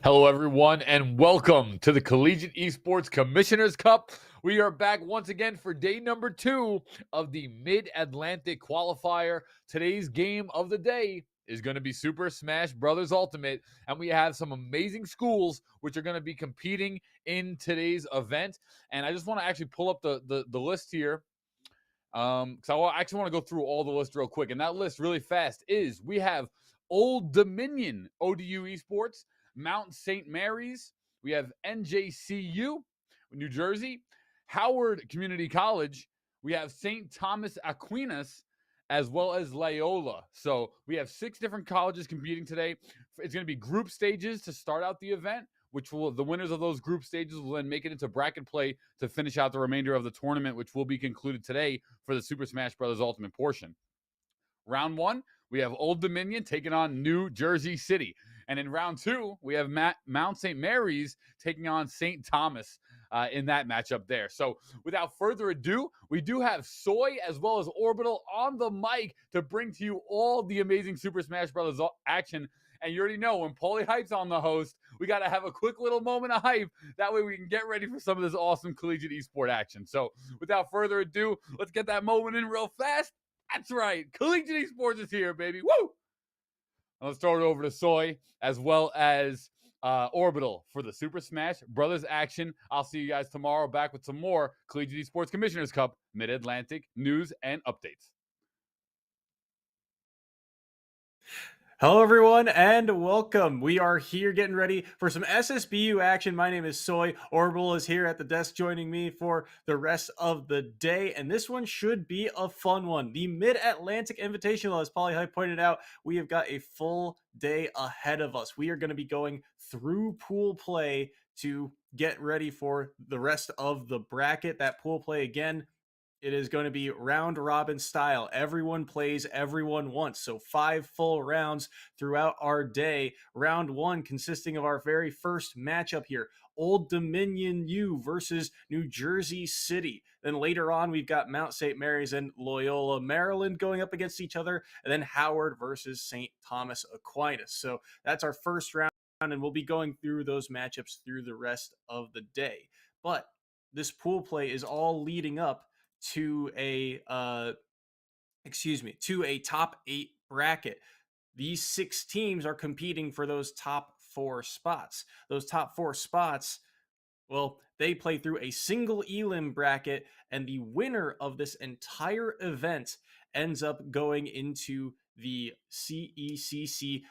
Hello, everyone, and welcome to the Collegiate Esports Commissioners Cup. We are back once again for day number 2 of the Mid-Atlantic Qualifier. Today's game of the day is going to be Super Smash Bros. Ultimate, and we have some amazing schools which are going to be competing in today's event. And I just want to actually pull up the list here because I actually want to go through all the list real quick. And that list really fast is we have Old Dominion ODU Esports, Mount St. Mary's, we have NJCU, New Jersey, Howard Community College, we have St. Thomas Aquinas, as well as Loyola. So we have 6 different colleges competing today. It's going to be group stages to start out the event, which will the winners of those group stages will then make it into bracket play to finish out the remainder of the tournament, which will be concluded today for the Super Smash Bros. Ultimate portion. Round 1, we have Old Dominion taking on New Jersey City. And in round 2, we have Mount St. Mary's taking on St. Thomas in that matchup there. So without further ado, we do have Soy as well as Orbital on the mic to bring to you all the amazing Super Smash Bros. Action. And you already know when Paulie Hype's on the host, we got to have a quick little moment of hype. That way we can get ready for some of this awesome collegiate esport action. So without further ado, let's get that moment in real fast. That's right. Collegiate Esports is here, baby. Woo! Let's throw it over to Soy as well as Orbital for the Super Smash Brothers action. I'll see you guys tomorrow back with some more Collegiate Esports Commissioners Cup Mid-Atlantic news and updates. Hello, everyone, and welcome. We are here getting ready for some SSBU action. My name is Soy. Orbital is here at the desk joining me for the rest of the day, and this one should be a fun one. The Mid-Atlantic Invitational, as Paulie Hype pointed out, we have got a full day ahead of us. We are going to be going through pool play to get ready for the rest of the bracket. That pool play, again, it is going to be round robin style. Everyone plays everyone once. So 5 full rounds throughout our day. Round 1 consisting of our very first matchup here. Old Dominion U versus New Jersey City. Then later on, we've got Mount St. Mary's and Loyola, Maryland going up against each other. And then Howard versus St. Thomas Aquinas. So that's our first round. And we'll be going through those matchups through the rest of the day. But this pool play is all leading up to a top 8 bracket. These 6 teams are competing for those top 4 spots. Those top 4 spots, well, they play through a single elim bracket, and the winner of this entire event ends up going into the CECC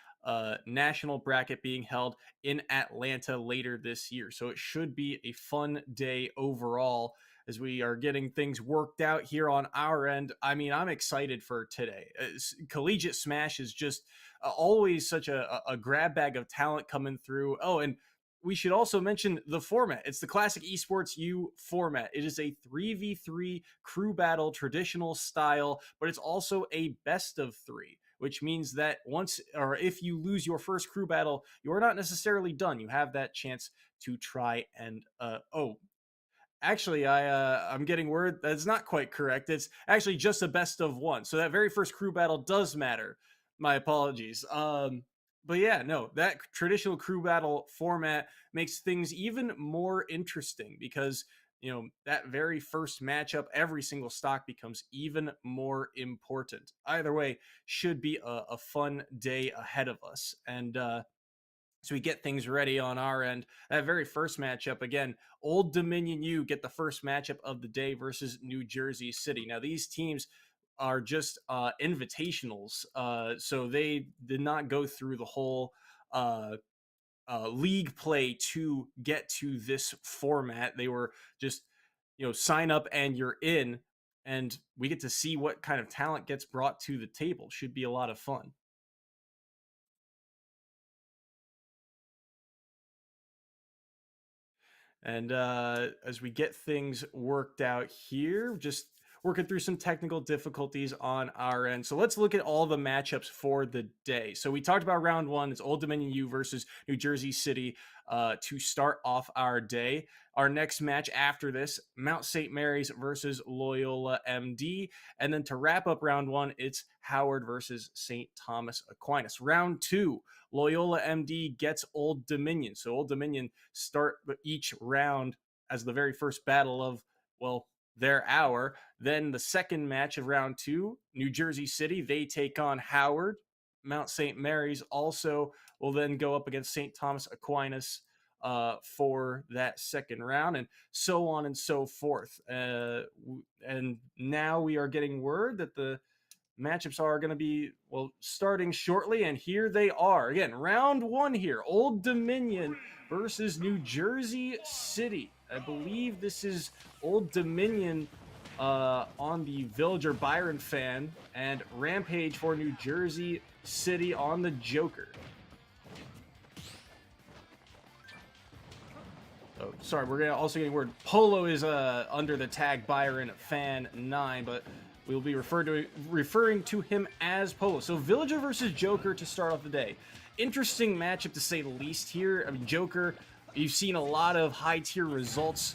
national bracket being held in Atlanta later this year. So it should be a fun day overall as we are getting things worked out here on our end. I mean, I'm excited for today. Collegiate Smash is just always such a grab bag of talent coming through. Oh, and we should also mention the format. It's the classic Esports U format. It is a 3v3 crew battle traditional style, but it's also a best of 3, which means that once or if you lose your first crew battle, you're not necessarily done. You have that chance to try and actually, I'm getting word that's not quite correct. It's actually just a best of 1. So that very first crew battle does matter. My apologies. But yeah, no, that traditional crew battle format makes things even more interesting because, that very first matchup, every single stock becomes even more important. Either way, should be a fun day ahead of us. And so we get things ready on our end. That very first matchup, again, Old Dominion U get the first matchup of the day versus New Jersey City. Now, these teams are just invitationals, so they did not go through the whole league play to get to this format. They were just, sign up and you're in, and we get to see what kind of talent gets brought to the table. Should be a lot of fun. And as we get things worked out here, just working through some technical difficulties on our end. So let's look at all the matchups for the day. So we talked about round one. It's Old Dominion U versus New Jersey City to start off our day. Our next match after this, Mount St. Mary's versus Loyola MD. And then to wrap up round one, it's Howard versus St. Thomas Aquinas. Round two, Loyola MD gets Old Dominion. So Old Dominion start each round as the very first battle of, well, their hour. Then the second match of round two, New Jersey City, they take on Howard. Mount St. Mary's also will then go up against St. Thomas Aquinas for that second round, and so on and so forth. And now we are getting word that the matchups are going to be, well, starting shortly, and here they are. Again, round one here, Old Dominion versus New Jersey City. I believe this is Old Dominion on the Villager Byron fan, and Rampage for New Jersey City on the Joker. Oh, sorry, we're also getting word Polo is under the tag Byron Fan 9, but we'll be referring to him as Polo. So Villager versus Joker to start off the day. Interesting matchup to say the least here. I mean, Joker, you've seen a lot of high tier results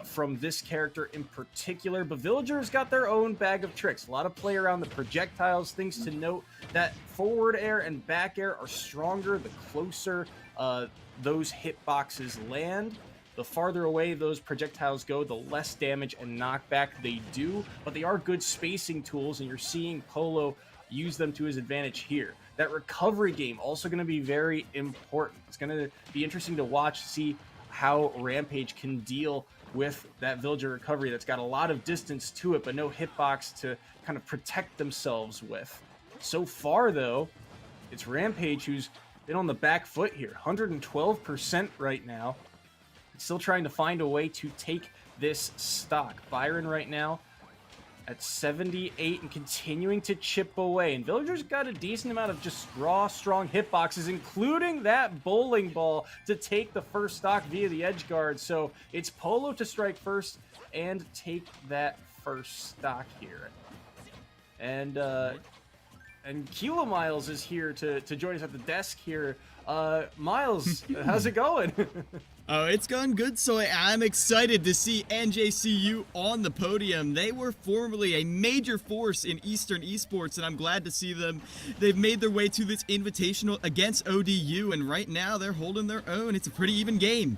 from this character in particular, but Villager's got their own bag of tricks. A lot of play around the projectiles. Things to note that forward air and back air are stronger the closer those hitboxes land. The farther away those projectiles go, the less damage and knockback they do, but they are good spacing tools, and you're seeing Polo use them to his advantage here. That recovery game also going to be very important. It's going to be interesting to watch, see how Rampage can deal with that Villager recovery that's got a lot of distance to it, but no hitbox to kind of protect themselves with. So far, though, it's Rampage who's been on the back foot here. 112% right now. Still trying to find a way to take this stock. Byron right now at 78 and continuing to chip away. And Villager's got a decent amount of just raw, strong hitboxes, including that bowling ball to take the first stock via the edge guard. So it's Polo to strike first and take that first stock here. And Kilo Miles is here to join us at the desk here. Miles, how's it going? Oh, it's gone good, so I'm excited to see NJCU on the podium. They were formerly a major force in Eastern esports, and I'm glad to see them. They've made their way to this Invitational against ODU, and right now they're holding their own. It's a pretty even game.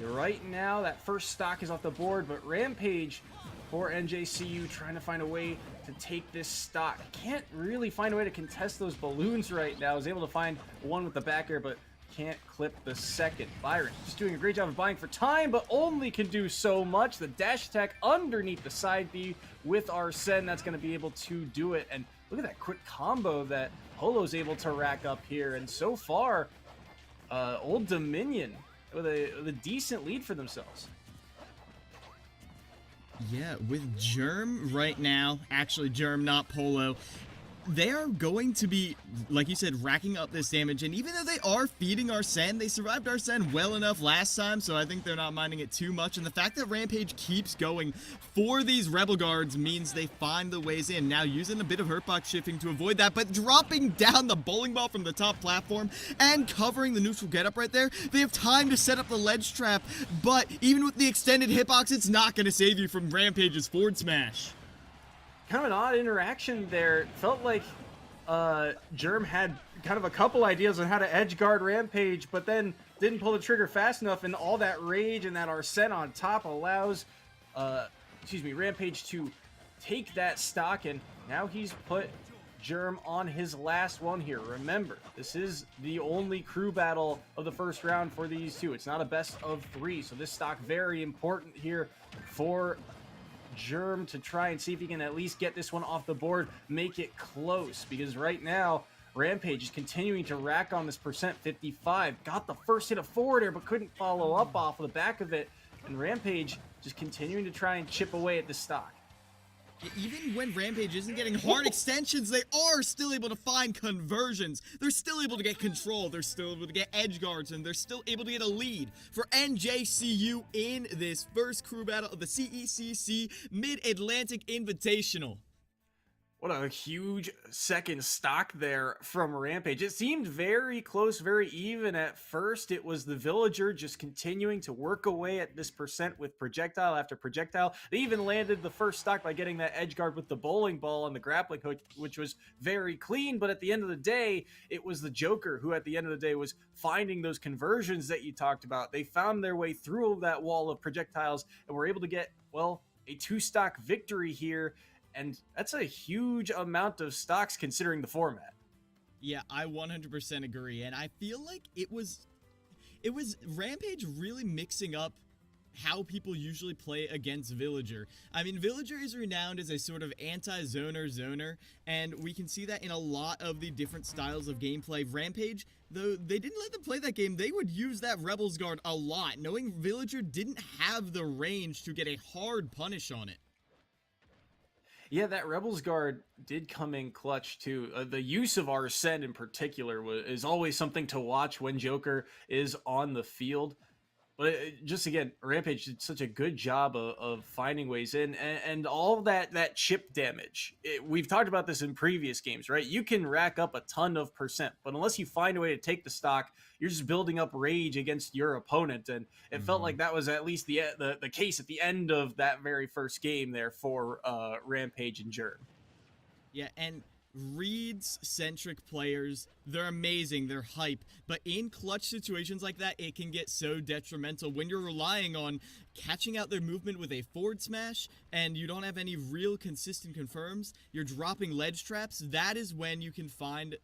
Right now, that first stock is off the board, but Rampage for NJCU trying to find a way to take this stock. Can't really find a way to contest those balloons right now. Was able to find one with the back air, but can't clip the second. Byron just doing a great job of buying for time, but only can do so much. The dash attack underneath the side B with Arsene, that's going to be able to do it. And look at that quick combo that Polo's able to rack up here. And so far, Old Dominion with a decent lead for themselves. Yeah, with Germ right now, actually Germ, not Polo, they are going to be, like you said, racking up this damage, and even though they are feeding Arsene, they survived Arsene well enough last time, so I think they're not minding it too much, and the fact that Rampage keeps going for these Rebel Guards means they find the ways in. Now using a bit of hurtbox shifting to avoid that, but dropping down the bowling ball from the top platform and covering the neutral getup right there, they have time to set up the ledge trap, but even with the extended hitbox, it's not going to save you from Rampage's forward smash. Kind of an odd interaction there. Felt like Germ had kind of a couple ideas on how to edge guard Rampage, but then didn't pull the trigger fast enough, and all that rage and that Arsene on top allows Rampage to take that stock, and now he's put Germ on his last one here. Remember, this is the only crew battle of the first round for these two. It's not a best of 3, so this stock very important here for Germ to try and see if he can at least get this one off the board, make it close, because right now Rampage is continuing to rack on this percent. 55 got the first hit of forward air but couldn't follow up off of the back of it, and Rampage just continuing to try and chip away at the stock. Even when Rampage isn't getting hard extensions, they are still able to find conversions. They're still able to get control. They're still able to get edge guards, and they're still able to get a lead for NJCU in this first crew battle of the CECC Mid-Atlantic Invitational. What a huge second stock there from Rampage. It seemed very close, very even at first. It was the Villager just continuing to work away at this percent with projectile after projectile. They even landed the first stock by getting that edge guard with the bowling ball and the grappling hook, which was very clean. But at the end of the day, it was the Joker who at the end of the day was finding those conversions that you talked about. They found their way through that wall of projectiles and were able to get, well, a 2-stock victory here. And that's a huge amount of stocks considering the format. Yeah, I 100% agree. And I feel like it was Rampage really mixing up how people usually play against Villager. I mean, Villager is renowned as a sort of anti-zoner, and we can see that in a lot of the different styles of gameplay. Rampage, though they didn't let them play that game, they would use that Rebels guard a lot, knowing Villager didn't have the range to get a hard punish on it. Yeah, that Rebels guard did come in clutch too. The use of Arsene in particular is always something to watch when Joker is on the field. But just again, Rampage did such a good job of finding ways in, and all that chip damage. We've talked about this in previous games, right? You can rack up a ton of percent, but unless you find a way to take the stock, you're just building up rage against your opponent. And it felt like that was at least the case at the end of that very first game there for Rampage and Germ. Yeah, and Reeds-centric players, they're amazing, they're hype, but in clutch situations like that, it can get so detrimental when you're relying on catching out their movement with a forward smash, and you don't have any real consistent confirms, you're dropping ledge traps. That is when you can find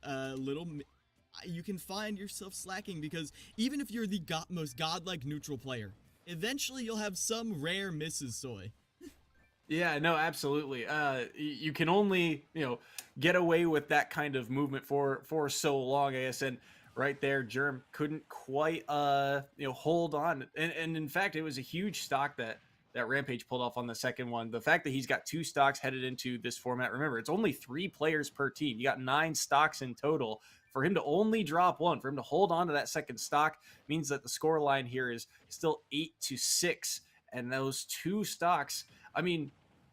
you can find yourself slacking, because even if you're the most godlike neutral player, eventually you'll have some rare misses, Soy. Yeah, no, absolutely. You can only, get away with that kind of movement for so long, I guess. And right there, Germ couldn't quite, hold on. And in fact, it was a huge stock that Rampage pulled off on the second one. The fact that he's got 2 stocks headed into this format, remember, it's only 3 players per team. You got 9 stocks in total. For him to only drop 1, for him to hold on to that second stock, means that the score line here is still 8-6. And those 2 stocks, I mean,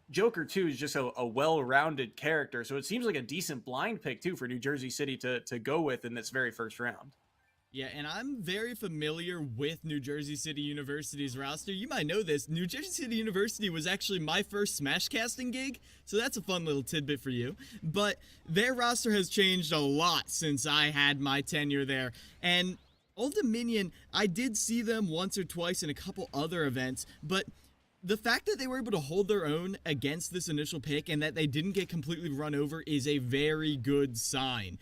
Joker, too, is just a well-rounded character, so it seems like a decent blind pick, too, for New Jersey City to go with in this very first round. Yeah, and I'm very familiar with New Jersey City University's roster. You might know this. New Jersey City University was actually my first Smash casting gig, so that's a fun little tidbit for you. But their roster has changed a lot since I had my tenure there, and Old Dominion, I did see them once or twice in a couple other events, but the fact that they were able to hold their own against this initial pick and that they didn't get completely run over is a very good sign.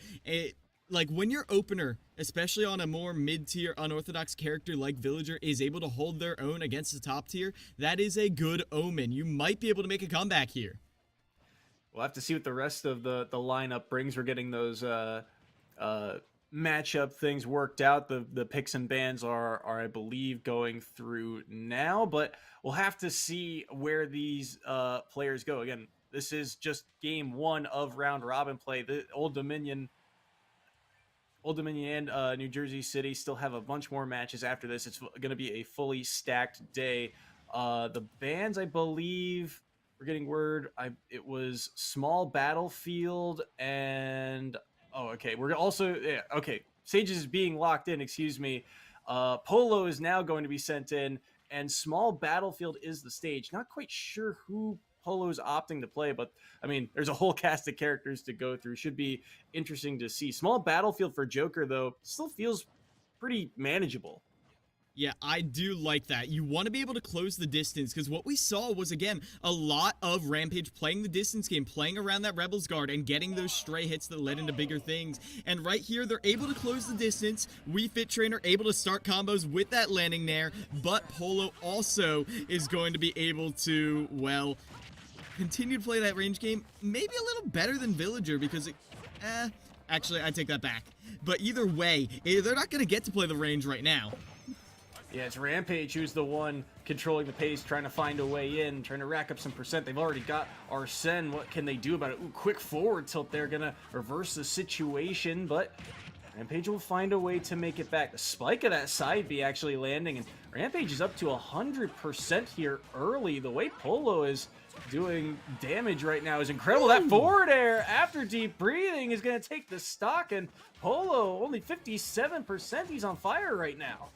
Like, when your opener, especially on a more mid-tier unorthodox character like Villager, is able to hold their own against the top tier, that is a good omen. You might be able to make a comeback here. We'll have to see what the rest of the lineup brings. We're getting those matchup things worked out. The picks and bans are I believe going through now, but we'll have to see where these players go. Again, this is just game 1 of round robin play. The Old Dominion and New Jersey City still have a bunch more matches after this. It's going to be a fully stacked day. The bans, I believe, we're getting word. It was Small Battlefield and okay. We're also okay. Sages is being locked in. Excuse me. Polo is now going to be sent in, and Small Battlefield is the stage. Not quite sure who Polo's opting to play, but I mean, there's a whole cast of characters to go through. Should be interesting to see. Small Battlefield for Joker, though, still feels pretty manageable. Yeah, I do like that. You want to be able to close the distance, because what we saw was, again, a lot of Rampage playing the distance game, playing around that Rebels guard and getting those stray hits that led into bigger things. And right here, they're able to close the distance. We Fit Trainer able to start combos with that landing there, but Polo also is going to be able to, well, continue to play that range game, maybe a little better than Villager, because actually, I take that back. But either way, they're not going to get to play the range right now. Yeah, it's Rampage who's the one controlling the pace, trying to find a way in, trying to rack up some percent. They've already got Arsene. What can they do about it? Ooh, quick forward tilt. They're going to reverse the situation, but Rampage will find a way to make it back. The spike of that side B actually landing, and Rampage is up to 100% here early. The way Polo is doing damage right now is incredible. Ooh. That forward air after deep breathing is going to take the stock, and Polo only 57%. He's on fire right now.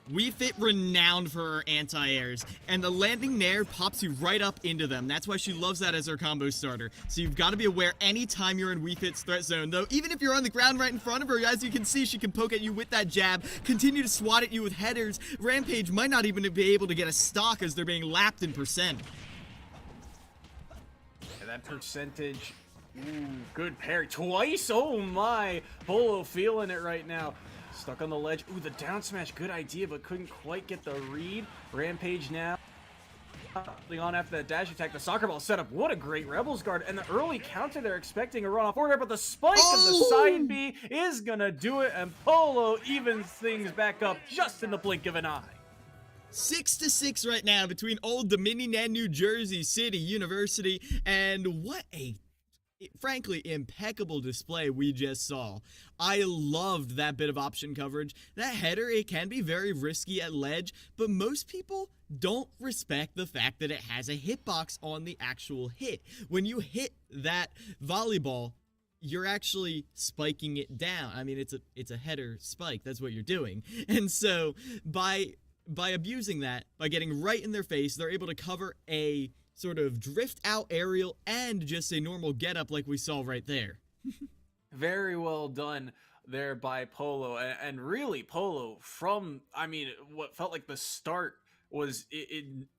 We Fit renowned for her anti-airs, and the landing nair pops you right up into them. That's why she loves that as her combo starter. So you've got to be aware anytime you're in We Fit's threat zone, though even if you're on the ground right in front of her, as you can see, she can poke at you with that jab, continue to swat at you with headers. Rampage might not even be able to get a stock as they're being lapped in percent. Yeah, that percentage, ooh, good parry, twice, oh my, Polo feeling it right now. Stuck on the ledge. Ooh, the down smash, good idea, but couldn't quite get the read. Rampage now. On after that dash attack, the soccer ball setup. What a great Rebels guard. And the early counter, they're expecting a runoff order, but the spike of the side B is going to do it, and Polo evens things back up just in the blink of an eye. 6-6 right now between Old Dominion and New Jersey City University, and what a frankly impeccable display we just saw. I loved that bit of option coverage. That header, it can be very risky at ledge, but most people don't respect the fact that it has a hitbox on the actual hit. When you hit that volleyball, you're actually spiking it down. I mean, it's a header spike. That's what you're doing. And so by abusing that, by getting right in their face, they're able to cover a sort of drift out aerial and just a normal get up like we saw right there. Very well done there by Polo, and really Polo from, I mean, what felt like the start was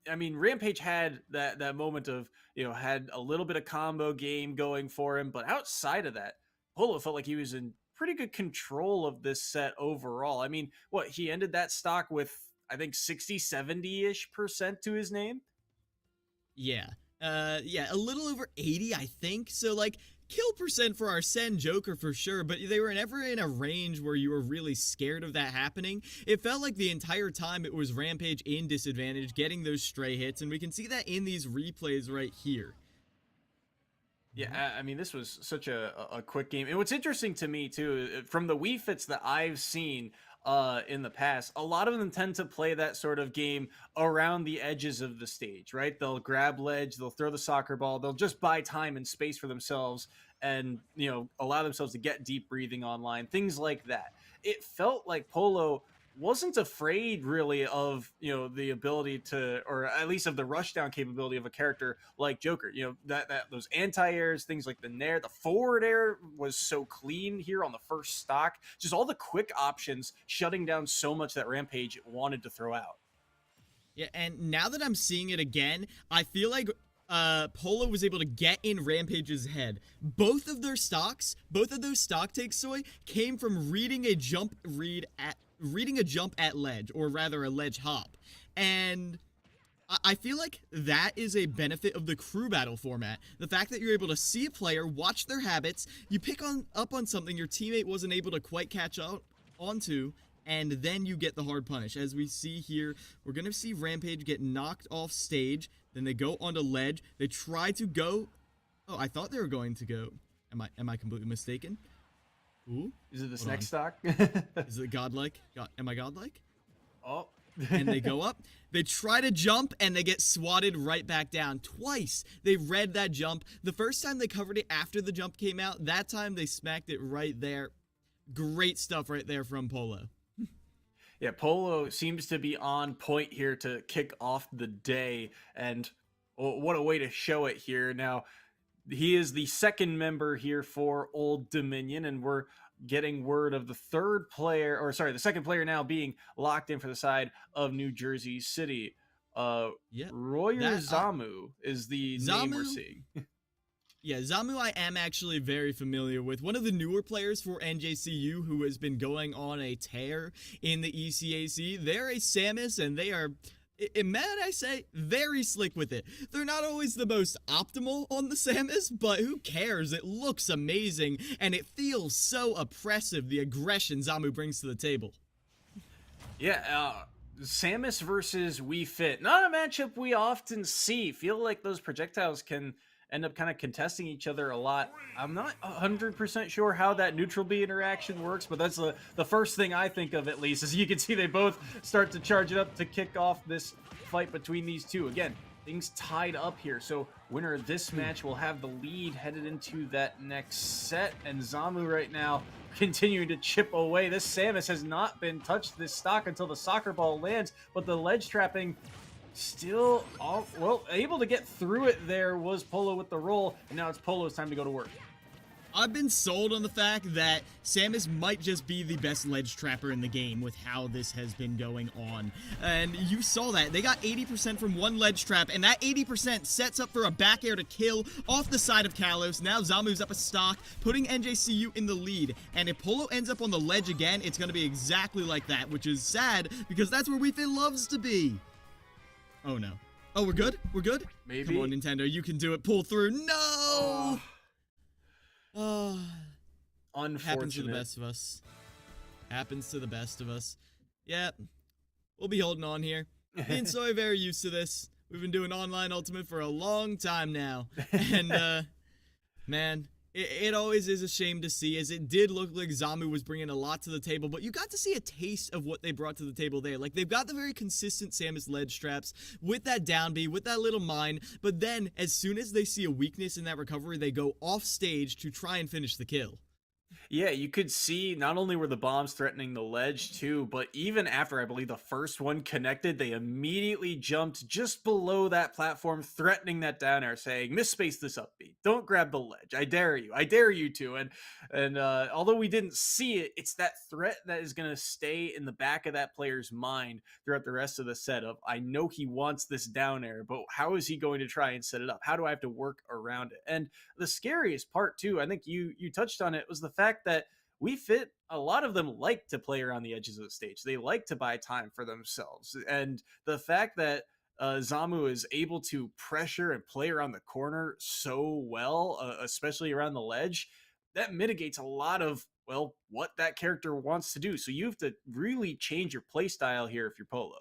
I mean, Rampage had that moment of, you know, had a little bit of combo game going for him, but outside of that, Polo felt like he was in pretty good control of this set overall. I mean, what, he ended that stock with, I think, 60-70-ish% to his name. Yeah, a little over 80, I think. So, like, kill percent for Arsene Joker for sure, but they were never in a range where you were really scared of that happening. It felt like the entire time it was Rampage in disadvantage, getting those stray hits, and we can see that in these replays right here. Yeah, I mean, this was such a quick game. And what's interesting to me, too, from the Wii Fits that I've seen in the past, a lot of them tend to play that sort of game around the edges of the stage, right? They'll grab ledge, they'll throw the soccer ball, they'll just buy time and space for themselves and, you know, allow themselves to get deep breathing online, things like that. It felt like Polo wasn't afraid really of, you know, the ability to, or at least of the rushdown capability of a character like Joker. You know, that those anti-airs, things like the nair, the forward air was so clean here on the first stock. Just all the quick options shutting down so much that Rampage wanted to throw out. Yeah, and now that I'm seeing it again, I feel like Polo was able to get in Rampage's head. Both of those stock takes, Soy, came from reading a jump at ledge, or rather a ledge hop. And I feel like that is a benefit of the crew battle format. The fact that you're able to see a player, watch their habits, you pick up on something your teammate wasn't able to quite catch onto, and then you get the hard punish. As we see here, we're going to see Rampage get knocked off stage, then they go onto ledge, they try to go, oh, I thought they were going to go, am I completely mistaken? Ooh. Is it this next stock? Is it godlike? Am I godlike? Oh. And they go up. They try to jump, and they get swatted right back down. Twice, they read that jump. The first time they covered it after the jump came out. That time, they smacked it right there. Great stuff right there from Polo. Yeah, Polo seems to be on point here to kick off the day. And what a way to show it here. Now, he is the second member here for Old Dominion, and we're getting word of the the second player now being locked in for the side of New Jersey City. Royer Zamu is the name we're seeing. Yeah, Zamu I am actually very familiar with. One of the newer players for NJCU who has been going on a tear in the ECAC. They're a Samus, and they are, might I say, very slick with it. They're not always the most optimal on the Samus, but who cares? It looks amazing, and it feels so oppressive, the aggression Zamu brings to the table. Yeah, Samus versus We Fit. Not a matchup we often see. Feel like those projectiles can end up kind of contesting each other a lot. I'm not 100% sure how that neutral B interaction works, but that's the first thing I think of, at least. As you can see, they both start to charge it up to kick off this fight between these two. Again, things tied up here. So winner of this match will have the lead headed into that next set. And Zamu right now continuing to chip away. This Samus has not been touched this stock until the soccer ball lands, but the ledge trapping still able to get through it. There was Polo with the roll, and now it's Polo's time to go to work. I've been sold on the fact that Samus might just be the best ledge trapper in the game with how this has been going on. And you saw that. They got 80% from one ledge trap, and that 80% sets up for a back air to kill off the side of Kalos. Now Zamu's up a stock, putting NJCU in the lead. And if Polo ends up on the ledge again, it's going to be exactly like that, which is sad because that's where WeFit loves to be. Oh, no. Oh, we're good? We're good? Maybe. Come on, Nintendo. You can do it. Pull through. No! Oh, unfortunate. Happens to the best of us. Happens to the best of us. Yeah, we'll be holding on here. Me and Soy very used to this. We've been doing online Ultimate for a long time now. And, man, it always is a shame to see, as it did look like Zamu was bringing a lot to the table, but you got to see a taste of what they brought to the table there. Like, they've got the very consistent Samus ledge traps with that down B, with that little mine, but then as soon as they see a weakness in that recovery, they go off stage to try and finish the kill. Yeah, you could see not only were the bombs threatening the ledge too, but even after I believe the first one connected, they immediately jumped just below that platform, threatening that down air, saying, "Misspace this up B. Don't grab the ledge. I dare you. I dare you to." And although we didn't see it, it's that threat that is going to stay in the back of that player's mind throughout the rest of the setup. I know he wants this down air, but how is he going to try and set it up? How do I have to work around it? And the scariest part too, I think you touched on it, was the fact that We Fit, a lot of them like to play around the edges of the stage. They like to buy time for themselves. And the fact that Zamu is able to pressure and play around the corner so well, especially around the ledge, that mitigates a lot of, well, what that character wants to do. So you have to really change your play style here if you're Polo.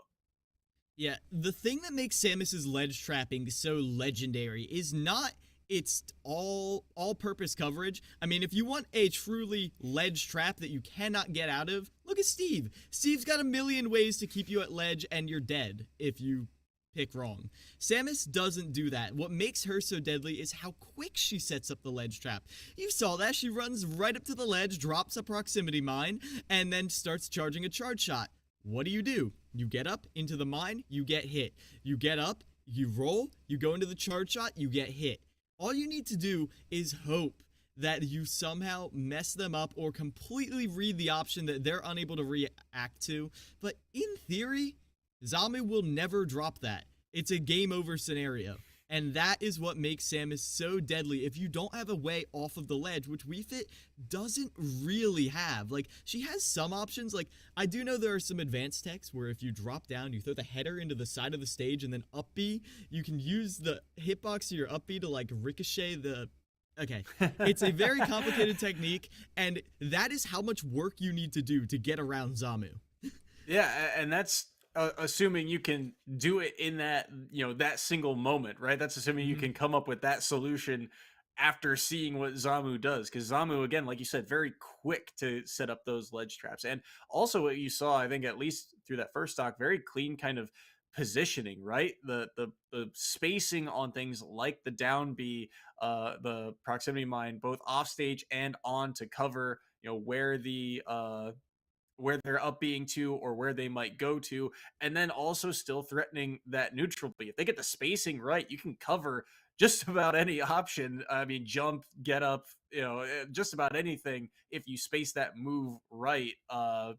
Yeah, the thing that makes Samus's ledge trapping so legendary is not its all-purpose coverage. I mean, if you want a truly ledge trap that you cannot get out of, look at Steve. Steve's got a million ways to keep you at ledge, and you're dead if you pick wrong. Samus doesn't do that. What makes her so deadly is how quick she sets up the ledge trap. You saw that. She runs right up to the ledge, drops a proximity mine, and then starts charging a charge shot. What do? You get up into the mine, you get hit. You get up, you roll, you go into the charge shot, you get hit. All you need to do is hope that you somehow mess them up or completely read the option that they're unable to react to. But in theory, Zamu will never drop that. It's a game over scenario. And that is what makes Samus so deadly if you don't have a way off of the ledge, which WeFit doesn't really have. Like, she has some options. Like, I do know there are some advanced techs where if you drop down, you throw the header into the side of the stage and then up B, you can use the hitbox of your up B to, like, ricochet the... Okay, it's a very complicated technique, and that is how much work you need to do to get around Zamu. Yeah, and that's... assuming you can do it in that, that single moment, right? That's assuming you can come up with that solution after seeing what Zamu does. Because Zamu, again, like you said, very quick to set up those ledge traps. And also what you saw, I think, at least through that first stock, very clean kind of positioning, right? The spacing on things like the down B, the proximity mine, both off stage and on to cover, where they're up being to or where they might go to, and then also still threatening that neutral B. If they get the spacing right, you can cover just about any option. I mean, jump, get up, just about anything if you space that move right.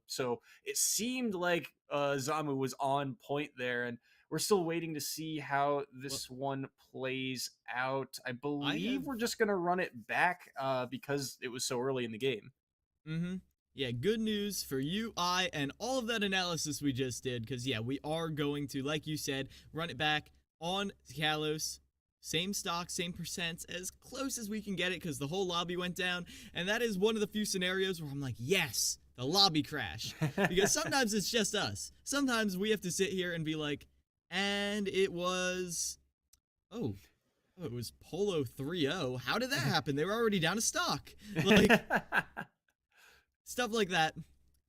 So it seemed like Zamu was on point there, and we're still waiting to see how this one plays out. I believe we're just going to run it back because it was so early in the game. Mm-hmm. Yeah, good news for you, and all of that analysis we just did, because, yeah, we are going to, like you said, run it back on Kalos. Same stock, same percents, as close as we can get it, because the whole lobby went down, and that is one of the few scenarios where I'm like, yes, the lobby crash. Because sometimes it's just us. Sometimes we have to sit here and be like, and it was, oh, it was Polo 3-0. How did that happen? They were already down to stock. Like, stuff like that.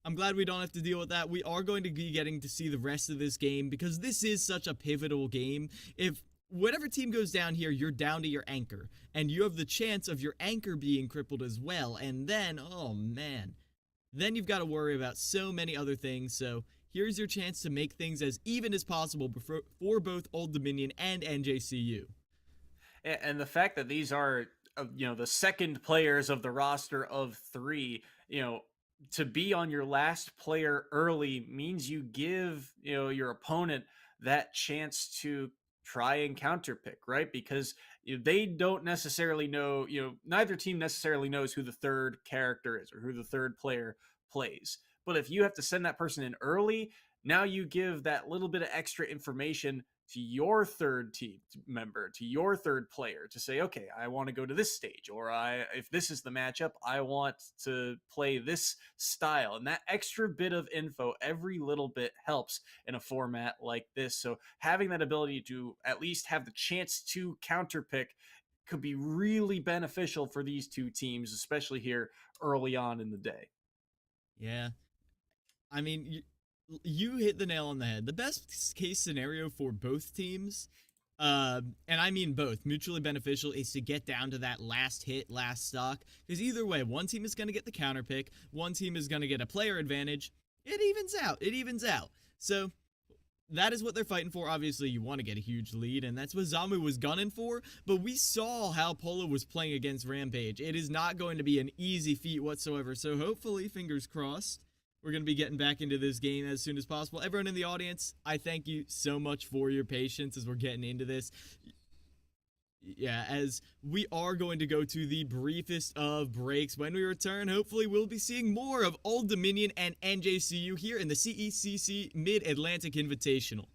I'm glad we don't have to deal with that. We are going to be getting to see the rest of this game because this is such a pivotal game. If whatever team goes down here, you're down to your anchor, and you have the chance of your anchor being crippled as well. And then, oh man, then you've got to worry about so many other things. So here's your chance to make things as even as possible for both Old Dominion and NJCU. And the fact that these are, the second players of the roster of 3, to be on your last player early means you give, your opponent that chance to try and counterpick, right? Because they don't necessarily know, neither team necessarily knows who the third character is or who the third player plays. But if you have to send that person in early, now you give that little bit of extra information to your third team member, to your third player to say, okay, I want to go to this stage, or if this is the matchup, I want to play this style. And that extra bit of info, every little bit helps in a format like this. So having that ability to at least have the chance to counterpick could be really beneficial for these two teams, especially here early on in the day. Yeah. I mean, you hit the nail on the head. The best case scenario for both teams, and I mean both, mutually beneficial, is to get down to that last hit, last stock. Because either way, one team is going to get the counter pick, one team is going to get a player advantage. It evens out. It evens out. So that is what they're fighting for. Obviously, you want to get a huge lead, and that's what Zamu was gunning for. But we saw how Polo was playing against Rampage. It is not going to be an easy feat whatsoever. So hopefully, fingers crossed, we're going to be getting back into this game as soon as possible. Everyone in the audience, I thank you so much for your patience as we're getting into this. Yeah, as we are going to go to the briefest of breaks. When we return, hopefully we'll be seeing more of Old Dominion and NJCU here in the CECC Mid-Atlantic Invitational.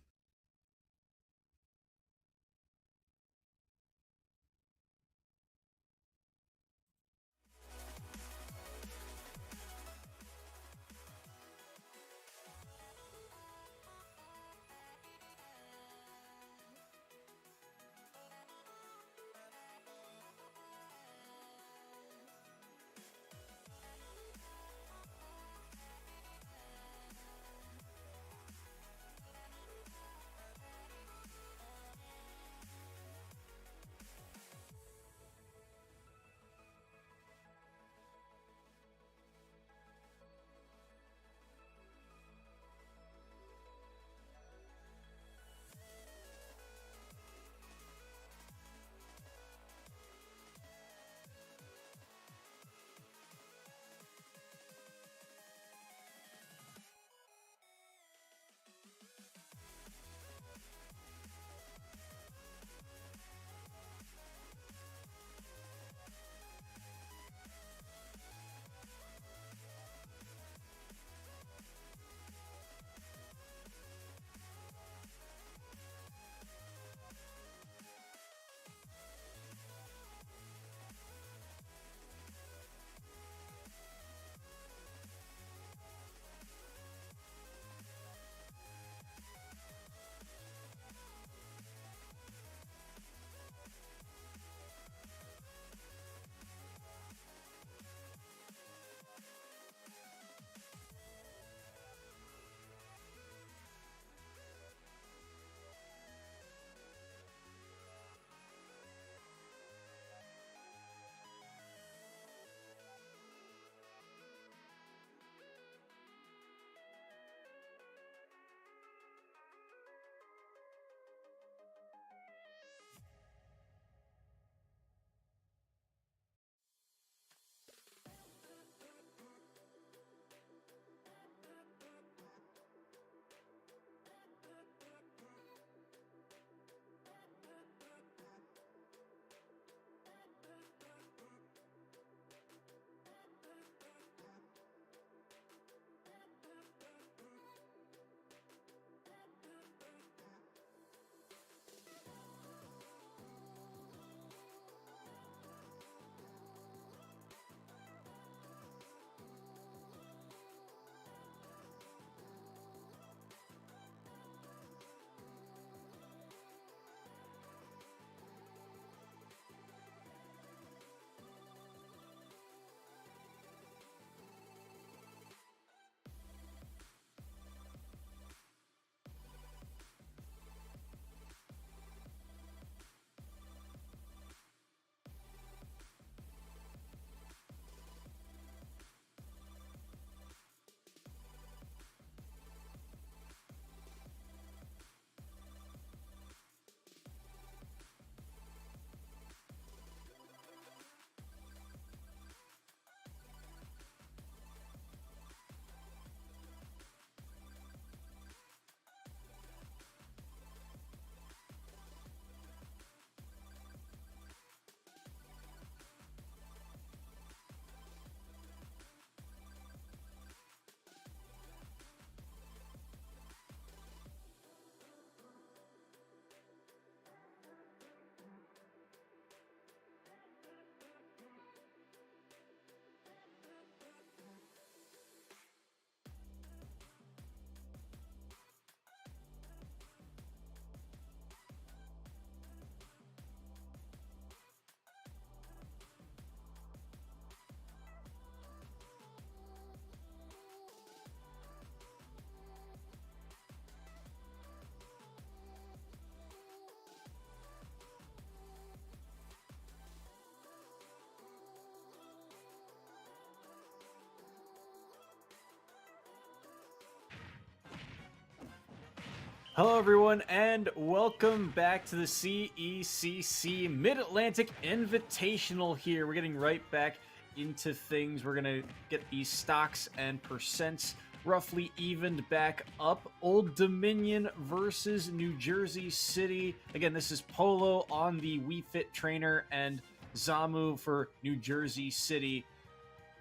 Hello, everyone, and welcome back to the CECC Mid-Atlantic Invitational here. We're getting right back into things. We're going to get these stocks and percents roughly evened back up. Old Dominion versus New Jersey City. Again, this is Polo on the Wii Fit trainer and Zamu for New Jersey City.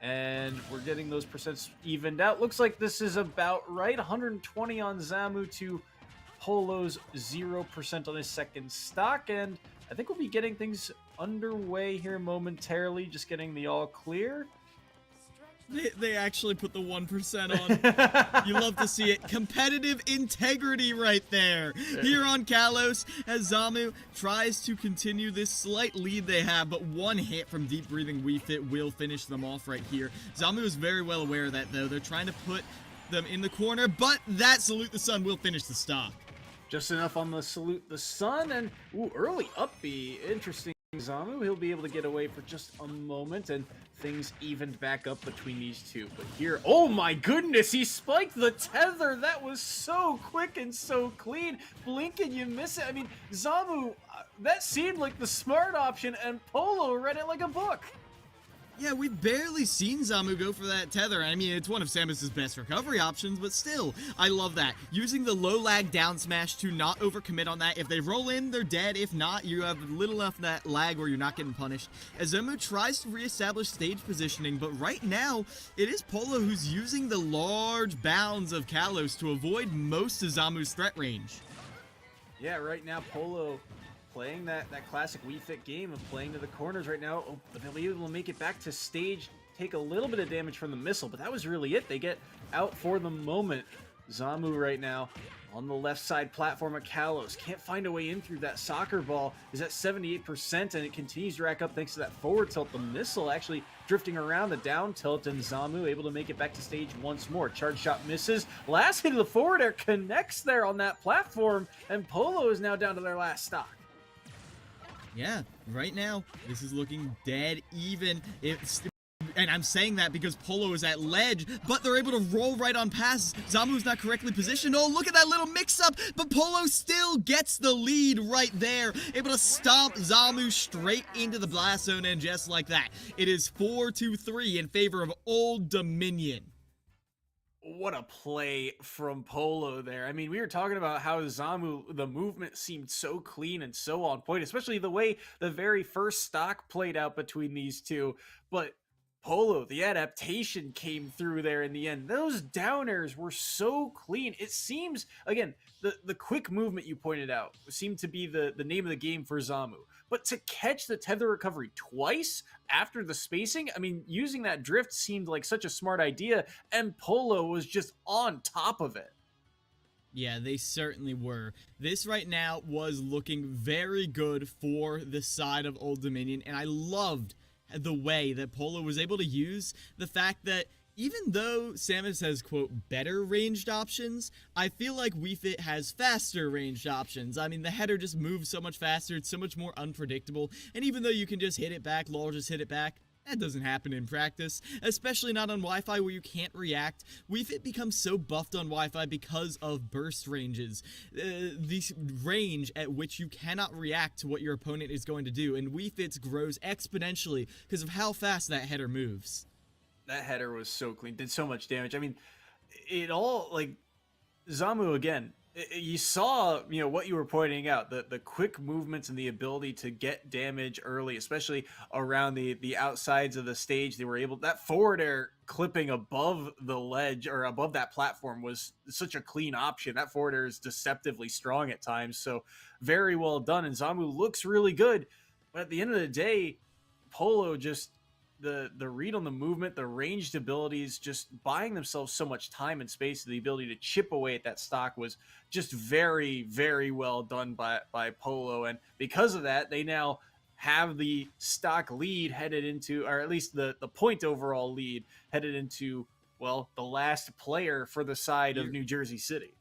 And we're getting those percents evened out. Looks like this is about right. 120 on Zamu to Polo's 0% on his second stock, and I think we'll be getting things underway here momentarily, just getting the all clear. They actually put the 1% on. You love to see it. Competitive integrity right there. Here on Kalos, as Zamu tries to continue this slight lead they have, but one hit from Deep Breathing Wii Fit will finish them off right here. Zamu is very well aware of that, though. They're trying to put them in the corner, but that Salute the Sun will finish the stock. Just enough on the Salute the Sun, and early up B. Interesting. Zamu, he'll be able to get away for just a moment, and things evened back up between these two. But here, oh my goodness, he spiked the tether. That was so quick and so clean. Blink and you miss it. I mean, Zamu, that seemed like the smart option, and Polo read it like a book. Yeah, we've barely seen Zamu go for that tether. I mean, it's one of Samus's best recovery options, but still, I love that. Using the low lag down smash to not overcommit on that. If they roll in, they're dead. If not, you have little enough that lag where you're not getting punished. As Zamu tries to reestablish stage positioning, but right now, it is Polo who's using the large bounds of Kalos to avoid most of Zamu's threat range. Yeah, right now, Polo playing that classic Wii Fit game of playing to the corners right now, but they'll be able to make it back to stage, take a little bit of damage from the missile, but that was really it. They get out for the moment. Zamu right now on the left side platform of Kalos. Can't find a way in through that soccer ball. Is at 78%, and it continues to rack up thanks to that forward tilt. The missile actually drifting around the down tilt, and Zamu able to make it back to stage once more. Charge shot misses. Last hit of the forward air connects there on that platform, and Polo is now down to their last stock. Yeah, right now, this is looking dead even. And I'm saying that because Polo is at ledge, but they're able to roll right on past. Zamu's not correctly positioned. Oh, look at that little mix-up, but Polo still gets the lead right there. Able to stomp Zamu straight into the blast zone, and just like that, it is 4-3 in favor of Old Dominion. What a play from Polo there. I mean, we were talking about how Zamu, the movement seemed so clean and so on point, especially the way the very first stock played out between these two. But Polo, the adaptation came through there in the end. Those downers were so clean. It seems, again, the quick movement you pointed out seemed to be the name of the game for Zamu. But to catch the tether recovery twice after the spacing, I mean, using that drift seemed like such a smart idea, and Polo was just on top of it. Yeah, they certainly were. This right now was looking very good for the side of Old Dominion, and I loved the way that Polo was able to use the fact that even though Samus has, quote, better ranged options, I feel like Wii Fit has faster ranged options. I mean, the header just moves so much faster, it's so much more unpredictable, and even though you can just hit it back, lol, just hit it back, that doesn't happen in practice, especially not on Wi-Fi where you can't react. Wii Fit becomes so buffed on Wi-Fi because of burst ranges. The range at which you cannot react to what your opponent is going to do, and Wii Fit's grows exponentially because of how fast that header moves. That header was so clean, did so much damage. I mean, it all, like, Zamu, again, you saw, you know, what you were pointing out, the quick movements and the ability to get damage early, especially around the outsides of the stage. They were able, that forward air clipping above the ledge or above that platform was such a clean option. That forward air is deceptively strong at times, so very well done. And Zamu looks really good, but at the end of the day, Polo just, the read on the movement, the ranged abilities, just buying themselves so much time and space, the ability to chip away at that stock was just very, very well done by Polo. And because of that, they now have the stock lead headed into, or at least the point overall lead headed into, well, the last player for the side of New Jersey City.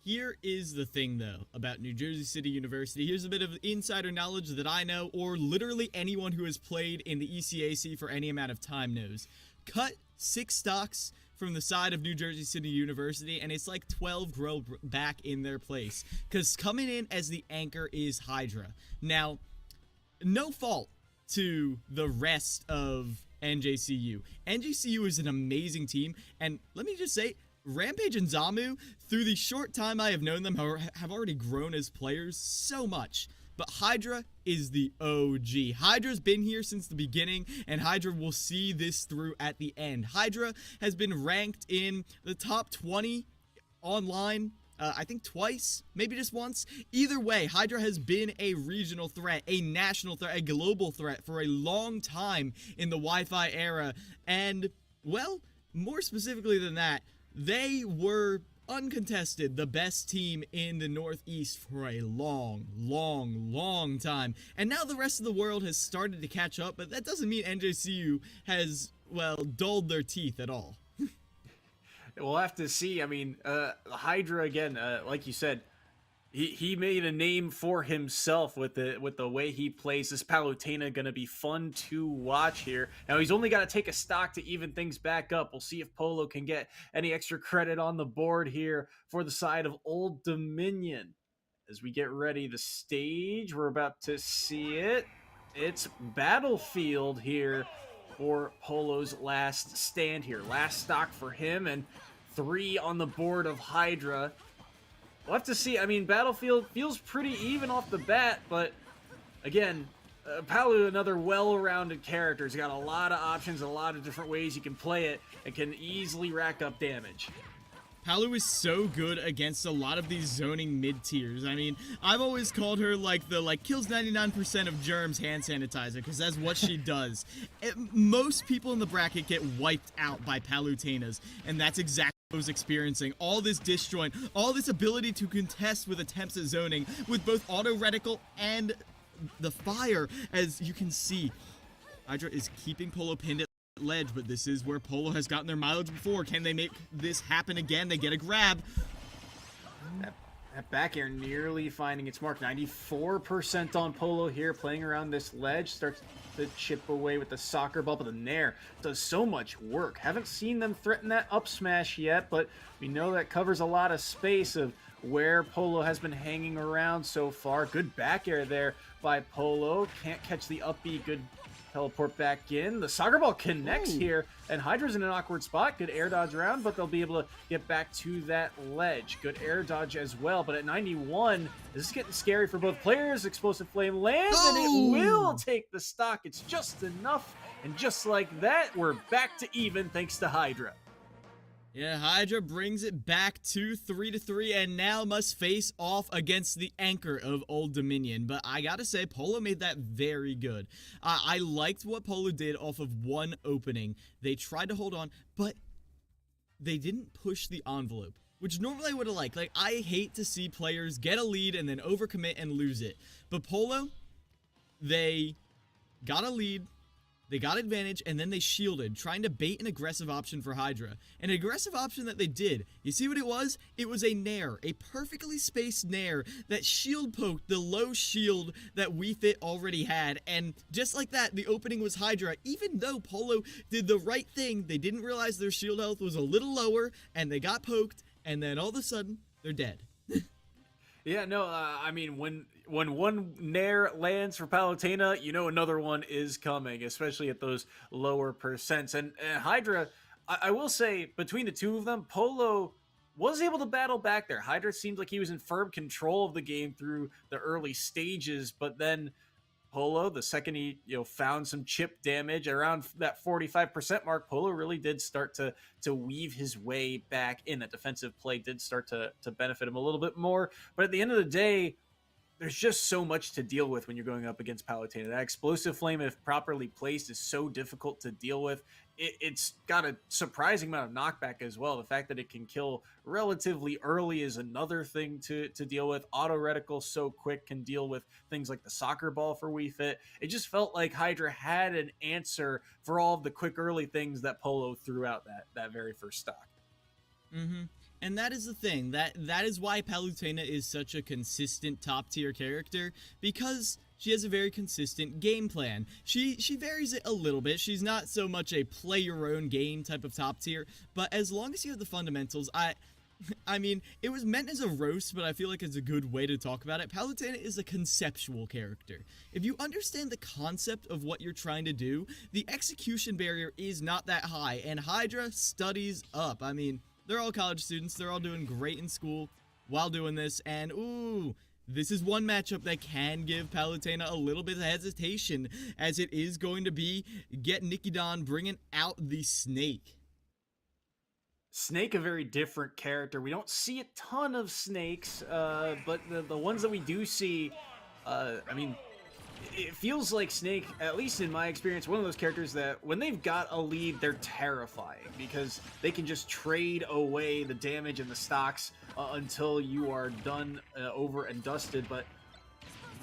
Here is the thing, though, about New Jersey City University. Here's a bit of insider knowledge that I know, or literally anyone who has played in the ECAC for any amount of time knows. Cut 6 stocks from the side of New Jersey City University, and it's like 12 grow back in their place. Because coming in as the anchor is Hydra. Now, no fault to the rest of NJCU. NJCU is an amazing team, and let me just say, Rampage and Zamu, through the short time I have known them, have already grown as players so much. But Hydra is the OG. Hydra's been here since the beginning, and Hydra will see this through at the end. Hydra has been ranked in the top 20 online, I think twice, maybe just once. Either way, Hydra has been a regional threat, a national threat, a global threat for a long time in the Wi-Fi era. And, well, more specifically than that, they were uncontested the best team in the Northeast for a long time. And now the rest of the world has started to catch up, but that doesn't mean NJCU has, well, dulled their teeth at all. We'll have to see. I mean, Hydra, again, like you said, he made a name for himself with the way he plays. This Palutena going to be fun to watch here. Now, he's only got to take a stock to even things back up. We'll see if Polo can get any extra credit on the board here for the side of Old Dominion. As we get ready, the stage, we're about to see it. It's Battlefield here for Polo's last stand here. Last stock for him, and 3 on the board of Hydra. We'll have to see. I mean, Battlefield feels pretty even off the bat, but again, Palu, another well-rounded character. He's got a lot of options, a lot of different ways you can play it, and can easily rack up damage. Palu is so good against a lot of these zoning mid-tiers. I mean, I've always called her kills 99% of germs hand sanitizer, because that's what she does. Most people in the bracket get wiped out by Palutenas, and that's exactly what I was experiencing. All this disjoint, all this ability to contest with attempts at zoning, with both auto reticle and the fire, as you can see. Hydra is keeping Polo pinned at ledge, but this is where Polo has gotten their mileage before. Can they make this happen again? They get a grab. That back air nearly finding its mark. 94% on Polo here, playing around this ledge. Starts to chip away with the soccer ball, but the Nair does so much work. Haven't seen them threaten that up smash yet, but we know that covers a lot of space of where Polo has been hanging around so far. Good back air there by Polo. Can't catch the up B. Good teleport back in. The soccer ball connects here, and Hydra's in an awkward spot. Good air dodge around, but they'll be able to get back to that ledge. Good air dodge as well, but at 91, this is getting scary for both players. Explosive Flame lands, and it will take the stock. It's just enough, and just like that, we're back to even thanks to Hydra. Yeah, Hydra brings it back to 3-3 and now must face off against the anchor of Old Dominion. But I gotta say, Polo made that very good. I liked what Polo did off of one opening. They tried to hold on, but they didn't push the envelope, which normally I would have liked. Like, I hate to see players get a lead and then overcommit and lose it. But Polo, they got a lead. They got advantage, and then they shielded, trying to bait an aggressive option for Hydra. An aggressive option that they did. You see what it was? It was a Nair, a perfectly spaced Nair that shield poked the low shield that Wii Fit already had. And just like that, the opening was Hydra. Even though Polo did the right thing, they didn't realize their shield health was a little lower, and they got poked, and then all of a sudden, they're dead. Yeah, no, I mean, when one Nair lands for Palutena, you know another one is coming, especially at those lower percents. And Hydra, I will say, between the two of them, Polo was able to battle back there. Hydra seemed like he was in firm control of the game through the early stages, but then Polo, the second he found some chip damage around that 45% mark, Polo really did start to weave his way back in. That defensive play did start to benefit him a little bit more. But at the end of the day, there's just so much to deal with when you're going up against Palutena. That explosive flame, if properly placed, is so difficult to deal with. It's got a surprising amount of knockback as well. The fact that it can kill relatively early is another thing to deal with. Auto reticle so quick can deal with things like the soccer ball for Wii Fit. It just felt like Hydra had an answer for all of the quick early things that Polo threw out that very first stock. And that is the thing, that is why Palutena is such a consistent top tier character, because she has a very consistent game plan. She varies it a little bit. She's not so much a play your own game type of top tier, but as long as you have the fundamentals, I mean, it was meant as a roast, but I feel like it's a good way to talk about it. Palutena is a conceptual character. If you understand the concept of what you're trying to do, the execution barrier is not that high, and Hydra studies up. I mean, they're all college students, they're all doing great in school while doing this, and ooh, this is one matchup that can give Palutena a little bit of hesitation, as it is going to be get Nikidon bringing out the Snake. Snake, a very different character. We don't see a ton of snakes, but the ones that we do see, I mean, it feels like Snake, at least in my experience, one of those characters that when they've got a lead, they're terrifying because they can just trade away the damage and the stocks until you are done, over and dusted. But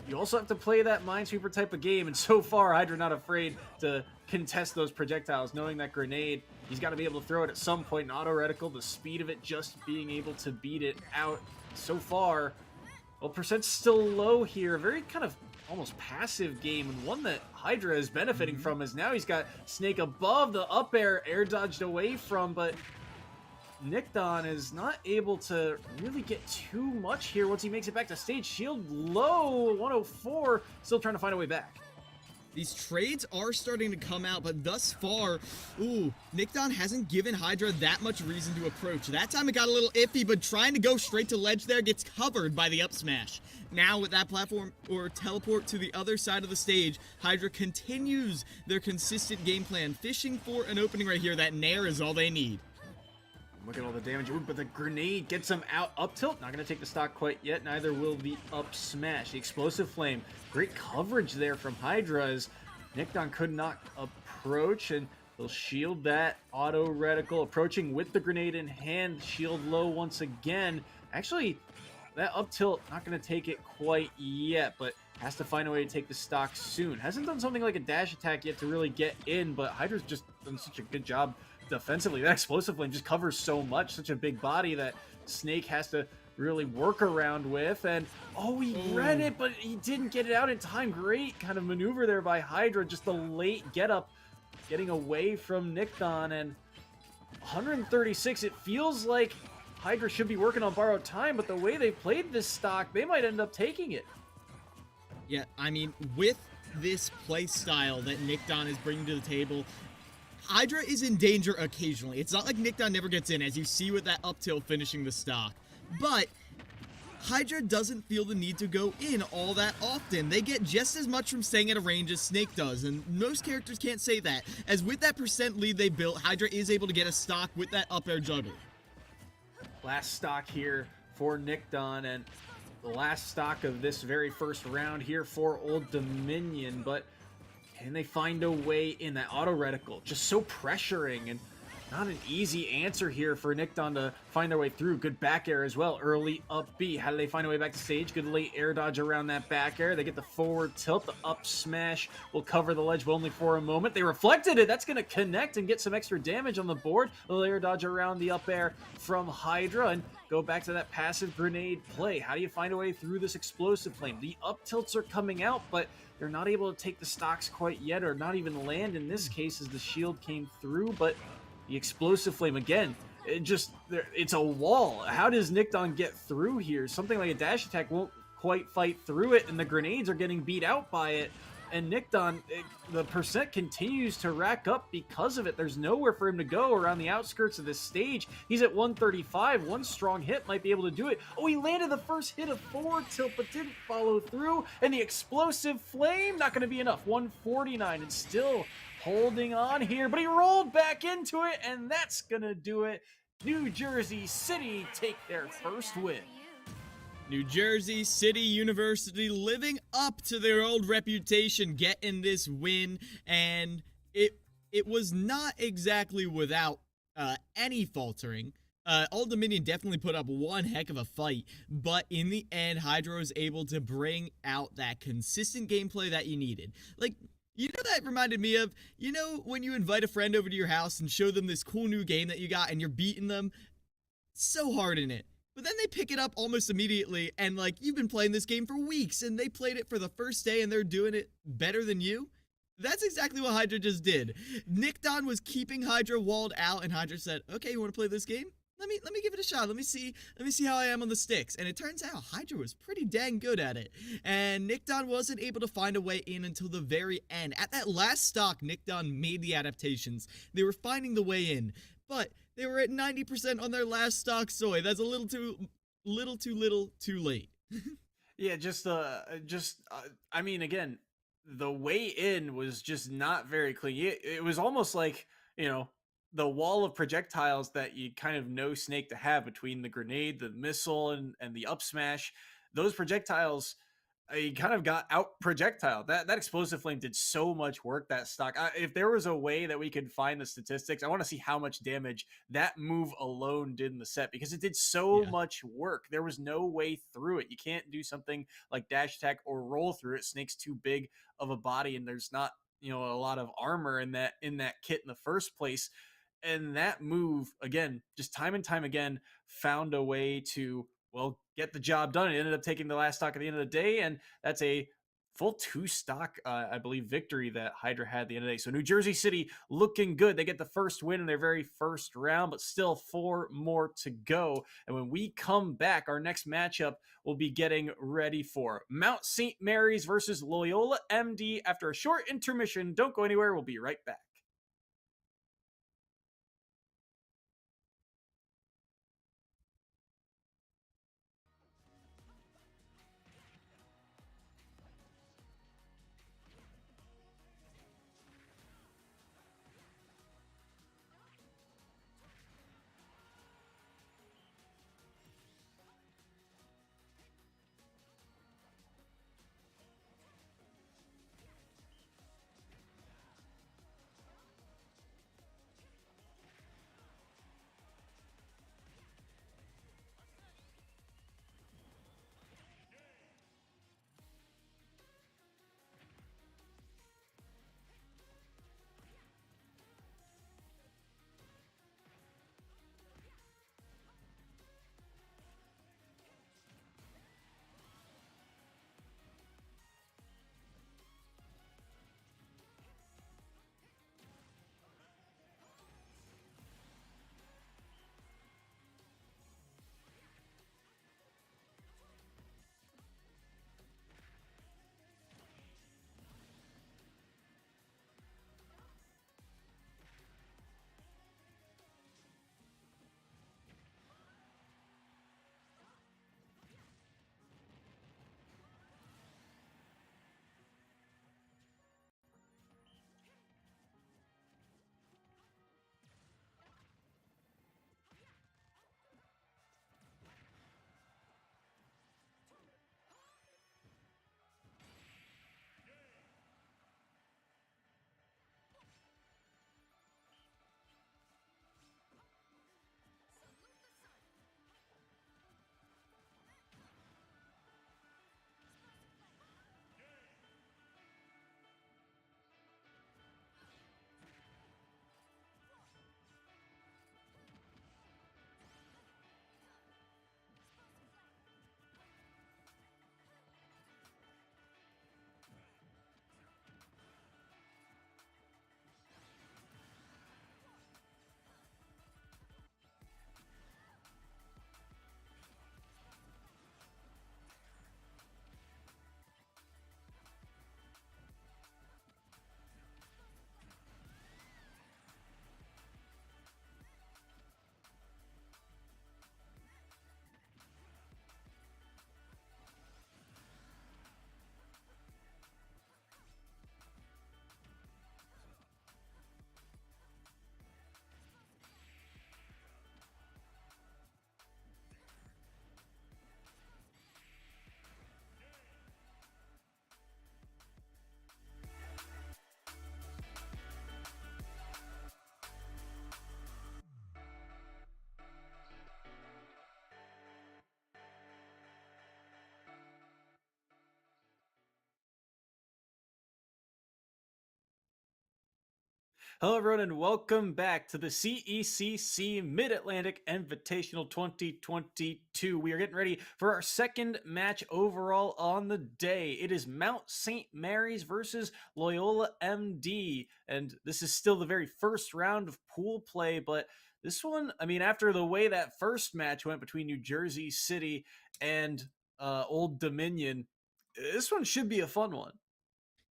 you also have to play that Minesweeper type of game, and so far, Hydra not afraid to contest those projectiles, knowing that grenade, he's got to be able to throw it at some point. An auto reticle, the speed of it, just being able to beat it out. So far, well, percent's still low here. Very kind of almost passive game, and one that Hydra is benefiting from, is now he's got Snake above the up air dodged away from, but Nikdon is not able to really get too much here once he makes it back to stage. Shield low, 104, still trying to find a way back. These trades are starting to come out, but thus far, ooh, Nikdon hasn't given Hydra that much reason to approach. That time it got a little iffy, but trying to go straight to ledge there gets covered by the up smash. Now with that platform or teleport to the other side of the stage, Hydra continues their consistent game plan, fishing for an opening right here. That Nair is all they need. Look at all the damage. Ooh, but the grenade gets him out. Up tilt, not going to take the stock quite yet. Neither will the up smash. The explosive flame. Great coverage there from Hydra as Nikdon could not approach, and they'll shield that auto reticle. Approaching with the grenade in hand. Shield low once again. Actually, that up tilt, not going to take it quite yet, but has to find a way to take the stock soon. Hasn't done something like a dash attack yet to really get in, but Hydra's just done such a good job defensively. That explosive flame just covers so much, such a big body that Snake has to really work around with. And oh, he read it, but he didn't get it out in time. Great kind of maneuver there by Hydra. Just the late get up, getting away from Nikdon. And 136, it feels like Hydra should be working on borrowed time, but the way they played this stock, they might end up taking it. Yeah, I mean, with this play style that Nikdon is bringing to the table, Hydra is in danger occasionally. It's not like Nikdon never gets in, as you see with that up tilt finishing the stock. But Hydra doesn't feel the need to go in all that often. They get just as much from staying at a range as Snake does, and most characters can't say that, as with that percent lead they built, Hydra is able to get a stock with that up air juggle. Last stock here for Nikdon, and the last stock of this very first round here for Old Dominion, but can they find a way in? That auto reticle just so pressuring, and not an easy answer here for Nikdon to find their way through. Good back air as well, early up B. How do they find a way back to stage? Good late air dodge around that back air. They get the forward tilt. The up smash will cover the ledge, but only for a moment. They reflected it. That's going to connect and get some extra damage on the board. A little air dodge around the up air from Hydra, and go back to that passive grenade play. How do you find a way through this explosive flame? The up tilts are coming out, but they're not able to take the stocks quite yet, or not even land in this case as the shield came through. But the explosive flame, again, it's a wall. How does Nikdon get through here? Something like a dash attack won't quite fight through it, and the grenades are getting beat out by it. And Nikdon, the percent continues to rack up because of it. There's nowhere for him to go around the outskirts of this stage. He's at 135. One strong hit might be able to do it. Oh, he landed the first hit of forward tilt, but didn't follow through. And the explosive flame, not going to be enough. 149, and still holding on here, but he rolled back into it, and that's going to do it. New Jersey City take their first win. New Jersey City University living up to their old reputation, getting this win, and it was not exactly without any faltering. Old Dominion definitely put up one heck of a fight, but in the end, Hydra was able to bring out that consistent gameplay that you needed. Like, you know, that reminded me of, you know, when you invite a friend over to your house and show them this cool new game that you got and you're beating them? so hard in it. But then they pick it up almost immediately, and like, you've been playing this game for weeks, and they played it for the first day, and they're doing it better than you. That's exactly what Hydra just did. Nickdon was keeping Hydra walled out, and Hydra said, "Okay, you want to play this game? Let me give it a shot. Let me see how I am on the sticks." And it turns out Hydra was pretty dang good at it. And Nickdon wasn't able to find a way in until the very end. At that last stock, Nickdon made the adaptations. They were finding the way in, but they were at 90% on their last stock soy. That's a little too too late. Yeah, I mean, again, the way in was just not very clean. It was almost like, the wall of projectiles that you kind of know Snake to have between the grenade, the missile, and the up smash. Those projectiles, he kind of got out projectile. That explosive flame did so much work that stock. If there was a way that we could find the statistics, I want to see how much damage that move alone did in the set, because it did so much work. There was no way through it. You can't do something like dash attack or roll through it. Snake's too big of a body, and there's not a lot of armor in that kit in the first place. And that move, again, just time and time again, found a way to, well, get the job done. It ended up taking the last stock at the end of the day, and that's a full 2-stock, I believe, victory that Hydra had at the end of the day. So New Jersey City looking good. They get the first win in their very first round, but still 4 more to go. And when we come back, our next matchup will be getting ready for Mount St. Mary's versus Loyola MD after a short intermission. Don't go anywhere. We'll be right back. Hello, everyone, and welcome back to the CECC Mid-Atlantic Invitational 2022. We are getting ready for our second match overall on the day. It is Mount St. Mary's versus Loyola MD, and this is still the very first round of pool play, but this one, I mean, after the way that first match went between New Jersey City and Old Dominion, this one should be a fun one.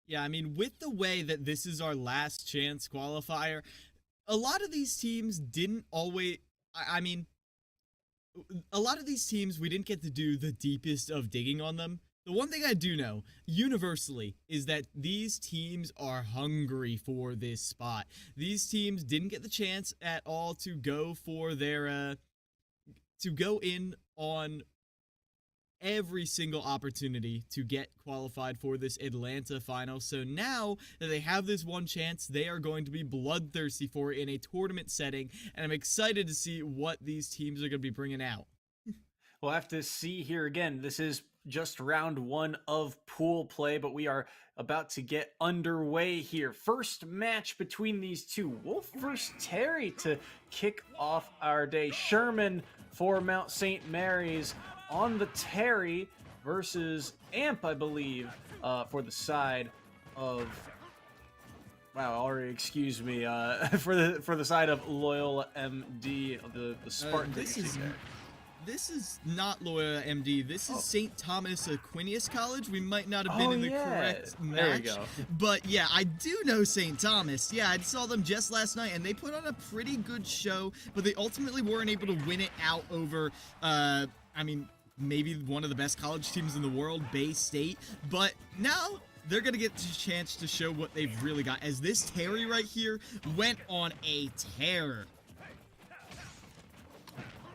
Yeah, I mean, with the way that this is our last chance qualifier, a lot of these teams didn't always. I mean, a lot of these teams, we didn't get to do the deepest of digging on them. The one thing I do know, universally, is that these teams are hungry for this spot. These teams didn't get the chance at all to go for their, to go in on every single opportunity to get qualified for this Atlanta final. So now that they have this one chance, they are going to be bloodthirsty for it in a tournament setting, and I'm excited to see what these teams are going to be bringing out. We'll have to see here again. This is just round one of pool play, but we are about to get underway here. First match between these two. Wolf versus Terry to kick off our day. Sherman for Mount St. Mary's on the Terry versus Amp, I believe, for the side of... Wow, already excuse me. For the side of Loyola MD, the Spartan. This is not Loyola MD. This is St. Thomas Aquinas College. We might not have been in the correct match. There we go. But yeah, I do know St. Thomas. Yeah, I saw them just last night, and they put on a pretty good show, but they ultimately weren't able to win it out over, I mean, maybe one of the best college teams in the world, Bay State. But now they're going to get a chance to show what they've really got, as this Terry right here went on a tear.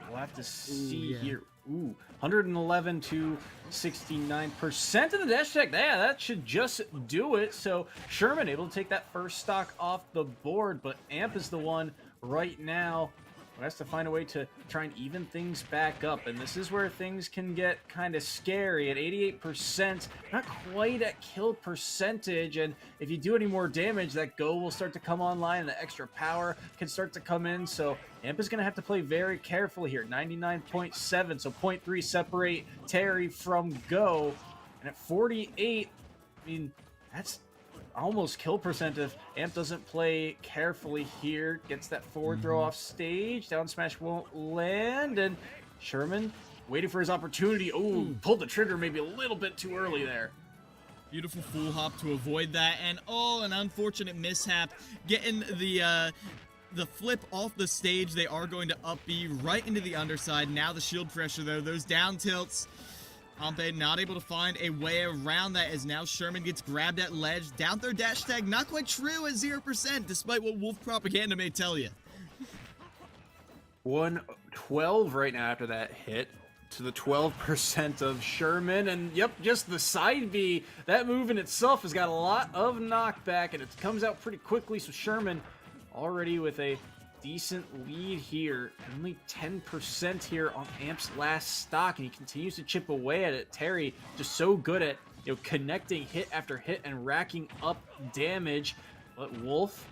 We'll have to see here. Ooh, 111 to 69% of the dash tech. Yeah, that should just do it. So Sherman able to take that first stock off the board, but Amp is the one right now who has to find a way to try and even things back up. And this is where things can get kind of scary. At 88%, not quite at kill percentage. And if you do any more damage, that go will start to come online and the extra power can start to come in. So Amp is going to have to play very carefully here. 99.7, so 0.3 separate Terry from go. And at 48, I mean, that's almost kill percent if Amp doesn't play carefully here. Gets that forward throw off stage. Down smash won't land. And Sherman waiting for his opportunity. Oh, pulled the trigger maybe a little bit too early there. Beautiful full hop to avoid that. And an unfortunate mishap. Getting the flip off the stage. They are going to up B right into the underside. Now the shield pressure though. Those down tilts. Pompey not able to find a way around that, as now Sherman gets grabbed at ledge. Down throw dash tag, not quite true at 0%, despite what Wolf propaganda may tell you. 112 right now after that hit to the 12% of Sherman. And yep, just the side B. That move in itself has got a lot of knockback, and it comes out pretty quickly. So Sherman already with a decent lead here. Only 10% here on Amp's last stock, and he continues to chip away at it. Terry just so good at connecting hit after hit and racking up damage. But Wolf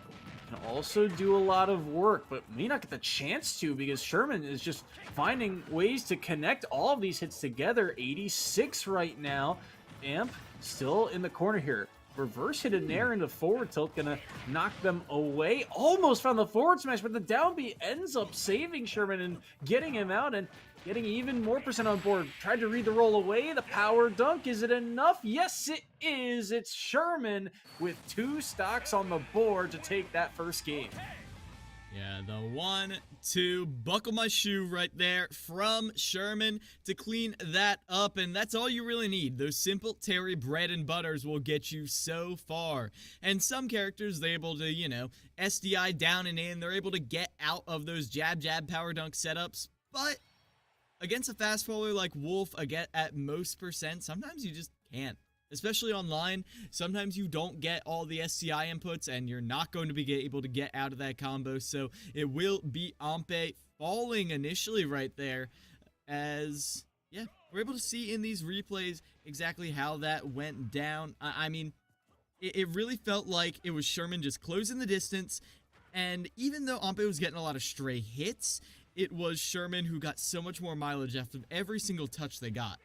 can also do a lot of work, but may not get the chance to, because Sherman is just finding ways to connect all of these hits together. 86 right now. Amp still in the corner here. Reverse hit in there into forward tilt, gonna knock them away. Almost found the forward smash, but the down B ends up saving Sherman and getting him out and getting even more percent on board. Tried to read the roll away. The power dunk, is it enough? Yes, it is. It's Sherman with 2 stocks on the board to take that first game. Yeah, the 1-2, buckle my shoe right there from Sherman to clean that up, and that's all you really need. Those simple Terry bread and butters will get you so far. And some characters, they're able to, SDI down and in, they're able to get out of those jab power dunk setups, but against a fast faller like Wolf, at most percent, sometimes you just can't. Especially online, sometimes you don't get all the SCI inputs, and you're not going to be able to get out of that combo. So it will be Ampe falling initially right there, as, yeah, we're able to see in these replays exactly how that went down. I mean, it really felt like it was Sherman just closing the distance, And even though Ampe was getting a lot of stray hits, it was Sherman who got so much more mileage after every single touch they got.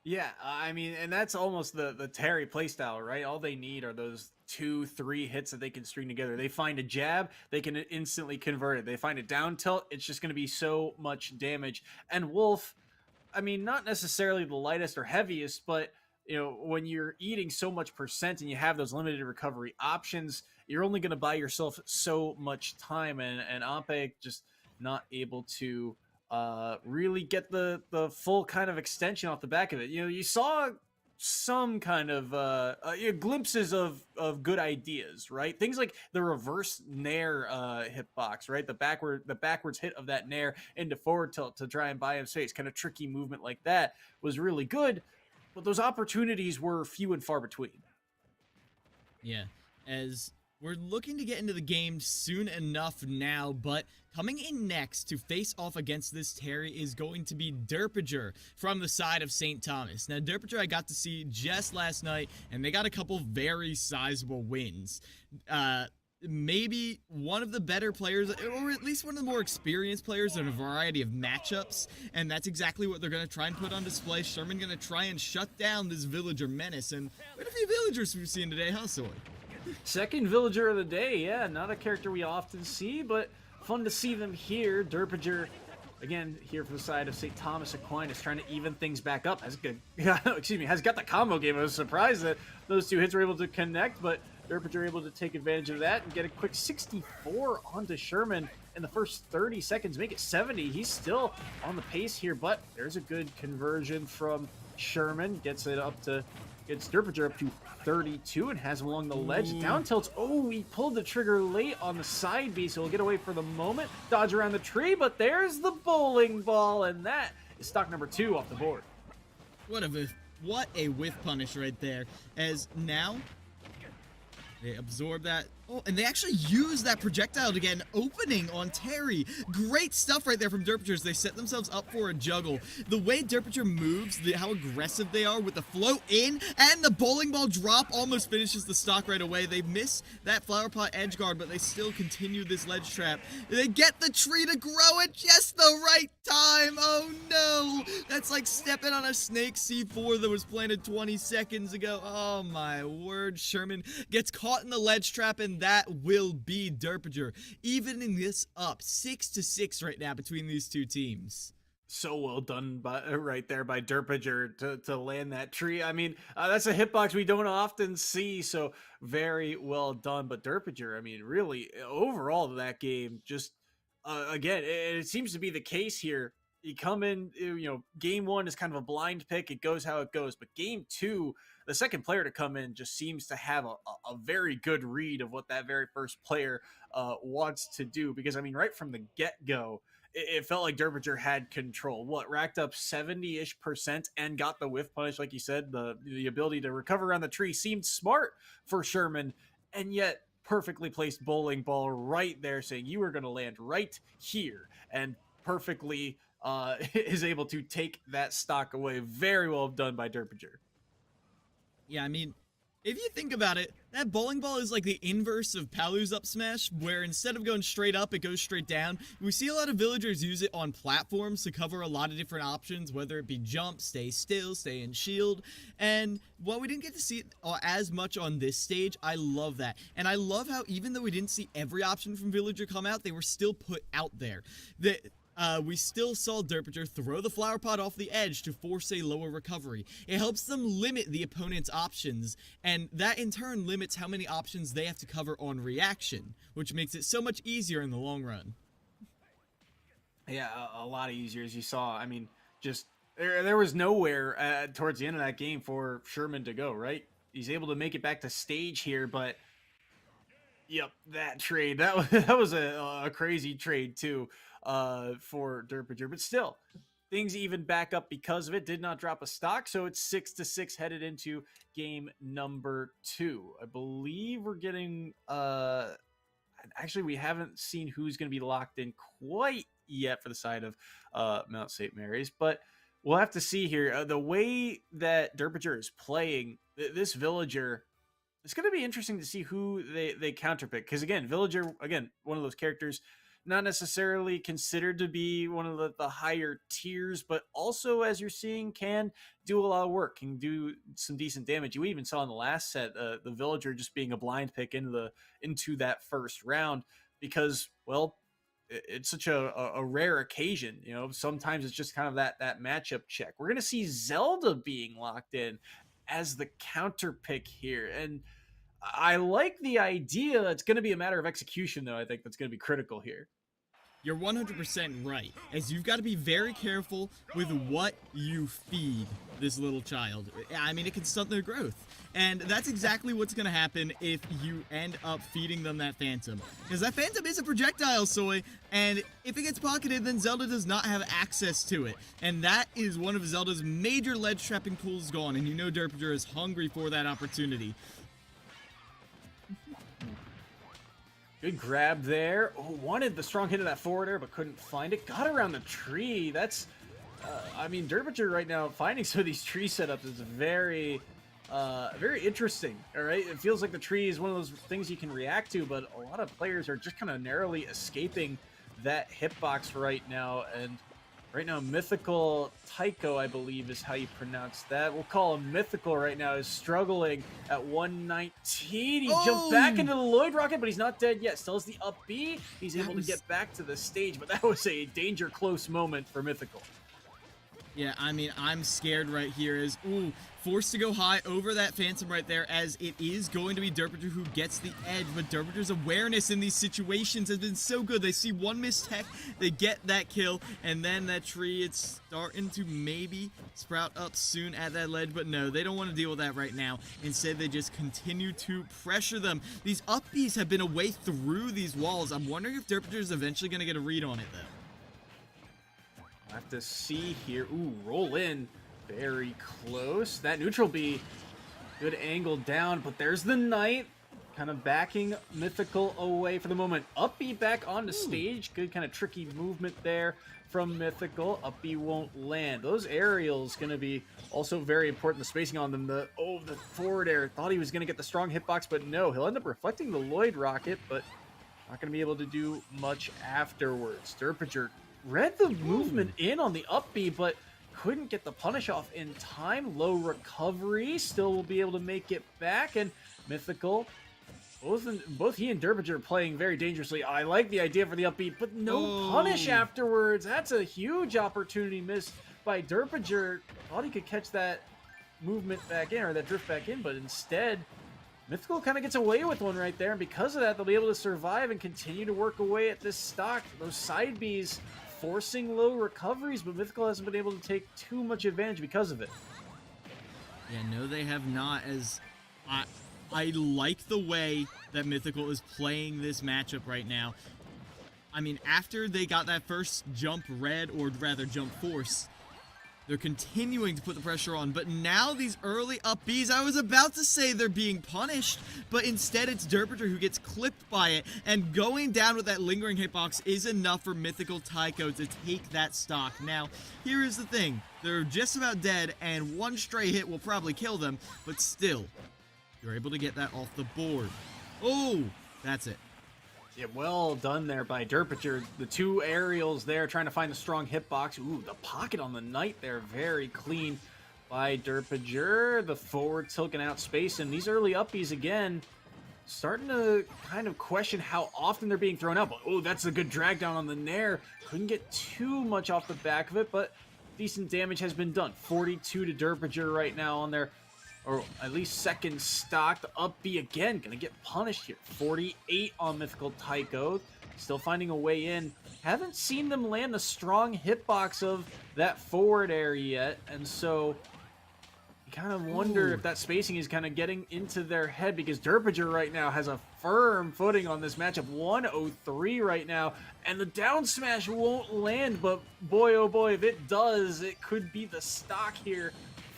Yeah, I mean, and that's almost the Terry playstyle, right? All they need are those 2-3 hits that they can string together. They find a jab, they can instantly convert it. They find a down tilt, it's just going to be so much damage. And Wolf, I mean, not necessarily the lightest or heaviest, but when you're eating so much percent and you have those limited recovery options, you're only going to buy yourself so much time. And Ampe just not able to really get the full kind of extension off the back of it. You saw some kind of glimpses of good ideas, right? Things like the reverse nair hitbox, right? The backwards hit of that nair into forward tilt to try and buy him space, kind of tricky movement like that was really good, but those opportunities were few and far between. Yeah, as we're looking to get into the game soon enough now, but coming in next to face off against this Terry is going to be Derpager from the side of St. Thomas. Now, Derpager I got to see just last night, and they got a couple very sizable wins. Maybe one of the better players, or at least one of the more experienced players in a variety of matchups, and that's exactly what they're going to try and put on display. Sherman going to try and shut down this villager menace, and quite a few villagers we've seen today, huh, Soy? Second villager of the day, yeah, not a character we often see, but fun to see them here. Derpager, again, here for the side of St. Thomas Aquinas, trying to even things back up. Has got the combo game. I was surprised that those two hits were able to connect, but Derpager able to take advantage of that and get a quick 64 onto Sherman in the first 30 seconds, make it 70. He's still on the pace here, but there's a good conversion from Sherman. Gets Derpager up to 32 and has him along the ledge. Down tilts. Oh, he pulled the trigger late on the side B, so he'll get away for the moment. Dodge around the tree, but there's the bowling ball, and that is stock number 2 off the board. What a whiff punish right there. As now they absorb that. Oh, and they actually use that projectile to get an opening on Terry. Great stuff right there from Derpager as they set themselves up for a juggle. The way Derpager moves, how aggressive they are with the float in, and the bowling ball drop almost finishes the stock right away. They miss that flower pot edge guard, but they still continue this ledge trap. They get the tree to grow at just the right time. Oh no! That's like stepping on a snake C4 that was planted 20 seconds ago. Oh my word. Sherman gets caught in the ledge trap, and that will be Derpager, evening this up 6-6 right now between these two teams. So well done right there by Derpager to land that tree. I mean, that's a hitbox we don't often see, so very well done. But Derpager, I mean, really, overall that game, just, again, it seems to be the case here. You come in, game 1 is kind of a blind pick. It goes how it goes. But game 2, the second player to come in just seems to have a very good read of what that very first player wants to do. Because, I mean, right from the get-go, it felt like Derpager had control. Racked up 70-ish% and got the whiff punish, like you said. The ability to recover around the tree seemed smart for Sherman, and yet perfectly placed bowling ball right there, saying you are going to land right here, and perfectly is able to take that stock away. Very well done by Derpager. Yeah, I mean, if you think about it, that bowling ball is like the inverse of Palu's up smash, where instead of going straight up, it goes straight down. We see a lot of villagers use it on platforms to cover a lot of different options, whether it be jump, stay still, stay in shield. And while we didn't get to see it as much on this stage, I love that. And I love how even though we didn't see every option from villager come out, they were still put out there. We still saw Derpager throw the flower pot off the edge to force a lower recovery. It helps them limit the opponent's options, and that in turn limits how many options they have to cover on reaction, which makes it so much easier in the long run. Yeah, a lot easier, as you saw. I mean, just there was nowhere towards the end of that game for Sherman to go, right? He's able to make it back to stage here, but yep, that trade, that was a crazy trade too. For Derpager, but still, things even back up because of it. Did not drop a stock, so it's 6-6 headed into game number 2. I believe we're getting. Actually, we haven't seen who's going to be locked in quite yet for the side of Mount St. Mary's, but we'll have to see here. The way that Derpager is playing, this villager it's going to be interesting to see who they counterpick. Because again, Villager, again, one of those characters not necessarily considered to be one of the higher tiers, but also, as you're seeing, can do a lot of work, can do some decent damage. You even saw in the last set the Villager just being a blind pick into that first round because, well, it's such a rare occasion. You know, sometimes it's just kind of that matchup check. We're going to see Zelda being locked in as the counter pick here. And I like the idea. It's going to be a matter of execution, though. I think that's going to be critical here. You're 100% right, as you've got to be very careful with what you feed this little child. I mean, it can stunt their growth. And that's exactly what's going to happen if you end up feeding them that Phantom. Because that Phantom is a projectile, Soy, and if it gets pocketed, then Zelda does not have access to it. And that is one of Zelda's major ledge trapping tools gone, and you know Derpager is hungry for that opportunity. Good grab there. Oh, wanted the strong hit of that forward air, but couldn't find it. Got around the tree. That's, I mean, Derpager right now finding some of these tree setups is very interesting. All right, it feels like the tree is one of those things you can react to, but a lot of players are just kind of narrowly escaping that hitbox right now. And right now, Mythical Tycho, I believe is how you pronounce that. We'll call him Mythical right now, is struggling at 119. He jumped back into the Lloyd Rocket, but he's not dead yet. Still has the up B. He's able to get back to the stage, but that was a danger close moment for Mythical. Yeah, I mean, I'm scared right here as, forced to go high over that Phantom right there, as it is going to be Derpager who gets the edge, but Derpager's awareness in these situations has been so good. They see one missed tech, they get that kill, and then that tree, it's starting to maybe sprout up soon at that ledge, but no, they don't want to deal with that right now. Instead, they just continue to pressure them. These up Bs have been a way through these walls. I'm wondering if Derpager's eventually going to get a read on it, though. Have to see here. Ooh, roll in. Very close. That neutral B, good angle down, but there's the Knight kind of backing Mythical away for the moment. Up B back onto stage. Good kind of tricky movement there from Mythical. Up B won't land. Those aerials going to be also very important. The spacing on them. The forward air. Thought he was going to get the strong hitbox, but no. He'll end up reflecting the Lloyd Rocket, but not going to be able to do much afterwards. Derpager read the movement in on the up B, but couldn't get the punish off in time. Low recovery, still will be able to make it back, and Mythical, both he and Derpager are playing very dangerously. I like the idea for the up B, but no punish afterwards. That's a huge opportunity missed by Derpager. Thought he could catch that movement back in, or that drift back in, but instead Mythical kind of gets away with one right there, and because of that, they'll be able to survive and continue to work away at this stock. Those side Bs forcing low recoveries, but Mythical hasn't been able to take too much advantage because of it. Yeah, no, they have not, as I like the way that Mythical is playing this matchup right now. I mean, after they got that first jump red, or rather jump force, they're continuing to put the pressure on, but now these early up Bs, I was about to say they're being punished, but instead it's Derpager who gets clipped by it, and going down with that lingering hitbox is enough for Mythical Tycho to take that stock. Now, here is the thing. They're just about dead, and one stray hit will probably kill them, but still, you're able to get that off the board. Oh, that's it. Yeah, well done there by Derpager. The two aerials there trying to find the strong hitbox. Ooh, the pocket on the Knight there. Very clean by Derpager. The forward tilting out space. And these early uppies, again, starting to kind of question how often they're being thrown out. But, oh, that's a good drag down on the Nair. Couldn't get too much off the back of it, but decent damage has been done. 42 to Derpager right now on their, or at least second stock. The up B again, gonna get punished here. 48 on Mythical Tycho. Still finding a way in. Haven't seen them land the strong hitbox of that forward air yet, and so you kind of wonder if that spacing is kind of getting into their head, because Derpager right now has a firm footing on this matchup. 103 right now, and the down smash won't land, but boy oh boy, if it does, it could be the stock here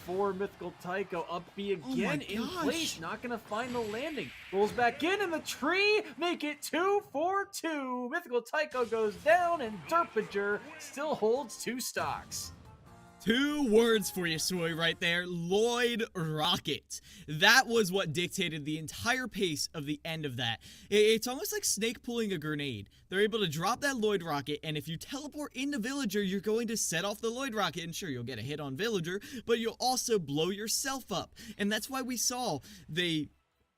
for Mythical Tycho. Up B again in place, not gonna find the landing. Rolls back in the tree, make it 2-4-2. Mythical Tycho goes down, and Derpager still holds two stocks. Two words for you, Soy, right there. Lloyd Rocket. That was what dictated the entire pace of the end of that. It's almost like Snake pulling a grenade. They're able to drop that Lloyd Rocket, and if you teleport into Villager, you're going to set off the Lloyd Rocket, and sure, you'll get a hit on Villager, but you'll also blow yourself up. And that's why we saw they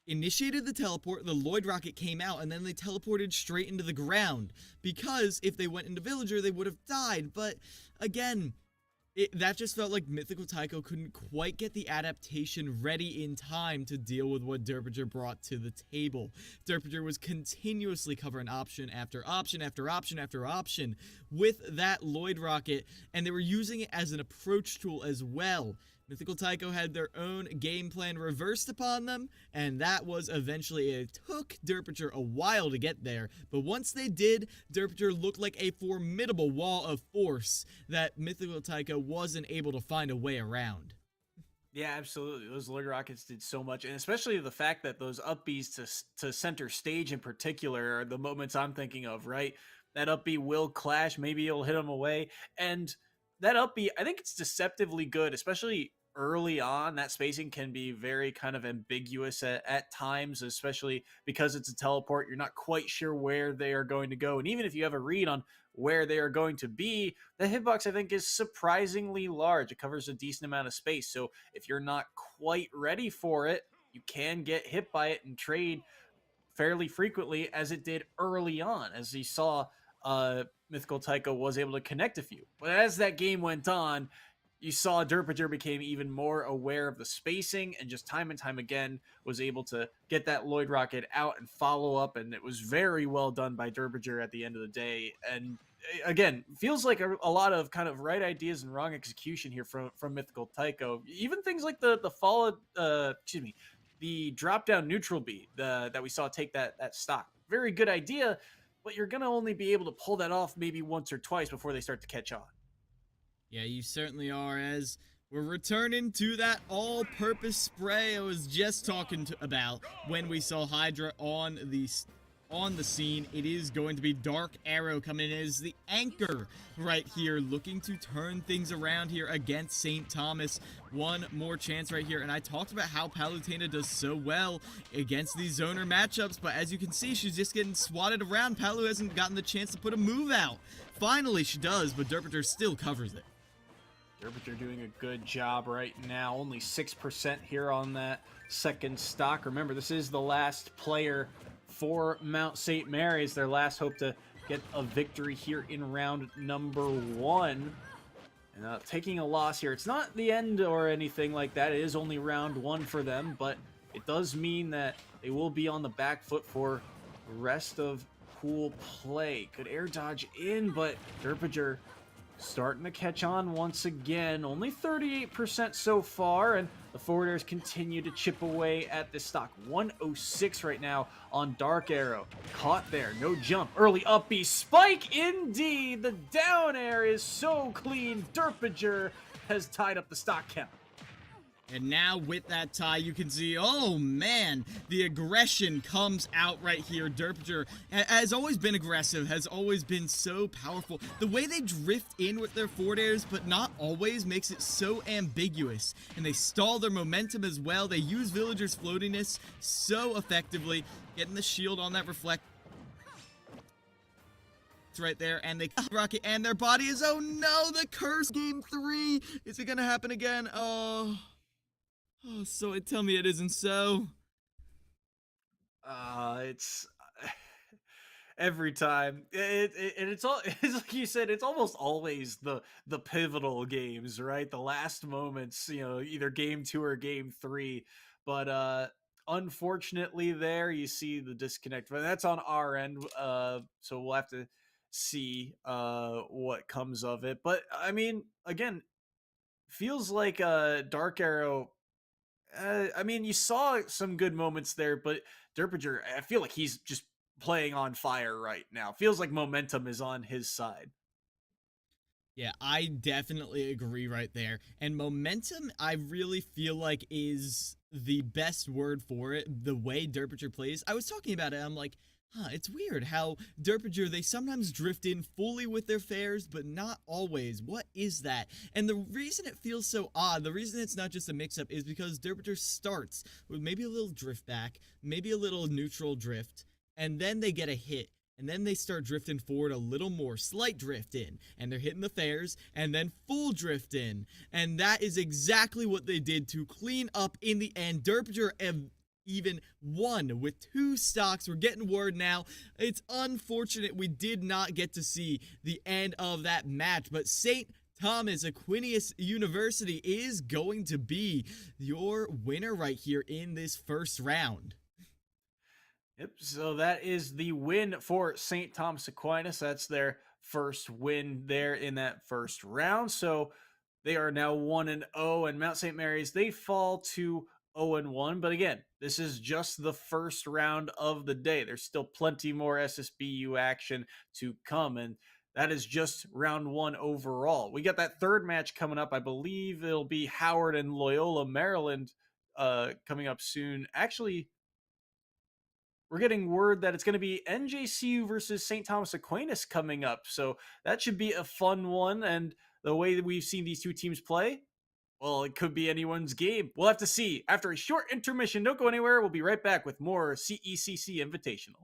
initiated the teleport, the Lloyd Rocket came out, and then they teleported straight into the ground. Because if they went into Villager, they would have died. But again, that just felt like Mythical Tycho couldn't quite get the adaptation ready in time to deal with what Derpinger brought to the table. Derpinger was continuously covering option after option after option after option with that Lloyd Rocket, and they were using it as an approach tool as well. Mythical Tycho had their own game plan reversed upon them, and that was eventually, it took Derpinger a while to get there, but once they did, Derpinger looked like a formidable wall of force that Mythical Tycho wasn't able to find a way around. Yeah, absolutely. Those Lloyd Rockets did so much, and especially the fact that those up Bs to center stage in particular are the moments I'm thinking of, right? That up B will clash, maybe it'll hit him away, and that up B, I think it's deceptively good, especially early on. That spacing can be very kind of ambiguous at times, especially because it's a teleport. You're not quite sure where they are going to go, and even if you have a read on where they are going to be, the hitbox I think is surprisingly large. It covers a decent amount of space, so if you're not quite ready for it, you can get hit by it and trade fairly frequently, as it did early on, as you saw Mythical Tycho was able to connect a few. But as that game went on, you saw Derpinger became even more aware of the spacing, and just time and time again was able to get that Lloyd Rocket out and follow up, and it was very well done by Derpinger at the end of the day. And again, feels like a lot of kind of right ideas and wrong execution here from Mythical Tycho. Even things like the follow, the drop down neutral beat that we saw take that stock. Very good idea, but you're gonna only be able to pull that off maybe once or twice before they start to catch on. Yeah, you certainly are, as we're returning to that all-purpose spray I was just talking about when we saw Hydra on the scene. It is going to be Dark Arrow coming in as the anchor right here, looking to turn things around here against St. Thomas. One more chance right here, and I talked about how Palutena does so well against these zoner matchups, but as you can see, she's just getting swatted around. Palu hasn't gotten the chance to put a move out. Finally, she does, but Derpinger still covers it. Derpinger doing a good job right now. Only 6% here on that second stock. Remember, this is the last player for Mount St. Mary's. Their last hope to get a victory here in round number 1. And taking a loss here, it's not the end or anything like that. It is only round 1 for them, but it does mean that they will be on the back foot for the rest of pool play. Good air dodge in, but Derpinger starting to catch on once again. Only 38% so far, and the forward airs continue to chip away at this stock. 106 right now on Dark Arrow. Caught there, no jump. Early up B spike indeed. The down air is so clean. Derpinger has tied up the stock count. And now with that tie, you can see, oh man, the aggression comes out right here. Derpinger has always been aggressive, has always been so powerful. The way they drift in with their forward airs, but not always, makes it so ambiguous. And they stall their momentum as well. They use Villager's floatiness so effectively, getting the shield on that reflect right there, and they rocket, and their body is, oh no, the curse. Game 3. Is it gonna happen again? Oh, so tell me it isn't so. It's every time. It's like you said, it's almost always the pivotal games, right? The last moments, either game 2 or game 3. But unfortunately, there you see the disconnect. But that's on our end. So we'll have to see what comes of it. But I mean, again, feels like Dark Arrow. I mean, you saw some good moments there, but Derpinger, I feel like he's just playing on fire right now. Feels like momentum is on his side. Yeah, I definitely agree right there. And momentum, I really feel like is the best word for it. The way Derpinger plays. I was talking about it. I'm like, It's weird how Derpinger, they sometimes drift in fully with their fares, but not always. What is that? And the reason it feels so odd, the reason it's not just a mix-up, is because Derpinger starts with maybe a little drift back, maybe a little neutral drift, and then they get a hit. And then they start drifting forward a little more, slight drift in, and they're hitting the fares, and then full drift in. And that is exactly what they did to clean up in the end. Derpinger even won with 2 stocks. We're getting word now. It's unfortunate we did not get to see the end of that match, but St. Thomas Aquinas University is going to be your winner right here in this first round. Yep, so that is the win for St. Thomas Aquinas. That's their first win there in that first round. So they are now 1-0, and Mount St. Mary's, they fall to 0-1. But again, this is just the first round of the day. There's still plenty more SSBU action to come, and that is just round 1 overall. We got that third match coming up. I believe it'll be Howard and Loyola, Maryland, coming up soon. Actually, we're getting word that it's going to be NJCU versus St. Thomas Aquinas coming up. So that should be a fun one. And the way that we've seen these two teams play, well, it could be anyone's game. We'll have to see. After a short intermission, don't go anywhere. We'll be right back with more CECC Invitational.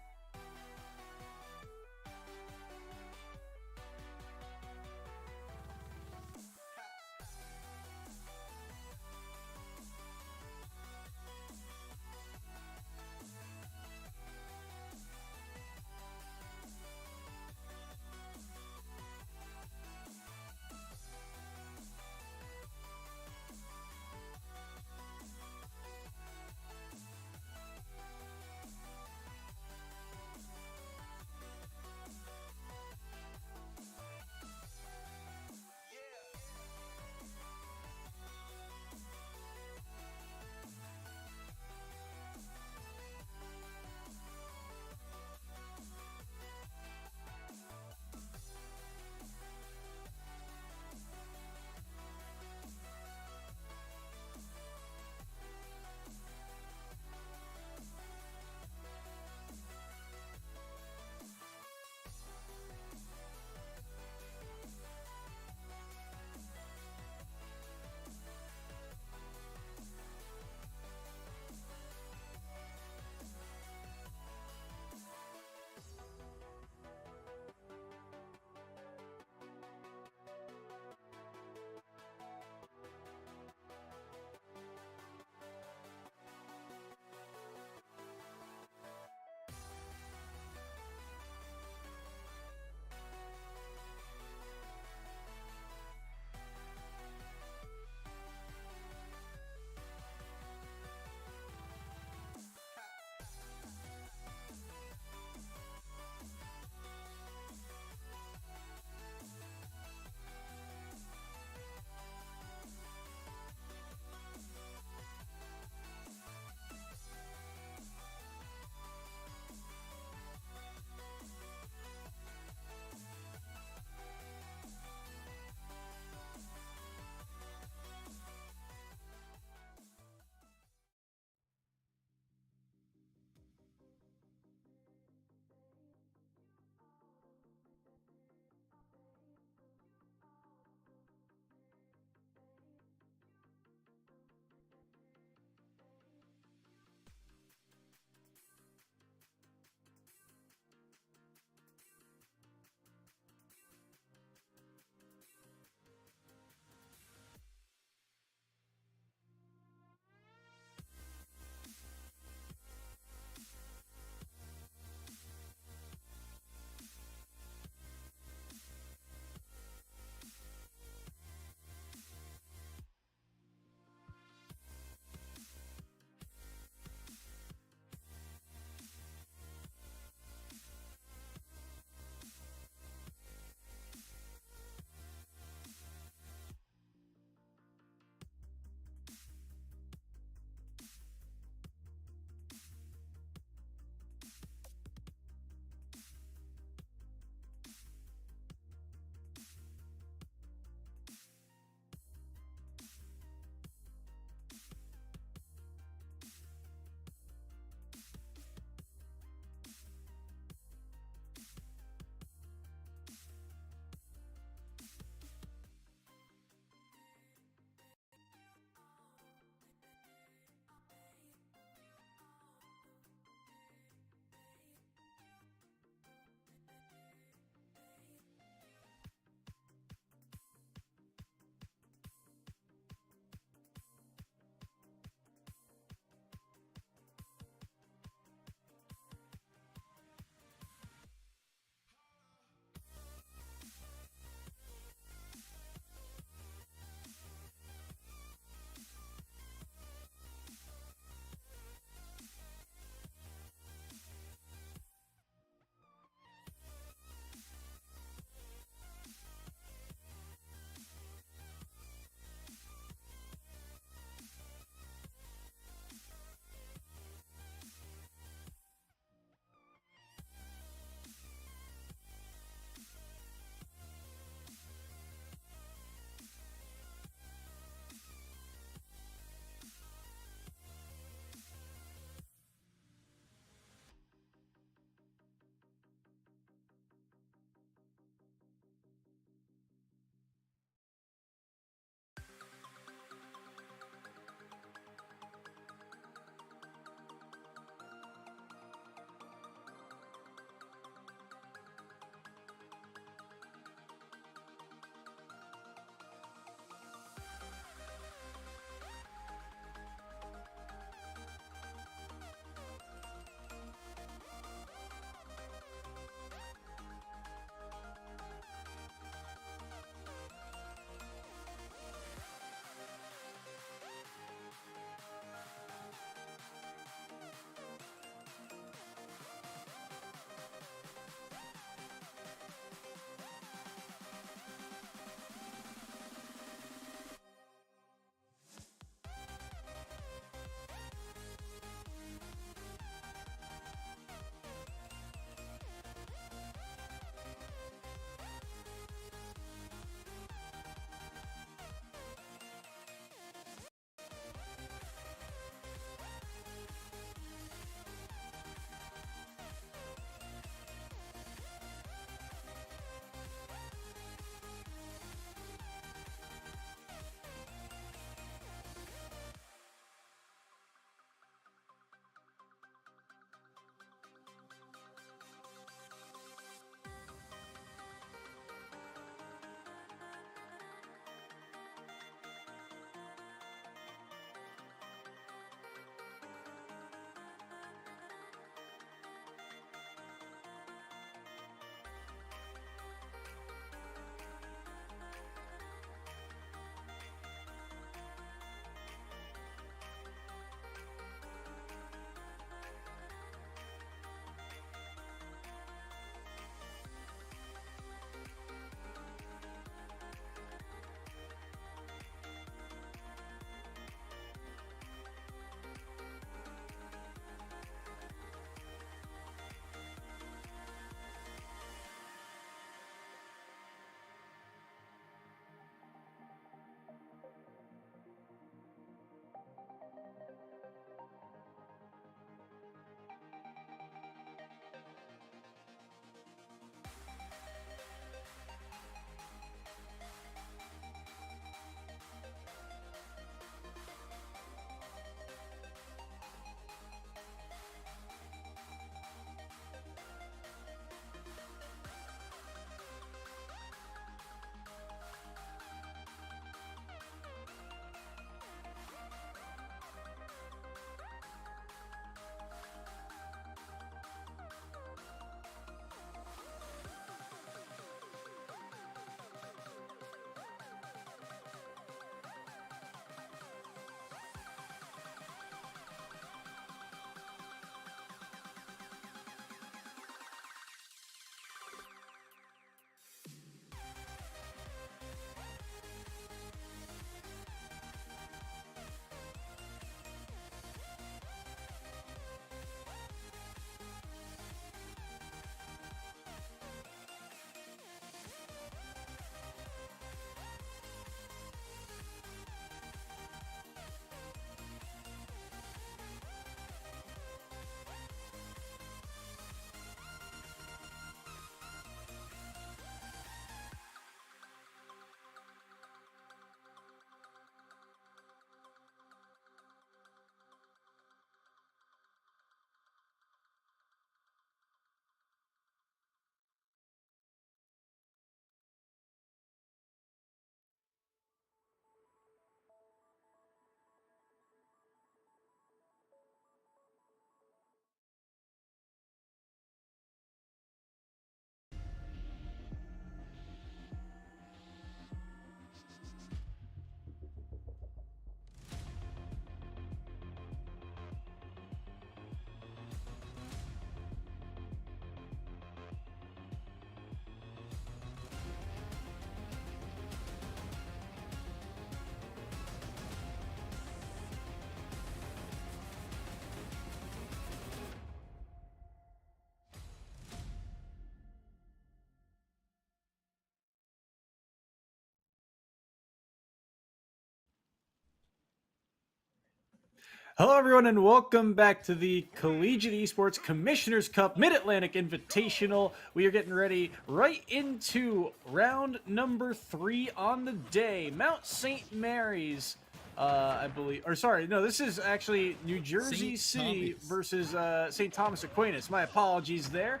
Hello, everyone, and welcome back to the Collegiate Esports Commissioners Cup Mid-Atlantic Invitational. We are getting ready right into round number 3 on the day. Mount St. Mary's, I believe, or sorry, no, this is actually New Jersey City versus St. Thomas Aquinas. My apologies there.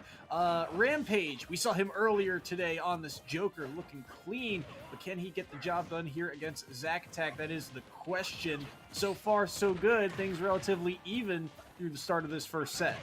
Rampage, we saw him earlier today on this Joker looking clean, but can he get the job done here against Zack Attack? That is the question. So far, so good. Things relatively even through the start of this first set.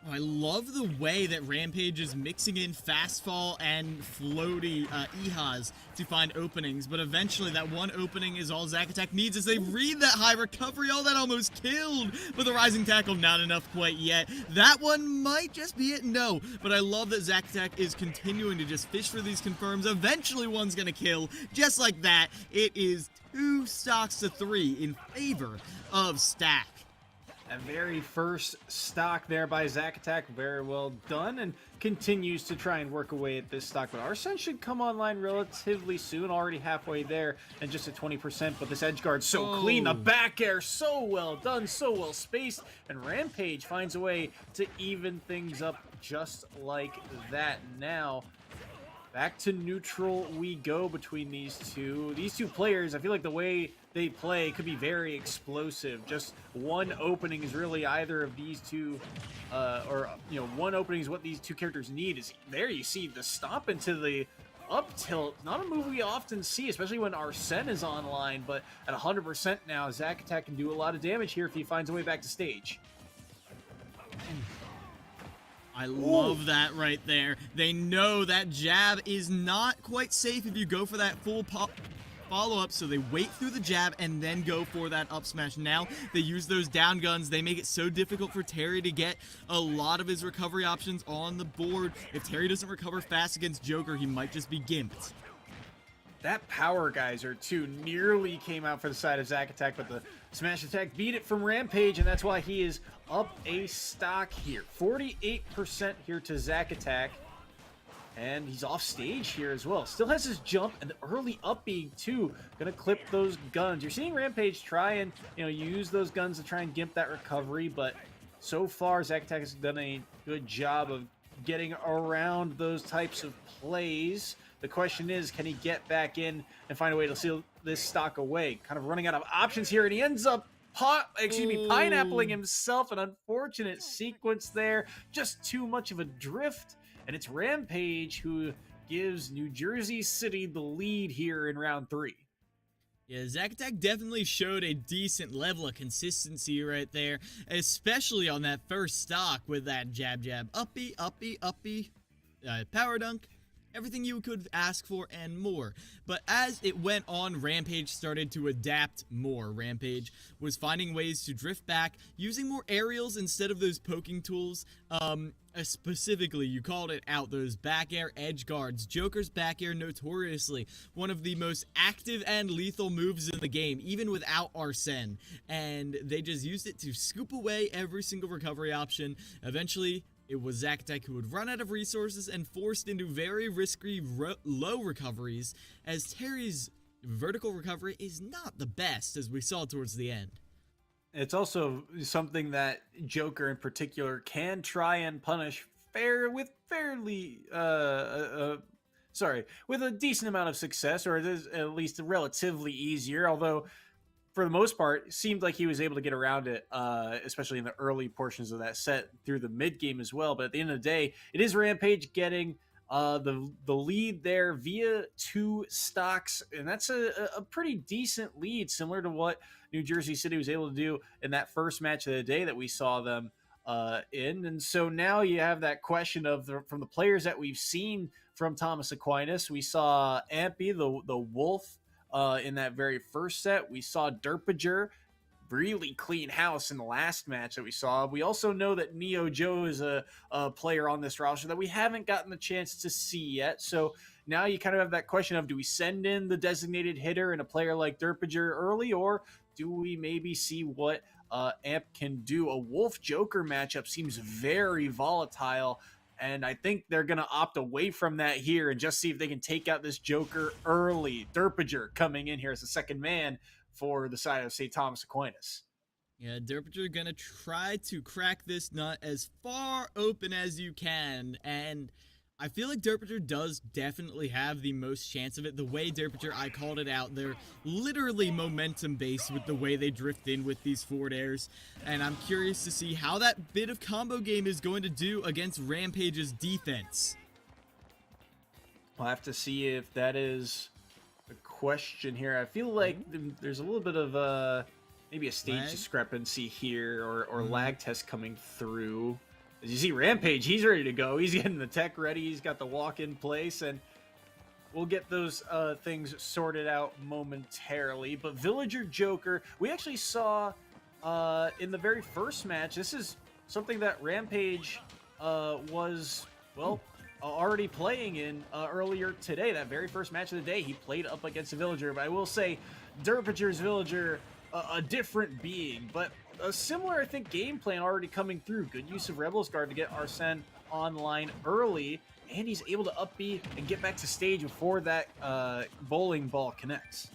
Oh, I love the way that Rampage is mixing in fast fall and floaty EHAs to find openings, but eventually that one opening is all Zack Attack needs as they read that high recovery. Oh, that almost killed, but the rising tackle not enough quite yet. That one might just be it, no, but I love that Zack Attack is continuing to just fish for these confirms. Eventually one's gonna kill, just like that. It is 2 stocks to 3 in favor of Stack. That very first stock there by Zack Attack, very well done, and continues to try and work away at this stock. But Arsene should come online relatively soon, already halfway there, and just at 20%. But this edge guard so clean, the back air so well done, so well spaced, and Rampage finds a way to even things up just like that. Now, back to neutral we go between these two. These two players, I feel like the way they play could be very explosive. Just one opening is really either of these two, one opening is what these two characters need. Is there you see the stomp into the up tilt. Not a move we often see, especially when Arsene is online, but at 100% now, Zack Attack can do a lot of damage here if he finds a way back to stage. I love that right there. They know that jab is not quite safe if you go for that full follow-up, so they wait through the jab and then go for that up smash. Now they use those down guns. They make it so difficult for Terry to get a lot of his recovery options on the board. If Terry doesn't recover fast against Joker, he might just be gimped. That power geyser too nearly came out for the side of Zack Attack, but the smash attack beat it from Rampage, and that's why he is up a stock here. 48% here to Zack Attack, and he's off stage here as well. Still has his jump and the early up B too. Gonna clip those guns. You're seeing Rampage try and use those guns to try and gimp that recovery, but so far Zack Attack has done a good job of getting around those types of plays. The question is, can he get back in and find a way to seal this stock away? Kind of running out of options here, and he ends up pineappling himself. An unfortunate sequence there. Just too much of a drift, and it's Rampage who gives New Jersey City the lead here in round 3. Yeah, Zack Attack definitely showed a decent level of consistency right there, especially on that first stock with that jab, uppy, power dunk. Everything you could ask for and more. But as it went on, Rampage started to adapt more. Rampage was finding ways to drift back, using more aerials instead of those poking tools. Specifically, you called it out, those back air edge guards. Joker's back air, notoriously one of the most active and lethal moves in the game, even without Arsene. And they just used it to scoop away every single recovery option. Eventually, it was Zack Attack who would run out of resources and forced into very risky low recoveries, as Terry's vertical recovery is not the best, as we saw towards the end. It's also something that Joker in particular can try and punish with a decent amount of success, or it is at least relatively easier, although for the most part, it seemed like he was able to get around it, especially in the early portions of that set through the mid game as well. But at the end of the day, it is Rampage getting the lead there via 2 stocks, and that's a pretty decent lead, similar to what New Jersey City was able to do in that first match of the day that we saw them in. And so now you have that question of from the players that we've seen from Thomas Aquinas. We saw Ampy, the Wolf, in that very first set. We saw Derpager really clean house in the last match that we saw. We also know that Neo Joe is a player on this roster that we haven't gotten the chance to see yet. So now you kind of have that question of, do we send in the designated hitter and a player like Derpager early, or do we maybe see what Amp can do? A Wolf Joker matchup seems very volatile, and I think they're going to opt away from that here and just see if they can take out this Joker early. Derpager coming in here as the second man for the side of St. Thomas Aquinas. Yeah, Derpinger gonna try to crack this nut as far open as you can, and I feel like Derpinger does definitely have the most chance of it. The way Derpinger, I called it out, they're literally momentum based with the way they drift in with these forward airs, and I'm curious to see how that bit of combo game is going to do against Rampage's defense. We'll have to see if that is the question here. I feel like there's a little bit of maybe a stage Lag? discrepancy here, or lag test coming through. As you see, Rampage, he's ready to go. He's getting the tech ready. He's got the walk in place, and we'll get those things sorted out momentarily. But Villager Joker, we actually saw in the very first match. This is something that Rampage was, well, already playing in earlier today. That very first match of the day, he played up against a Villager. But I will say, Derpinger's Villager, a different being, but a similar, I think, game plan already coming through. Good use of Rebel's Guard to get Arsene online early, and he's able to up B and get back to stage before that bowling ball connects.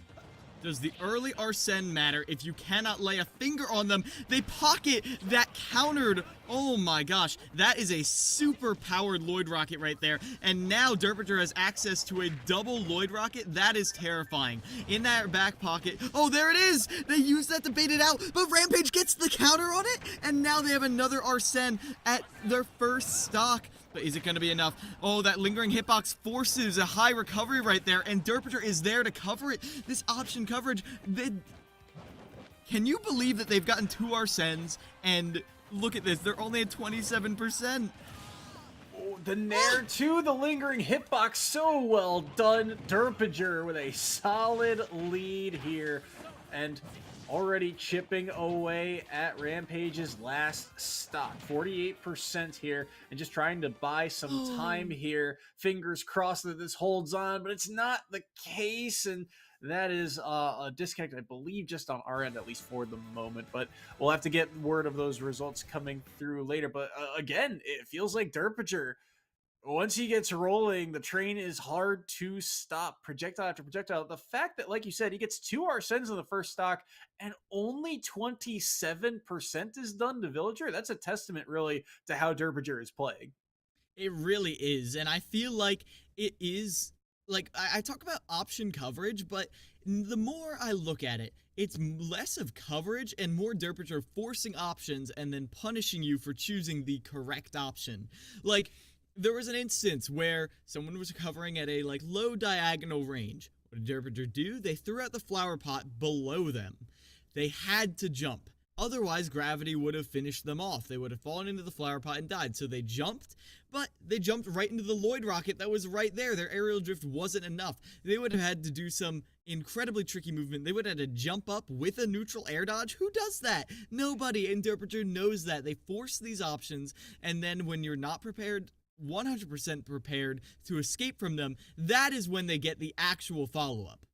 Does the early Arsene matter? If you cannot lay a finger on them, they pocket that countered. Oh my gosh, that is a super powered Lloyd Rocket right there. And now Derpinger has access to a double Lloyd Rocket. That is terrifying. In that back pocket, oh, there it is. They use that to bait it out, but Rampage gets the counter on it. And now they have another Arsene at their first stock. But is it going to be enough? Oh, that lingering hitbox forces a high recovery right there, and Derpinger is there to cover it. This option coverage, can you believe that they've gotten 2 Arsenes, and look at this, they're only at 27%. Oh, the Nair to the lingering hitbox, so well done. Derpinger with a solid lead here, and already chipping away at Rampage's last stock. 48% here, and just trying to buy some time here. Fingers crossed that this holds on, but it's not the case, and that is a disconnect, I believe, just on our end, at least for the moment. But we'll have to get word of those results coming through later. But again, it feels like Derpinger, once he gets rolling, the train is hard to stop. Projectile after projectile. The fact that, like you said, he gets 2 Arsenes in the first stock and only 27% is done to Villager, that's a testament, really, to how Derpinger is playing. It really is, and I feel like it is, like, I talk about option coverage, but the more I look at it, it's less of coverage and more Derpinger forcing options and then punishing you for choosing the correct option. Like, there was an instance where someone was covering at a low diagonal range. What did Derpinger do? They threw out the flower pot below them. They had to jump. Otherwise, gravity would have finished them off. They would have fallen into the flower pot and died. So they jumped, but they jumped right into the Lloyd Rocket that was right there. Their aerial drift wasn't enough. They would have had to do some incredibly tricky movement. They would have had to jump up with a neutral air dodge. Who does that? Nobody. And Derpinger knows that. They force these options, and then when you're not prepared, 100% prepared to escape from them, that is when they get the actual follow-up.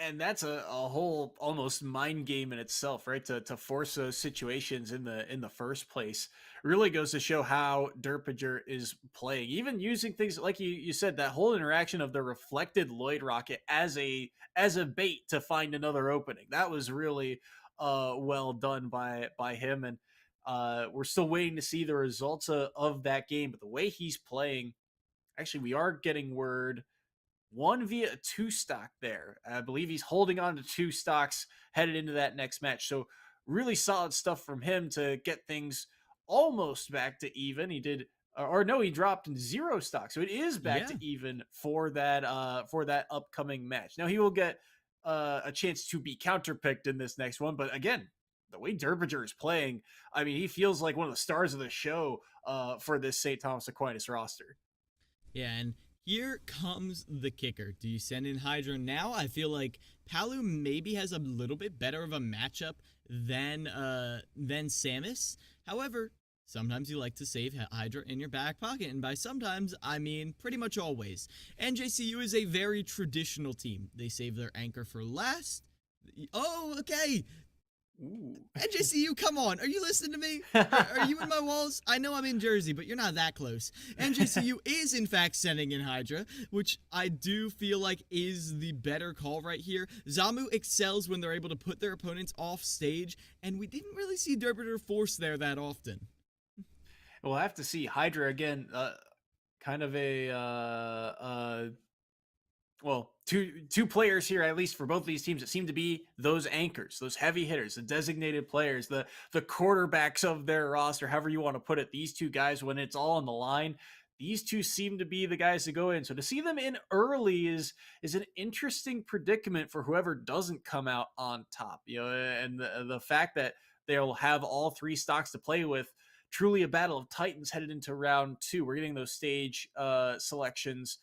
And that's a whole almost mind game in itself, right? To force those situations in the first place really goes to show how Derpinger is playing. Even using things like you said, that whole interaction of the reflected Lloyd Rocket as a bait to find another opening. That was really well done by him, and we're still waiting to see the results of that game. But the way he's playing, actually, we are getting word 1 via a 2 stock there. I believe he's holding on to 2 stocks headed into that next match. So really solid stuff from him to get things almost back to even. He did, or no, he dropped in 0 stock. So it is back to even for that upcoming match. Now he will get a chance to be counterpicked in this next one. But again, the way Derpinger is playing, I mean, he feels like one of the stars of the show for this St. Thomas Aquinas roster. Yeah, and here comes the kicker. Do you send in Hydra now? I feel like Palu maybe has a little bit better of a matchup than Samus. However, sometimes you like to save Hydra in your back pocket, and by sometimes, I mean pretty much always. NJCU is a very traditional team. They save their anchor for last. Oh, okay. Ooh. NJCU, come on. Are you listening to me? Are you in my walls? I know I'm in Jersey, but you're not that close. NJCU is, in fact, sending in Hydra, which I do feel like is the better call right here. Zamu excels when they're able to put their opponents off stage, and we didn't really see Derpiter force there that often. We'll have to see. Hydra, again, kind of well, two players here, at least for both of these teams, that seem to be those anchors, those heavy hitters, the designated players, the quarterbacks of their roster, however you want to put it. These two guys, when it's all on the line, these two seem to be the guys to go in. So to see them in early is an interesting predicament for whoever doesn't come out on top. And the fact that they'll have all three stocks to play with. Truly a battle of titans headed into round 2. We're getting those stage selections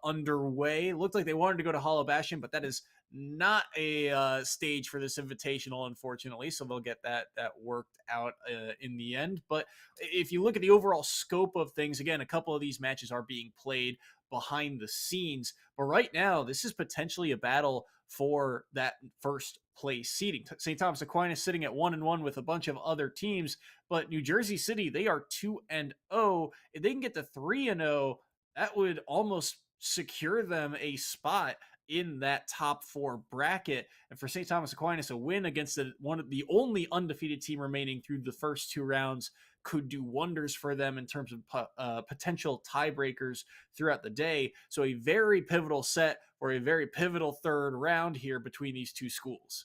underway. It looked like they wanted to go to Hollow Bastion, but that is not a stage for this invitational, unfortunately. So they'll get that worked out in the end. But if you look at the overall scope of things, again, a couple of these matches are being played behind the scenes. But right now, this is potentially a battle for that first place seeding. St. Thomas Aquinas sitting at 1-1 with a bunch of other teams, but New Jersey City, they are 2-0. If they can get to 3-0, that would almost secure them a spot in that top 4 bracket. And for St. Thomas Aquinas, a win against the only undefeated team remaining through the first 2 rounds could do wonders for them in terms of potential tiebreakers throughout the day. So a very pivotal set or a very pivotal third round here between these two schools.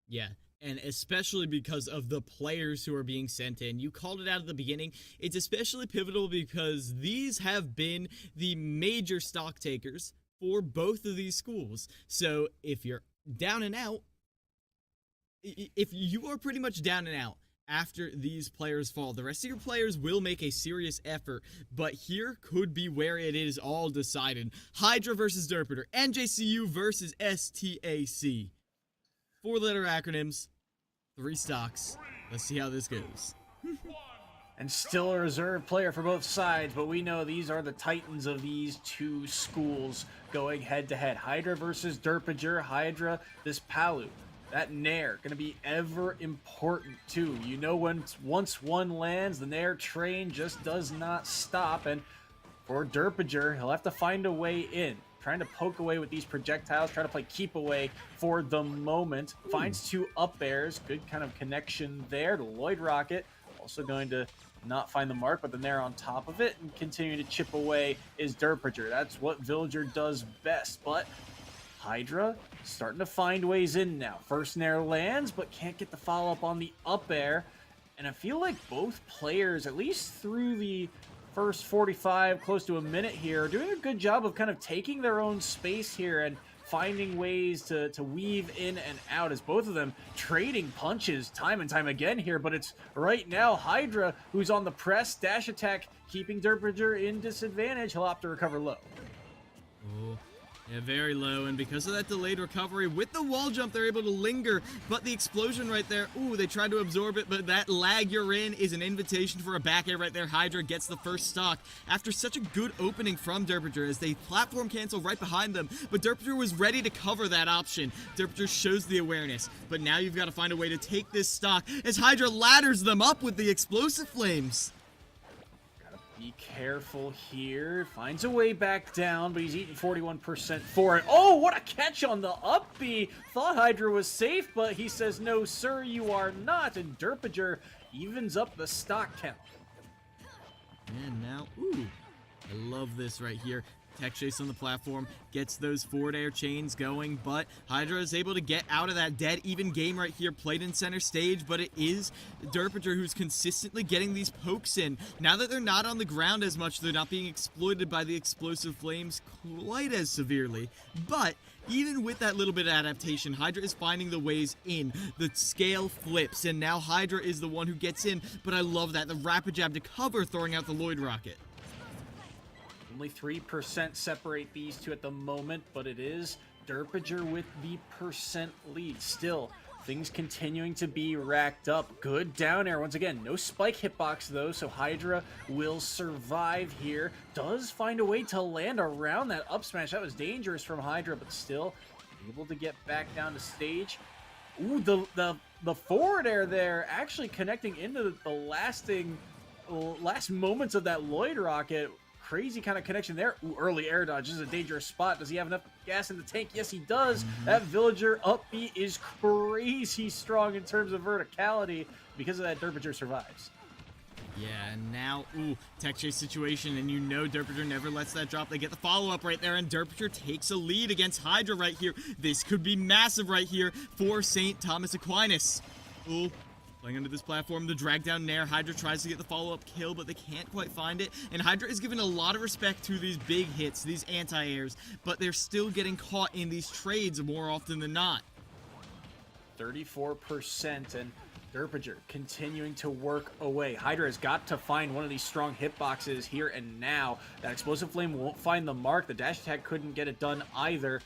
Yeah, and especially because of the players who are being sent in. You called it out at the beginning. It's especially pivotal because these have been the major stock takers for both of these schools. So if you're down and out, if you are pretty much down and out after these players fall, the rest of your players will make a serious effort, but here could be where it is all decided. Hydra versus Derpiter, NJCU versus STAC. 4-letter acronyms, 3 stocks. Let's see how this goes. And still a reserve player for both sides, but we know these are the titans of these two schools going head-to-head. Hydra versus Derpinger. Hydra, this Palu. That Nair, going to be ever important too. You know, once one lands, the Nair train just does not stop. And for Derpinger, he'll have to find a way in. Trying to poke away with these projectiles, trying to play keep away for the moment. Finds 2 up airs. Good kind of connection there. The Lloyd Rocket also going to not find the mark, but then they're on top of it and continue to chip away is Derpinger. That's what Villager does best. But Hydra starting to find ways in now. First Nair lands, but can't get the follow-up on the up air. And I feel like both players, at least through the first 45, close to a minute here, are doing a good job of kind of taking their own space here and finding ways to weave in and out, as both of them trading punches time and time again here. But it's right now Hydra who's on the press, dash attack, keeping Derpinger in disadvantage. He'll opt to recover low. Oh, yeah, very low, and because of that delayed recovery, with the wall jump, they're able to linger, but the explosion right there, ooh, they tried to absorb it, but that lag you're in is an invitation for a back air right there. Hydra gets the first stock after such a good opening from Derpinger as they platform cancel right behind them, but Derpinger was ready to cover that option. Derpinger shows the awareness, but now you've got to find a way to take this stock as Hydra ladders them up with the explosive flames. Be careful here. Finds a way back down, but he's eating 41% for it. Oh, what a catch on the up B. Thought Hydra was safe, but he says, no, sir, you are not. And Derpinger evens up the stock count. And now, ooh, I love this right here. Tech chase on the platform, gets those forward air chains going, but Hydra is able to get out of that dead even game right here, played in center stage, but it is Derpinger who's consistently getting these pokes in. Now that they're not on the ground as much, they're not being exploited by the explosive flames quite as severely, but even with that little bit of adaptation, Hydra is finding the ways in. The scale flips, and now Hydra is the one who gets in, but I love that. The rapid jab to cover, throwing out the Lloyd Rocket. Only 3% separate these two at the moment, but it is Derpinger with the percent lead. Still, things continuing to be racked up. Good down air. Once again, no spike hitbox though, so Hydra will survive here. Does find a way to land around that up smash. That was dangerous from Hydra, but still able to get back down to stage. Ooh, the forward air there actually connecting into the last moments of that Lloyd rocket. Crazy kind of connection there. Ooh, early air dodge. This is a dangerous spot. Does he have enough gas in the tank? Yes, he does. That villager up B is crazy strong in terms of verticality. Because of that, Derpinger survives. Yeah, and now, tech chase situation, and you know Derpinger never lets that drop. They get the follow-up right there, and Derpinger takes a lead against Hydra right here. This could be massive right here for St. Thomas Aquinas. Playing under this platform, the drag down Nair. Hydra tries to get the follow-up kill, but they can't quite find it. And Hydra is giving a lot of respect to these big hits, these anti-airs, but they're still getting caught in these trades more often than not. 34%, and Derpinger continuing to work away. Hydra has got to find one of these strong hitboxes here and now. That explosive flame won't find the mark. The dash attack couldn't get it done either.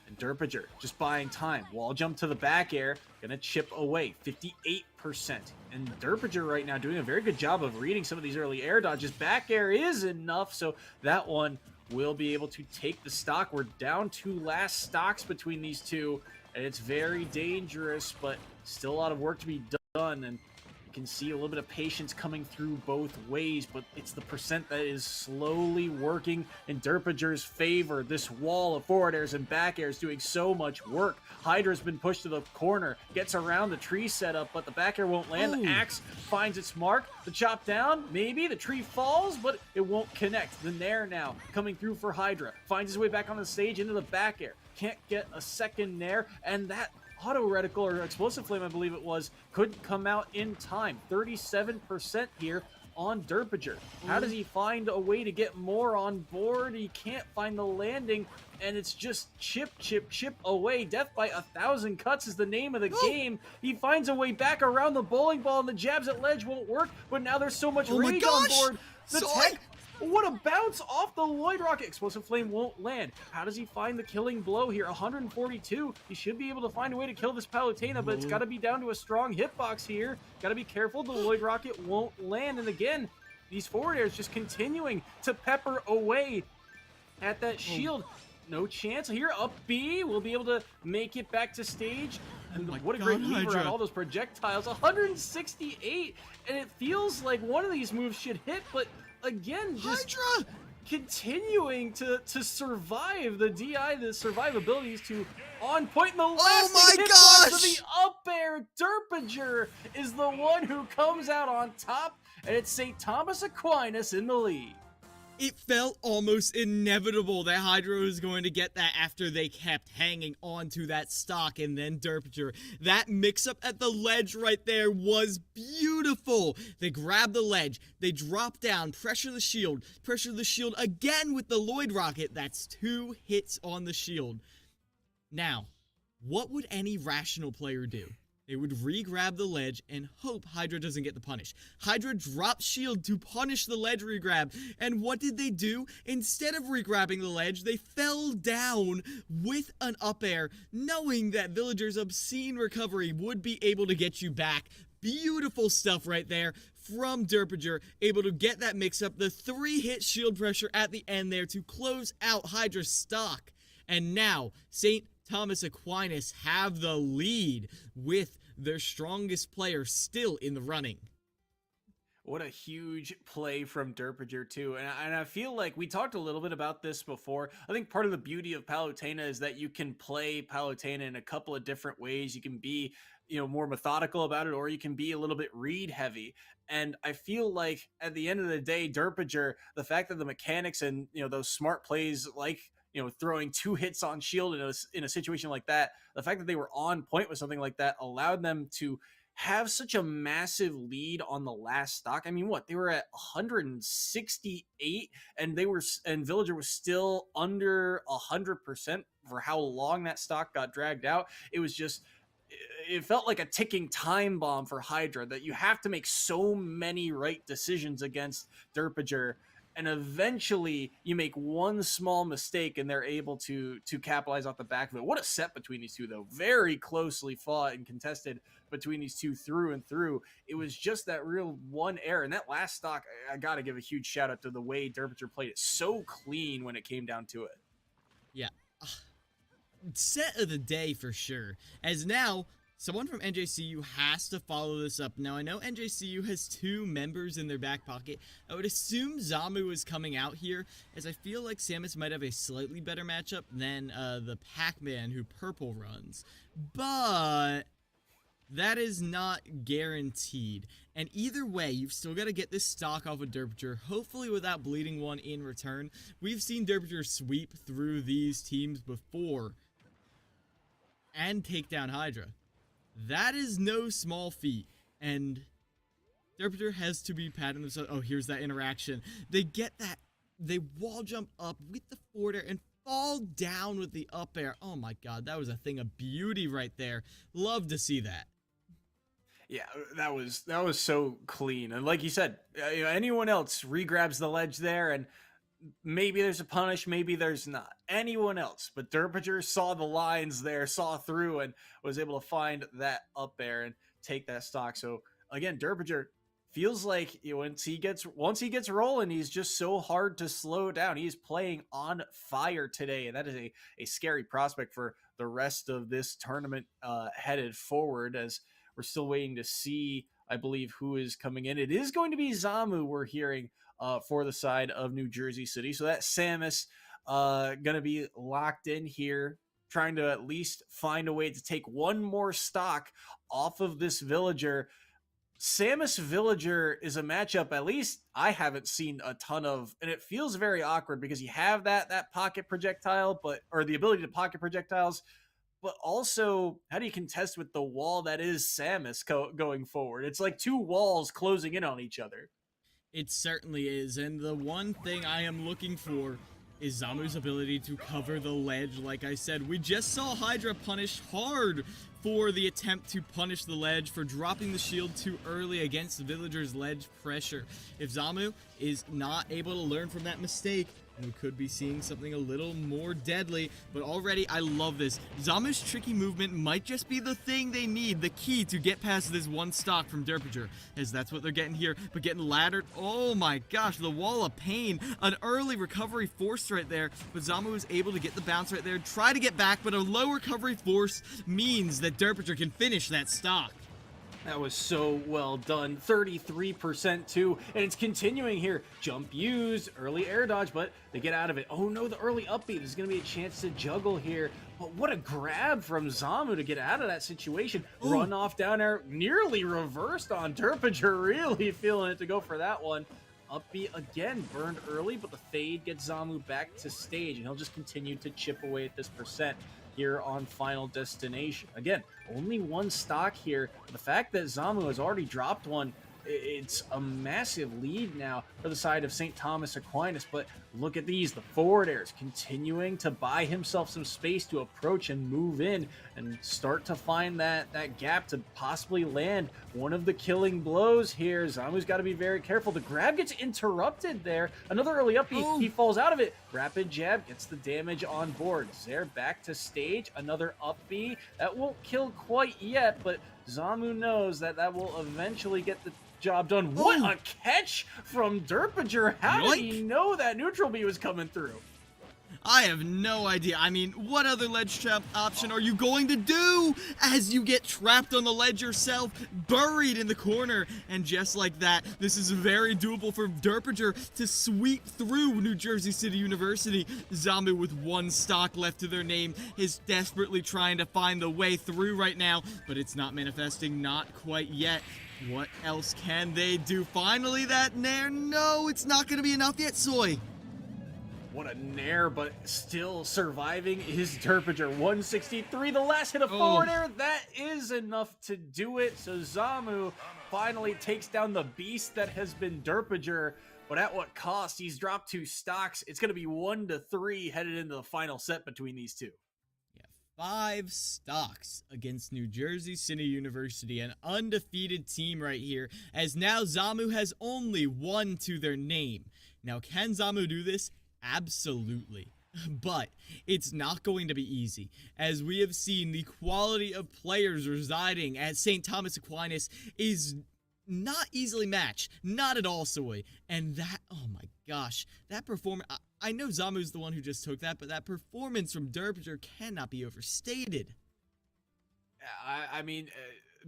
And Derpinger just buying time. Wall jump to the back air. Gonna chip away. 58%. And Derpinger right now doing a very good job of reading some of these early air dodges. Back air is enough, so that one will be able to take the stock. We're down to last stocks between these two. And it's very dangerous, but still a lot of work to be done. And you can see a little bit of patience coming through both ways, but it's the percent that is slowly working in Derpinger's favor. This wall of forward airs and back airs doing so much work. Hydra's been pushed to the corner, gets around the tree setup, but the back air won't land. The axe finds its mark. The chop down, maybe. The tree falls, but it won't connect. The Nair now coming through for Hydra. Finds his way back on the stage into the back air. Can't get a second Nair, and that auto reticle or explosive flame, I believe it was, couldn't come out in time. 37% here on Derpinger. How does he find a way to get more on board? He can't find the landing, and it's just chip away. Death by 1,000 cuts is the name of the game. He finds a way back around the bowling ball, and the jabs at ledge won't work, but now there's so much rage on board. The tech, what a bounce off the Lloyd rocket. Explosive flame won't land. How does he find the killing blow here? 142. He should be able to find a way to kill this Palutena, but it's got to be down to a strong hitbox here. Got to be careful. The Lloyd rocket won't land. And again, these forward airs just continuing to pepper away at that shield. No chance here. Up B. We'll be able to make it back to stage. And what a great lever on all those projectiles. 168. And it feels like one of these moves should hit, but again, just continuing to survive. The DI, the survivability is to on point in the last hitbox of the up air. Derpinger is the one who comes out on top, and it's St. Thomas Aquinas in the lead. It felt almost inevitable that Hydra was going to get that after they kept hanging on to that stock, and then Derpinger. That mix-up at the ledge right there was beautiful. They grab the ledge, they drop down, pressure the shield again with the Lloyd rocket. That's 2 hits on the shield. Now, what would any rational player do? They would re-grab the ledge and hope Hydra doesn't get the punish. Hydra drops shield to punish the ledge re-grab. And what did they do? Instead of re-grabbing the ledge, they fell down with an up air, knowing that Villager's obscene recovery would be able to get you back. Beautiful stuff right there from Derpinger, able to get that mix-up. The 3-hit shield pressure at the end there to close out Hydra's stock. And now, St. Thomas Aquinas have the lead with their strongest player still in the running. What a huge play from Derpinger too. And I feel like we talked a little bit about this before. I think part of the beauty of Palutena is that you can play Palutena in a couple of different ways. You can be, more methodical about it, or you can be a little bit read heavy. And I feel like at the end of the day, Derpinger, the fact that the mechanics and, those smart plays like, throwing 2 hits on shield in a situation like that, the fact that they were on point with something like that allowed them to have such a massive lead on the last stock. I mean, they were at 168 and Villager was still under 100% for how long that stock got dragged out. It felt like a ticking time bomb for Hydra, that you have to make so many right decisions against Derpinger. And eventually you make one small mistake and they're able to capitalize off the back of it. What a set between these two, though. Very closely fought and contested between these two through and through. It was just that real one error. And that last stock, I got to give a huge shout out to the way Derpinger played it so clean when it came down to it. Yeah. Set of the day for sure. As now, Someone from NJCU has to follow this up. Now, I know NJCU has 2 members in their back pocket. I would assume Zamu is coming out here, as I feel like Samus might have a slightly better matchup than the Pac-Man who purple runs. But that is not guaranteed. And either way, you've still got to get this stock off of Derpinger, hopefully without bleeding one in return. We've seen Derpinger sweep through these teams before and take down Hydra. That is no small feat, and Derpinger has to be patting themselves. Oh, here's that interaction. They get that. They wall jump up with the forward air and fall down with the up air. Oh my god, that was a thing of beauty right there. Love to see that. Yeah, that was so clean. And like you said, anyone else regrabs the ledge there, and maybe there's a punish, maybe there's not. Anyone else, but Derpinger saw the lines there, saw through, and was able to find that up air and take that stock. So again, Derpinger feels like once he gets rolling, he's just so hard to slow down. He's playing on fire today, and that is a scary prospect for the rest of this tournament headed forward, as we're still waiting to see, I believe, who is coming in. It is going to be Zamu, we're hearing, for the side of New Jersey City. So that's Samus going to be locked in here, trying to at least find a way to take one more stock off of this Villager. Samus Villager is a matchup, at least I haven't seen a ton of, and it feels very awkward because you have that pocket projectile, or the ability to pocket projectiles, but also, how do you contest with the wall that is Samus going forward? It's like 2 walls closing in on each other. It certainly is, and the one thing I am looking for is Zamu's ability to cover the ledge. Like I said, we just saw Hydra punish hard for the attempt to punish the ledge, for dropping the shield too early against the Villager's ledge pressure. If Zamu is not able to learn from that mistake, we could be seeing something a little more deadly, but already I love this. Zamu's tricky movement might just be the thing they need, the key to get past this one stock from Derpinger, as that's what they're getting here, but getting laddered. Oh my gosh, the wall of pain. An early recovery forced right there, but Zamu is able to get the bounce right there, try to get back, but a low recovery force means that Derpinger can finish that stock. That was so well done. 33% too, and it's continuing here. Jump used, early air dodge, but they get out of it. Oh no, the early upbeat. There's going to be a chance to juggle here. But what a grab from Zamu to get out of that situation. Ooh. Run off down there, nearly reversed on Derpinger. Really feeling it to go for that one. Upbeat again, burned early, but the fade gets Zamu back to stage, and he'll just continue to chip away at this percent here on Final Destination. Again, only 1 stock here. The fact that Zamu has already dropped one, it's a massive lead now for the side of St. Thomas Aquinas, but look at these, the forward airs continuing to buy himself some space to approach and move in and start to find that gap to possibly land one of the killing blows here. Zamu's got to be very careful. The grab gets interrupted there. Another early up, he falls out of it. Rapid jab gets the damage on board. Zare back to stage. Another up B. That won't kill quite yet, but Zamu knows that will eventually get the job done. What a catch from Derpinger. How did he know that neutral B was coming through? I have no idea. I mean, what other ledge trap option are you going to do as you get trapped on the ledge yourself, buried in the corner? And just like that, this is very doable for Derpinger to sweep through New Jersey City University. Zamu, with 1 stock left to their name, is desperately trying to find the way through right now, but it's not manifesting, not quite yet. What else can they do? Finally, that nair. No, it's not going to be enough yet, Soy. What a nair, but still surviving is Derpinger. 163, the last hit of forward air. That is enough to do it. So Zamu finally takes down the beast that has been Derpinger. But at what cost? He's dropped 2 stocks. It's going to be 1-3 headed into the final set between these two. 5 stocks against New Jersey City University, an undefeated team right here, as now Zamu has only 1 to their name. Now, can Zamu do this? Absolutely. But it's not going to be easy, as we have seen the quality of players residing at St. Thomas Aquinas is not easily matched. Not at all, Soy. And that, oh my gosh, that performance, I know Zamu's the one who just took that, but that performance from Derpinger cannot be overstated. I mean,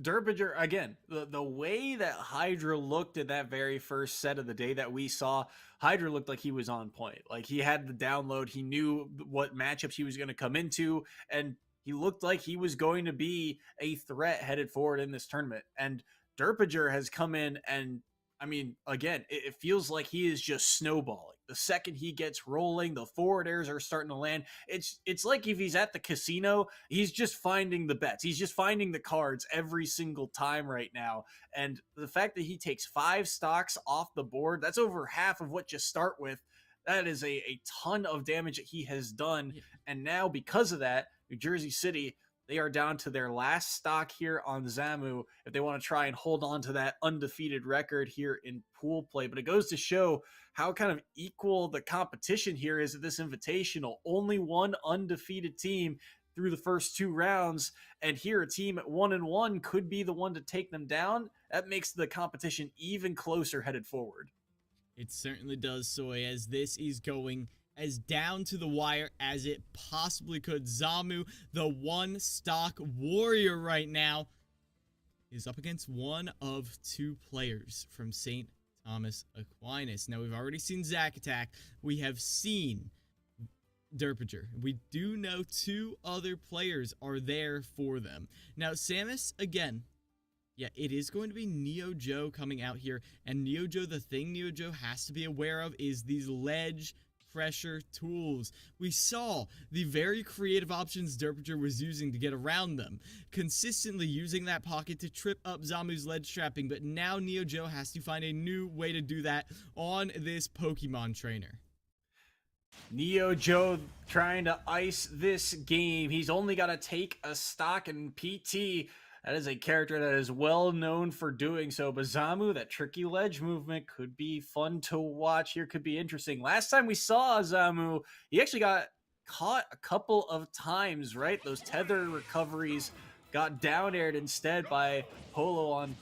Derpinger, again, the way that Hydra looked at that very first set of the day that we saw, Hydra looked like he was on point. Like he had the download. He knew what matchups he was going to come into. And he looked like he was going to be a threat headed forward in this tournament. And Derpinger has come in and, I mean, again, it feels like he is just snowballing. The second he gets rolling, the forward airs are starting to land. It's like if he's at the casino, he's just finding the bets. He's just finding the cards every single time right now. And the fact that he takes 5 stocks off the board, that's over half of what you start with. That is a ton of damage that he has done. Yeah. And now because of that, New Jersey City, they are down to their last stock here on Zamu if they want to try and hold on to that undefeated record here in pool play. But it goes to show how kind of equal the competition here is at this Invitational. Only one undefeated team through the first 2 rounds, and here a team at 1-1 could be the one to take them down. That makes the competition even closer headed forward. It certainly does, Soy, as this is going as down to the wire as it possibly could. Zamu, the 1 stock warrior right now, is up against one of 2 players from St. Thomas Aquinas. Now, we've already seen Zack Attack. We have seen Derpinger. We do know 2 other players are there for them. Now, Samus, again, yeah, it is going to be Neo Joe coming out here. And Neo Joe, the thing Neo Joe has to be aware of is these ledge pressure tools. We saw the very creative options Derpinger was using to get around them, consistently using that pocket to trip up Zamu's ledge trapping, but now Neo Joe has to find a new way to do that on this Pokemon trainer. Neo Joe trying to ice this game. He's only got to take a stock in PT. That is a character that is well known for doing so. But Zamu, that tricky ledge movement could be fun to watch here, could be interesting. Last time we saw Zamu, he actually got caught a couple of times, right? Those tether recoveries got down aired instead by Polo on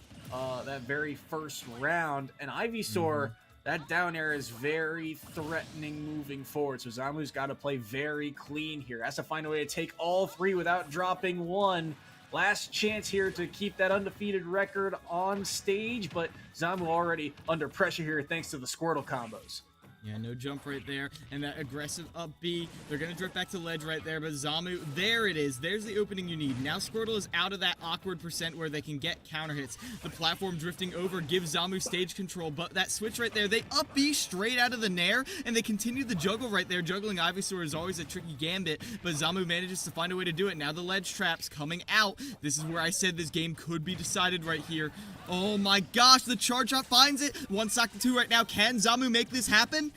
that very first round. And Ivysaur, that down air is very threatening moving forward. So Zamu's got to play very clean here. Has to find a way to take all 3 without dropping 1. Last chance here to keep that undefeated record on stage, but Zamu already under pressure here thanks to the Squirtle combos. Yeah, no jump right there, and that aggressive up B. They're going to drift back to ledge right there, but Zamu, there it is. There's the opening you need. Now Squirtle is out of that awkward percent where they can get counter hits. The platform drifting over gives Zamu stage control, but that switch right there, they up B straight out of the nair, and they continue the juggle right there. Juggling Ivysaur is always a tricky gambit, but Zamu manages to find a way to do it. Now the ledge traps coming out. This is where I said this game could be decided right here. Oh my gosh, the charge shot finds it. 1 stock to 2 right now. Can Zamu make this happen?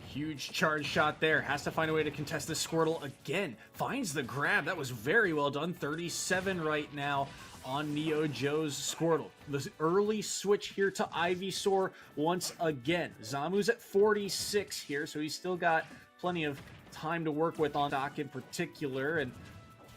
Huge charge shot there. Has to find a way to contest this Squirtle again. Finds the grab. That was very well done. 37 right now on Neo Joe's Squirtle. The early switch here to Ivysaur once again. Zamu's at 46 here, so he's still got plenty of time to work with on Doc in particular. And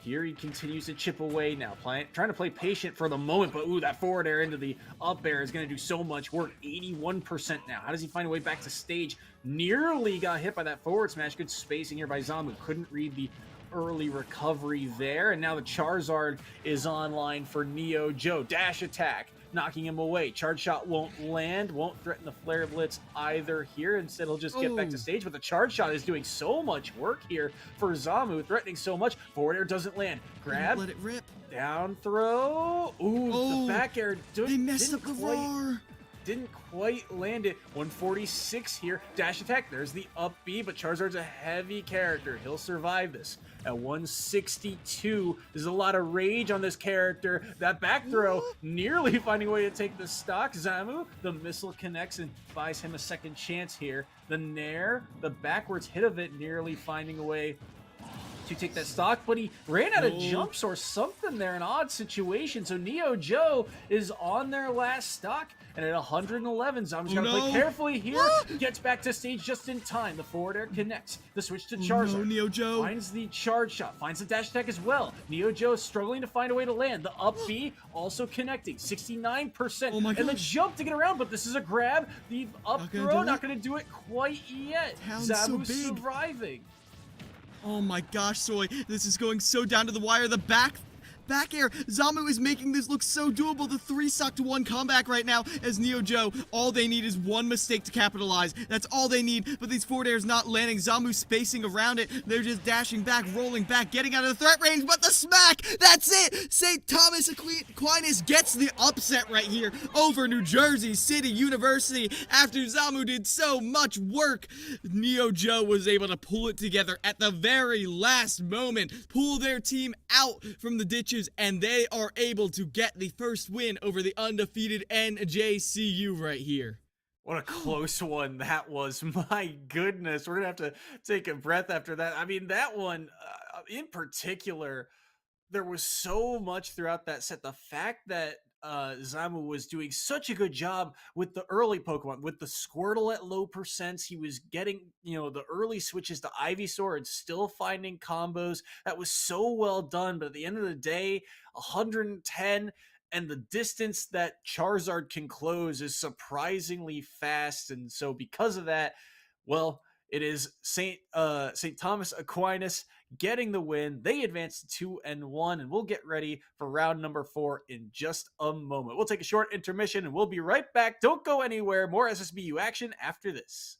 here he continues to chip away now, trying to play patient for the moment, but ooh, that forward air into the up air is going to do so much work. 81% now. How does he find a way back to stage? Nearly got hit by that forward smash. Good spacing here by Zamu. Couldn't read the early recovery there, and now the Charizard is online for Neo Joe. Dash attack, knocking him away. Charge shot won't land, won't threaten the Flare Blitz either here. Instead, he'll just get back to stage, but the charge shot is doing so much work here for Zamu, threatening so much. Forward air doesn't land. Grab. Let it rip. Down throw. Ooh, the back air they messed up the roar. Didn't quite land it. 146 here. Dash attack. There's the up B, but Charizard's a heavy character. He'll survive this. At 162, there's a lot of rage on this character. That back throw nearly finding a way to take the stock. Zamu, the missile connects and buys him a second chance here. The nair, the backwards hit of it, nearly finding a way to take that stock, but he ran out of jumps or something there, an odd situation. So Neo Joe is on their last stock, and at 111, Zamu's got to play carefully here. Gets back to stage just in time. The forward air connects. The switch to Charizard. Neo Joe finds the charge shot, finds the dash attack as well. Neo Joe is struggling to find a way to land. The up B also connecting, 69%. And the jump to get around, but this is a grab. The up throw, not going to do it quite yet. Zamu surviving. Oh my gosh, Soy, this is going so down to the wire. The back Back air. Zamu is making this look so doable. The 3-stock to 1 comeback right now as Neo Joe. All they need is one mistake to capitalize. That's all they need, but these forward airs not landing. Zamu spacing around it. They're just dashing back, rolling back, getting out of the threat range, but the smack! That's it! St. Thomas Aquinas gets the upset right here over New Jersey City University after Zamu did so much work. Neo Joe was able to pull it together at the very last moment, pull their team out from the ditches, and they are able to get the first win over the undefeated NJCU right here. What a close one that was. My goodness. We're going to have to take a breath after that. I mean, that one in particular, there was so much throughout that set. The fact that Zamu was doing such a good job with the early Pokemon, with the Squirtle at low percents. He was getting, the early switches to Ivysaur and still finding combos. That was so well done. But at the end of the day, 110, and the distance that Charizard can close is surprisingly fast. And so because of that, well, it is St. Thomas Aquinas getting the win. They advance to 2-1, and we'll get ready for round number 4 in just a moment. We'll take a short intermission, and we'll be right back. Don't go anywhere. More SSBU action after this.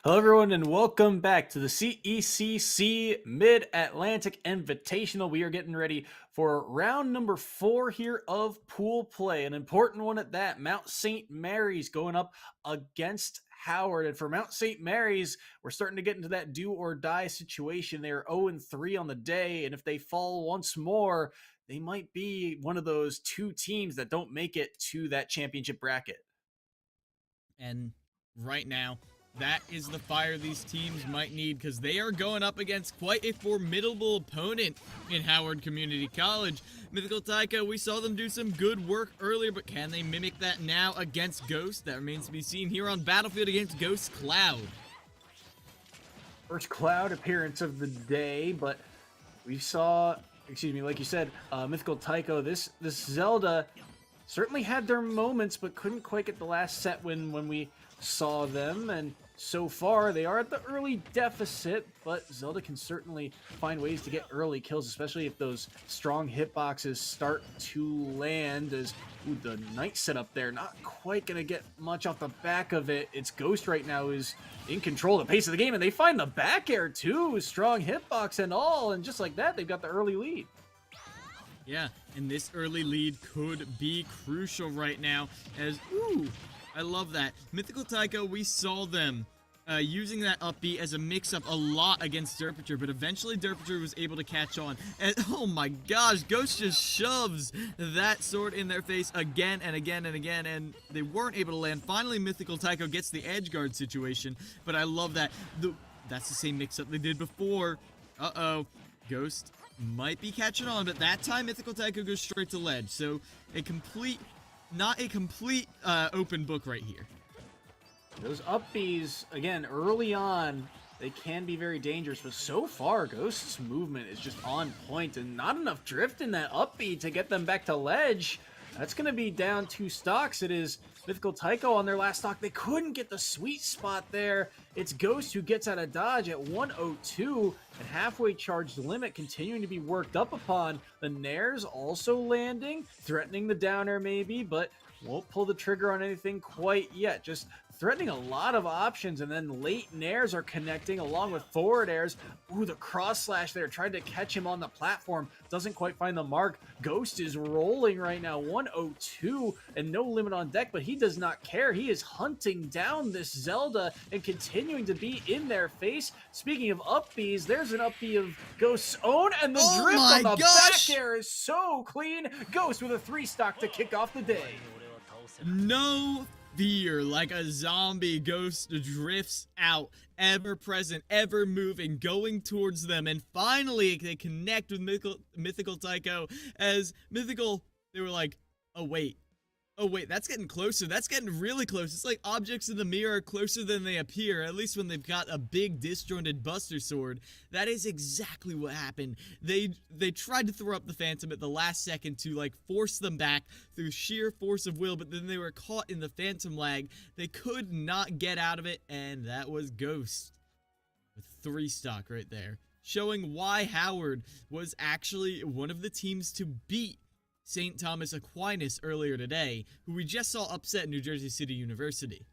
Hello, everyone, and welcome back to the CECC Mid-Atlantic Invitational. We are getting ready for round number 4 here of pool play, an important one at that. Mount St. Mary's going up against Howard. And for Mount St. Mary's, we're starting to get into that do-or-die situation. They are 0-3 on the day, and if they fall once more, they might be one of those 2 teams that don't make it to that championship bracket. And right now, that is the fire these teams might need, because they are going up against quite a formidable opponent in Howard Community College. Mythical Taiko, we saw them do some good work earlier, but can they mimic that now against Ghost? That remains to be seen here on Battlefield against Ghost Cloud. First Cloud appearance of the day, but we saw, like you said, Mythical Taiko, this Zelda certainly had their moments, but couldn't quite get the last set when we saw them. And so far, they are at the early deficit, but Zelda can certainly find ways to get early kills, especially if those strong hitboxes start to land. As the Knight setup there, not quite going to get much off the back of it. It's Ghost right now who's in control of the pace of the game, and they find the back air too, strong hitbox and all, and just like that, they've got the early lead. Yeah, and this early lead could be crucial right now, as, ooh, I love that. Mythical Taiko, we saw them using that up B as a mix-up a lot against Derpature, but eventually Derpature was able to catch on. And oh my gosh, Ghost just shoves that sword in their face again and again and again, and they weren't able to land. Finally, Mythical Taiko gets the edge guard situation, but I love that. That's the same mix-up they did before. Uh-oh, Ghost might be catching on, but that time Mythical Taiko goes straight to ledge, so not a complete open book right here. Those up Bs, again, early on, they can be very dangerous, but so far, Ghost's movement is just on point, and not enough drift in that up B to get them back to ledge. That's going to be down 2 stocks. It is Mythical Taiko on their last stock. They couldn't get the sweet spot there. It's Ghost who gets out of dodge at 102, and halfway charged limit continuing to be worked up upon. The Nair's also landing, threatening the down air maybe, but won't pull the trigger on anything quite yet. Just threatening a lot of options, and then late Nairs are connecting along with forward airs. Ooh, the cross slash there, tried to catch him on the platform, doesn't quite find the mark. Ghost is rolling right now, 102, and no limit on deck, but he does not care. He is hunting down this Zelda and continuing to be in their face. Speaking of up Bs, there's an up B of Ghost's own, and the drift on the back air is so clean. Ghost with a 3 stock to kick off the day. No fear, like a zombie, Ghost drifts out, ever present, ever moving, going towards them, and finally they connect with Mythical Taiko. As Mythical, they were like, oh wait, that's getting closer. That's getting really close. It's like objects in the mirror are closer than they appear, at least when they've got a big disjointed Buster Sword. That is exactly what happened. They tried to throw up the Phantom at the last second to like force them back through sheer force of will, but then they were caught in the Phantom lag. They could not get out of it, and that was Ghost with 3 stock right there, showing why Howard was actually one of the teams to beat St. Thomas Aquinas earlier today, who we just saw upset New Jersey City University.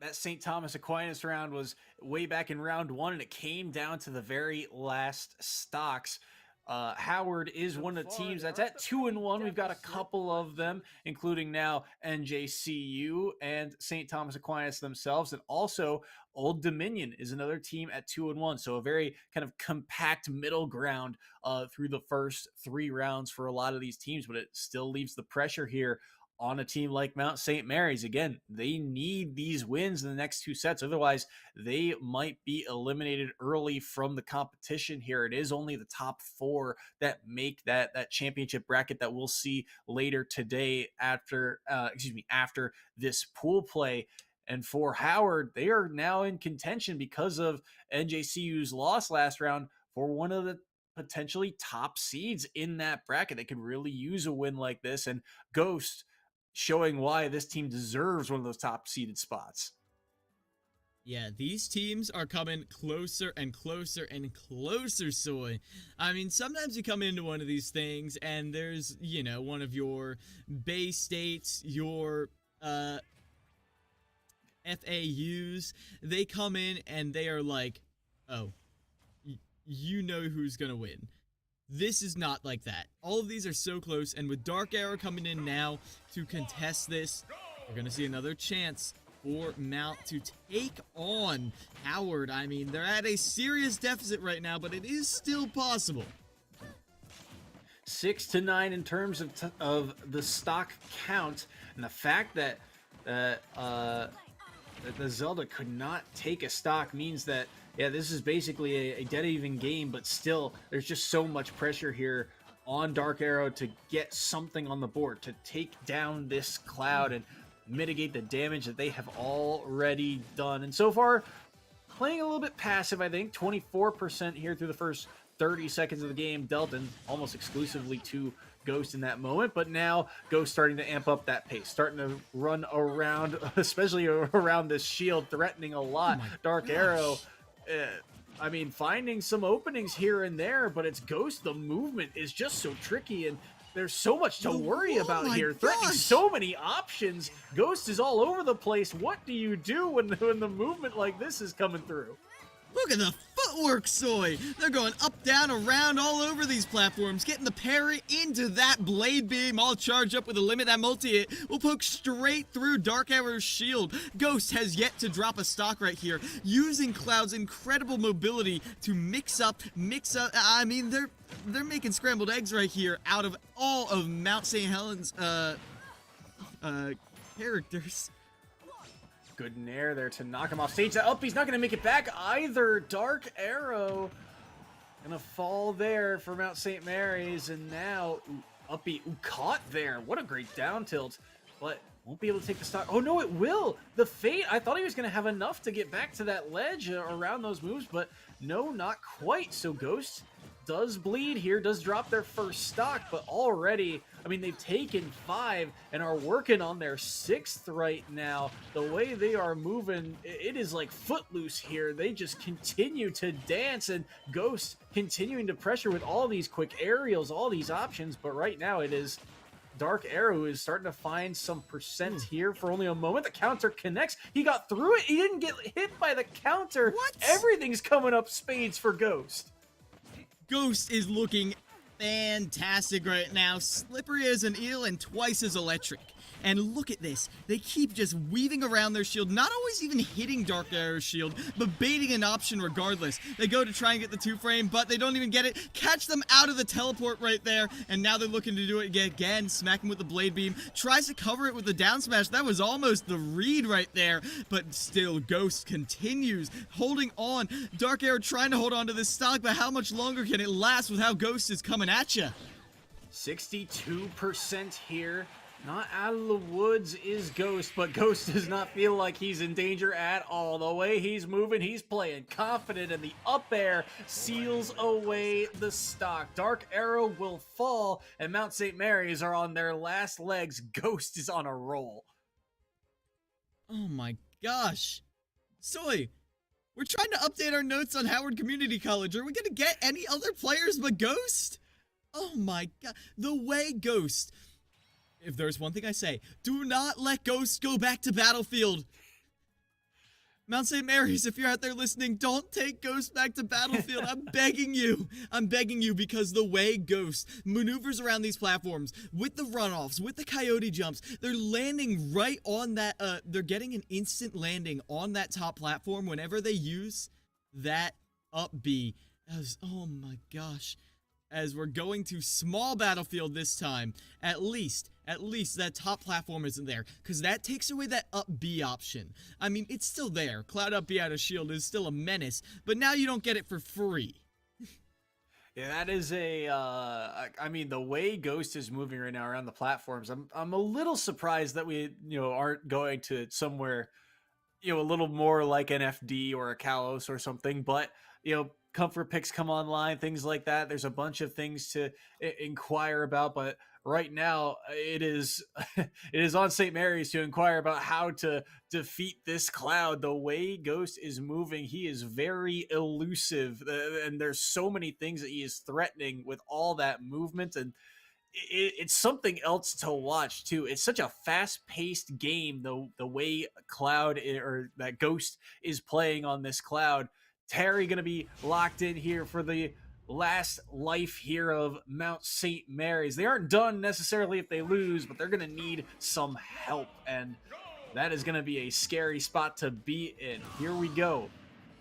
That St. Thomas Aquinas round was way back in round 1, and it came down to the very last stocks. Howard is one of the teams that's at 2-1. We've got a couple of them, including now NJCU and St. Thomas Aquinas themselves, and also Old Dominion is another team at 2-1. So a very kind of compact middle ground through the first 3 rounds for a lot of these teams, but it still leaves the pressure here on a team like Mount St. Mary's. Again, they need these wins in the next 2 sets. Otherwise, they might be eliminated early from the competition here. It is only the top 4 that make that championship bracket that we'll see later today after this pool play. And for Howard, they are now in contention because of NJCU's loss last round for one of the potentially top seeds in that bracket. They could really use a win like this, and Ghost showing why this team deserves one of those top seeded spots. Yeah, these teams are coming closer and closer and closer, Soy. I mean, sometimes you come into one of these things and there's, one of your Bay States, your FAUs, they come in and they are like, oh, you know who's gonna win. This is not like that. All of these are so close, and with Dark Arrow coming in now to contest this, we're gonna see another chance for Mount to take on Howard. I mean, they're at a serious deficit right now, but it is still possible. 6-9 in terms of the stock count, and the fact that that the Zelda could not take a stock means that, yeah, this is basically a dead even game, but still there's just so much pressure here on Dark Arrow to get something on the board, to take down this cloud and mitigate the damage that they have already done. And so far, playing a little bit passive, I think. 24% here through the first 30 seconds of the game, dealt in almost exclusively to Ghost in that moment, but now Ghost starting to amp up that pace, starting to run around, especially around this shield, threatening a lot. Dark Arrow, I mean, finding some openings here and there, but it's Ghost. The movement is just so tricky, and there's so much to worry about here. Threatening so many options. Ghost is all over the place. What do you do when the movement like this is coming through? Look at the footwork, Soy. They're going up, down, around, all over these platforms, getting the parry into that blade beam, all charged up with a limit. That multi-hit will poke straight through Dark Arrow's shield. Ghost has yet to drop a stock right here, using Cloud's incredible mobility to mix up. I mean, they're making scrambled eggs right here out of all of Mount St. Helens characters. Good nair there to knock him off stage. Up, he's not going to make it back either. Dark Arrow gonna fall there for Mount St. Mary's, and now Uppy caught there. What a great down tilt, but won't be able to take the stock. Oh no, it will. The Fate, I thought he was going to have enough to get back to that ledge around those moves, but no, not quite. So Ghost does bleed here, does drop their first stock, but already, I mean, they've taken 5 and are working on their 6th right now. The way they are moving, it is like footloose here. They just continue to dance, and Ghost continuing to pressure with all these quick aerials, all these options, but right now it is Dark Arrow who is starting to find some percent here for only a moment. The counter connects. He got through it. He didn't get hit by the counter. What? Everything's coming up spades for Ghost. Ghost is looking fantastic right now. Slippery as an eel and twice as electric. And look at this. They keep just weaving around their shield, not always even hitting Dark Arrow's shield, but baiting an option regardless. They go to try and get the 2-frame, but they don't even get it. Catch them out of the teleport right there, and now they're looking to do it again. Smack him with the blade beam. Tries to cover it with the down smash. That was almost the read right there, but still Ghost continues holding on. Dark Arrow trying to hold on to this stock, but how much longer can it last with how Ghost is coming at you? 62% here. Not out of the woods is Ghost, but Ghost does not feel like he's in danger at all. The way he's moving, he's playing confident, and the up air seals away the stock. Dark Arrow will fall, and Mount St. Mary's are on their last legs. Ghost is on a roll. Oh my gosh. Soy, we're trying to update our notes on Howard Community College. Are we going to get any other players but Ghost? Oh my god. The way Ghost... If there's one thing I say, do not let Ghost go back to Battlefield. Mount St. Mary's, if you're out there listening, don't take Ghost back to Battlefield. I'm begging you. I'm begging you, because the way Ghost maneuvers around these platforms, with the runoffs, with the coyote jumps, they're landing right on that, they're getting an instant landing on that top platform whenever they use that up B. Oh my gosh. As we're going to small Battlefield this time, at least that top platform isn't there, because that takes away that up B option. I mean, it's still there. Cloud up B out of shield is still a menace, but now you don't get it for free. Yeah, that is I mean, the way Ghost is moving right now around the platforms, I'm a little surprised that we, aren't going to somewhere, a little more like an FD or a Kalos or something, but, comfort picks come online, things like that. There's a bunch of things to inquire about, but right now it is on St. Mary's to inquire about how to defeat this cloud. The way Ghost is moving, he is very elusive, and there's so many things that he is threatening with all that movement, and it's something else to watch too. It's such a fast-paced game, the way Cloud or that Ghost is playing on this Cloud. Terry going to be locked in here for the last life here of Mount St. Mary's. They aren't done necessarily if they lose, but they're going to need some help, and that is going to be a scary spot to be in. Here we go.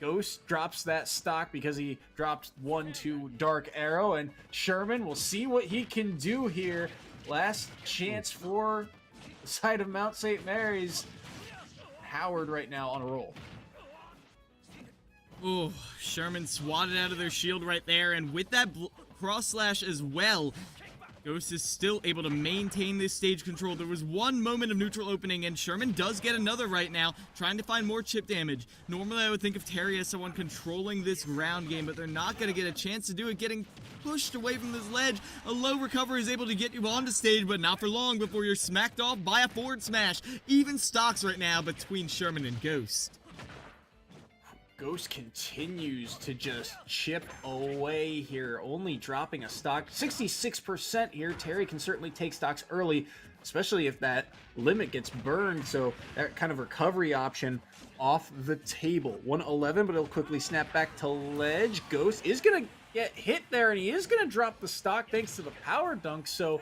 Ghost drops that stock because he dropped 1 to Dark Arrow, and Sherman will see what he can do here. Last chance for the side of Mount St. Mary's. Howard right now on a roll. Oh, Sherman swatted out of their shield right there, and with that cross slash as well, Ghost is still able to maintain this stage control. There was one moment of neutral opening, and Sherman does get another right now, trying to find more chip damage. Normally, I would think of Terry as someone controlling this ground game, but they're not going to get a chance to do it, getting pushed away from this ledge. A low recovery is able to get you onto stage, but not for long before you're smacked off by a forward smash. Even stocks right now between Sherman and Ghost. Ghost continues to just chip away here, only dropping a stock. 66% here. Terry can certainly take stocks early, especially if that limit gets burned, so that kind of recovery option off the table. 111, but it'll quickly snap back to ledge. Ghost is going to get hit there, and he is going to drop the stock thanks to the power dunk, so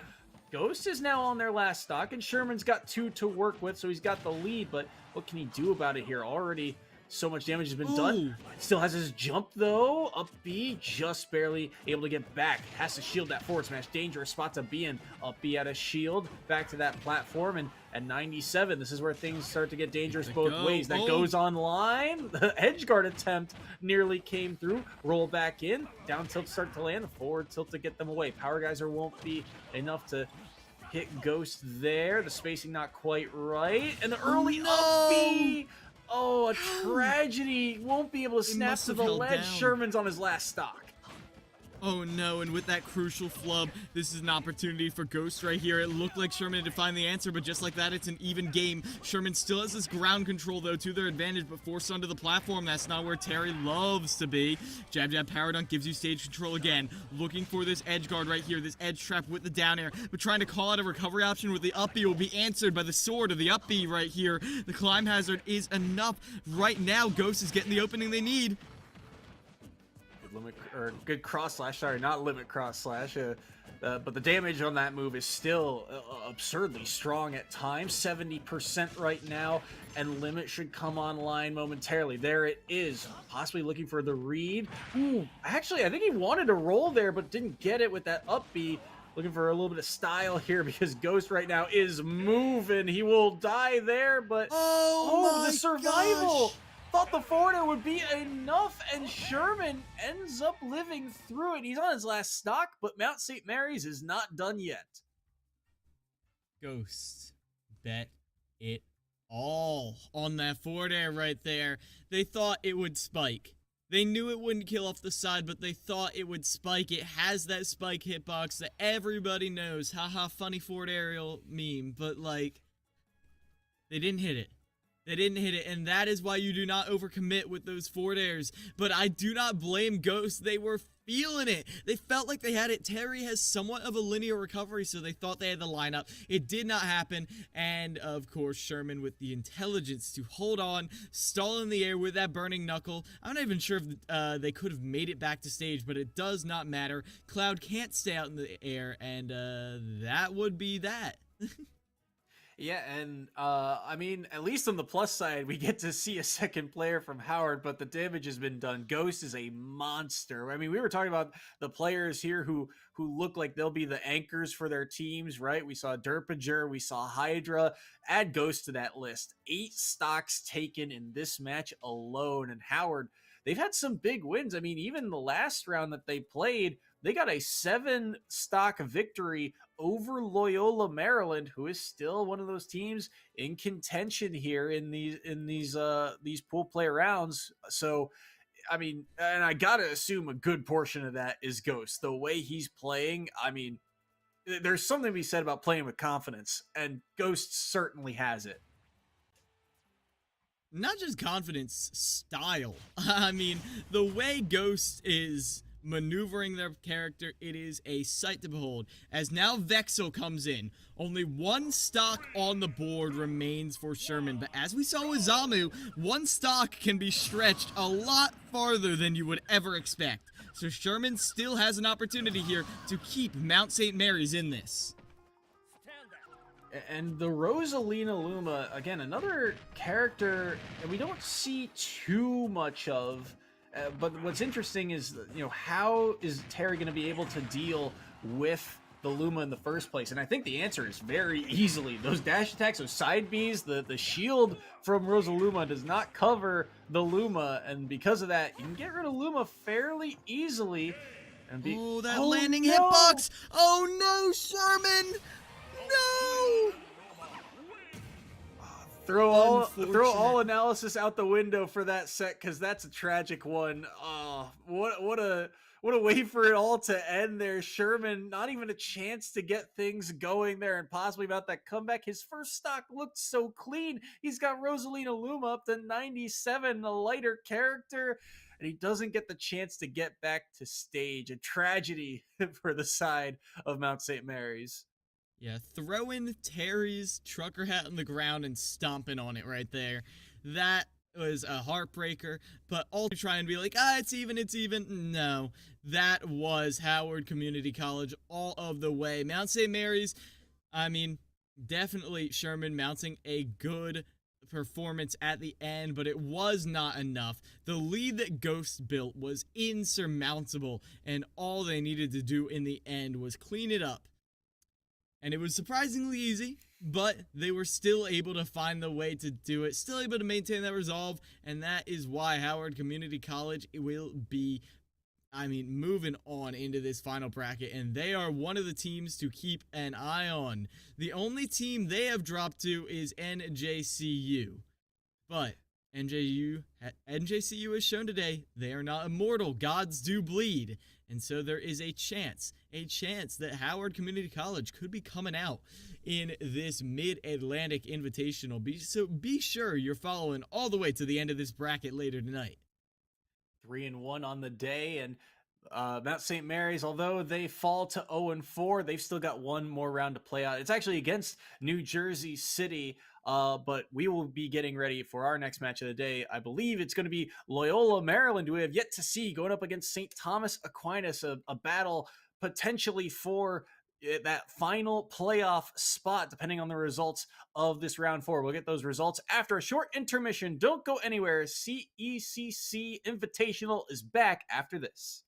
Ghost is now on their last stock, and Sherman's got 2 to work with, so he's got the lead, but what can he do about it here? Already so much damage has been done. Still has his jump though. Up B, just barely able to get back. Has to shield that forward smash. Dangerous spot to be in. Up B at a shield. Back to that platform. And at 97, this is where things start to get dangerous both ways. That goes online. The edge guard attempt nearly came through. Roll back in. Down tilt start to land. The forward tilt to get them away. Power Geyser won't be enough to hit Ghost there. The spacing not quite right. And the early up B. Oh, a tragedy. Won't be able to snap to the ledge. Sherman's on his last stock. Oh no, and with that crucial flub, this is an opportunity for Ghost right here. It looked like Sherman had to find the answer, but just like that, it's an even game. Sherman still has this ground control, though, to their advantage, but forced onto the platform. That's not where Terry loves to be. Jab, jab, power dunk gives you stage control again. Looking for this edge guard right here, this edge trap with the down air, but trying to call out a recovery option with the up B will be answered by the sword of the up B right here. The climb hazard is enough. Right now, Ghost is getting the opening they need. Good cross slash, sorry, not limit cross slash, but the damage on that move is still absurdly strong at times. 70% right now, and limit should come online momentarily. There it is, possibly looking for the read. Ooh, actually, I think he wanted to roll there, but didn't get it with that up B. Looking for a little bit of style here because Ghost right now is moving. He will die there, but the survival. Gosh. Thought the forwarder would be enough, and Sherman ends up living through it. He's on his last stock, but Mount St. Mary's is not done yet. Ghost bet it all on that forward air right there. They thought it would spike. They knew it wouldn't kill off the side, but they thought it would spike. It has that spike hitbox that everybody knows. Haha, funny forward aerial meme, but like, they didn't hit it. They didn't hit it, and that is why you do not overcommit with those forward airs. But I do not blame Ghost. They were feeling it. They felt like they had it. Terry has somewhat of a linear recovery, so they thought they had the lineup. It did not happen, and of course, Sherman with the intelligence to hold on, stall in the air with that burning knuckle. I'm not even sure if they could have made it back to stage, but it does not matter. Cloud can't stay out in the air, and that would be that. Yeah, and I mean, at least on the plus side, we get to see a second player from Howard, but the damage has been done. Ghost is a monster. I mean, we were talking about the players here who look like they'll be the anchors for their teams, right? We saw Derpager, we saw Hydra. Add Ghost to that list. 8 stocks taken in this match alone, and Howard, they've had some big wins. I mean, even the last round that they played, they got a 7-stock victory over Loyola, Maryland, who is still one of those teams in contention here in these pool play rounds. So, I mean, and I gotta assume a good portion of that is Ghost. The way he's playing, I mean, there's something to be said about playing with confidence, and Ghost certainly has it. Not just confidence, style. I mean, the way Ghost is maneuvering their character. It is a sight to behold. As now Vexel comes in. Only one stock on the board remains for Sherman. But as we saw with Zamu, one stock can be stretched a lot farther than you would ever expect. So Sherman still has an opportunity here to keep Mount St. Mary's in this. And the Rosalina Luma, again, another character that we don't see too much of. But what's interesting is, how is Terry going to be able to deal with the Luma in the first place? And I think the answer is very easily. Those dash attacks, those side Bs, the shield from Rosaluma does not cover the Luma. And because of that, you can get rid of Luma fairly easily. And landing hitbox! Oh no, Sherman! No! Throw all analysis out the window for that set, because that's a tragic one. Oh, what a way for it all to end there. Sherman, not even a chance to get things going there, and possibly about that comeback. His first stock looked so clean. He's got Rosalina Luma up to 97, the lighter character, and he doesn't get the chance to get back to stage. A tragedy for the side of Mount St. Mary's. Yeah, throwing Terry's trucker hat on the ground and stomping on it right there. That was a heartbreaker, but all to try and be like, it's even. No, that was Howard Community College all of the way. Mount St. Mary's, definitely Sherman mounting a good performance at the end, but it was not enough. The lead that Ghost built was insurmountable, and all they needed to do in the end was clean it up. And it was surprisingly easy, but they were still able to find the way to do it, still able to maintain that resolve, and that is why Howard Community College will be, moving on into this final bracket, and they are one of the teams to keep an eye on. The only team they have dropped to is NJCU, but NJCU has shown today they are not immortal. Gods do bleed. And so there is a chance that Howard Community College could be coming out in this Mid-Atlantic Invitational. Be sure you're following all the way to the end of this bracket later tonight. 3-1 on the day, and Mount St. Mary's, although they fall to 0-4, they've still got one more round to play out. It's actually against New Jersey City, but we will be getting ready for our next match of the day. I believe it's going to be Loyola, Maryland, who we have yet to see, going up against St. Thomas Aquinas, a battle potentially for that final playoff spot, depending on the results of this round 4. We'll get those results after a short intermission. Don't go anywhere. CECC Invitational is back after this.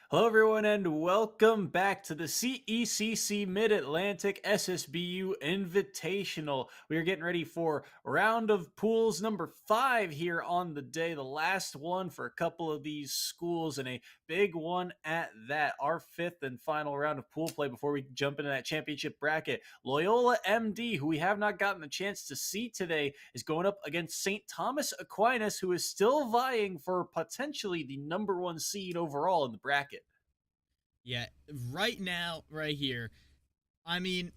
Hello, everyone, and welcome back to the CECC Mid-Atlantic SSBU Invitational. We are getting ready for round of pools number 5 here on the day, the last one for a couple of these schools, and a big one at that. Our 5th and final round of pool play before we jump into that championship bracket. Loyola MD, who we have not gotten the chance to see today, is going up against St. Thomas Aquinas, who is still vying for potentially the number 1 seed overall in the bracket. Yeah, right now, right here, I mean,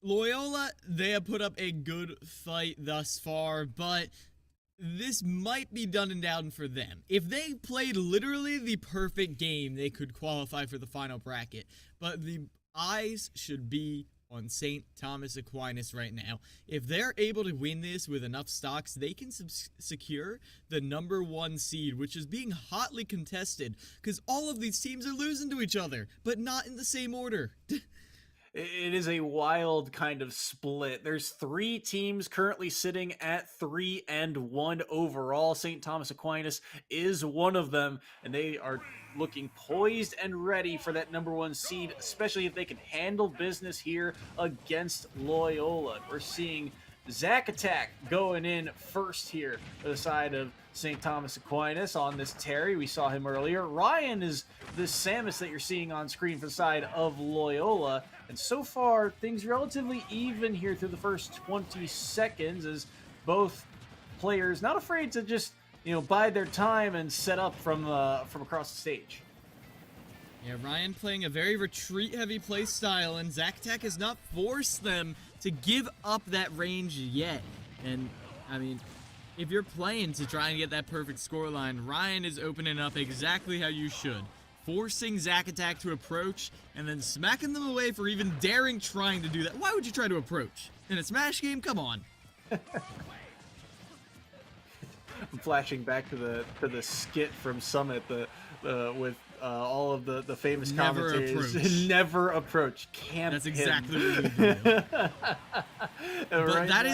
Loyola, they have put up a good fight thus far, but this might be done and down for them. If they played literally the perfect game, they could qualify for the final bracket, but the eyes should be on St. Thomas Aquinas right now. If they're able to win this with enough stocks, they can secure the number 1 seed, which is being hotly contested because all of these teams are losing to each other, but not in the same order. It is a wild kind of split. There's 3 teams currently sitting at 3-1 overall. St. Thomas Aquinas is one of them, and they are looking poised and ready for that number 1 seed, especially if they can handle business here against Loyola. We're seeing Zack Attack going in first here for the side of St. Thomas Aquinas on this Terry. We saw him earlier. Ryan is this Samus that you're seeing on screen for the side of Loyola. And so far, things relatively even here through the first 20 seconds as both players not afraid to just, bide their time and set up from across the stage. Yeah, Ryan playing a very retreat-heavy play style, and Zack Attack has not forced them to give up that range yet. And, I mean, if you're playing to try and get that perfect scoreline, Ryan is opening up exactly how you should. Forcing Zack Attack to approach, and then smacking them away for even daring trying to do that. Why would you try to approach? In a Smash game? Come on. I'm flashing back to the skit from Summit with all of the famous commentators. Never approach. Can't. That's him. exactly what we do. But right that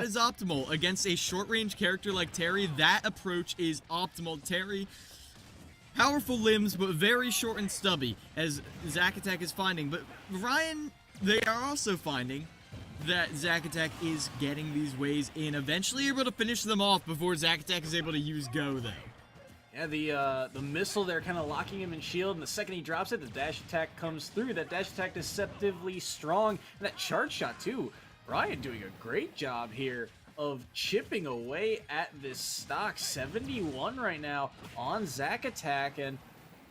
is optimal against a short range character like Terry. That approach is optimal. Terry, powerful limbs, but very short and stubby, as Zack Attack is finding. But Ryan, they are also finding that Zack Attack is getting these ways in. Eventually able to finish them off before Zack Attack is able to use Go, though. Yeah, the missile there kind of locking him in shield, and the second he drops it, the dash attack comes through. That dash attack deceptively strong, and that charge shot too. Ryan doing a great job here of chipping away at this stock. 71 right now on Zack Attack, and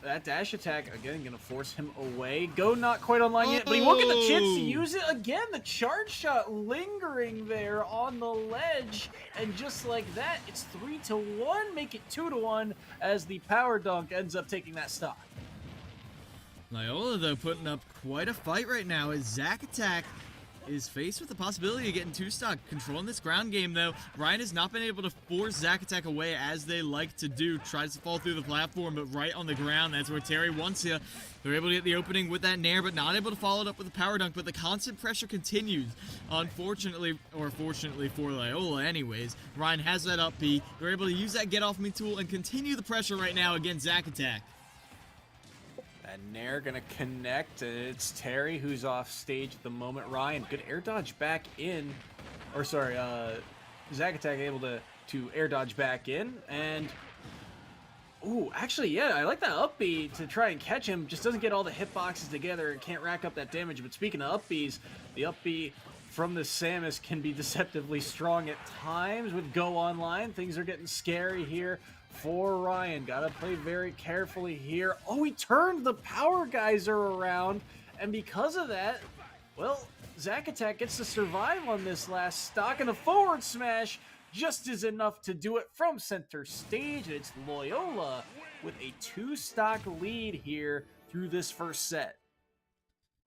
that dash attack, again, going to force him away. Go not quite online yet, but he won't get the chance to use it again. The charge shot lingering there on the ledge, and just like that, it's 3-1, make it 2-1 as the power dunk ends up taking that stock. Loyola, though, putting up quite a fight right now as Zack Attack is faced with the possibility of getting 2-stock. Controlling this ground game, though. Ryan has not been able to force Zack Attack away as they like to do. Tries to fall through the platform, but right on the ground. That's where Terry wants you. They're able to get the opening with that nair, but not able to follow it up with a power dunk. But the constant pressure continues. Unfortunately, or fortunately for Loyola anyways, Ryan has that up B. They're able to use that get off me tool and continue the pressure right now against Zack Attack. That nair gonna connect. It's Terry who's off stage at the moment. Ryan, good air dodge back in. Or sorry, Zack Attack able to air dodge back in. And, ooh, actually, yeah, I like that up B to try and catch him. Just doesn't get all the hitboxes together and can't rack up that damage. But speaking of up Bs, the up B from the Samus can be deceptively strong at times with Go Online. Things are getting scary here for Ryan. Gotta play very carefully here. Oh, he turned the power geyser around, and because of that, well, Zack Attack gets to survive on this last stock, and a forward smash just is enough to do it from center stage. It's Loyola with a 2-stock lead here through this first set.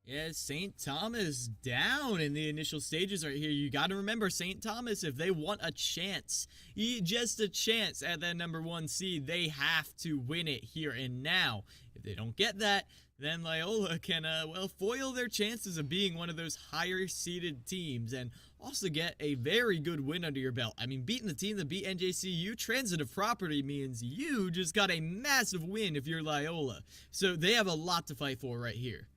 Yeah, St. Thomas down in the initial stages right here. You got to remember, St. Thomas, if they want a chance, just a chance at that number 1 seed, they have to win it here and now. If they don't get that, then Loyola can, well, foil their chances of being one of those higher-seeded teams and also get a very good win under your belt. I mean, beating the team that beat NJCU, transitive property means you just got a massive win if you're Loyola. So they have a lot to fight for right here.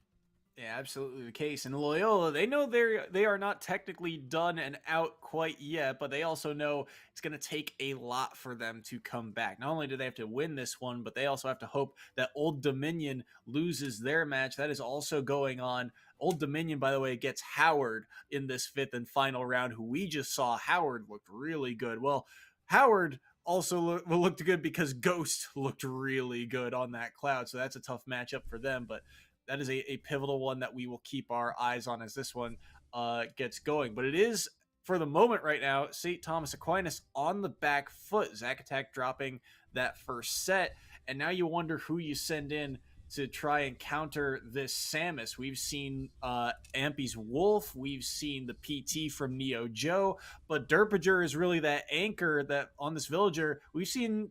Yeah, absolutely the case. And Loyola, they know they are not technically done and out quite yet, but they also know it's going to take a lot for them to come back. Not only do they have to win this one, but they also have to hope that Old Dominion loses their match. That is also going on. Old Dominion, by the way, gets Howard in this fifth and final round, who we just saw. Howard looked really good. Well, Howard also looked good because Ghost looked really good on that cloud, so that's a tough matchup for them, but that is a pivotal one that we will keep our eyes on as this one gets going. But it is, for the moment right now, St. Thomas Aquinas on the back foot. Zack Attack dropping that first set. And now you wonder who you send in to try and counter this Samus. We've seen Ampy's Wolf. We've seen the PT from Neo Joe. But Derpager is really that anchor that on this villager. We've seen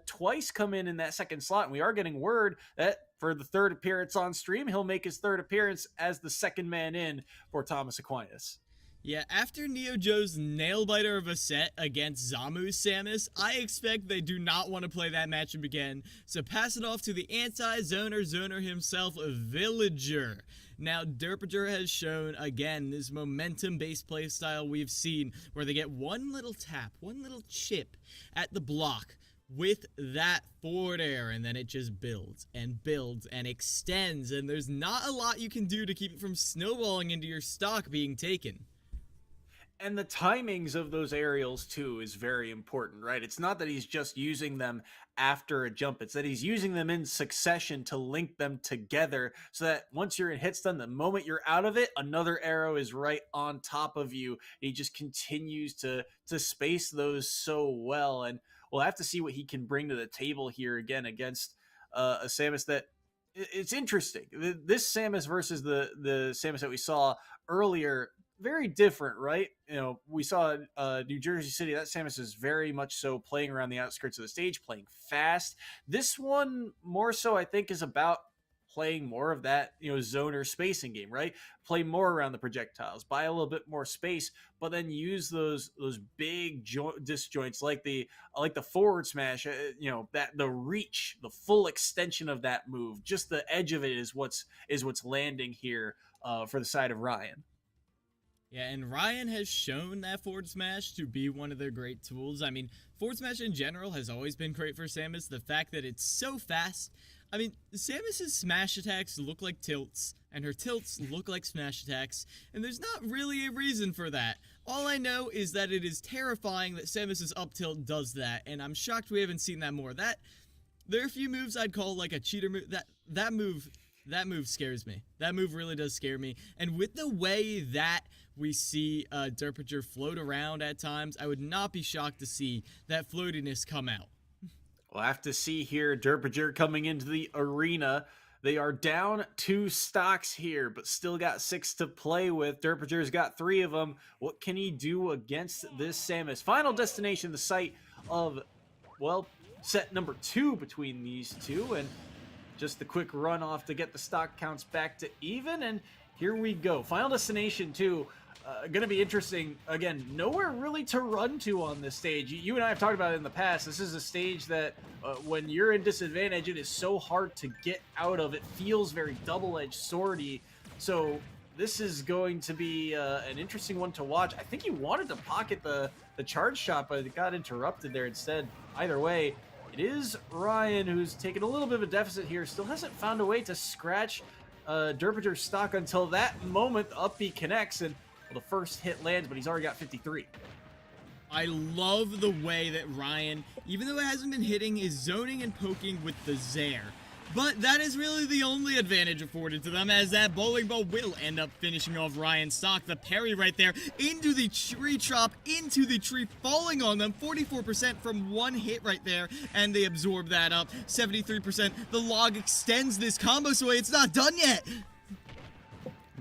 twice come in that second slot, and we are getting word that for the third appearance on stream, he'll make his third appearance as the second man in for Thomas Aquinas. Yeah, after Neo Joe's nail-biter of a set against Zamu's Samus, I expect they do not want to play that matchup again, so pass it off to the anti-zoner himself, Villager. Now, Derpager has shown, again, this momentum-based playstyle we've seen, where they get one little tap, one little chip at the block, with that forward air, and then it just builds and extends, and there's not a lot you can do to keep it from snowballing into your stock being taken. And the timings of those aerials, too, is very important, right? It's not that he's just using them after a jump. It's that he's using them in succession to link them together so that once you're in hit stun, the moment you're out of it, another arrow is right on top of you. He just continues to space those so well. And we'll have to see what he can bring to the table here again against a Samus that it's interesting. This Samus versus the Samus that we saw earlier, very different, right? You know, we saw New Jersey City. That Samus is very much so playing around the outskirts of the stage, playing fast. This one more so, I think, is about playing more of that, you know, zoner spacing game, right? Play more around the projectiles, buy a little bit more space, but then use those big disjoints like the forward smash, you know, that the reach, the full extension of that move, just the edge of it is what's landing here for the side of Ryan. Yeah, and Ryan has shown that forward smash to be one of their great tools. I mean, forward smash in general has always been great for Samus. The fact that it's so fast. I mean, Samus's smash attacks look like tilts, and her tilts look like smash attacks, and there's not really a reason for that. All I know is that it is terrifying that Samus's up tilt does that, and I'm shocked we haven't seen that more. There are a few moves I'd call like a cheater move. That move scares me. That move really does scare me. And with the way that we see Derpager float around at times, I would not be shocked to see that floatiness come out. We'll have to see here. Derpager coming into the arena. They are down 2 stocks here, but still got 6 to play with. Derpager's got 3 of them. What can he do against this Samus? Final destination, the site of, well, set number 2 between these two, and just the quick run off to get the stock counts back to even, and here we go. Final destination 2. Going to be interesting. Again, nowhere really to run to on this stage. You and I have talked about it in the past. This is a stage that when you're in disadvantage, it is so hard to get out of. It feels very double-edged swordy. So this is going to be an interesting one to watch. I think he wanted to pocket the charge shot, but it got interrupted there instead. Either way, it is Ryan who's taken a little bit of a deficit here. Still hasn't found a way to scratch Derpager's stock until that moment. Up B connects, and well, the first hit lands, but he's already got 53. I love the way that Ryan, even though it hasn't been hitting, is zoning and poking with the Zair. But that is really the only advantage afforded to them, as that bowling ball will end up finishing off Ryan's stock. The parry right there into the tree chop, into the tree, falling on them. 44% from one hit right there, and they absorb that up. 73%. The log extends this combo, so it's not done yet.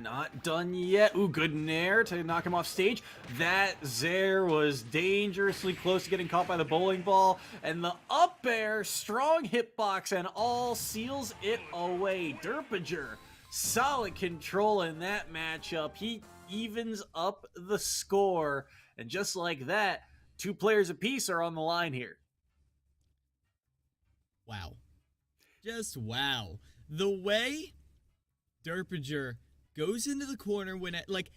Not done yet. Ooh, good nair to knock him off stage. That Zair was dangerously close to getting caught by the bowling ball. And the up Up air, strong hitbox, and all seals it away. Derpager, solid control in that matchup. He evens up the score. And just like that, 2 players apiece are on the line here. Wow. Just wow. The way Derpager goes into the corner when it, like,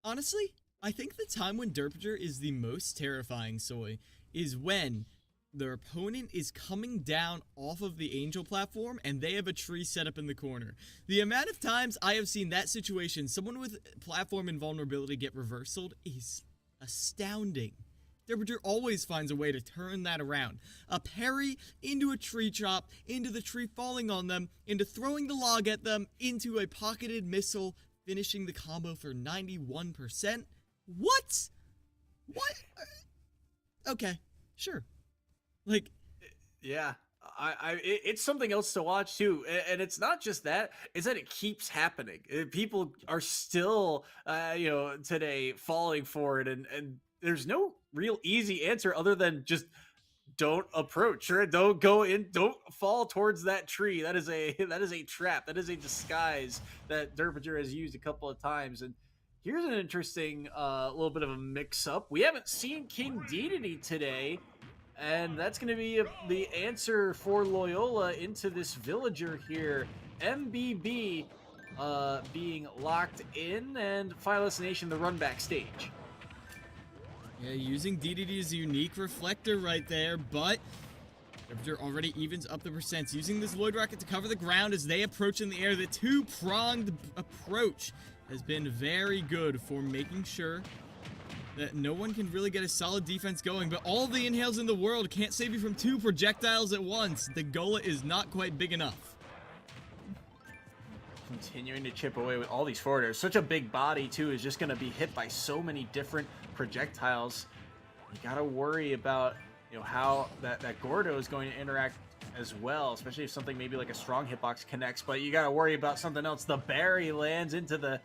honestly, I think the time when Derpager is the most terrifying, Soy, is when their opponent is coming down off of the Angel platform and they have a tree set up in the corner. The amount of times I have seen that situation, someone with platform invulnerability get reversaled, is astounding. Derpager always finds a way to turn that around. A parry into a tree chop, into the tree falling on them, into throwing the log at them, into a pocketed missile, finishing the combo for 91%. What? What? Okay, sure. Like, yeah, it's something else to watch too, and it's not just that; it's that it keeps happening. People are still, today falling for it, and there's no real easy answer other than just don't approach or don't go in, don't fall towards that tree. That is a trap. That is a disguise that Derpager has used a couple of times. And here's an interesting little bit of a mix-up. We haven't seen King Dedede today, and that's going to be the answer for Loyola into this villager here. MBB being locked in, and Phyllis Nation the run backstage. yeah, using Dedede's unique reflector right there, but Derpager already evens up the percents. Using this Lloyd Rocket to cover the ground as they approach in the air. The two-pronged approach has been very good for making sure that no one can really get a solid defense going, but all the inhales in the world can't save you from 2 projectiles at once. The gullet is not quite big enough. Continuing to chip away with all these forwarders. Such a big body, too, is just going to be hit by so many different projectiles. You got to worry about, how that Gordo is going to interact as well, especially if something maybe like a strong hitbox connects, but you got to worry about something else. The berry lands into the,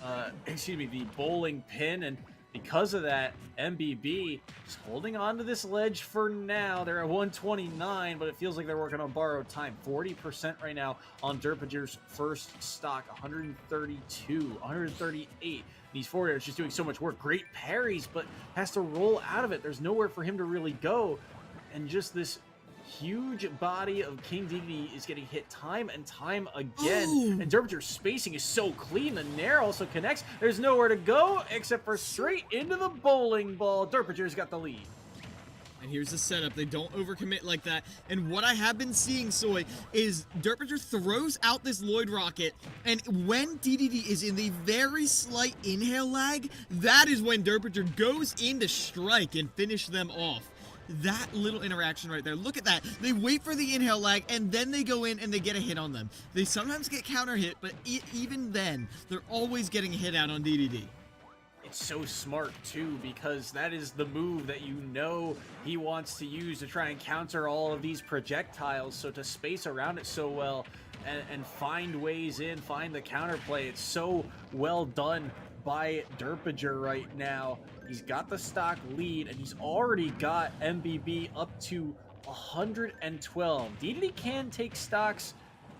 the bowling pin, and because of that, MBB is holding on to this ledge for now. They're at 129, but it feels like they're working on borrowed time. 40% right now on Derpager's first stock. 132, 138. These forwarders just doing so much work. Great parries, but has to roll out of it. There's nowhere for him to really go. And just this huge body of King Dedede is getting hit time and time again. Ooh. And Derpager's spacing is so clean. The Nair also connects. There's nowhere to go except for straight into the bowling ball. Derpager's got the lead. And here's the setup. They don't overcommit like that. And what I have been seeing, Soy, is Derpager throws out this Lloyd Rocket, and when Dedede is in the very slight inhale lag, that is when Derpager goes in to strike and finish them off. That little interaction right there. Look at that. They wait for the inhale lag, and then they go in and they get a hit on them. They sometimes get counter hit, but even then, they're always getting a hit out on Dedede. It's so smart, too, because that is the move that he wants to use to try and counter all of these projectiles. So to space around it so well and find ways in, find the counterplay, it's so well done by Derpager right now. He's got the stock lead, and he's already got MBB up to 112. Dedede can take stocks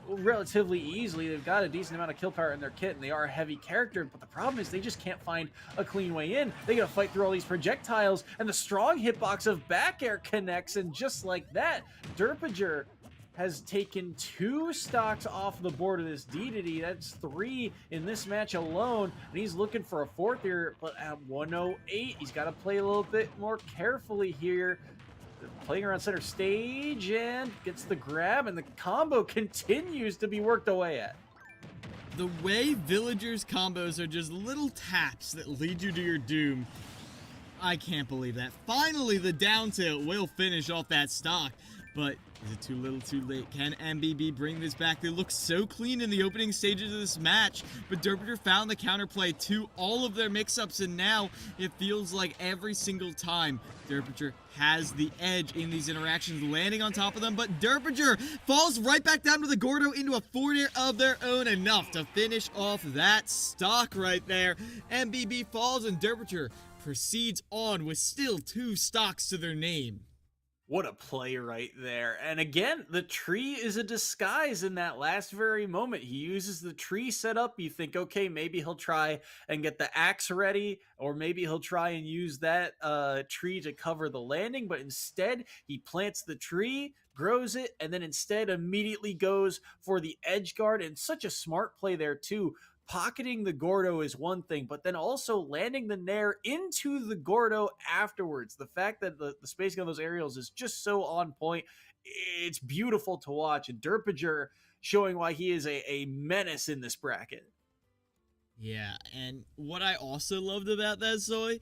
relatively easily. They've got a decent amount of kill power in their kit, and they are a heavy character, but the problem is they just can't find a clean way in. They gotta fight through all these projectiles, and the strong hitbox of back air connects, and just like that, Derpager has taken 2 stocks off the board of this Dedede. That's 3 in this match alone, and he's looking for a 4th here, but at 108, he's got to play a little bit more carefully here. Playing around center stage, and gets the grab, and the combo continues to be worked away at. The way villagers' combos are just little taps that lead you to your doom. I can't believe that. Finally, the down tilt will finish off that stock, but is it too little too late? Can MBB bring this back? They look so clean in the opening stages of this match, but Derpager found the counterplay to all of their mix-ups, and now it feels like every single time Derpager has the edge in these interactions, landing on top of them, but Derpager falls right back down with a Gordo into a forward air of their own, enough to finish off that stock right there. MBB falls, and Derpager proceeds on with still 2 stocks to their name. What a play right there. And again, the tree is a disguise in that last very moment. He uses the tree setup. You think, okay, maybe he'll try and get the axe ready, or maybe he'll try and use that tree to cover the landing. But instead, he plants the tree, grows it, and then instead immediately goes for the edge guard. And such a smart play there, too. Pocketing the Gordo is one thing, but then also landing the Nair into the Gordo afterwards. The fact that the spacing on those aerials is just so on point. It's beautiful to watch. And Derpinger showing why he is a menace in this bracket. Yeah, and what I also loved about that, Zoe,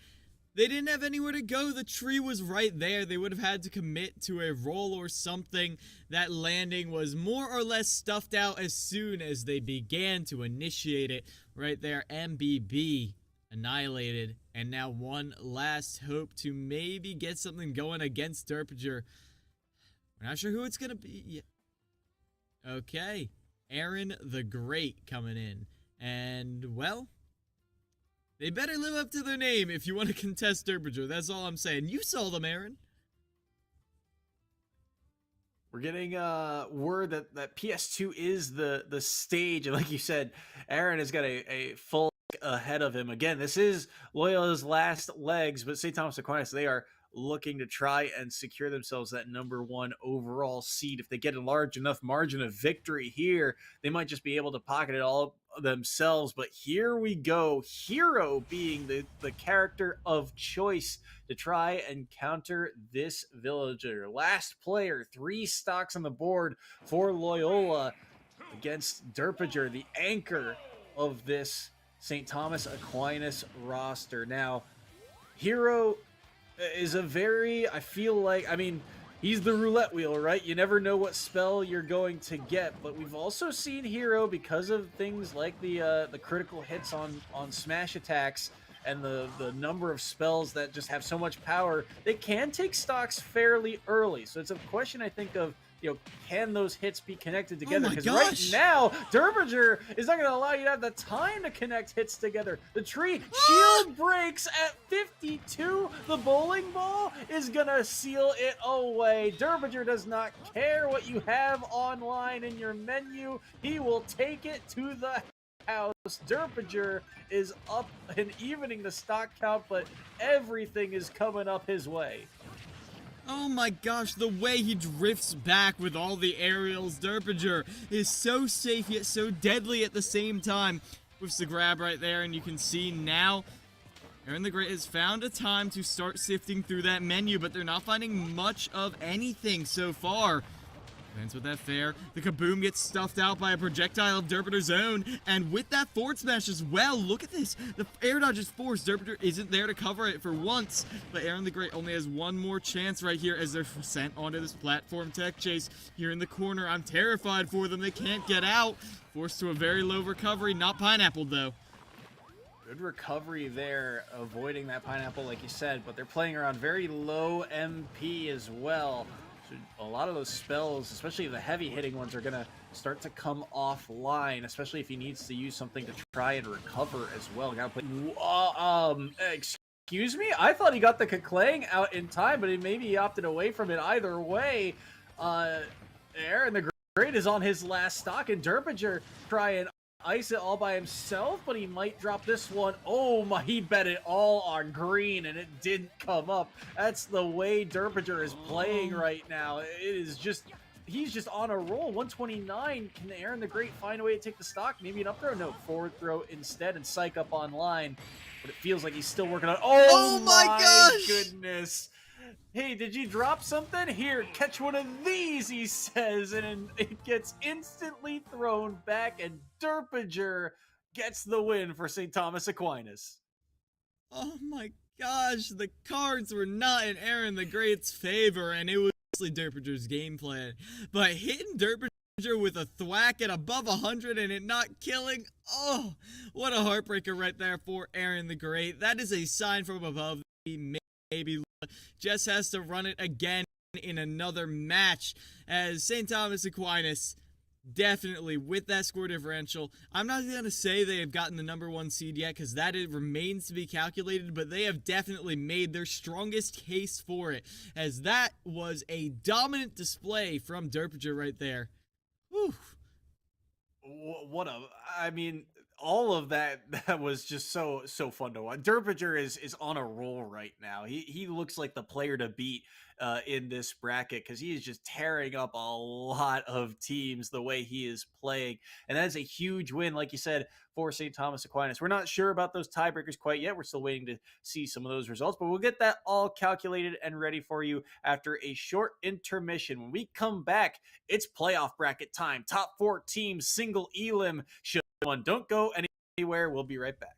they didn't have anywhere to go. The tree was right there. They would have had to commit to a roll or something. That landing was more or less stuffed out as soon as they began to initiate it. Right there, MBB annihilated. And now one last hope to maybe get something going against Derpinger. We're not sure who it's going to be yet. Okay, Aaron the Great coming in. And, well, they better live up to their name if you want to contest Derpinger. That's all I'm saying. You saw them, Aaron. We're getting word that PS2 is the stage. And like you said, Aaron has got a full ahead of him. Again, this is Loyola's last legs, but St. Thomas Aquinas, they are looking to try and secure themselves that #1 overall seed. If they get a large enough margin of victory here, they might just be able to pocket it all themselves. But here we go. Hero being the character of choice to try and counter this villager. Last player, 3 stocks on the board for Loyola against Derpinger, the anchor of this St. Thomas Aquinas roster. Now, Hero is a very, I feel like, I mean, he's the roulette wheel, right? You never know what spell you're going to get, but we've also seen Hero, because of things like the critical hits on smash attacks and the number of spells that just have so much power, they can take stocks fairly early. So it's a question, I think, of, you know, can those hits be connected together? Because right now, Derpinger is not going to allow you to have the time to connect hits together. The tree shield breaks at 52. The bowling ball is going to seal it away. Derpinger does not care what you have online in your menu. He will take it to the house. Derpinger is up and evening the stock count, but everything is coming up his way. Oh my gosh, the way he drifts back with all the aerials. Derpinger is so safe yet so deadly at the same time. With the grab right there, and you can see now Aaron the Great has found a time to start sifting through that menu, but they're not finding much of anything so far. Lands with that fair. The Kaboom gets stuffed out by a projectile of Derpinger's own, and with that forward smash as well. Look at this. The air dodge is forced. Derpinger isn't there to cover it for once, but Aaron the Great only has one more chance right here as they're sent onto this platform tech chase here in the corner. I'm terrified for them. They can't get out. Forced to a very low recovery. Not pineapple though. Good recovery there, avoiding that pineapple like you said, but they're playing around very low MP as well. So a lot of those spells, especially the heavy hitting ones, are going to start to come offline, especially if he needs to use something to try and recover as well. Gotta play. Excuse me? I thought he got the Kaklang out in time, but maybe he opted away from it. Either way, Aaron the Great is on his last stock, and Derpinger try and ice it all by himself, but he might drop this one. Oh my, he bet it all on green and it didn't come up. That's the way Derpinger is playing right now. It is just, he's just on a roll. 129. Can Aaron the Great find a way to take the stock? Maybe an up throw? No, forward throw instead, and psych up online. But it feels like he's still working on. Oh my gosh! Goodness. Hey, did you drop something? Here, catch one of these, he says, and it gets instantly thrown back, and Derpinger gets the win for St. Thomas Aquinas. Oh my gosh, the cards were not in Aaron the Great's favor, and it was mostly Derpinger's game plan. But hitting Derpinger with a thwack at above 100 and it not killing, oh, what a heartbreaker right there for Aaron the Great. That is a sign from above. Maybe just has to run it again in another match, as St. Thomas Aquinas Definitely with that score differential. I'm not going to say they have gotten the number one seed yet because that it remains to be calculated, but they have definitely made their strongest case for it, as that was a dominant display from Derpinger right there. Whew. What a, I mean, all of that was just so fun to watch. Derpinger is on a roll right now. He looks like the player to beat in this bracket because he is just tearing up a lot of teams the way he is playing, and that is a huge win, like you said, for St. Thomas Aquinas. We're not sure about those tiebreakers quite yet. We're still waiting to see some of those results, but we'll get that all calculated and ready for you after a short intermission. When we come back, it's playoff bracket time. Top 4 teams, single elim show one. Don't go anywhere. We'll be right back.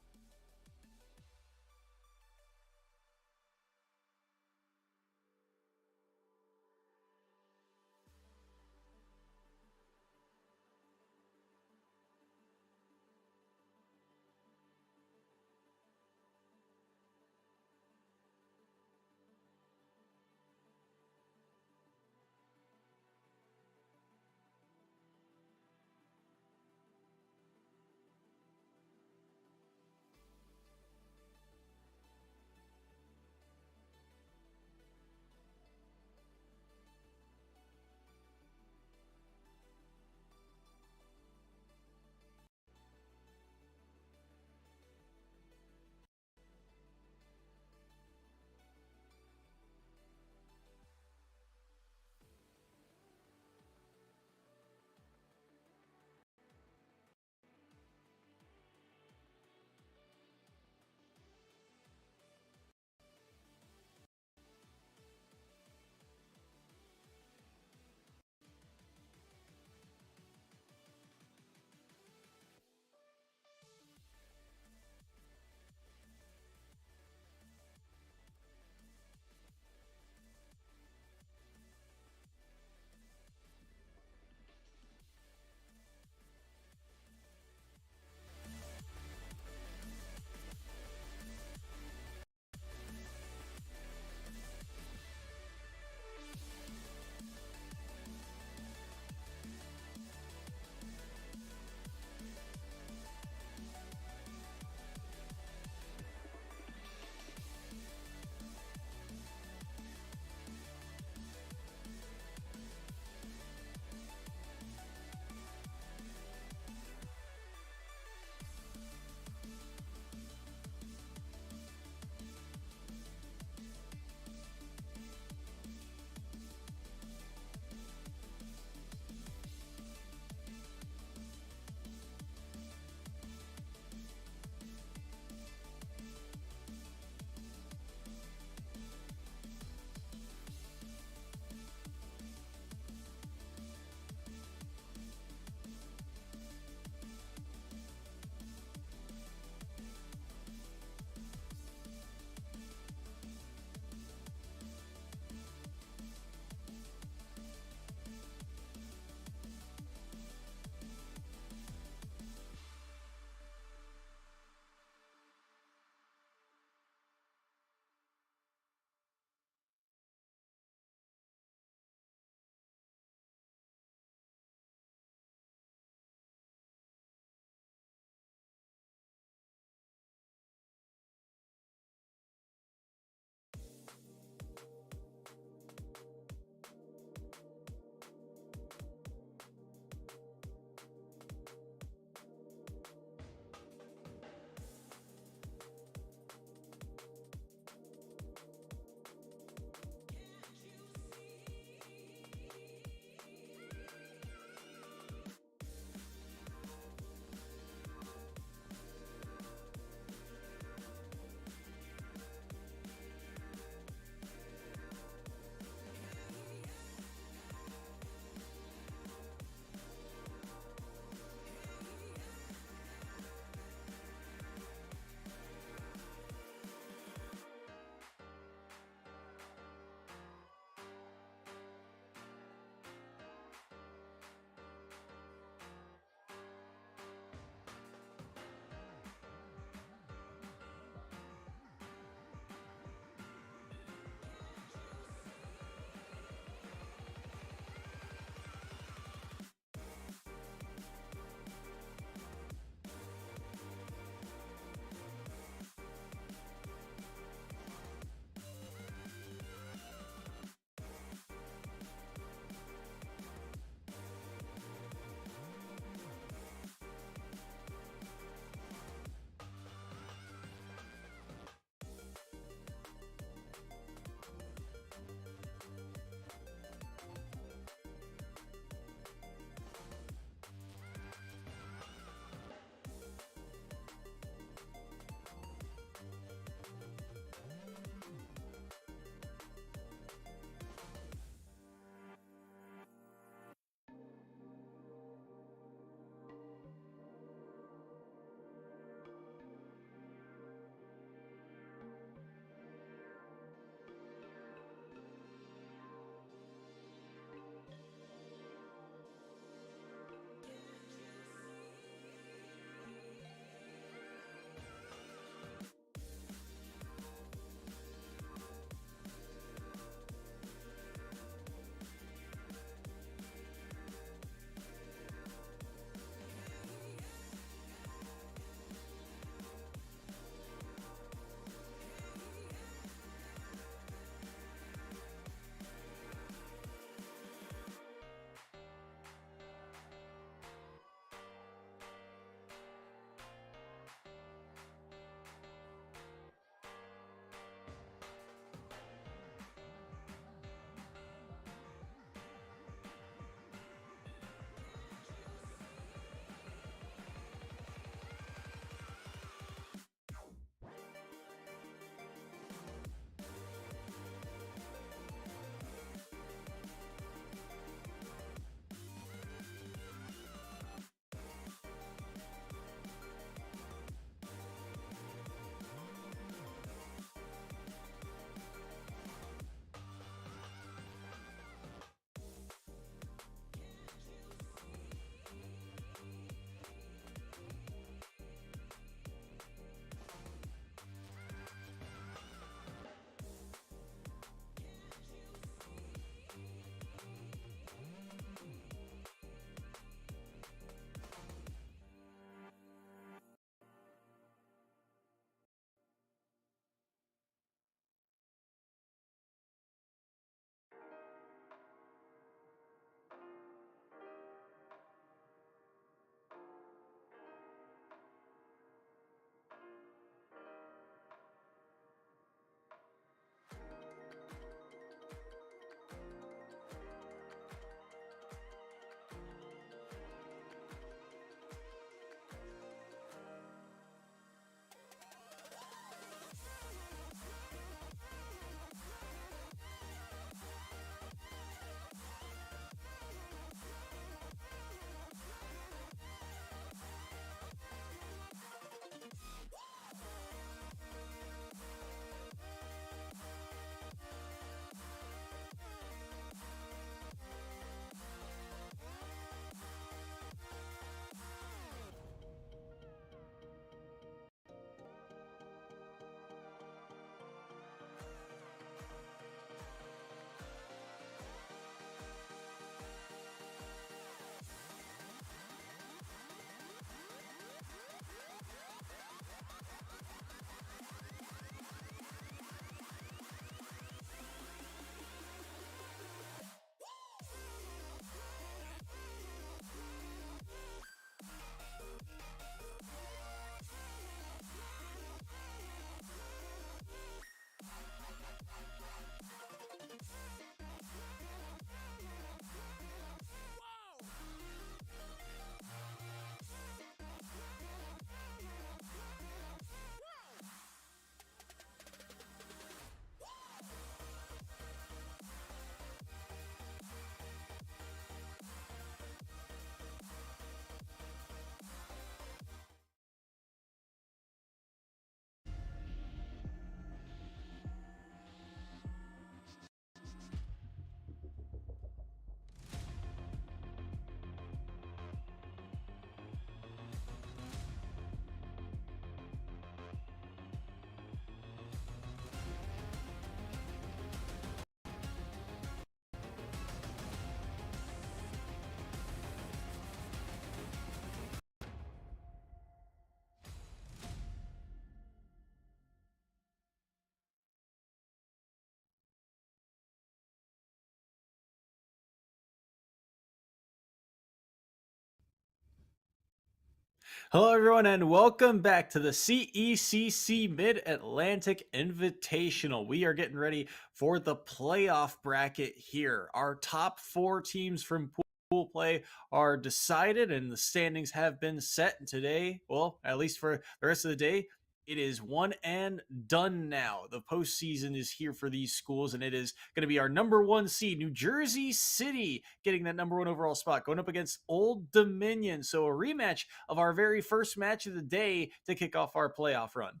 Hello, everyone, and welcome back to the CECC Mid-Atlantic Invitational. We are getting ready for the playoff bracket here. Our top 4 teams from pool play are decided, and the standings have been set. And today, well, at least for the rest of the day, it is one and done now. The postseason is here for these schools, and it is going to be our number 1 seed, New Jersey City, getting that number 1 overall spot, going up against Old Dominion. So a rematch of our very first match of the day to kick off our playoff run.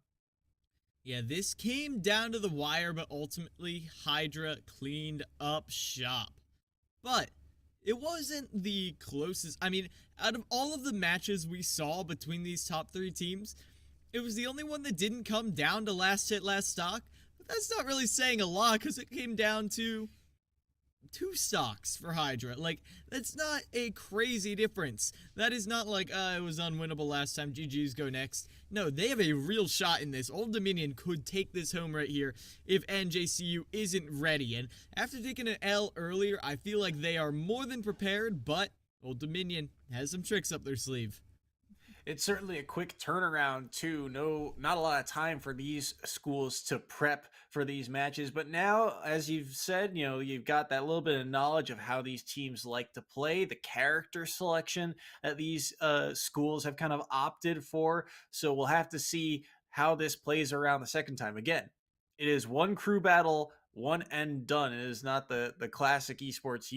Yeah, this came down to the wire, but ultimately Hydra cleaned up shop. But it wasn't the closest. I mean, out of all of the matches we saw between these top 3 teams, it was the only one that didn't come down to last hit, last stock. But that's not really saying a lot because it came down to 2 stocks for Hydra. Like, that's not a crazy difference. That is not like, it was unwinnable last time, GG's go next. No, they have a real shot in this. Old Dominion could take this home right here if NJCU isn't ready. And after taking an L earlier, I feel like they are more than prepared, but Old Dominion has some tricks up their sleeve. It's certainly a quick turnaround too. Not a lot of time for these schools to prep for these matches. But now, as you've said, you've got that little bit of knowledge of how these teams like to play, the character selection that these schools have kind of opted for. So we'll have to see how this plays around the second time. Again, it is one crew battle, one and done. It is not the classic esports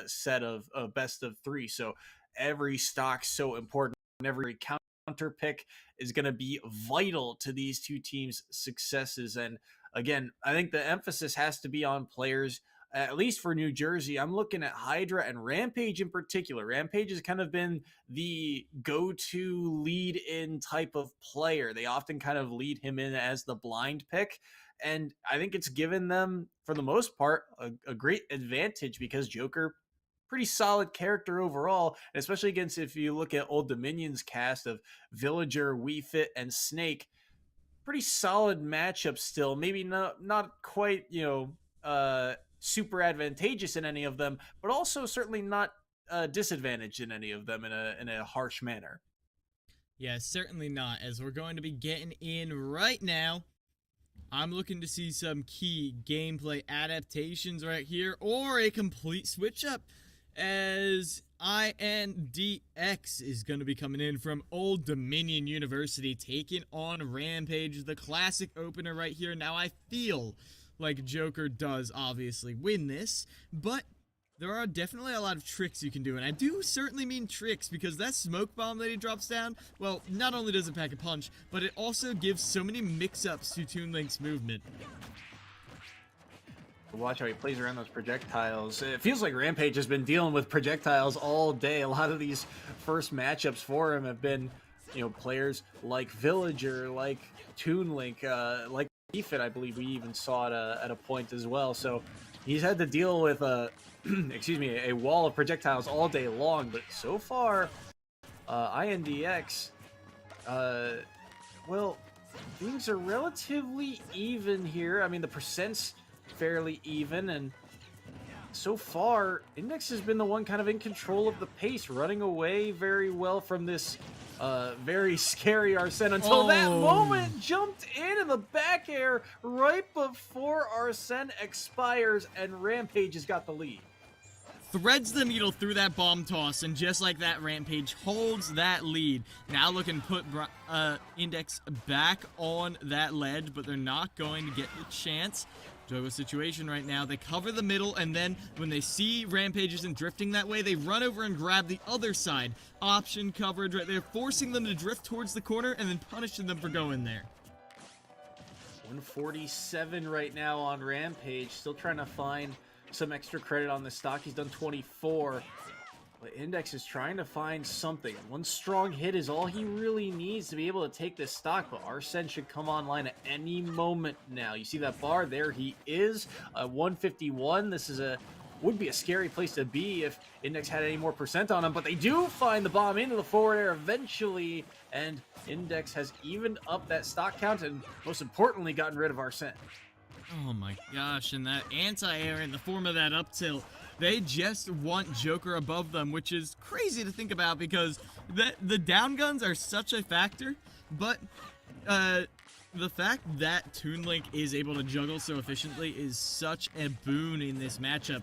set of best of 3. So every stock's so important. Every counter pick is going to be vital to these 2 teams' successes. And again, I think the emphasis has to be on players, at least for New Jersey. I'm looking at Hydra and Rampage in particular. Rampage has kind of been the go-to lead-in type of player. They often kind of lead him in as the blind pick. And I think it's given them, for the most part, a great advantage because Joker, pretty solid character overall, and especially against, if you look at Old Dominion's cast of Villager, Wii Fit, and Snake, pretty solid matchup still. Maybe not quite, super advantageous in any of them, but also certainly not disadvantaged in any of them in a harsh manner. Yeah, certainly not. As we're going to be getting in right now, I'm looking to see some key gameplay adaptations right here, or a complete switch up, as INDX is going to be coming in from Old Dominion University, taking on Rampage, the classic opener right here. Now, I feel like Joker does obviously win this, but there are definitely a lot of tricks you can do, and I do certainly mean tricks, because that smoke bomb that he drops down, well, not only does it pack a punch, but it also gives so many mix-ups to Toon Link's movement. Watch how he plays around those projectiles. It feels like Rampage has been dealing with projectiles all day. A lot of these first matchups for him have been, players like Villager, like Toon Link, like Efit, I believe we even saw it at a point as well. So he's had to deal with a wall of projectiles all day long. But so far, INDX, well, things are relatively even here. I mean, the percents fairly even, and so far Index has been the one kind of in control of the pace, running away very well from this very scary Arsene until that moment jumped in the back air right before Arsene expires, and Rampage has got the lead. Threads the needle through that bomb toss, and just like that, Rampage holds that lead. Now looking to put Index back on that ledge, but they're not going to get the chance. Juggle situation right now. They cover the middle, and then when they see Rampage isn't drifting that way, they run over and grab the other side. Option coverage right there, forcing them to drift towards the corner and then punishing them for going there. 147 right now on Rampage, still trying to find some extra credit on the stock. He's done 24. But Index is trying to find something. One strong hit is all he really needs to be able to take this stock, but Arsene should come online at any moment now. You see that bar? There he is, 151. This would be a scary place to be if Index had any more percent on him, but they do find the bomb into the forward air eventually, and Index has evened up that stock count and, most importantly, gotten rid of Arsene. Oh my gosh, and that anti-air in the form of that up tilt, they just want Joker above them, which is crazy to think about because the down guns are such a factor, but the fact that Toon Link is able to juggle so efficiently is such a boon in this matchup.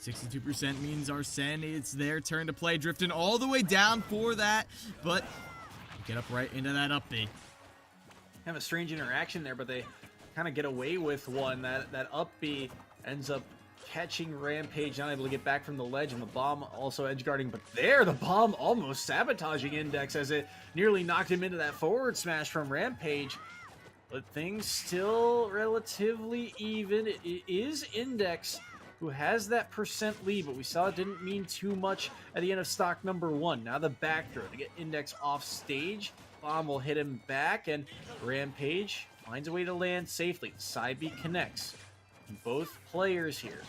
62% means Arsene, it's their turn to play, drifting all the way down for that, but get up right into that up B. Have a strange interaction there, but they kind of get away with one. That up B ends up catching Rampage, not able to get back from the ledge, and the bomb also edge guarding, but there, the bomb almost sabotaging Index as it nearly knocked him into that forward smash from Rampage. But things still relatively even. It is Index who has that percent lead, but we saw it didn't mean too much at the end of stock number 1. Now the back throw to get Index off stage. Bomb will hit him back, and Rampage finds a way to land safely. The side B connects. Both players here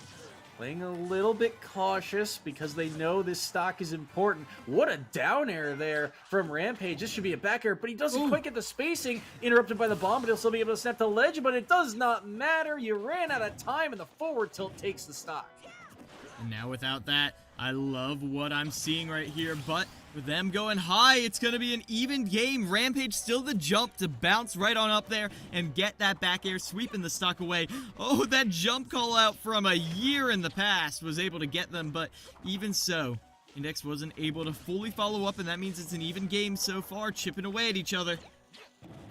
playing a little bit cautious because they know this stock is important. What a down air there from Rampage. This should be a back air, but he doesn't quite get the spacing. Interrupted by the bomb, but he'll still be able to snap the ledge, but it does not matter. You ran out of time, and the forward tilt takes the stock. And now without that, I love what I'm seeing right here, but with them going high, it's going to be an even game. Rampage still the jump to bounce right on up there and get that back air, sweeping the stock away. Oh, that jump call out from a year in the past was able to get them, but even so, Index wasn't able to fully follow up, and that means it's an even game so far, chipping away at each other.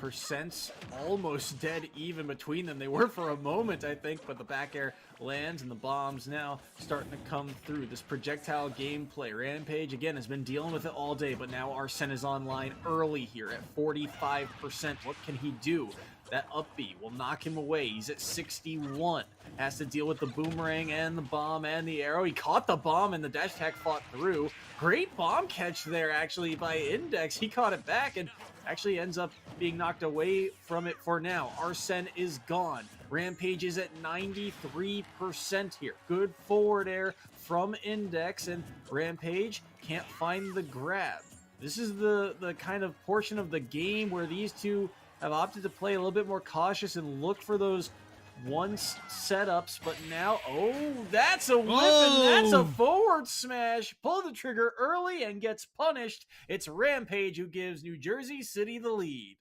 Percents almost dead even between them. They were for a moment, I think, but the back air lands and the bombs now starting to come through. This projectile gameplay. Rampage, again, has been dealing with it all day, but now Arsene is online early here at 45%. What can he do? That up B will knock him away. He's at 61. Has to deal with the boomerang and the bomb and the arrow. He caught the bomb and the dash attack fought through. Great bomb catch there, actually, by Index. He caught it back and actually ends up being knocked away from it for now. Arsene is gone. Rampage is at 93% here. Good forward air from Index, and Rampage can't find the grab. This is the kind of portion of the game where these two have opted to play a little bit more cautious and look for those setups, but now, oh, that's a whip and that's a forward smash. Pull the trigger early and gets punished. It's Rampage who gives New Jersey City the lead.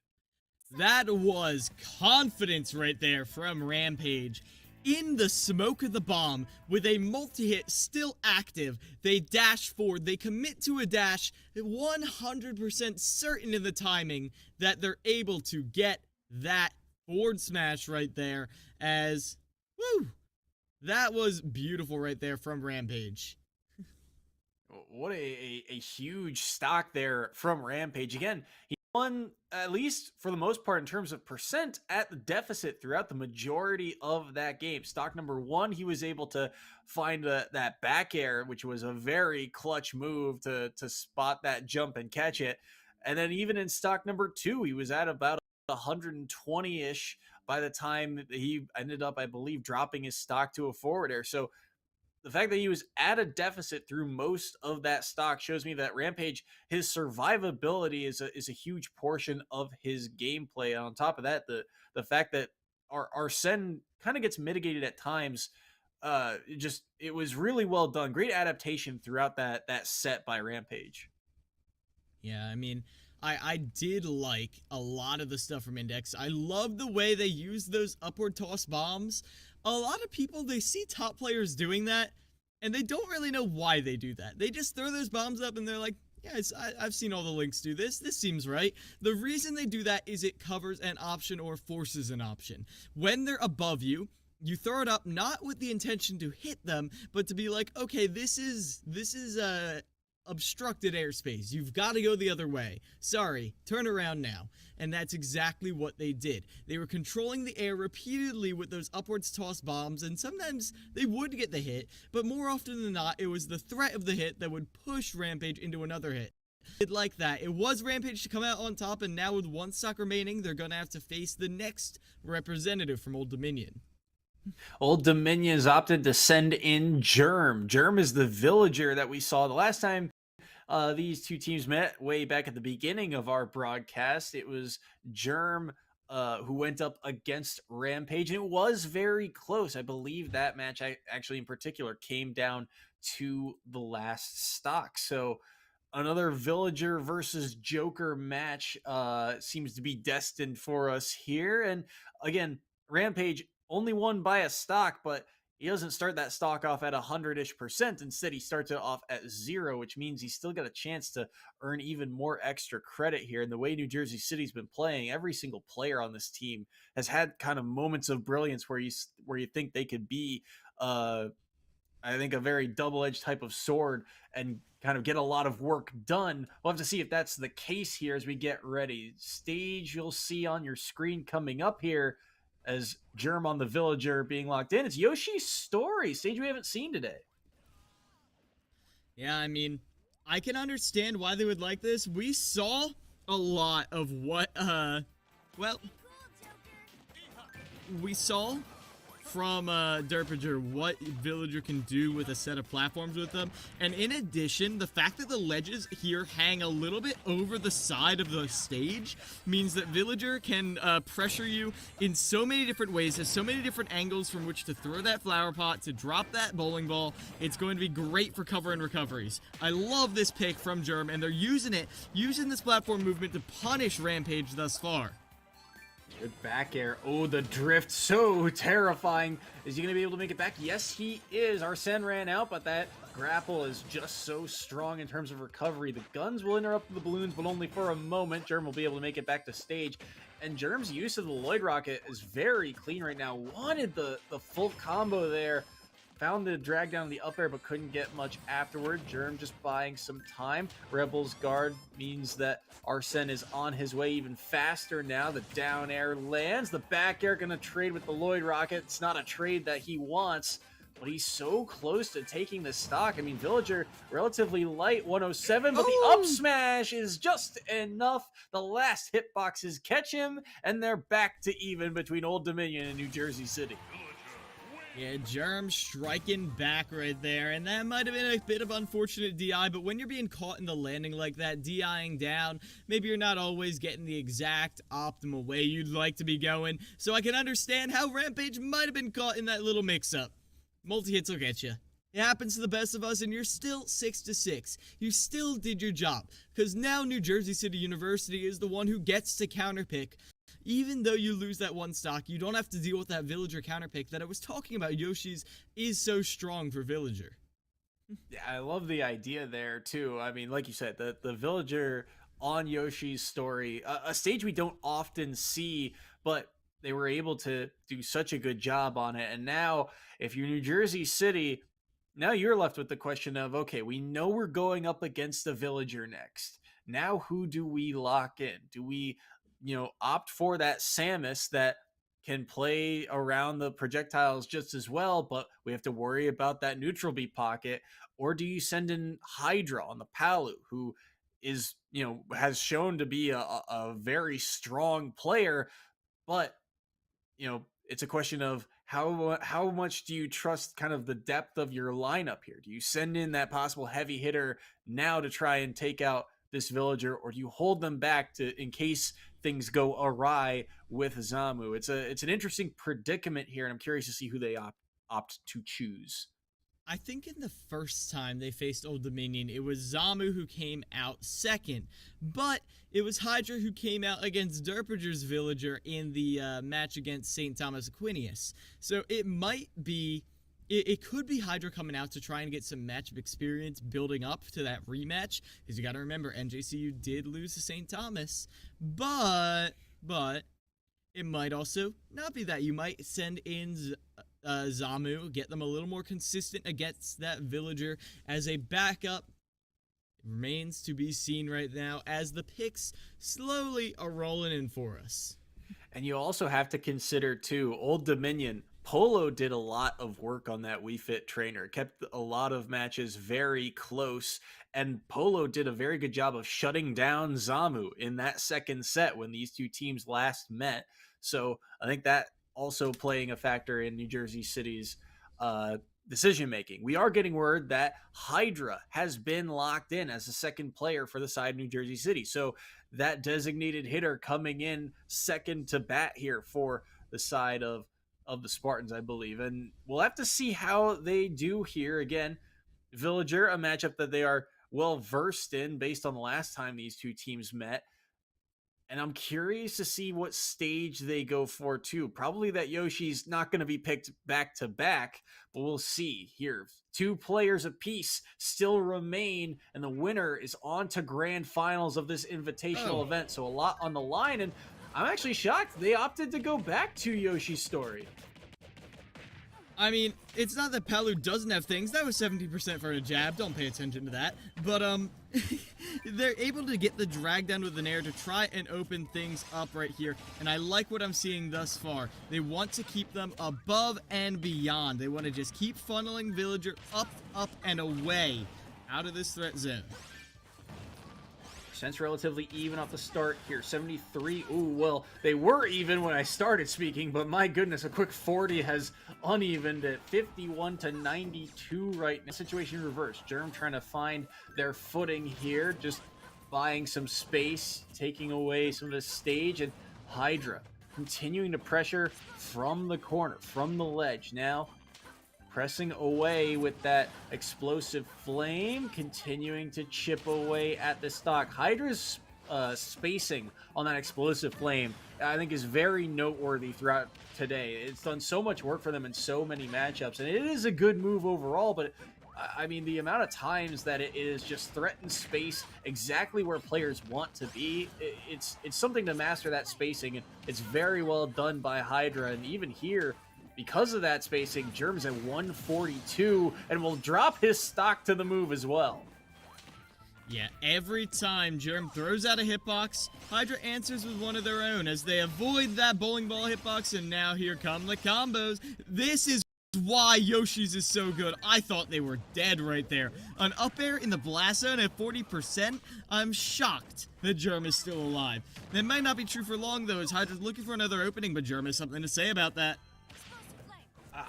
That was confidence right there from Rampage. In the smoke of the bomb, with a multi-hit still active, they dash forward, they commit to a dash, 100% certain in the timing that they're able to get that forward smash right there as, woo, that was beautiful right there from Rampage. What a huge stock there from Rampage. Again, he won, at least for the most part in terms of percent, at the deficit throughout the majority of that game. Stock number 1, he was able to find that back air, which was a very clutch move to spot that jump and catch it. And then even in stock number 2, he was at about 120-ish by the time he ended up, I believe, dropping his stock to a forward air. So the fact that he was at a deficit through most of that stock shows me that Rampage, his survivability is a huge portion of his gameplay. And on top of that, the fact that Arsene kind of gets mitigated at times, it was really well done. Great adaptation throughout that set by Rampage. Yeah, I mean, I did like a lot of the stuff from Index. I love the way they use those upward toss bombs. A lot of people, they see top players doing that, and they don't really know why they do that. They just throw those bombs up, and they're like, yeah, I've seen all the links do this. This seems right. The reason they do that is it covers an option or forces an option. When they're above you, you throw it up not with the intention to hit them, but to be like, okay, this is obstructed airspace. You've got to go the other way. Sorry, turn around now. And that's exactly what they did. They were controlling the air repeatedly with those upwards toss bombs, and sometimes they would get the hit, but more often than not, it was the threat of the hit that would push Rampage into another hit. Like that. It was Rampage to come out on top, and now with one stock remaining, they're going to have to face the next representative from Old Dominion. Old Dominion's opted to send in Germ. Germ is the villager that we saw the last time these two teams met way back at the beginning of our broadcast. It was Germ who went up against Rampage, and it was very close. I believe that match, actually in particular, came down to the last stock. So another Villager versus Joker match seems to be destined for us here. And again, Rampage only won by a stock, but he doesn't start that stock off at 100-ish%. Instead, he starts it off at 0, which means he's still got a chance to earn even more extra credit here. And the way New Jersey City's been playing, every single player on this team has had kind of moments of brilliance where you think they could be I think a very double-edged type of sword and kind of get a lot of work done. We'll have to see if that's the case here as we get ready. Stage you'll see on your screen coming up here as Germ on the Villager being locked in. It's Yoshi's story, stage we haven't seen today. Yeah, I mean, I can understand why they would like this. We saw a lot of what, we saw from Derpager what Villager can do with a set of platforms with them. And in addition, the fact that the ledges here hang a little bit over the side of the stage means that Villager can pressure you in so many different ways, has so many different angles from which to throw that flower pot, to drop that bowling ball. It's going to be great for cover and recoveries. I love this pick from Germ, and they're using this platform movement to punish Rampage thus far. Good back air. Oh, the drift, so terrifying. Is he going to be able to make it back? Yes, he is. Arsene ran out, but that grapple is just so strong in terms of recovery. The guns will interrupt the balloons, but only for a moment. Germ will be able to make it back to stage. And Germ's use of the Lloyd Rocket is very clean right now. Wanted the full combo there. Found the drag down the up air, but couldn't get much afterward. Germ just buying some time. Rebel's guard means that Arsene is on his way even faster now. The down air lands. The back air going to trade with the Lloyd Rocket. It's not a trade that he wants, but he's so close to taking the stock. I mean, Villager, relatively light, 107, but the up smash is just enough. The last hitboxes catch him, and they're back to even between Old Dominion and New Jersey City. Yeah, Germ striking back right there, and that might have been a bit of unfortunate DI, but when you're being caught in the landing like that, DIing down, maybe you're not always getting the exact optimal way you'd like to be going, so I can understand how Rampage might have been caught in that little mix-up. Multi-hits will get you. It happens to the best of us, and you're still 6-6. You still did your job, because now New Jersey City University is the one who gets to counterpick. Even though you lose that one stock, you don't have to deal with that Villager counterpick that I was talking about. Yoshi's is so strong for Villager. Yeah, I love the idea there, too. I mean, like you said, the Villager on Yoshi's story, a stage we don't often see, but they were able to do such a good job on it. And now, if you're New Jersey City, now you're left with the question of, okay, we know we're going up against the Villager next. Now, who do we lock in? Do we opt for that Samus that can play around the projectiles just as well, but we have to worry about that neutral B pocket? Or do you send in Hydra on the Palu, who is, has shown to be a very strong player, but, it's a question of how much do you trust kind of the depth of your lineup here? Do you send in that possible heavy hitter now to try and take out this Villager, or do you hold them back in case things go awry with Zamu? It's an interesting predicament here, and I'm curious to see who they opt to choose. I think in the first time they faced Old Dominion, it was Zamu who came out second, but it was Hydra who came out against Derpager's Villager in the match against St. Thomas Aquinas. So it might be... It could be Hydra coming out to try and get some matchup experience building up to that rematch, because you got to remember, NJCU did lose to St. Thomas, but it might also not be that. You might send in Zamu, get them a little more consistent against that Villager as a backup. It remains to be seen right now as the picks slowly are rolling in for us. And you also have to consider, too, Old Dominion. Polo did a lot of work on that Wii Fit trainer, kept a lot of matches very close, and Polo did a very good job of shutting down Zamu in that second set when these two teams last met. So I think that also playing a factor in New Jersey City's decision making. We are getting word that Hydra has been locked in as a second player for the side of New Jersey City. So that designated hitter coming in second to bat here for the side of the Spartans, I believe. And we'll have to see how they do here. Again, Villager, a matchup that they are well versed in based on the last time these two teams met. And I'm curious to see what stage they go for, too. Probably that Yoshi's not going to be picked back to back, but we'll see here. 2 players apiece still remain, and the winner is on to grand finals of this invitational event. So a lot on the line, and I'm actually shocked they opted to go back to Yoshi's story. I mean, it's not that Palu doesn't have things. That was 70% for a jab. Don't pay attention to that. But, they're able to get the drag down with an air to try and open things up right here. And I like what I'm seeing thus far. They want to keep them above and beyond. They want to just keep funneling Villager up, and away out of this threat zone. Sense relatively even off the start here. 73. Ooh, well, they were even when I started speaking, but my goodness, a quick 40 has unevened at 51 to 92 right now. Situation reversed. Germ trying to find their footing here, just buying some space, taking away some of the stage, and Hydra continuing to pressure from the corner, from the ledge. Now pressing away with that explosive flame, continuing to chip away at the stock. Hydra's spacing on that explosive flame, I think, is very noteworthy throughout today. It's done so much work for them in so many matchups, and it is a good move overall, but I mean, the amount of times that it is just threatened space exactly where players want to be, it's something to master that spacing, and it's very well done by Hydra. And even here, because of that spacing, Germ's at 142 and will drop his stock to the move as well. Yeah, every time Germ throws out a hitbox, Hydra answers with one of their own as they avoid that bowling ball hitbox, and now here come the combos. This is why Yoshi's is so good. I thought they were dead right there. An up air in the blast zone at 40%? I'm shocked that Germ is still alive. That might not be true for long, though, as Hydra's looking for another opening, but Germ has something to say about that.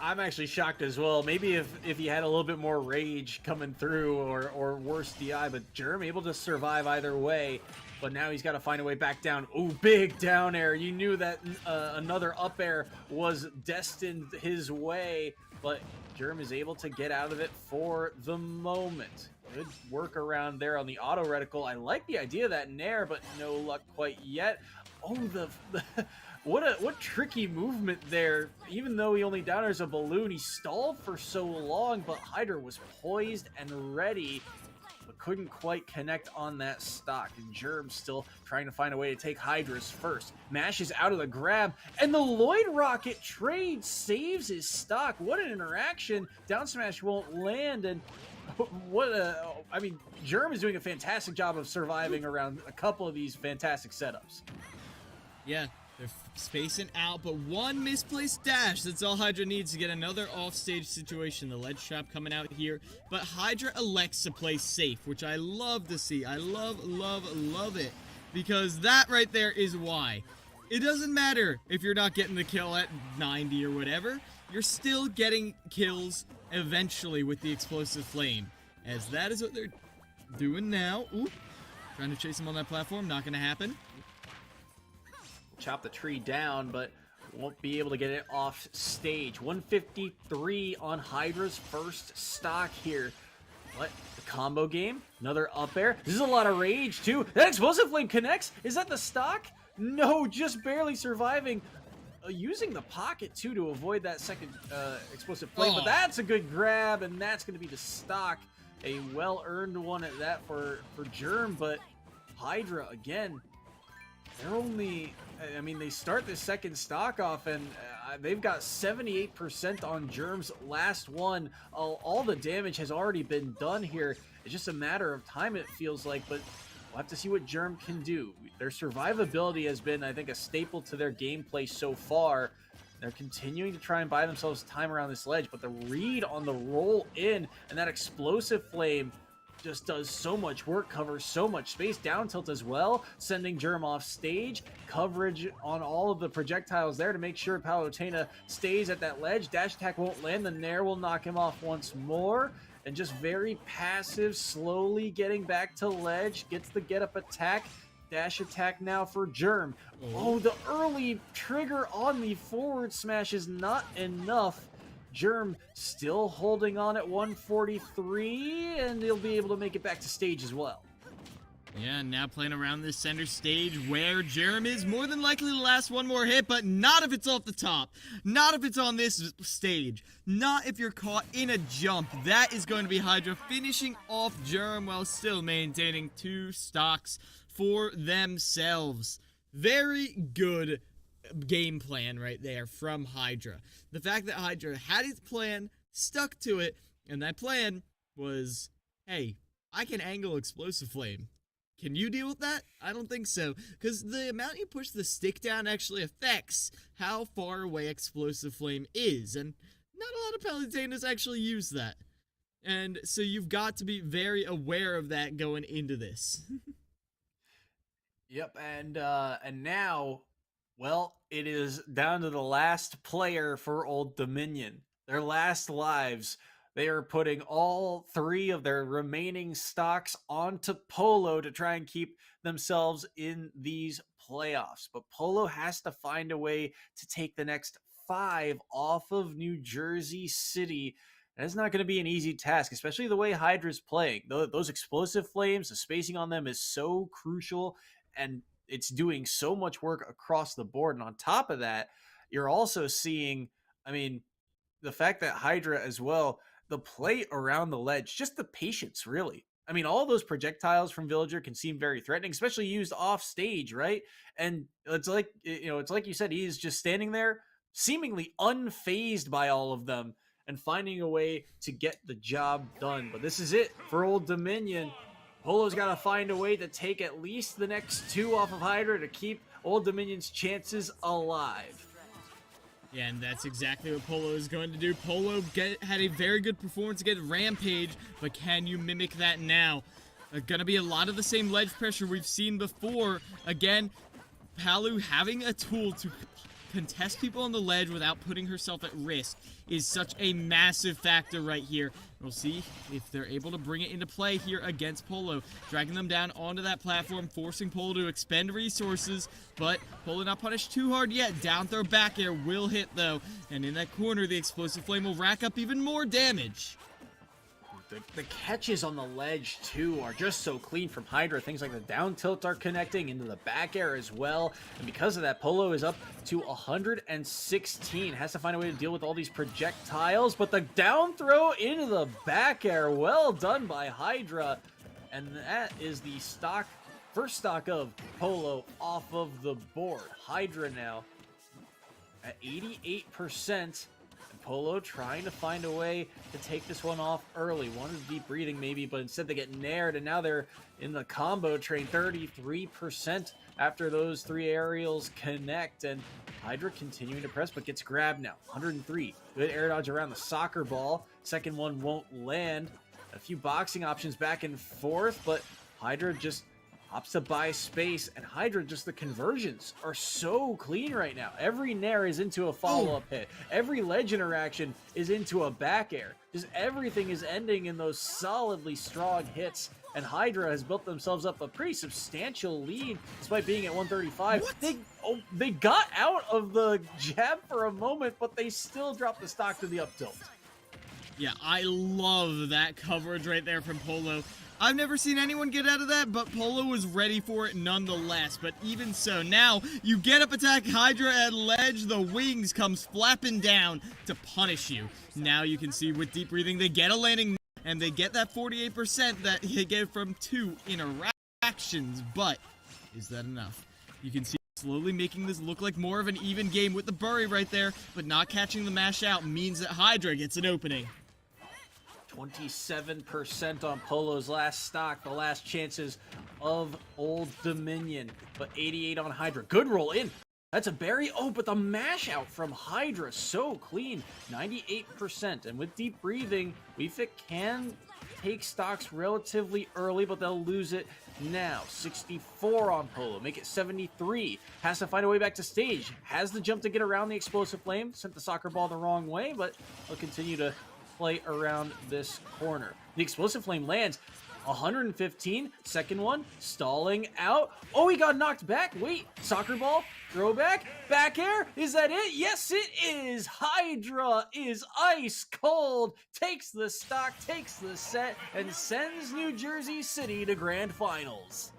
I'm actually shocked as well. Maybe if he had a little bit more rage coming through or worse DI, but Germ able to survive either way. But now he's got to find a way back down. Ooh, big down air. You knew that another up air was destined his way, but Germ is able to get out of it for the moment. Good work around there on the auto reticle. I like the idea of that nair, but no luck quite yet. Oh, what tricky movement there. Even though he only down airs a balloon, he stalled for so long, but Hydra was poised and ready, but couldn't quite connect on that stock. And Germ still trying to find a way to take Hydra's first. Mash is out of the grab, and the Lloyd Rocket trade saves his stock. What an interaction. Down smash won't land, and I mean, Germ is doing a fantastic job of surviving around a couple of these fantastic setups. Yeah, they're spacing out, but one misplaced dash. That's all Hydra needs to get another offstage situation. The ledge trap coming out here, but Hydra elects to play safe, which I love to see. I love it, because that right there is why. It doesn't matter if you're not getting the kill at 90 or whatever. You're still getting kills eventually with the explosive flame, as that is what they're doing now. Ooh, trying to chase him on that platform, not gonna happen. Chop the tree down, but won't be able to get it off stage. 153 on Hydra's first stock here. What? The combo game? Another up air? This is a lot of rage, too. That explosive flame connects? Is that the stock? No, just barely surviving. Using the pocket, too, to avoid that second explosive flame. But that's a good grab, and that's going to be the stock. A well-earned one at that for Germ, but Hydra, again, they're only... I mean, they start the second stock off, and they've got 78% on Germ's last one. All the damage has already been done here. It's just a matter of time, it feels like, but we'll have to see what Germ can do. Their survivability has been, I think, a staple to their gameplay so far. They're continuing to try and buy themselves time around this ledge, but the read on the roll in and that explosive flame just does so much work, covers so much space, down tilt as well, sending Germ off stage, coverage on all of the projectiles there to make sure Palutena stays at that ledge. Dash attack won't land, the Nair will knock him off once more, and just very passive, slowly getting back to ledge, gets the get up attack. Dash attack now for Germ. Oh, the early trigger on the forward smash is not enough. Germ still holding on at 143, and he'll be able to make it back to stage as well. Yeah, now playing around this center stage where Germ is more than likely to last one more hit, but not if it's off the top. Not if it's on this stage. Not if you're caught in a jump. That is going to be Hydra finishing off Germ while still maintaining 2 stocks for themselves. Very good game plan right there from Hydra. The fact that Hydra had its plan, stuck to it, and that plan was, hey, I can angle Explosive Flame. Can you deal with that? I don't think so, because the amount you push the stick down actually affects how far away Explosive Flame is, and not a lot of Palutenas actually use that. And so you've got to be very aware of that going into this. Yep, and now, well, it is down to the last player for Old Dominion. Their last lives. They are putting all 3 of their remaining stocks onto Polo to try and keep themselves in these playoffs. But Polo has to find a way to take the next 5 off of New Jersey City. That's not going to be an easy task, especially the way Hydra's playing. Those explosive flames, the spacing on them is so crucial, and it's doing so much work across the board. And on top of that, you're also seeing, I mean, the fact that Hydra as well, the play around the ledge, just the patience, really. I mean, all those projectiles from Villager can seem very threatening, especially used off stage, right? And it's like, it's like you said, he's just standing there, seemingly unfazed by all of them and finding a way to get the job done. But this is it for Old Dominion. Polo's got to find a way to take at least the next 2 off of Hydra to keep Old Dominion's chances alive. Yeah, and that's exactly what Polo is going to do. Polo had a very good performance against Rampage, but can you mimic that now? Going to be a lot of the same ledge pressure we've seen before. Again, Palu having a tool to contest people on the ledge without putting herself at risk is such a massive factor right here. We'll see if they're able to bring it into play here against Polo, dragging them down onto that platform, forcing Polo to expend resources, but Polo not punished too hard yet. Down throw back air will hit though, and in that corner the explosive flame will rack up even more damage. The catches on the ledge, too, are just so clean from Hydra. Things like the down tilt are connecting into the back air as well. And because of that, Polo is up to 116. Has to find a way to deal with all these projectiles. But the down throw into the back air, well done by Hydra. And that is the first stock of Polo off of the board. Hydra now at 88%. Polo trying to find a way to take this one off early. Wanted deep breathing maybe, but instead they get nared, and now they're in the combo train. 33% after those 3 aerials connect, and Hydra continuing to press, but gets grabbed now. 103. Good air dodge around the soccer ball. Second one won't land. A few boxing options back and forth, but Hydra just opts to buy space, and Hydra, just the conversions are so clean right now. Every nair is into a follow-up hit. Every ledge interaction is into a back air. Just everything is ending in those solidly strong hits, and Hydra has built themselves up a pretty substantial lead despite being at 135. They got out of the jab for a moment, but they still dropped the stock to the up tilt. Yeah, I love that coverage right there from Polo. I've never seen anyone get out of that, but Polo was ready for it nonetheless. But even so, now you get up attack Hydra at ledge, the wings comes flapping down to punish you. Now you can see with deep breathing, they get a landing, and they get that 48% that he gave from 2 interactions. But is that enough? You can see slowly making this look like more of an even game with the bury right there, but not catching the mash out means that Hydra gets an opening. 27% on Polo's last stock, the last chances of Old Dominion, but 88 on Hydra. Good roll in. That's a berry. Oh, but the mash out from Hydra, so clean. 98%. And with deep breathing, Weefik can take stocks relatively early, but they'll lose it now. 64 on Polo, make it 73. Has to find a way back to stage. Has the jump to get around the explosive flame. Sent the soccer ball the wrong way, but they'll continue to play around this corner. The explosive flame lands. 115, second one, stalling out. Oh, he got knocked back. Wait, soccer ball, throwback, back air. Is that it? Yes, it is. Hydra is ice cold, takes the stock, takes the set, and sends New Jersey City to grand finals.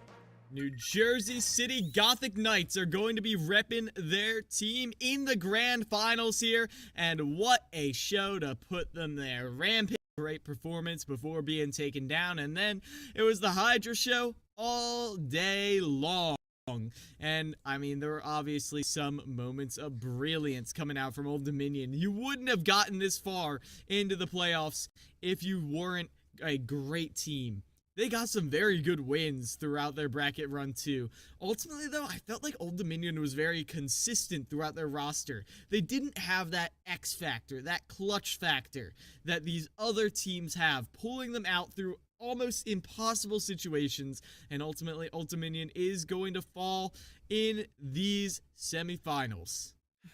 New Jersey City Gothic Knights are going to be repping their team in the grand finals here, and what a show to put them there. Rampage. Great performance before being taken down, and then it was the Hydra show all day long. And I mean, there were obviously some moments of brilliance coming out from Old Dominion. You wouldn't have gotten this far into the playoffs if you weren't a great team. They got some very good wins throughout their bracket run too. Ultimately though, I felt like Old Dominion was very consistent throughout their roster. They didn't have that X factor, that clutch factor that these other teams have, pulling them out through almost impossible situations, and ultimately Old Dominion is going to fall in these semifinals.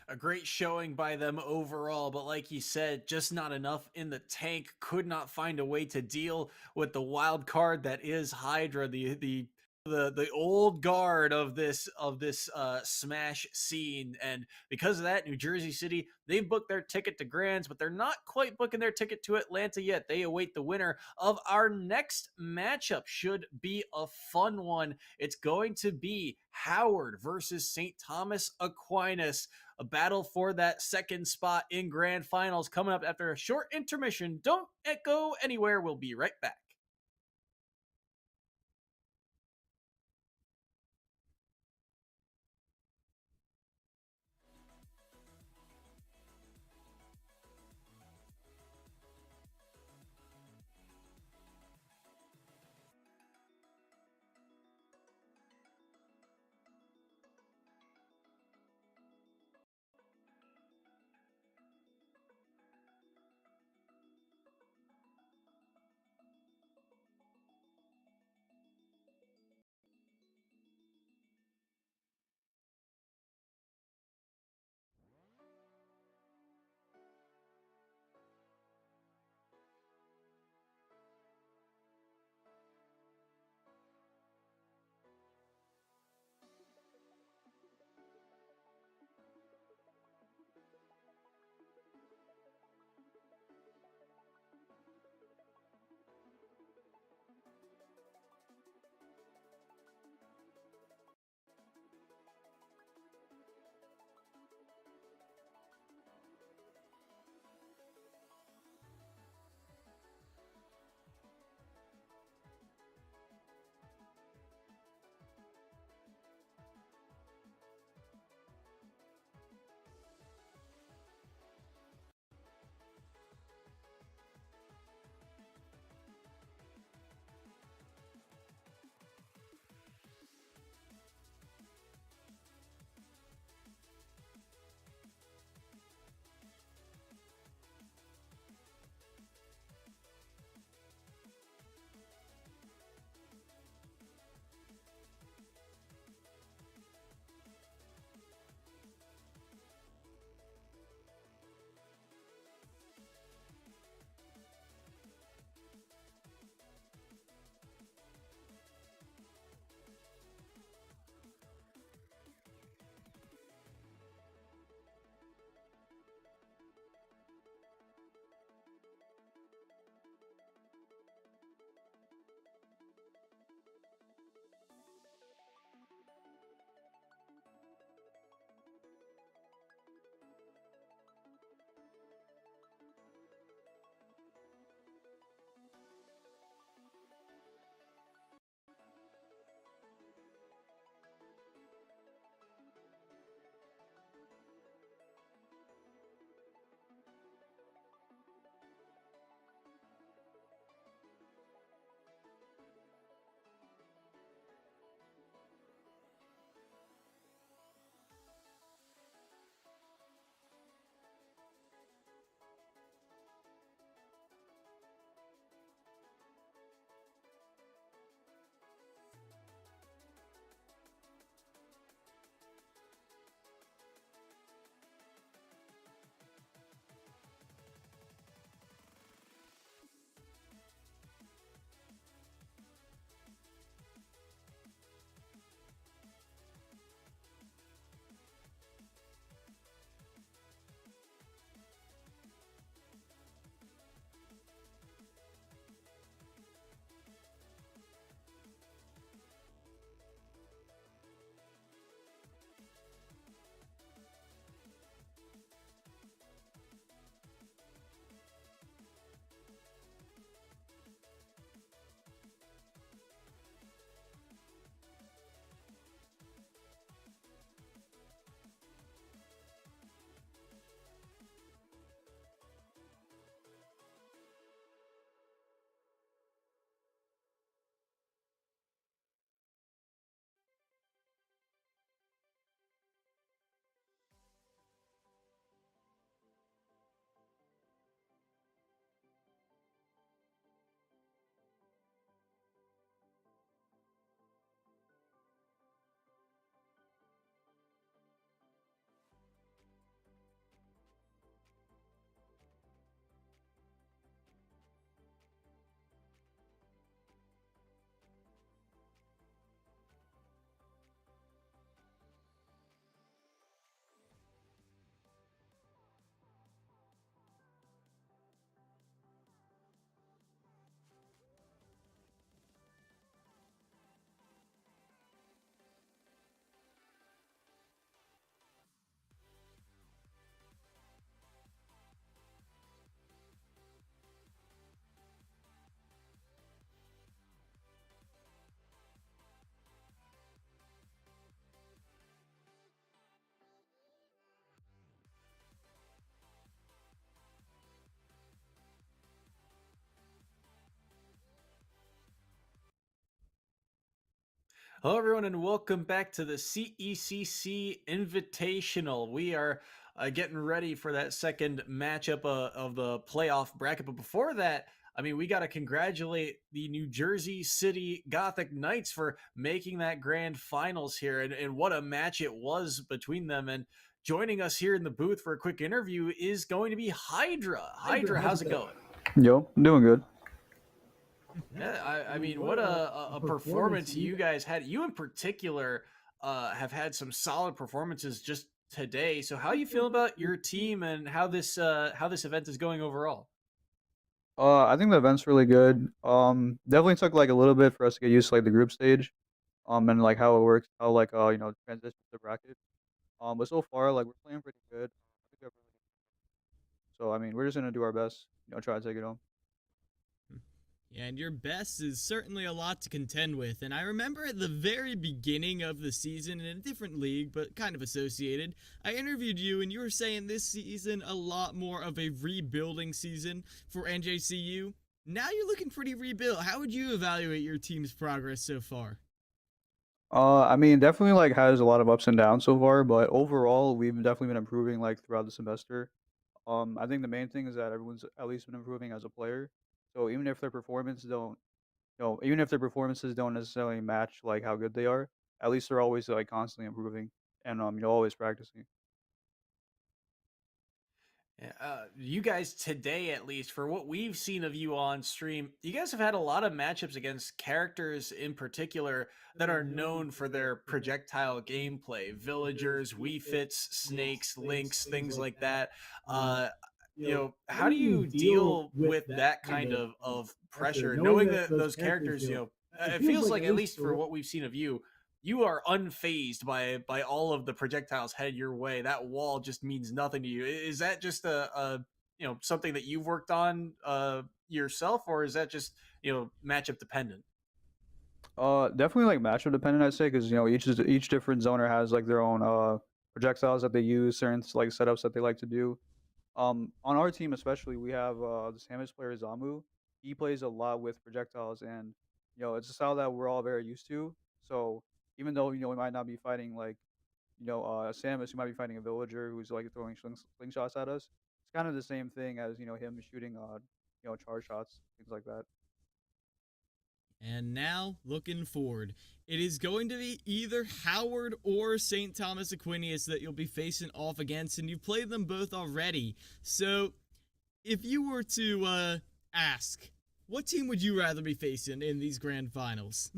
A great showing by them overall, but like you said, just not enough in the tank. Could not find a way to deal with the wild card that is Hydra, the old guard of this Smash scene. And because of that, New Jersey City, they've booked their ticket to Grands, but they're not quite booking their ticket to Atlanta yet. They await the winner of our next matchup. Should be a fun one. It's going to be Howard versus St. Thomas Aquinas. A battle for that second spot in grand finals coming up after a short intermission. Don't go anywhere. We'll be right back. Hello, everyone, and welcome back to the CECC Invitational. We are getting ready for that second matchup of the playoff bracket. But before that, I mean, we got to congratulate the New Jersey City Gothic Knights for making that grand finals here. And what a match it was between them. And joining us here in the booth for a quick interview is going to be Hydra. Hydra, how's it going? Yo, doing good. Yeah, I mean, what a performance you guys had. You in particular have had some solid performances just today. So how you feel about your team and how this event is going overall? I think the event's really good. Definitely took like a little bit for us to get used to like the group stage, and like how it works, how like transition to the bracket. But so far like we're playing pretty good. I think we have really so I mean we're just gonna do our best, try to take it home. And your best is certainly a lot to contend with. And I remember at the very beginning of the season in a different league, but kind of associated, I interviewed you and you were saying this season a lot more of a rebuilding season for NJCU. Now you're looking pretty rebuilt. How would you evaluate your team's progress so far? I mean definitely like has a lot of ups and downs so far, but overall we've definitely been improving like throughout the semester. I think the main thing is that everyone's at least been improving as a player. So even if their performances don't necessarily match like how good they are, at least they're always like constantly improving and you're always practicing. Yeah, you guys today, at least for what we've seen of you on stream, you guys have had a lot of matchups against characters in particular that are known for their projectile gameplay. Villagers, Wii Fits, snakes, lynx, things like that. Uh, how do you deal with that kind of pressure, knowing that those characters, it feels like, at least for what we've seen of you, you are unfazed by all of the projectiles headed your way. That wall just means nothing to you. Is that just a something that you've worked on yourself, or is that just matchup dependent? Definitely like matchup dependent, I'd say, because each different zoner has like their own projectiles that they use, certain like setups that they like to do. On our team especially, we have the Samus player Zamu. He plays a lot with projectiles, and it's a style that we're all very used to. So even though we might not be fighting like Samus, we might be fighting a villager who's like throwing slingshots at us. It's kind of the same thing as him shooting charge shots, things like that. And now, looking forward, it is going to be either Howard or St. Thomas Aquinas that you'll be facing off against, and you've played them both already. So, if you were to ask, what team would you rather be facing in these grand finals?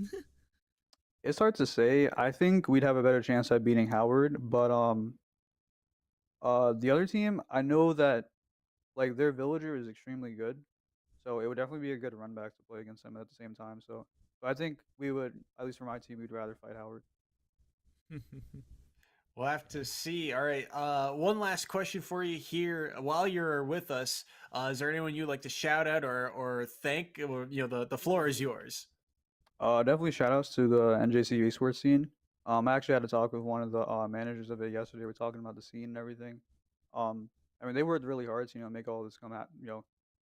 It's hard to say. I think we'd have a better chance at beating Howard, but the other team, I know that like their villager is extremely good, so it would definitely be a good run back to play against them at the same time. So I think we would, at least for my team, we'd rather fight Howard. We'll have to see. All right. One last question for you here while you're with us. Is there anyone you'd like to shout out or thank? Or, the floor is yours. Definitely shout outs to the NJC esports scene. I actually had a talk with one of the managers of it yesterday. We're talking about the scene and everything. I mean, they worked really hard to make all this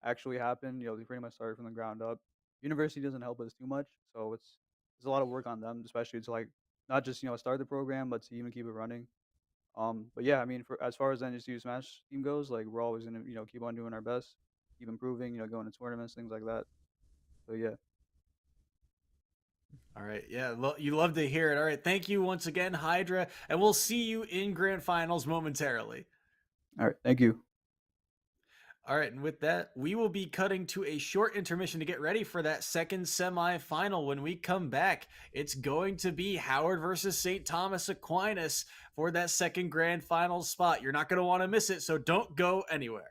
actually happen. They pretty much started from the ground up. University doesn't help us too much, so it's a lot of work on them, especially to like not just start the program, but to even keep it running. But yeah, I mean, for as far as the NJC Smash team goes, like we're always gonna keep on doing our best, keep improving, going to tournaments, things like that. So yeah. All right. Yeah. You love to hear it. All right. Thank you once again, Hydra. And we'll see you in grand finals momentarily. All right, thank you. All right. And with that, we will be cutting to a short intermission to get ready for that second semifinal. When we come back, it's going to be Howard versus St. Thomas Aquinas for that second grand final spot. You're not going to want to miss it. So don't go anywhere.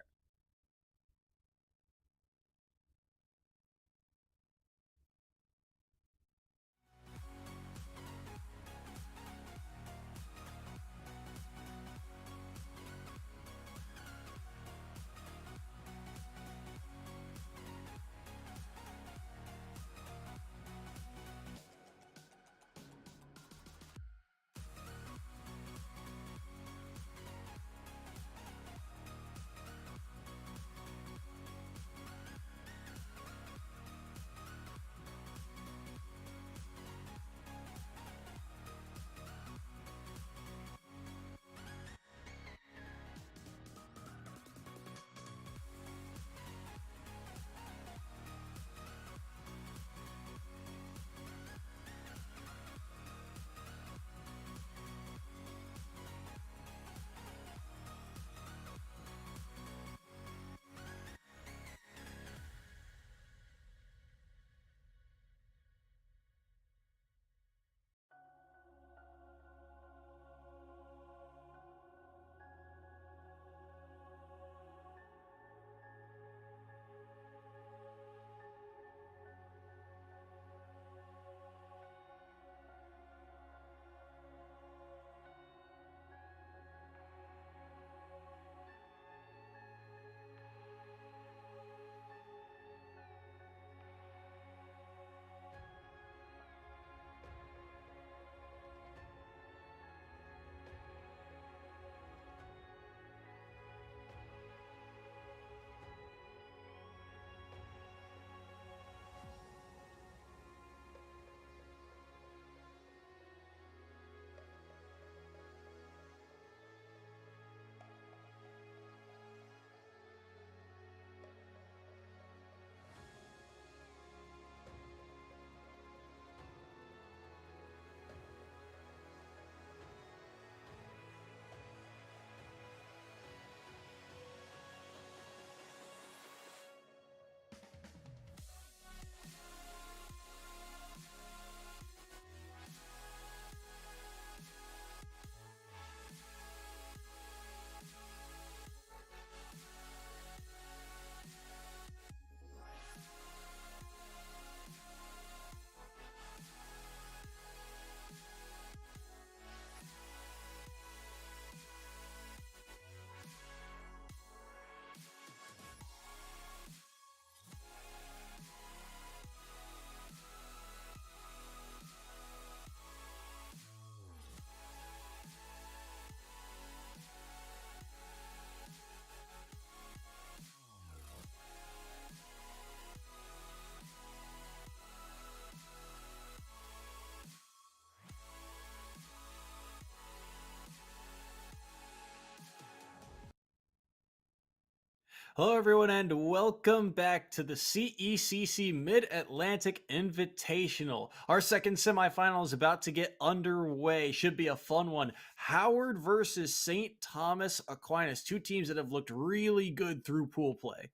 Hello, everyone, and welcome back to the CECC Mid-Atlantic Invitational. Our second semifinal is about to get underway. Should be a fun one. Howard versus St. Thomas Aquinas, two teams that have looked really good through pool play.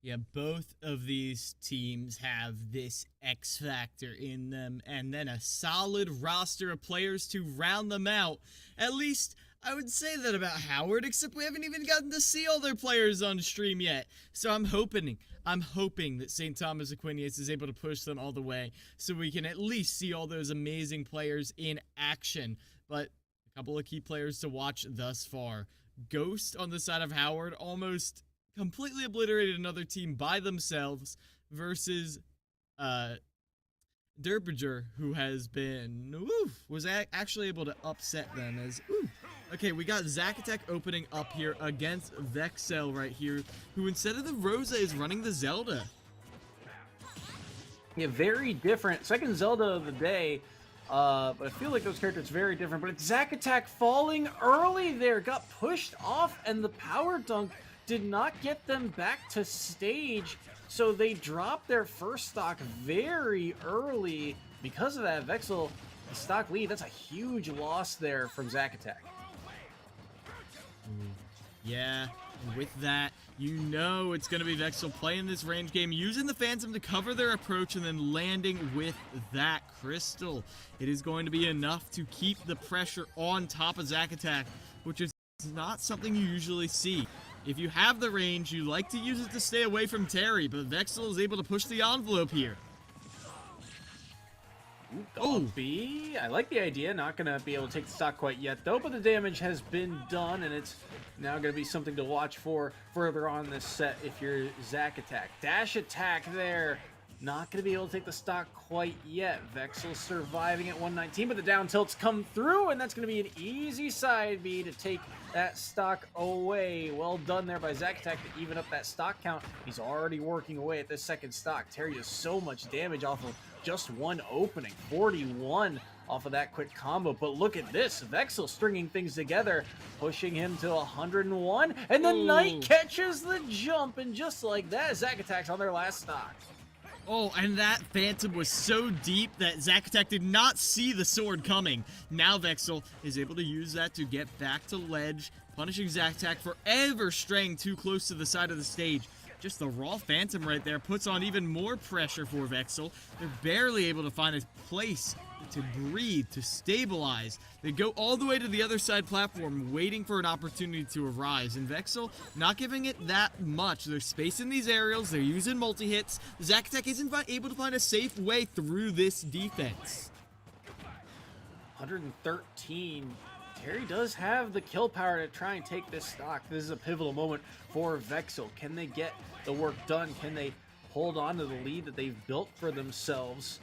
Yeah, both of these teams have this X factor in them, and then a solid roster of players to round them out. At least, I would say that about Howard, except we haven't even gotten to see all their players on stream yet. So I'm hoping that St. Thomas Aquinas is able to push them all the way, so we can at least see all those amazing players in action. But a couple of key players to watch thus far. Ghost on the side of Howard almost completely obliterated another team by themselves versus Derbinger, who has been was actually able to upset them as okay, we got Zacatec opening up here against Vexel right here, who instead of the Rosa is running the Zelda. Yeah, very different. Second Zelda of the day. But I feel like those characters are very different. But it's Zacatec falling early there, got pushed off, and the power dunk did not get them back to stage, so they dropped their first stock very early. Because of that, Vexel, the stock lead, that's a huge loss there from Zacatec. Yeah, and with that, you know it's going to be Vexel playing this range game, using the Phantom to cover their approach, and then landing with that Crystal. It is going to be enough to keep the pressure on top of Zacatec, which is not something you usually see. If you have the range, you like to use it to stay away from Terry, but Vexel is able to push the envelope here. Oh, B. I like the idea. Not going to be able to take the stock quite yet, though, but the damage has been done, and it's now going to be something to watch for further on this set if you're Zacatec. Dash attack there. Not going to be able to take the stock quite yet. Vexel surviving at 119, but the down tilts come through, and that's going to be an easy side B to take that stock away. Well done there by Zacatec to even up that stock count. He's already working away at this second stock. Terry does so much damage off of just one opening. 41 off of that quick combo. But look at this. Vexel stringing things together, pushing him to 101. And the Knight catches the jump. And just like that, Zacatec's on their last stock. Oh, and that Phantom was so deep that Zacatec did not see the sword coming. Now Vexel is able to use that to get back to ledge, punishing Zacatec for ever straying too close to the side of the stage. Just the raw Phantom right there puts on even more pressure for Vexel. They're barely able to find a place to breathe, to stabilize. They go all the way to the other side platform, waiting for an opportunity to arise. And Vexel not giving it that much. They're spacing these aerials. They're using multi-hits. Zacatec isn't able to find a safe way through this defense. 113. Terry does have the kill power to try and take this stock. This is a pivotal moment for Vexel. Can they get the work done? Can they hold on to the lead that they've built for themselves?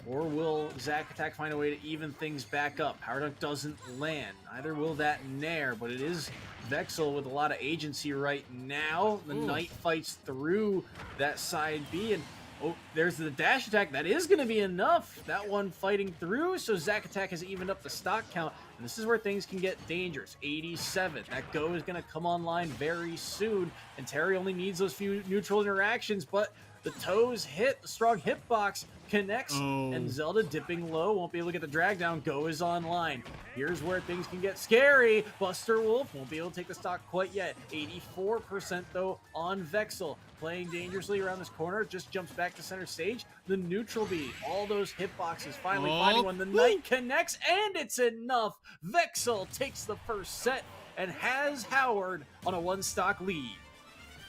Or will Zacatec find a way to even things back up? Power dunk doesn't land. Neither will that Nair, but it is Vexel with a lot of agency right now. The Knight fights through that side B, and oh, there's the dash attack. That is going to be enough. That one fighting through, so Zacatec has evened up the stock count, and this is where things can get dangerous. 87. That go is going to come online very soon, and Terry only needs those few neutral interactions, but the toes hit, the strong hitbox connects, and Zelda dipping low, won't be able to get the drag down. Go is online. Here's where things can get scary. Buster Wolf won't be able to take the stock quite yet. 84% though on Vexel. Playing dangerously around this corner, just jumps back to center stage. The neutral B, all those hitboxes finally finding one. The Knight connects, and it's enough. Vexel takes the first set and has Howard on a one stock lead.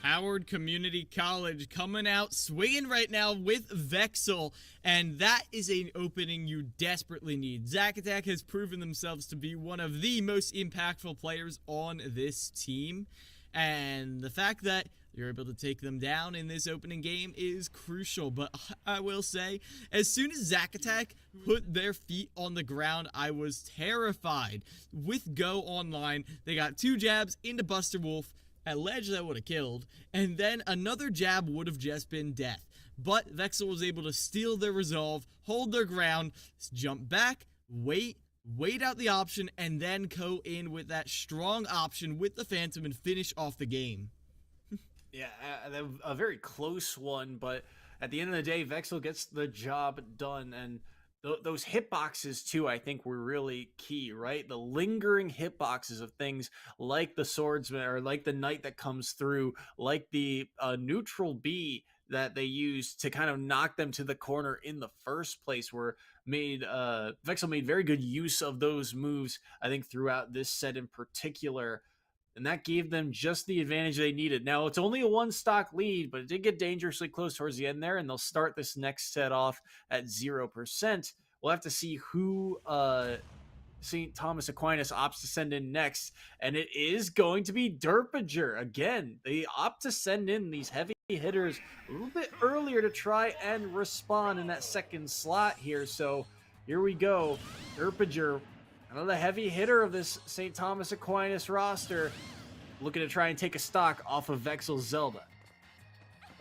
Howard Community College coming out swinging right now with Vexel, and that is an opening you desperately need. Zacatec has proven themselves to be one of the most impactful players on this team, and the fact that you're able to take them down in this opening game is crucial. But I will say, as soon as Zacatec put their feet on the ground, I was terrified. With Go online, they got two jabs into Buster Wolf. At ledge, that would have killed, and then another jab would have just been death. But Vexel was able to steal their resolve, hold their ground, jump back, wait out the option, and then go in with that strong option with the Phantom and finish off the game. Yeah, a very close one, but at the end of the day, Vexel gets the job done, and those hitboxes too, I think, were really key, right? The lingering hitboxes of things like the swordsman or like the knight that comes through, like the neutral B that they used to kind of knock them to the corner in the first place, were made. Vexel made very good use of those moves, I think, throughout this set in particular, and that gave them just the advantage they needed. Now, it's only a one stock lead, but it did get dangerously close towards the end there, and they'll start this next set off at 0%. We'll have to see who St. Thomas Aquinas opts to send in next, and it is going to be Derpager. Again, they opt to send in these heavy hitters a little bit earlier to try and respond in that second slot here. So here we go. Derpager, another heavy hitter of this St. Thomas Aquinas roster, looking to try and take a stock off of Vexel's Zelda.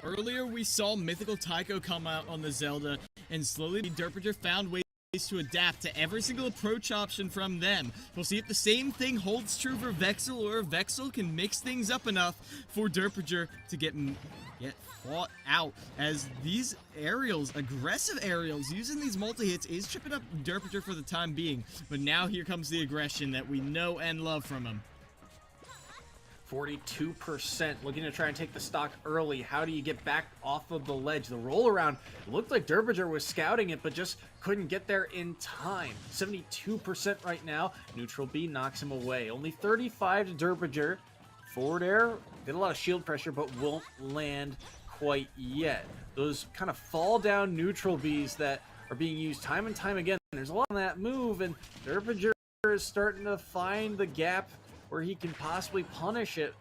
Earlier, we saw Mythical Tycho come out on the Zelda, and slowly Derpager found ways to adapt to every single approach option from them. We'll see if the same thing holds true for Vexel, or if Vexel can mix things up enough for Derpager to get fought out, as these aerials, aggressive aerials, using these multi-hits is tripping up Derpager for the time being, but now here comes the aggression that we know and love from him. 42% looking to try and take the stock early. How do you get back off of the ledge? The roll around looked like Derpager was scouting it, but just couldn't get there in time. 72% right now. Neutral B knocks him away. Only 35 to Derpager. Forward air, did a lot of shield pressure, but won't land quite yet. Those kind of fall down neutral Bs that are being used time and time again. There's a lot on that move, and Derpager is starting to find the gap where he can possibly punish it.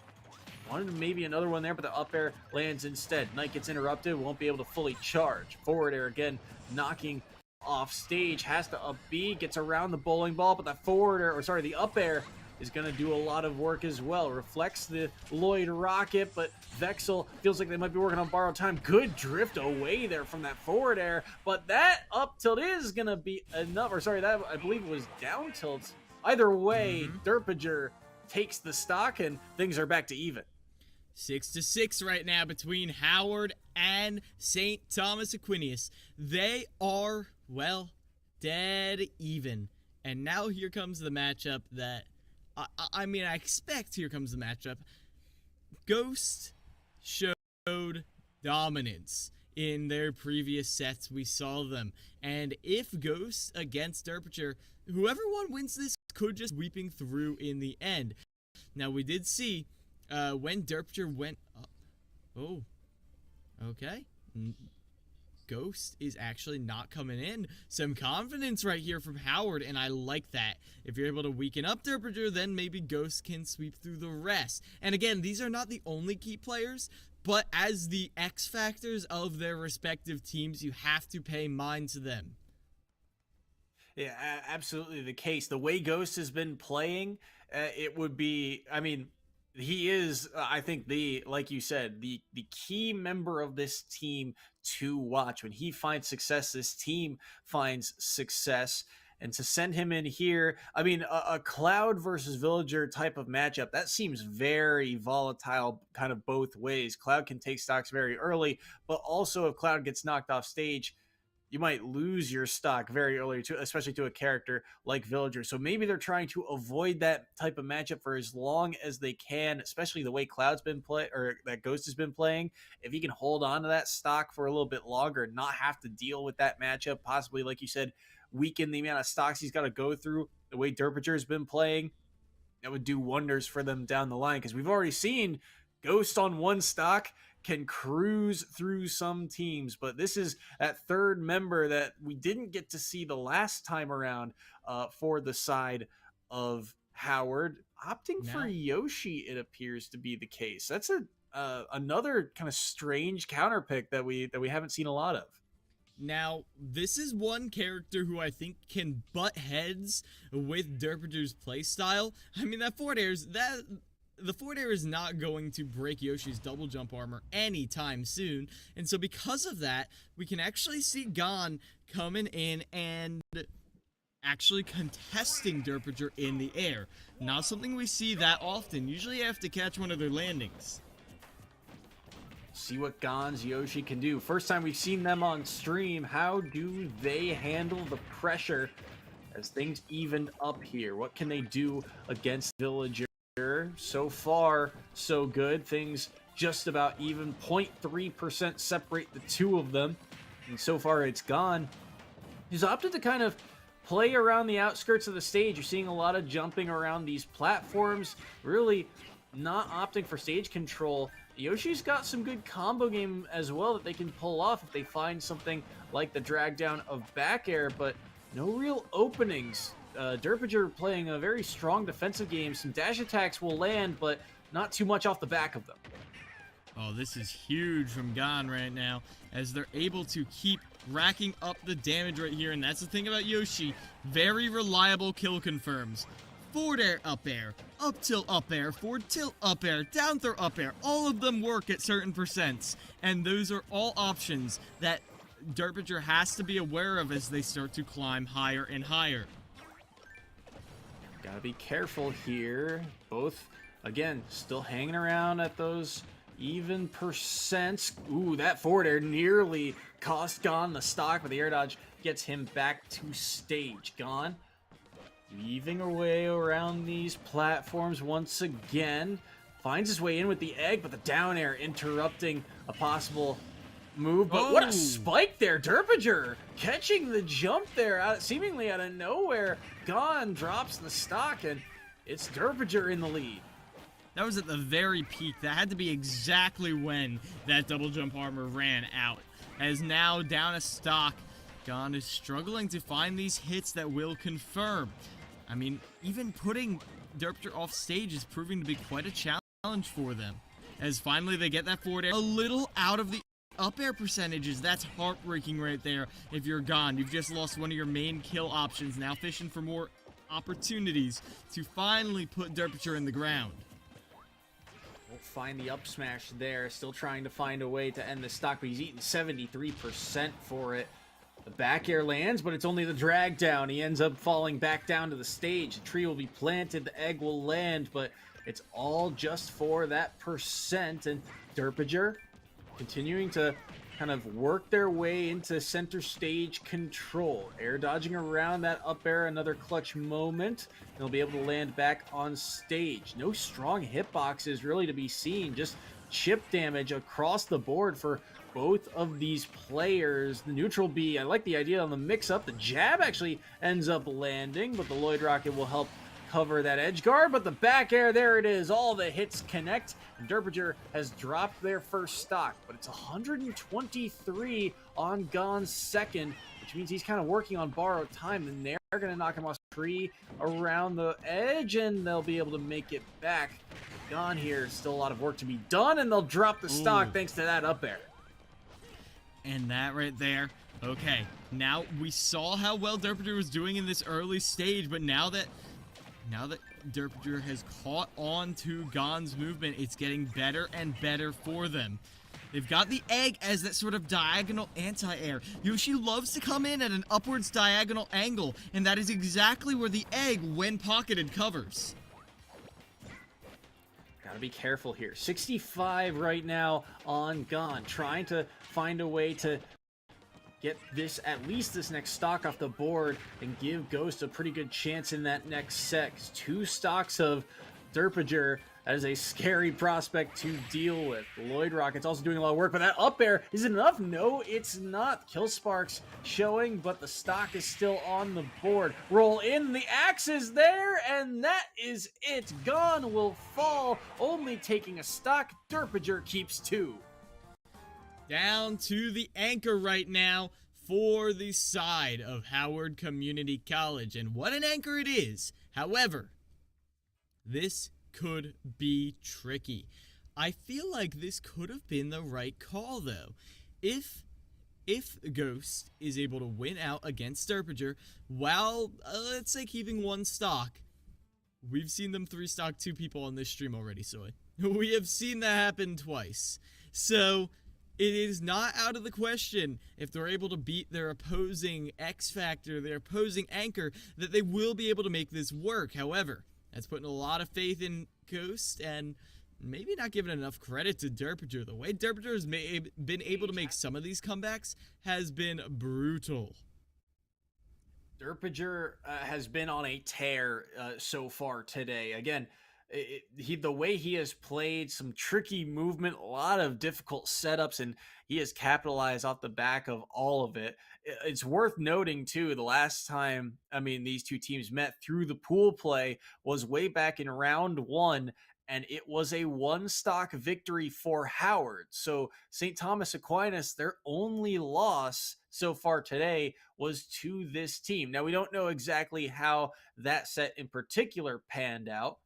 Wanted maybe another one there, but the up air lands instead. Knight gets interrupted, won't be able to fully charge. Forward air again, knocking off stage, has to up B, gets around the bowling ball, but the forward air, or sorry, the up air is going to do a lot of work as well. Reflects the Lloyd rocket, but Vexel feels like they might be working on borrowed time. Good drift away there from that forward air, but that up tilt is going to be enough, or sorry, that I believe was down tilt. Either way, Derpager takes the stock, and things are back to even. 6-6 right now between Howard and St. Thomas Aquinas. They are, well, dead even. And now here comes the matchup that, I expect here comes the matchup. Ghost showed dominance in their previous sets. We saw them. And if Ghost against Derpager, whoever one wins this could just weeping through in the end. Now, we did see when Derpager went up. Oh, okay. Ghost is actually not coming in. Some confidence right here from Howard, and I like that. If you're able to weaken up Derpager, then maybe Ghost can sweep through the rest. And again, these are not the only key players, but as the X factors of their respective teams, you have to pay mind to them. Yeah, absolutely the case. The way Ghost has been playing, it would be, he is, I think, like you said, the key member of this team to watch. When he finds success, this team finds success. And to send him in here, a Cloud versus Villager type of matchup, that seems very volatile kind of both ways. Cloud can take stocks very early, but also if Cloud gets knocked off stage, you might lose your stock very early, especially to a character like Villager. So maybe they're trying to avoid that type of matchup for as long as they can, especially the way Cloud's been that Ghost has been playing. If he can hold on to that stock for a little bit longer and not have to deal with that matchup, possibly, like you said, weaken the amount of stocks he's got to go through, the way Derpager has been playing, that would do wonders for them down the line. Because we've already seen Ghost on one stock can cruise through some teams, but this is that third member that we didn't get to see the last time around for the side of Howard. Opting for Yoshi, it appears to be the case. That's another kind of strange counter pick that we haven't seen a lot of. Now, this is one character who I think can butt heads with Derpager's playstyle. That forward air the forward air is not going to break Yoshi's double jump armor anytime soon, and so because of that, we can actually see Gon coming in and actually contesting Derpager in the air. Not something we see that often. Usually you have to catch one of their landings. See what Gon's Yoshi can do. First time we've seen them on stream. How do they handle the pressure as things evened up here? What can they do against Villager? So far, so good. Things just about even. 0.3% separate the two of them. And so far, it's Gon. He's opted to kind of play around the outskirts of the stage. You're seeing a lot of jumping around these platforms. Really not opting for stage control. Yoshi's got some good combo game as well that they can pull off if they find something like the drag down of back air, but no real openings. Derpager playing a very strong defensive game. Some dash attacks will land, but not too much off the back of them. Oh, this is huge from Gon right now, as they're able to keep racking up the damage right here. And that's the thing about Yoshi. Very reliable kill confirms. Forward air, up air, up tilt, up air, forward tilt, up air, down throw, up air. All of them work at certain percents. And those are all options that Derpager has to be aware of as they start to climb higher and higher. Gotta be careful here. Both, again, still hanging around at those even percents. Ooh, that forward air nearly cost Gon the stock, but the air dodge gets him back to stage. Gon weaving away around these platforms once again. Finds his way in with the egg, but the down air interrupting a possible move. But what a spike there. Derpager catching the jump there, seemingly out of nowhere. Gon drops the stock, and it's Derpager in the lead. That was at the very peak. That had to be exactly when that double jump armor ran out. As now down a stock, Gon is struggling to find these hits that will confirm. I mean, even putting Derpager off stage is proving to be quite a challenge for them. As finally they get that forward air a little out of the up air percentages. That's heartbreaking right there. If you're Gon, you've just lost one of your main kill options. Now fishing for more opportunities to finally put Derpager in the ground. We'll find the up smash there. Still trying to find a way to end the stock, but he's eating 73% for it. The back air lands, but it's only the drag down. He ends up falling back down to the stage. The tree will be planted, the egg will land, but it's all just for that percent. And Derpager continuing to kind of work their way into center stage control. Air dodging around that up air, another clutch moment. They'll be able to land back on stage. No strong hitboxes really to be seen, just chip damage across the board for both of these players. The neutral B, I like the idea on the mix-up. The jab actually ends up landing, but the Lloyd Rocket will help cover that edge guard. But the back air, there it is. All the hits connect. And Derpager has dropped their first stock, but it's 123 on Gon's second, which means he's kind of working on borrowed time, and they're going to knock him off tree around the edge, and they'll be able to make it back. Gon here, still a lot of work to be done, and they'll drop the stock thanks to that up air. And that right there, okay, now we saw how well Derpager was doing in this early stage, but now that Derpager has caught on to Gon's movement, it's getting better and better for them. They've got the egg as that sort of diagonal anti-air. Yoshi loves to come in at an upwards diagonal angle, and that is exactly where the egg, when pocketed, covers. Gotta be careful here. 65 right now on Gon, trying to find a way to get this, at least this next stock off the board and give Ghost a pretty good chance in that next set. 2 stocks of Derpager as a scary prospect to deal with. Lloyd Rocket's also doing a lot of work, but that up air, is it enough? No, it's not. Kill Sparks showing, but the stock is still on the board. Roll in, the axe is there, and that is it. Gon will fall, only taking a stock. Derpager keeps 2. Down to the anchor right now for the side of Howard Community College. And what an anchor it is. However, this could be tricky. I feel like this could have been the right call, though. If Ghost is able to win out against Derpager while, let's say, keeping 1 stock, we've seen them 3 stock 2 people on this stream already, Soy. We have seen that happen twice. So it is not out of the question, if they're able to beat their opposing X Factor, their opposing anchor, that they will be able to make this work. However, that's putting a lot of faith in Ghost, and maybe not giving enough credit to Derpinger. The way Derpinger has been able to make some of these comebacks has been brutal. Derpinger has been on a tear so far today. Again, the way he has played, some tricky movement, a lot of difficult setups, and he has capitalized off the back of all of it. It's worth noting too, the last time these two teams met through the pool play was way back in round 1, and it was a one stock victory for Howard. So St. Thomas Aquinas, their only loss so far today was to this team. Now, we don't know exactly how that set in particular panned out,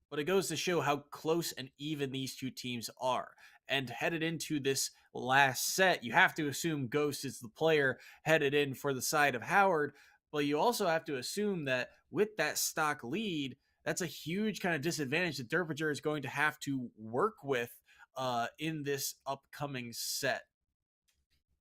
but it goes to show how close and even these two teams are. And headed into this last set, you have to assume Ghost is the player headed in for the side of Howard, but you also have to assume that with that stock lead, that's a huge kind of disadvantage that Derpinger is going to have to work with in this upcoming set.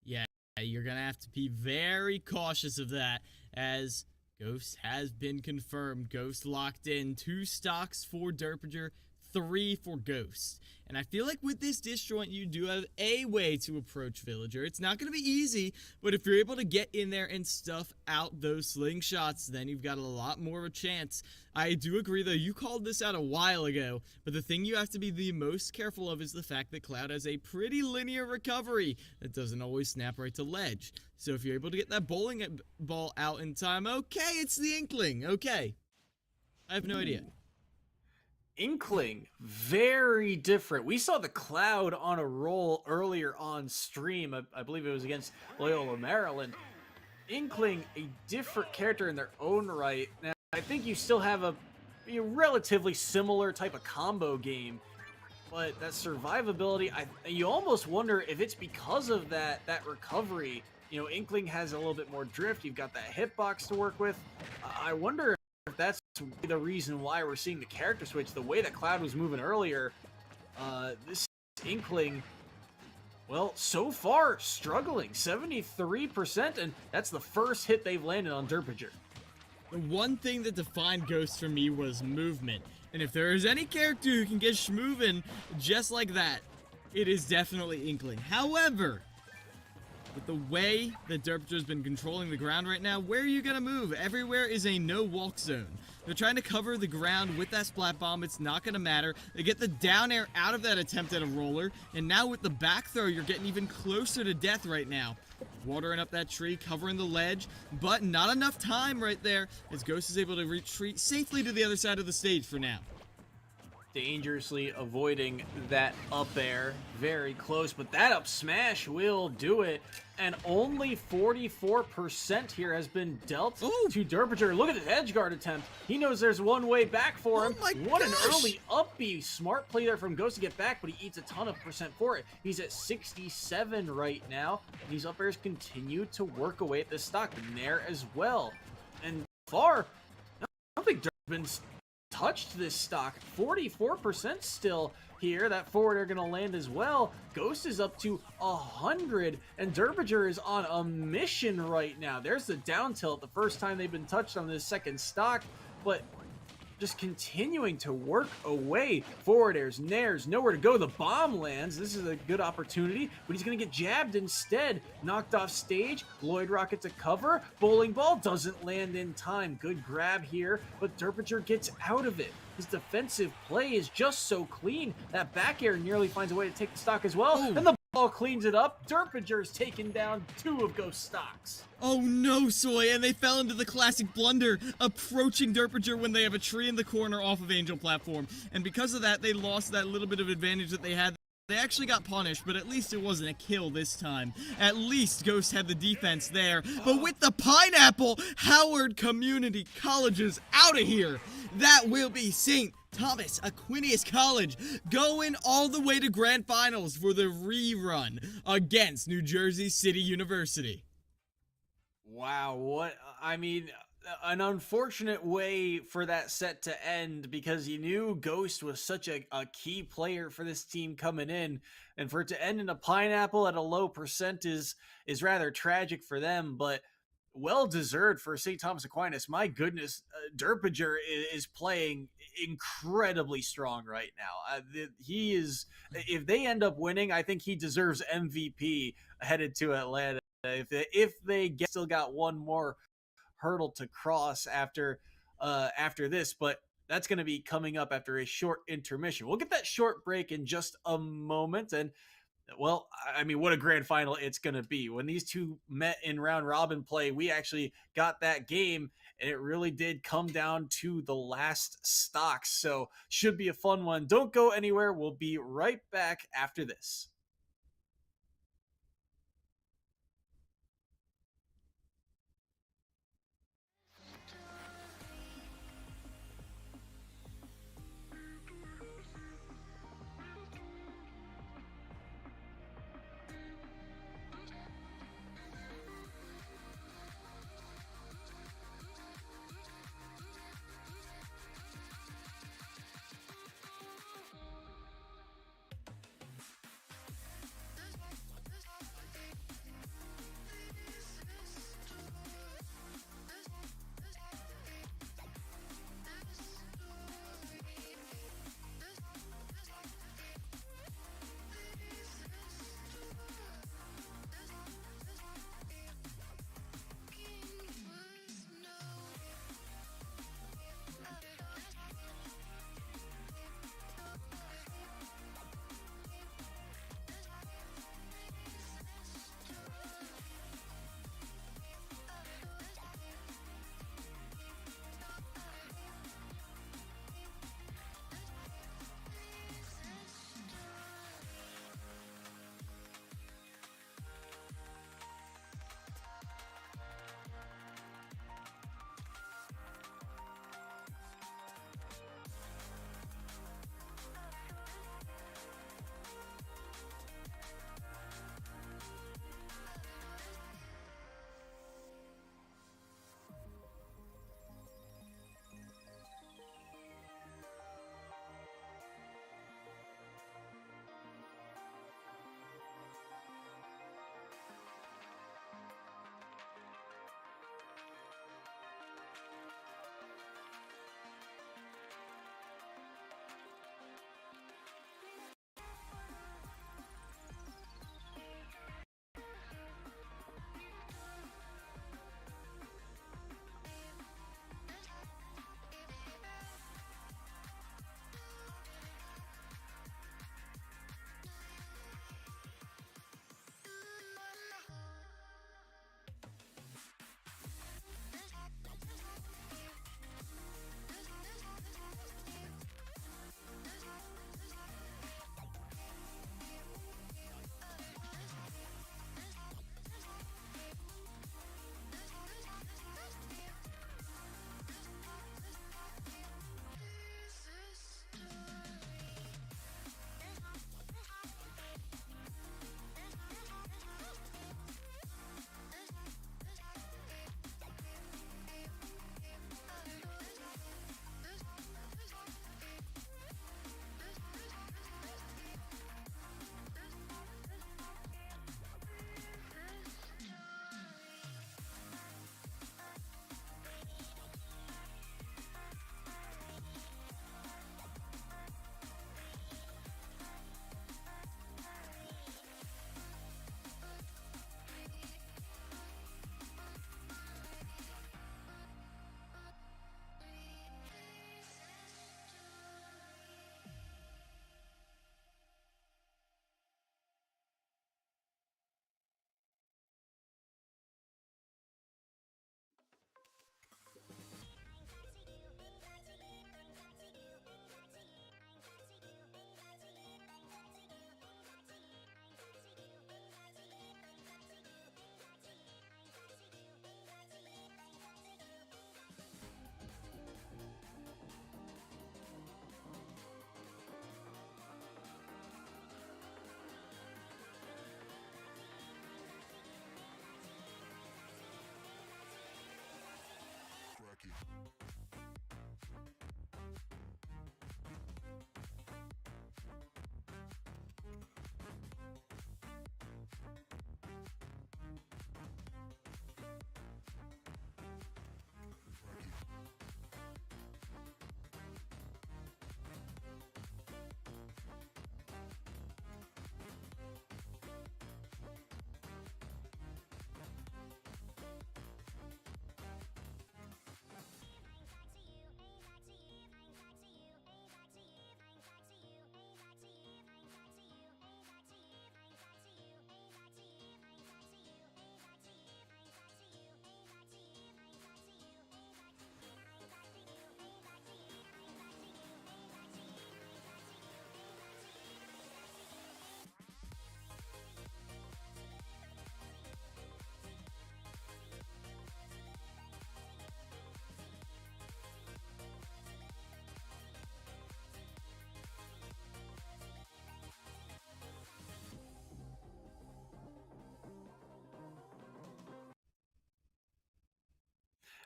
Yeah, you're going to have to be very cautious of that, as Ghost has been confirmed. Ghost locked in 2 stocks for Derpinger, 3 for Ghost. And I feel like with this disjoint, you do have a way to approach Villager. It's not going to be easy, but if you're able to get in there and stuff out those slingshots, then you've got a lot more of a chance. I do agree, though, you called this out a while ago, but the thing you have to be the most careful of is the fact that Cloud has a pretty linear recovery that doesn't always snap right to ledge. So if you're able to get that bowling ball out in time, okay, it's the Inkling, okay. I have no idea. Inkling, very different. We saw the Cloud on a roll earlier on stream. I believe it was against Loyola, Maryland. Inkling, a different character in their own right. Now, I think you still have a relatively similar type of combo game, but that survivability, you almost wonder if it's because of that recovery. Inkling has a little bit more drift. You've got that hitbox to work with. I wonder if that's the reason why we're seeing the character switch. The way that Cloud was moving earlier, this Inkling, well, so far struggling, 73%, and that's the first hit they've landed on Derpinger. The one thing that defined Ghost for me was movement, and if there is any character who can get schmovin' just like that, it is definitely Inkling. However, with the way that Derpinger's been controlling the ground right now, where are you going to move? Everywhere is a no-walk zone. They're trying to cover the ground with that splat bomb. It's not going to matter. They get the down air out of that attempt at a roller, and now with the back throw, you're getting even closer to death right now. Watering up that tree, covering the ledge, but not enough time right there, as Ghost is able to retreat safely to the other side of the stage for now. Dangerously avoiding that up air, very close, but that up smash will do it, and only 44% here has been dealt to Derpinger. Look at his edge guard attempt. He knows there's one way back for him. What an early up B. Smart play there from Ghost to get back, but he eats a ton of percent for it. He's at 67 right now, and these up airs continue to work away at this stock, and there as well. And far, I don't think Derpinger's touched this stock. 44% still here. That forward air gonna land as well. Ghost is up to 100, and Derpinger is on a mission right now. There's the down tilt, the first time they've been touched on this second stock, but just continuing to work away. Forward airs, nairs, nowhere to go. The bomb lands. This is a good opportunity, but he's going to get jabbed instead. Knocked off stage. Lloyd Rocket to cover. Bowling ball doesn't land in time. Good grab here, but Derpinger gets out of it. His defensive play is just so clean. That back air nearly finds a way to take the stock as well, and the ball cleans it up. Derpinger's taken down 2 of Ghost stocks. Oh no, Soy, and they fell into the classic blunder, approaching Derpinger when they have a tree in the corner off of Angel platform. And because of that, they lost that little bit of advantage that they had. They actually got punished, but at least it wasn't a kill this time. At least Ghost had the defense there. But with the pineapple, Howard Community College is out of here. That will be St. Thomas Aquinas College going all the way to grand finals for the rerun against New Jersey City University. Wow, an unfortunate way for that set to end, because you knew Ghost was such a key player for this team coming in, and for it to end in a pineapple at a low percent is rather tragic for them. But well deserved for St. Thomas Aquinas. My goodness, Derpinger is playing incredibly strong right now. He is. If they end up winning, I think he deserves MVP headed to Atlanta. If they still got one more hurdle to cross after this, but that's going to be coming up after a short intermission. We'll get that short break in just a moment, and well, I mean, what a grand final it's going to be. When these two met in round robin play, we actually got that game, and it really did come down to the last stocks. So, should be a fun one. Don't go anywhere. We'll be right back after this.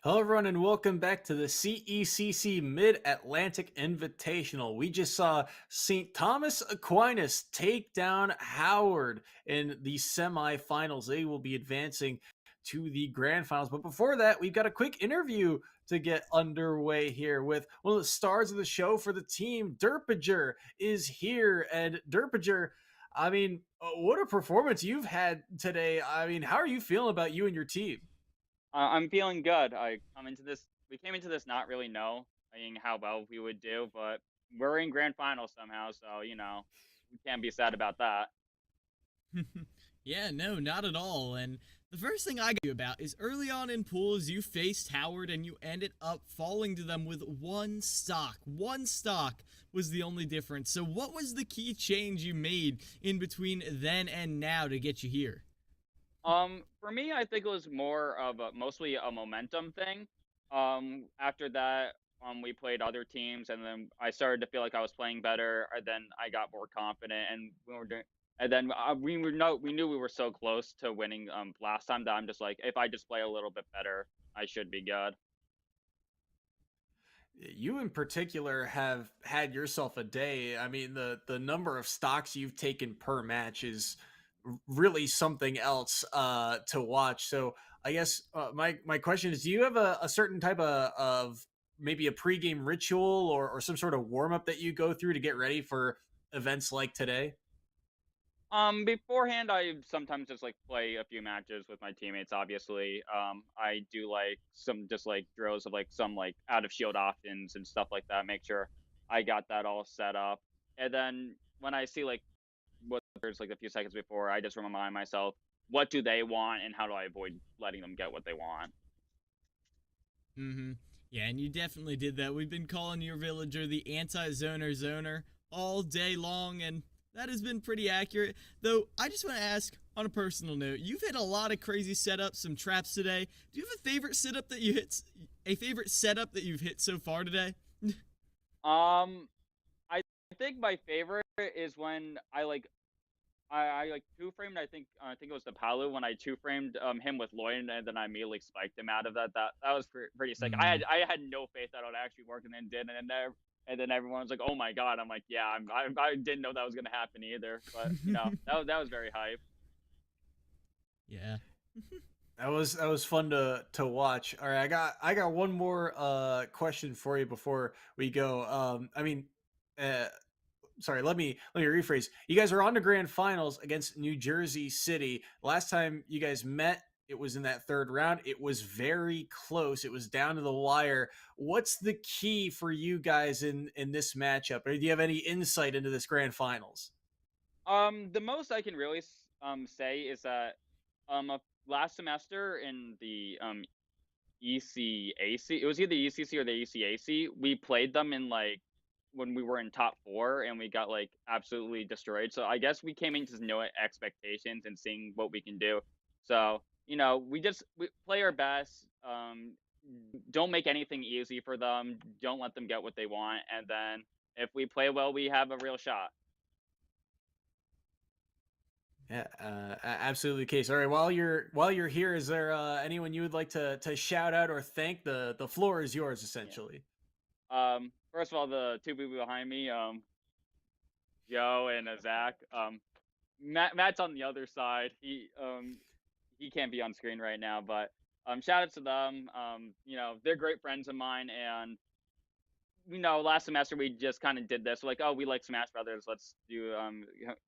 Hello, everyone, and welcome back to the CECC Mid-Atlantic Invitational. We just saw St. Thomas Aquinas take down Howard in the semifinals. They will be advancing to the grand finals. But before that, we've got a quick interview to get underway here with one of the stars of the show for the team. Derpager is here. And Derpager, what a performance you've had today. How are you feeling about you and your team? I'm feeling good. We came into this not really knowing how well we would do, but we're in grand finals somehow, so we can't be sad about that. Yeah, no, not at all. And the first thing I got you about is early on in pools, you faced Howard and you ended up falling to them with one stock. One stock was the only difference. So what was the key change you made in between then and now to get you here? For me, I think it was more of mostly a momentum thing. After that, we played other teams, and then I started to feel like I was playing better. And then I got more confident, and we were doing. And then we knew we were so close to winning last time that I'm just like, if I just play a little bit better, I should be good. You in particular have had yourself a day. I mean, the number of stocks you've taken per match is really something else to watch. So I guess my question is, do you have a certain type of maybe a pregame ritual or some sort of warm up that you go through to get ready for events like today? Beforehand, I sometimes just like play a few matches with my teammates. Obviously, I do like some just like drills of like some like out of shield options and stuff like that. Make sure I got that all set up, and then when I see like what there's like a few seconds before, I just remind myself what do they want and how do I avoid letting them get what they want. Mm-hmm. Yeah, and you definitely did that. We've been calling your villager the anti-zoner all day long, and that has been pretty accurate. Though, I just want to ask, on a personal note, you've hit a lot of crazy setups, some traps today. Do you have a favorite setup that you hit? A favorite setup that you've hit so far today? I think my favorite is when I like two framed. I think it was the Palu when I two framed him with Lloyd, and then I immediately spiked him out of that. That was pretty sick. Mm. I had no faith that it would actually work, and then did, and then everyone was like, "Oh my god!" I'm like, "Yeah, I didn't know that was gonna happen either." But that was very hype. Yeah. That was fun to watch. All right, I got one more question for you before we go. Uh, sorry, let me rephrase. You guys are on to grand finals against New Jersey City. Last time you guys met, it was in that third round. It was very close. It was down to the wire. What's the key for you guys in this matchup? Or do you have any insight into this grand finals? The most I can really say is that last semester in the ECAC, it was either ECC or the ECAC. We played them in like when we were in top four, and we got like absolutely destroyed. So I guess we came into no expectations and seeing what we can do. So we play our best. Don't make anything easy for them. Don't let them get what they want, and then if we play well, we have a real shot. Yeah, absolutely the case. All right, while you're here, is there anyone you would like to shout out or thank? The floor is yours, essentially. First of all, the two people behind me, Joe and Zach. Matt's on the other side. He can't be on screen right now, but shout out to them. They're great friends of mine, and last semester we just kind of did this. We're like, oh, we like Smash Brothers. Let's do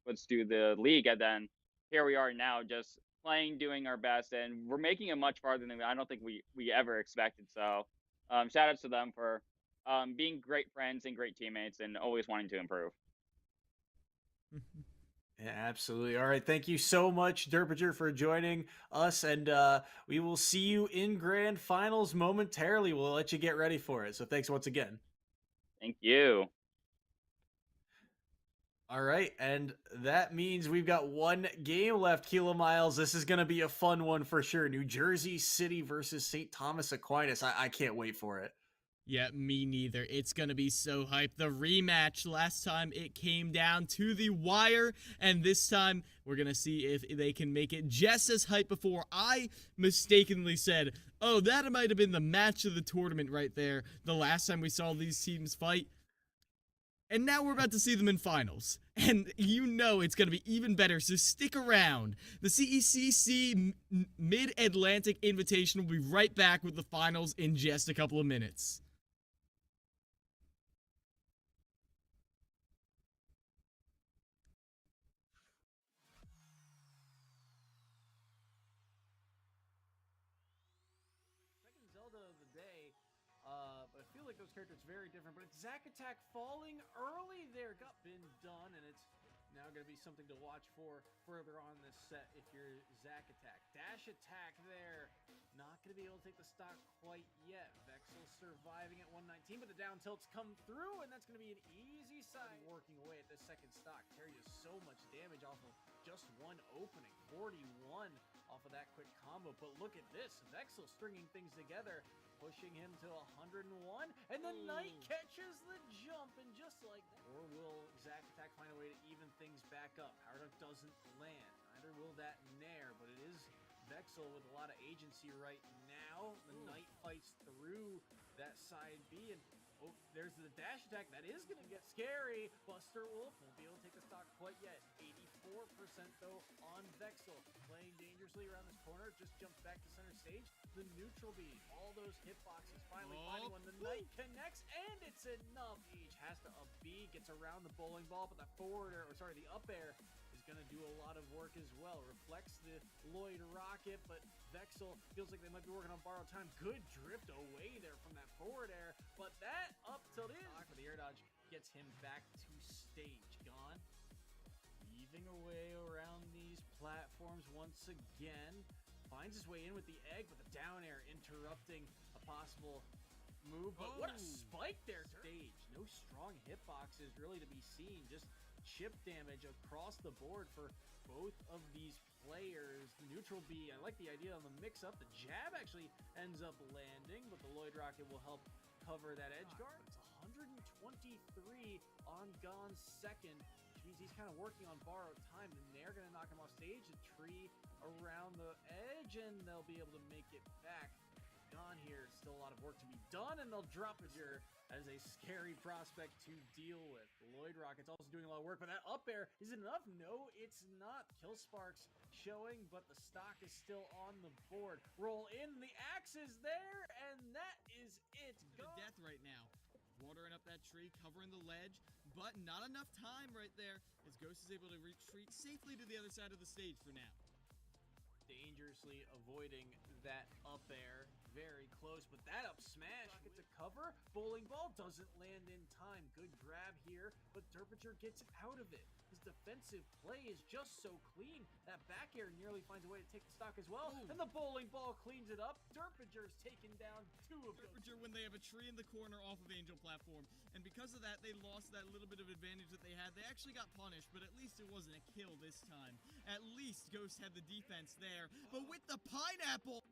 the league, and then here we are now, just playing, doing our best, and we're making it much farther than I don't think we ever expected. So, shout out to them for being great friends and great teammates, and always wanting to improve. Yeah, absolutely. All right, thank you so much, Derpager, for joining us, and we will see you in grand finals momentarily. We'll let you get ready for it. So thanks once again. Thank you. All right, and that means we've got one game left, Kilo Miles. This is going to be a fun one for sure. New Jersey City versus St. Thomas Aquinas. I can't wait for it. Yeah, me neither. It's gonna be so hyped. The rematch last time it came down to the wire, and this time we're gonna see if they can make it just as hyped before. I mistakenly said, oh, that might have been the match of the tournament right there, the last time we saw these teams fight. And now we're about to see them in finals. And you know it's going to be even better, so stick around. The CECC Mid-Atlantic Invitational will be right back with the finals in just a couple of minutes. Second Zelda of the day, but I feel like those characters are very different. But it's Zack Attack falling early there. Got been done, and it's now going to be something to watch for further on this set if you're Zack Attack. Dash Attack there. Not going to be able to take the stock quite yet. Vexel surviving at 119, but the down tilts come through, and that's going to be an easy side. Working away at this second stock. Terry does so much damage off of just one opening. 41 off of that quick combo, but look at this. Vexel stringing things together, pushing him to 101, and the Knight catches the jump, and just like that. Or will Zack Attack find a way to even things back up? Power Duck doesn't land. Neither will that Nair, but it is Vexel with a lot of agency right now. The Knight fights through that side B, and oh, there's the dash attack. That is going to get scary. Buster Wolf won't be able to take the stock quite yet. 84% though on Vexel. Playing dangerously around this corner. Just jumps back to center stage. The neutral B. All those hitboxes finally finding one. The Knight connects, and it's enough. H has to up B. Gets around the bowling ball, but the the up air is going to do a lot of work as well. Reflects the Lloyd rocket, but Vexel feels like they might be working on borrowed time. Good drift away there from that forward air, but that up tilt in for the air dodge gets him back to stage. Gone. Weaving away around these platforms once again. Finds his way in with the egg, but the down air interrupting a possible move. But what a spike there, stage. No strong hitboxes really to be seen. Just chip damage across the board for both of these players. Neutral B, I like the idea on the mix-up. The jab actually ends up landing, but the Lloyd rocket will help cover that edge guard. It's 123 on Gon's second, which means he's kind of working on borrowed time, and they're going to knock him off stage. A tree around the edge, and they'll be able to make it back. Gon here, still a lot of work to be done, and they'll drop it here as a scary prospect to deal with. The Lloyd rocket's also doing a lot of work, but that up air, is it enough? No, it's not. Kill sparks showing, but the stock is still on the board. Roll in, the axe is there, and that is it. To death right now. Watering up that tree, covering the ledge, but not enough time right there as Ghost is able to retreat safely to the other side of the stage for now. Dangerously avoiding that up air. Very close, but that up smash gets a cover. Bowling ball doesn't land in time. Good grab here, but Derpinger gets out of it. His defensive play is just so clean. That back air nearly finds a way to take the stock as well. Ooh. And the bowling ball cleans it up. Derpinger's taken down two of them. Derpinger, when they have a tree in the corner off of Angel platform, and because of that, they lost that little bit of advantage that they had. They actually got punished, but at least it wasn't a kill this time. At least Ghost had the defense there, but with the pineapple.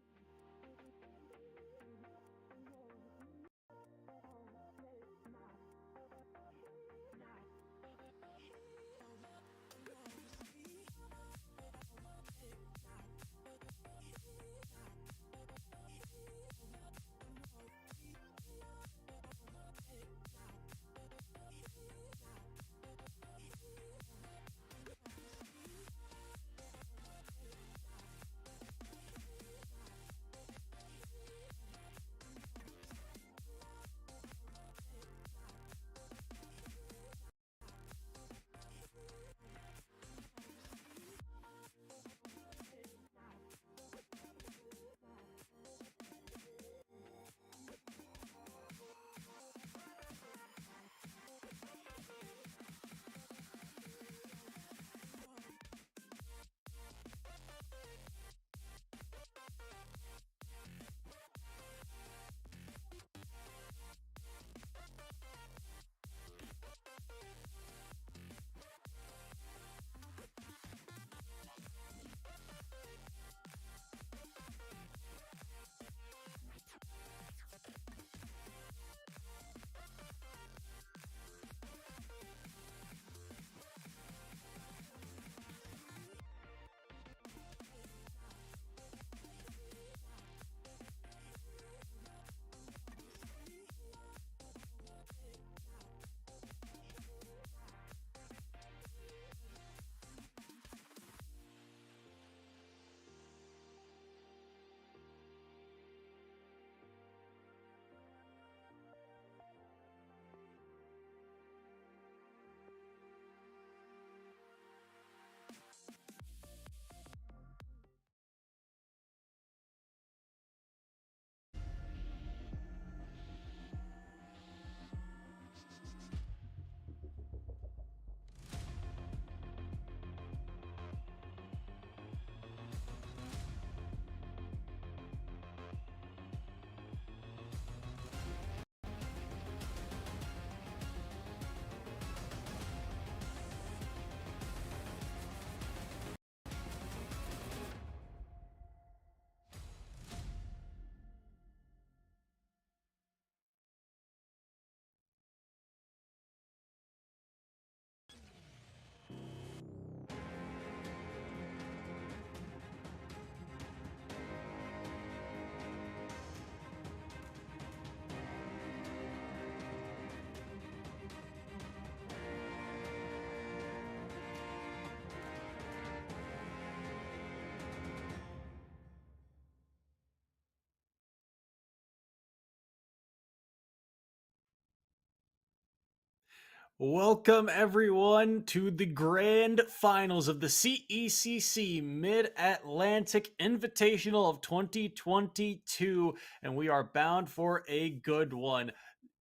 Welcome everyone to the grand finals of the CECC Mid-Atlantic Invitational of 2022, and we are bound for a good one.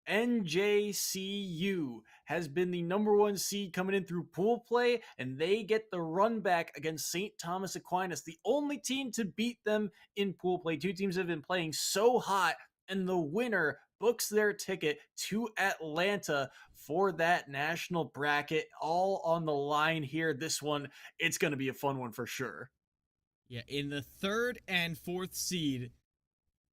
NJCU has been the number one seed coming in through pool play, and they get the run back against St. Thomas Aquinas, the only team to beat them in pool play. Two teams have been playing so hot, and the winner books their ticket to Atlanta for that national bracket. All on the line here. This one, it's going to be a fun one for sure. Yeah, in the third and fourth seed,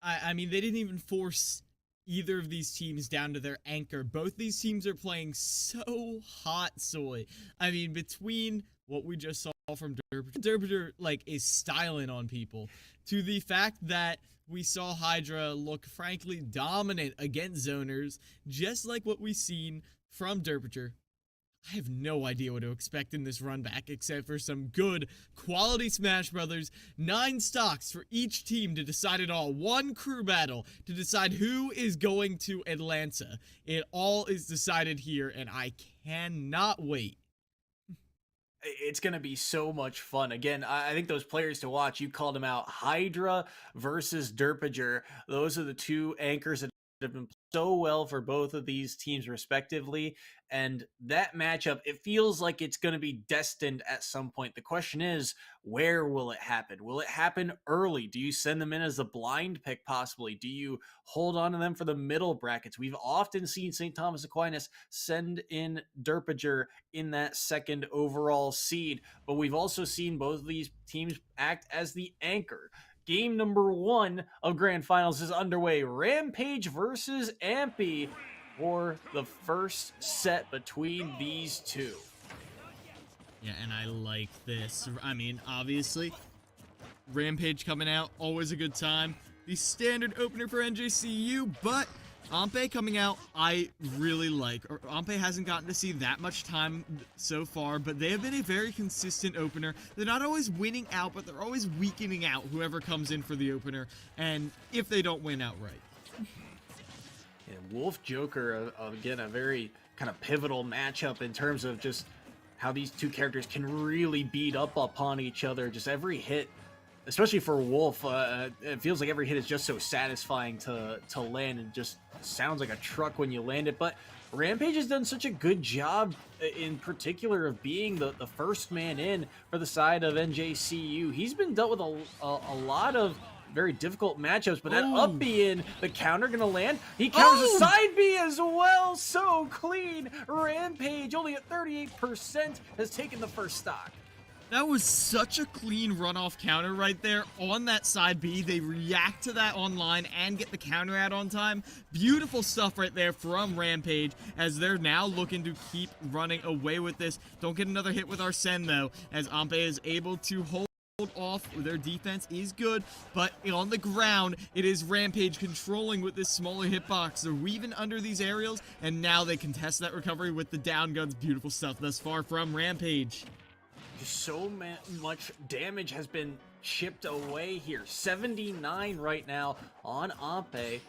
I mean, they didn't even force either of these teams down to their anchor. Both these teams are playing so hot, Soy. I mean, between what we just saw from Derbyshire, like, is styling on people, to the fact that we saw Hydra look frankly dominant against zoners, just like what we've seen from Derbyshire. I have no idea what to expect in this run back, except for some good quality Smash Brothers, 9 stocks for each team to decide it all, 1 crew battle to decide who is going to Atlanta. It all is decided here, and I cannot wait. It's going to be so much fun. Again, I think those players to watch, you called them out. Hydra versus Derpiger. Those are the two anchors that have been so well for both of these teams respectively, and that matchup, it feels like it's going to be destined at some point. The question is, where will it happen? Will it happen early? Do you send them in as a blind pick possibly? Do you hold on to them for the middle brackets? We've often seen St. Thomas Aquinas send in Derpiger in that second overall seed, but we've also seen both of these teams act as the anchor. Game number 1 of Grand Finals is underway. Rampage versus Ampy for the first set between these two. Yeah, and I like this. I mean, obviously, Rampage coming out, always a good time. The standard opener for NJCU, but Ampe coming out, I really like. Ampe hasn't gotten to see that much time so far, but they have been a very consistent opener. They're not always winning out, but they're always weakening out whoever comes in for the opener, and if they don't win outright. Yeah, Wolf Joker, again, a very kind of pivotal matchup in terms of just how these two characters can really beat up upon each other. Just every hit, especially for Wolf, it feels like every hit is just so satisfying to land, and just sounds like a truck when you land it. But Rampage has done such a good job in particular of being the first man in for the side of NJCU. He's been dealt with a lot of very difficult matchups, but that up B in, the counter gonna land. He counters a side B as well. So clean. Rampage, only at 38%, has taken the first stock. That was such a clean runoff counter right there on that side B. They react to that online and get the counter out on time. Beautiful stuff right there from Rampage, as they're now looking to keep running away with this. Don't get another hit with Arsene though, as Ampe is able to hold off. Their defense is good, but on the ground, it is Rampage controlling with this smaller hitbox. They're weaving under these aerials, and now they contest that recovery with the down guns. Beautiful stuff thus far from Rampage. So much damage has been chipped away here. 79 right now on Ampe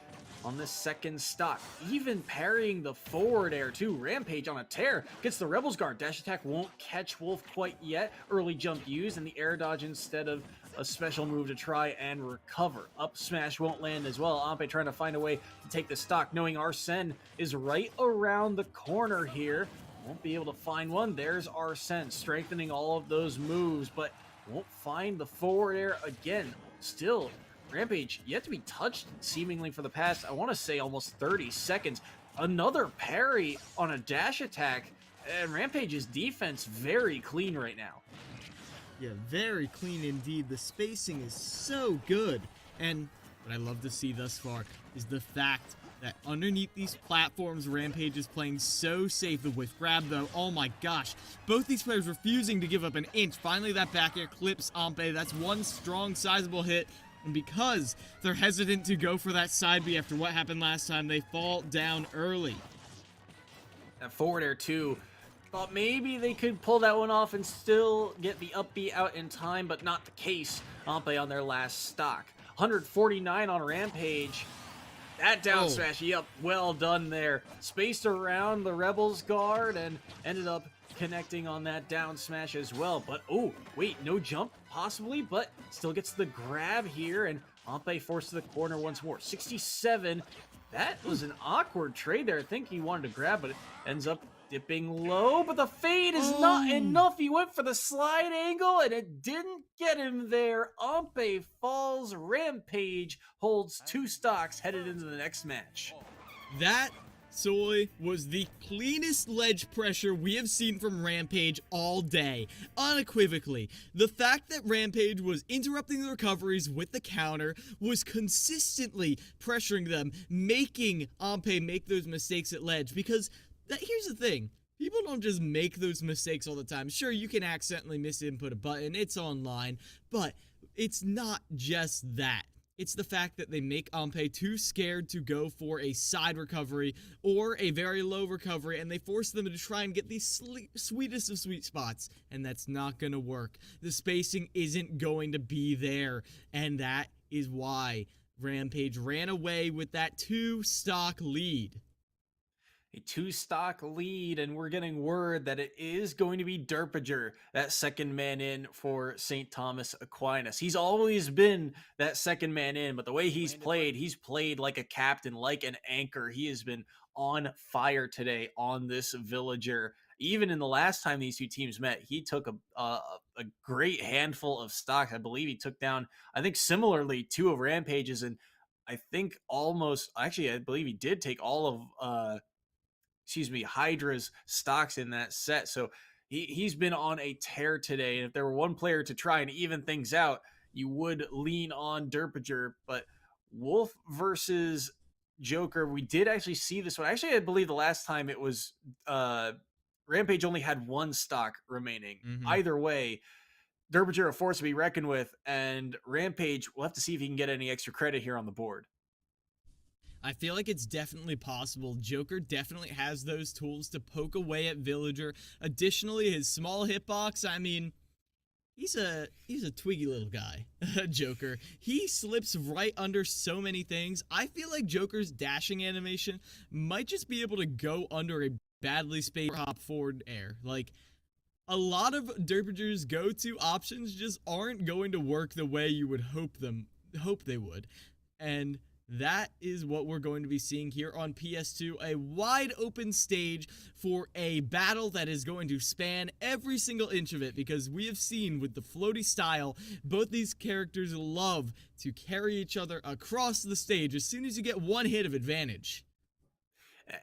on the second stock. Even parrying the forward air too. Rampage on a tear. Gets the Rebels guard. Dash attack won't catch Wolf quite yet. Early jump used and the air dodge instead of a special move to try and recover. Up smash won't land as well. Ampe trying to find a way to take the stock, knowing Arsene is right around the corner here. Won't be able to find one. There's Arsene strengthening all of those moves, but won't find the forward air again. Still, Rampage yet to be touched seemingly for the past, I want to say, almost 30 seconds. Another parry on a dash attack, and Rampage's defense very clean right now. Yeah, very clean indeed. The spacing is so good. And what I love to see thus far is the fact that underneath these platforms, Rampage is playing so safe. The whiff grab, though, oh my gosh. Both these players refusing to give up an inch. Finally, that back air clips Ampe. That's one strong, sizable hit. And because they're hesitant to go for that side B after what happened last time, they fall down early. That forward air, too. Thought maybe they could pull that one off and still get the up B out in time, but not the case. Ampe on their last stock. 149 on Rampage. That down smash, yep, well done there. Spaced around the Rebels guard and ended up connecting on that down smash as well. But, oh, wait, no jump, possibly, but still gets the grab here, and Ampe forced to the corner once more. 67, that was an awkward trade there. I think he wanted to grab, but it ends up dipping low, but the fade is not enough. He went for the slide angle, and it didn't get him there. Ampe falls. Rampage holds 2 stocks headed into the next match. That, Soy, was the cleanest ledge pressure we have seen from Rampage all day. Unequivocally. The fact that Rampage was interrupting the recoveries with the counter, was consistently pressuring them, making Ampe make those mistakes at ledge, because here's the thing. People don't just make those mistakes all the time. Sure, you can accidentally misinput a button. It's online. But it's not just that. It's the fact that they make Ampe too scared to go for a side recovery or a very low recovery, and they force them to try and get these sweetest of sweet spots, and that's not going to work. The spacing isn't going to be there, and that is why Rampage ran away with that 2-stock lead. A 2-stock lead, and we're getting word that it is going to be Derpager, that second man in for St. Thomas Aquinas. He's always been that second man in, but the way he's played like a captain, like an anchor. He has been on fire today on this Villager. Even in the last time these two teams met, he took a great handful of stocks. I believe he took down, I think similarly, 2 of Rampage's, and I think I believe he did take all of Hydra's stocks in that set. So he's been on a tear today. And if there were one player to try and even things out, you would lean on Derpager. But Wolf versus Joker, we did actually see this one. Actually, I believe the last time it was Rampage only had 1 stock remaining. Either way, Derpager a force to be reckoned with, and Rampage, we'll have to see if he can get any extra credit here on the board. I feel like it's definitely possible. Joker definitely has those tools to poke away at Villager. Additionally, his small hitbox, I mean, he's a twiggy little guy, Joker. He slips right under so many things. I feel like Joker's dashing animation might just be able to go under a badly spaced hop forward air. Like, a lot of Derpager's go-to options just aren't going to work the way you would hope they would. And that is what we're going to be seeing here on PS2, a wide open stage for a battle that is going to span every single inch of it, because we have seen with the floaty style, both these characters love to carry each other across the stage as soon as you get 1 hit of advantage.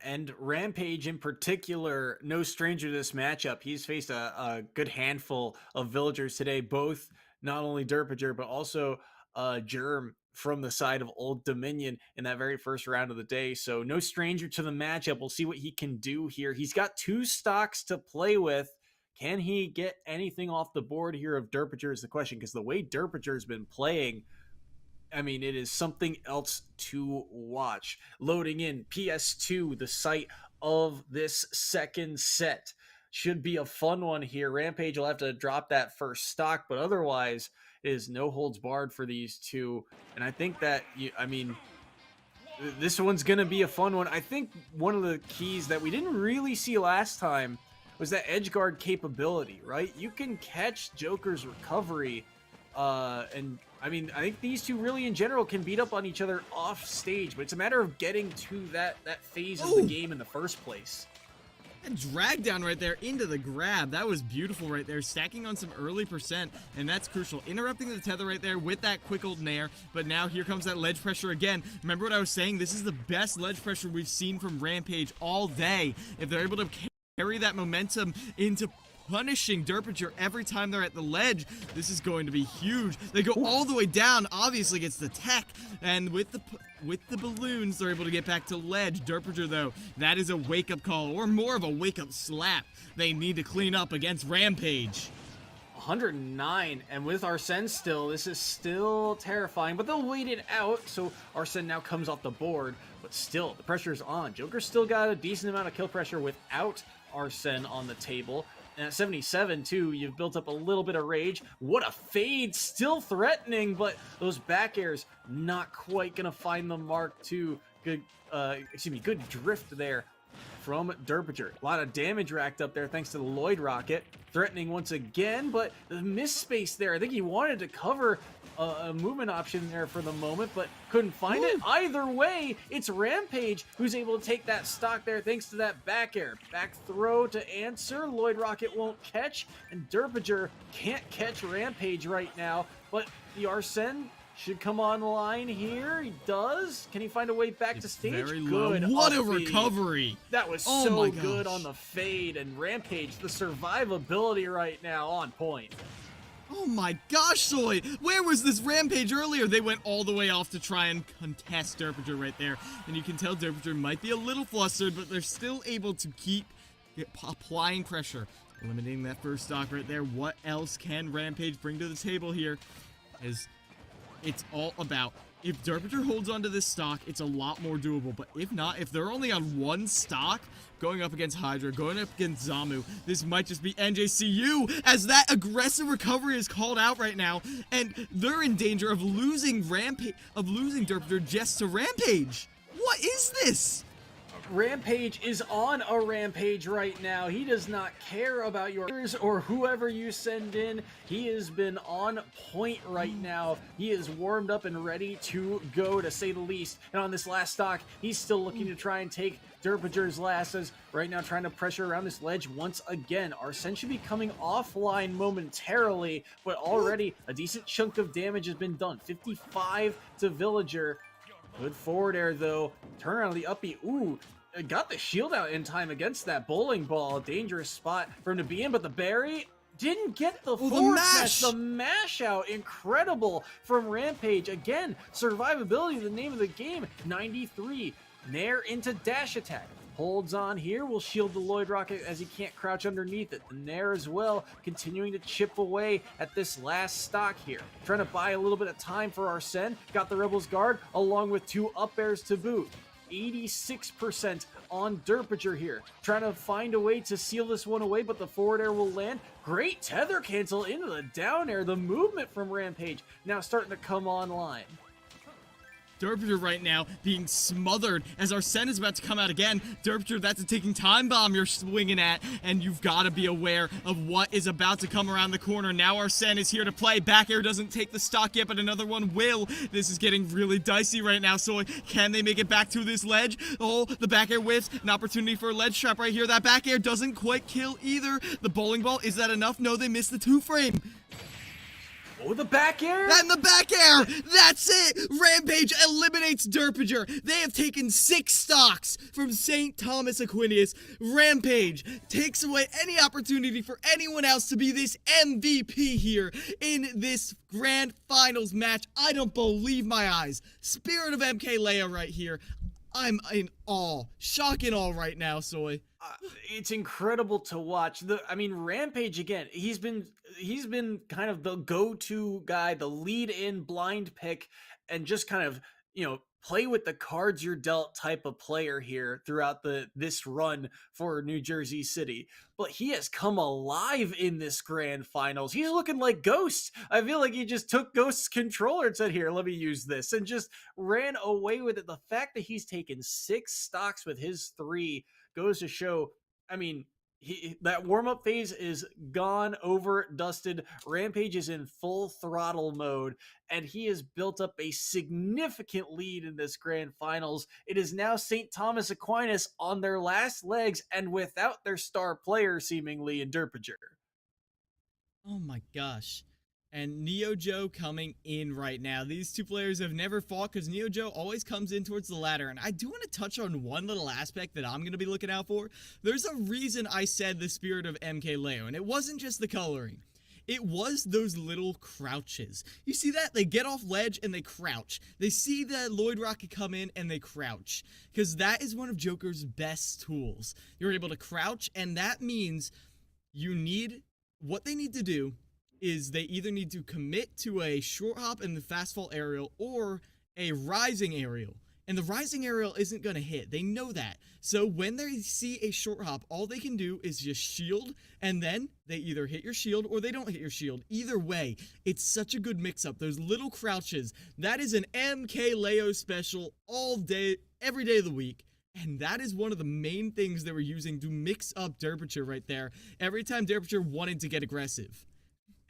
And Rampage in particular, no stranger to this matchup. He's faced a good handful of villagers today, both not only Derpager, but also Germ from the side of Old Dominion in that very first round of the day. So no stranger to the matchup. We'll see what he can do here. He's got 2 stocks to play with. Can he get anything off the board here of Derpager is the question, because the way Derpager's been playing, I mean, it is something else to watch. Loading in PS2, the site of this second set. Should be a fun one here. Rampage will have to drop that first stock, but otherwise is no holds barred for these two. And I think that, this one's going to be a fun one. I think one of the keys that we didn't really see last time was that edge guard capability, right? You can catch Joker's recovery. And I think these two really in general can beat up on each other off stage, but it's a matter of getting to that phase of the game in the first place. And drag down right there into the grab. That was beautiful right there, stacking on some early percent, and that's crucial. Interrupting the tether right there with that quick old nair, but now here comes that ledge pressure again. Remember what I was saying? This is the best ledge pressure we've seen from Rampage all day. If they're able to carry that momentum into punishing Derpager every time they're at the ledge, this is going to be huge. They go all the way down, obviously gets the tech, and with the balloons, they're able to get back to ledge. Derpager, though, that is a wake-up call, or more of a wake-up slap. They need to clean up against Rampage. 109, and with Arsene still, this is still terrifying, but they'll wait it out, so Arsene now comes off the board, but still, the pressure's on. Joker's still got a decent amount of kill pressure without Arsene on the table. And at 77, too, you've built up a little bit of rage. What a fade, still threatening, but those back airs not quite going to find the mark, too. Good, good drift there from Derpinger. A lot of damage racked up there thanks to the Lloyd rocket. Threatening once again, but the miss space there. I think he wanted to cover a movement option there for the moment, but couldn't find it. Either way, it's Rampage who's able to take that stock there thanks to that back air. Back throw to answer. Lloyd rocket won't catch, and Derpinger can't catch Rampage right now, but the Arsene should come online here. He does. Can he find a way back to stage? Very Good. low. What a upbeat. recovery. That was Oh so my good gosh. on the fade, and Rampage, the survivability right now on point. Oh my gosh, Soy! Where was this Rampage earlier? They went all the way off to try and contest Derpinger right there. And you can tell Derpinger might be a little flustered, but they're still able to keep applying pressure. Eliminating that first stock right there. What else can Rampage bring to the table here? As it's all about, if Derpinger holds onto this stock, it's a lot more doable. But if not, if they're only on one stock, going up against Hydra, going up against Zamu, this might just be NJCU, as that aggressive recovery is called out right now, and they're in danger of losing Derpinger just to Rampage. What is this? Rampage is on a rampage right now. He does not care about yours or whoever you send in. He has been on point right now. He is warmed up and ready to go, to say the least. And on this last stock, he's still looking to try and take Derpinger's last, as right now trying to pressure around this ledge once again. Arsene should be coming offline momentarily, but already a decent chunk of damage has been done. 55 to Villager. Good forward air though. Turn around the uppy. Ooh. Got the shield out in time against that bowling ball. Dangerous spot for him to be in, but the berry didn't get the forward smash. The mash out. Incredible from Rampage. Again, survivability, the name of the game. 93. Nair into dash attack. Holds on here. Will shield the Lloyd rocket as he can't crouch underneath it. The Nair as well, continuing to chip away at this last stock here. Trying to buy a little bit of time for Arsene. Got the Rebels guard along with 2 up airs to boot. 86% on Derpinger here. Trying to find a way to seal this one away, but the forward air will land. Great tether cancel into the down air. The movement from Rampage now starting to come online. Derpinger right now being smothered as Arsene is about to come out again. Derpinger, that's a ticking time bomb you're swinging at, and you've got to be aware of what is about to come around the corner. Now Arsene is here to play. Back air doesn't take the stock yet, but another one will. This is getting really dicey right now, so can they make it back to this ledge? Oh, the back air whiffs. An opportunity for a ledge trap right here. That back air doesn't quite kill either. The bowling ball, is that enough? No, they missed the 2-frame. Oh, the back air? And the back air! That's it! Rampage eliminates Derpinger. They have taken 6 stocks from St. Thomas Aquinas. Rampage takes away any opportunity for anyone else to be this MVP here in this grand finals match. I don't believe my eyes. Spirit of MK Leo right here. I'm in awe. Shock and awe right now, Soy. It's incredible to watch. Rampage again. He's been kind of the go-to guy, the lead-in blind pick, and just kind of, play with the cards you're dealt type of player here throughout this run for New Jersey City. But he has come alive in this grand finals. He's looking like Ghost. I feel like he just took Ghost's controller and said, here, let me use this, and just ran away with it. The fact that he's taken 6 stocks with his 3 goes to show, that warm-up phase is gone, over, dusted. Rampage is in full throttle mode, and he has built up a significant lead in this grand finals. It is now St. Thomas Aquinas on their last legs and without their star player, seemingly, in Derpinger. Oh my gosh. And Neo Joe coming in right now. These 2 players have never fought because Neo Joe always comes in towards the ladder. And I do want to touch on one little aspect that I'm going to be looking out for. There's a reason I said the spirit of MK Leo, and it wasn't just the coloring. It was those little crouches. You see that? They get off ledge and they crouch. They see the Lloyd rocket come in and they crouch. Because that is one of Joker's best tools. You're able to crouch, and that means what they need to do is they either need to commit to a short hop and the fast fall aerial or a rising aerial. And the rising aerial isn't going to hit. They know that. So when they see a short hop, all they can do is just shield, and then they either hit your shield or they don't hit your shield. Either way, it's such a good mix-up. Those little crouches, that is an MK Leo special all day, every day of the week. And that is one of the main things they were using to mix up Derpature right there. Every time Derpature wanted to get aggressive.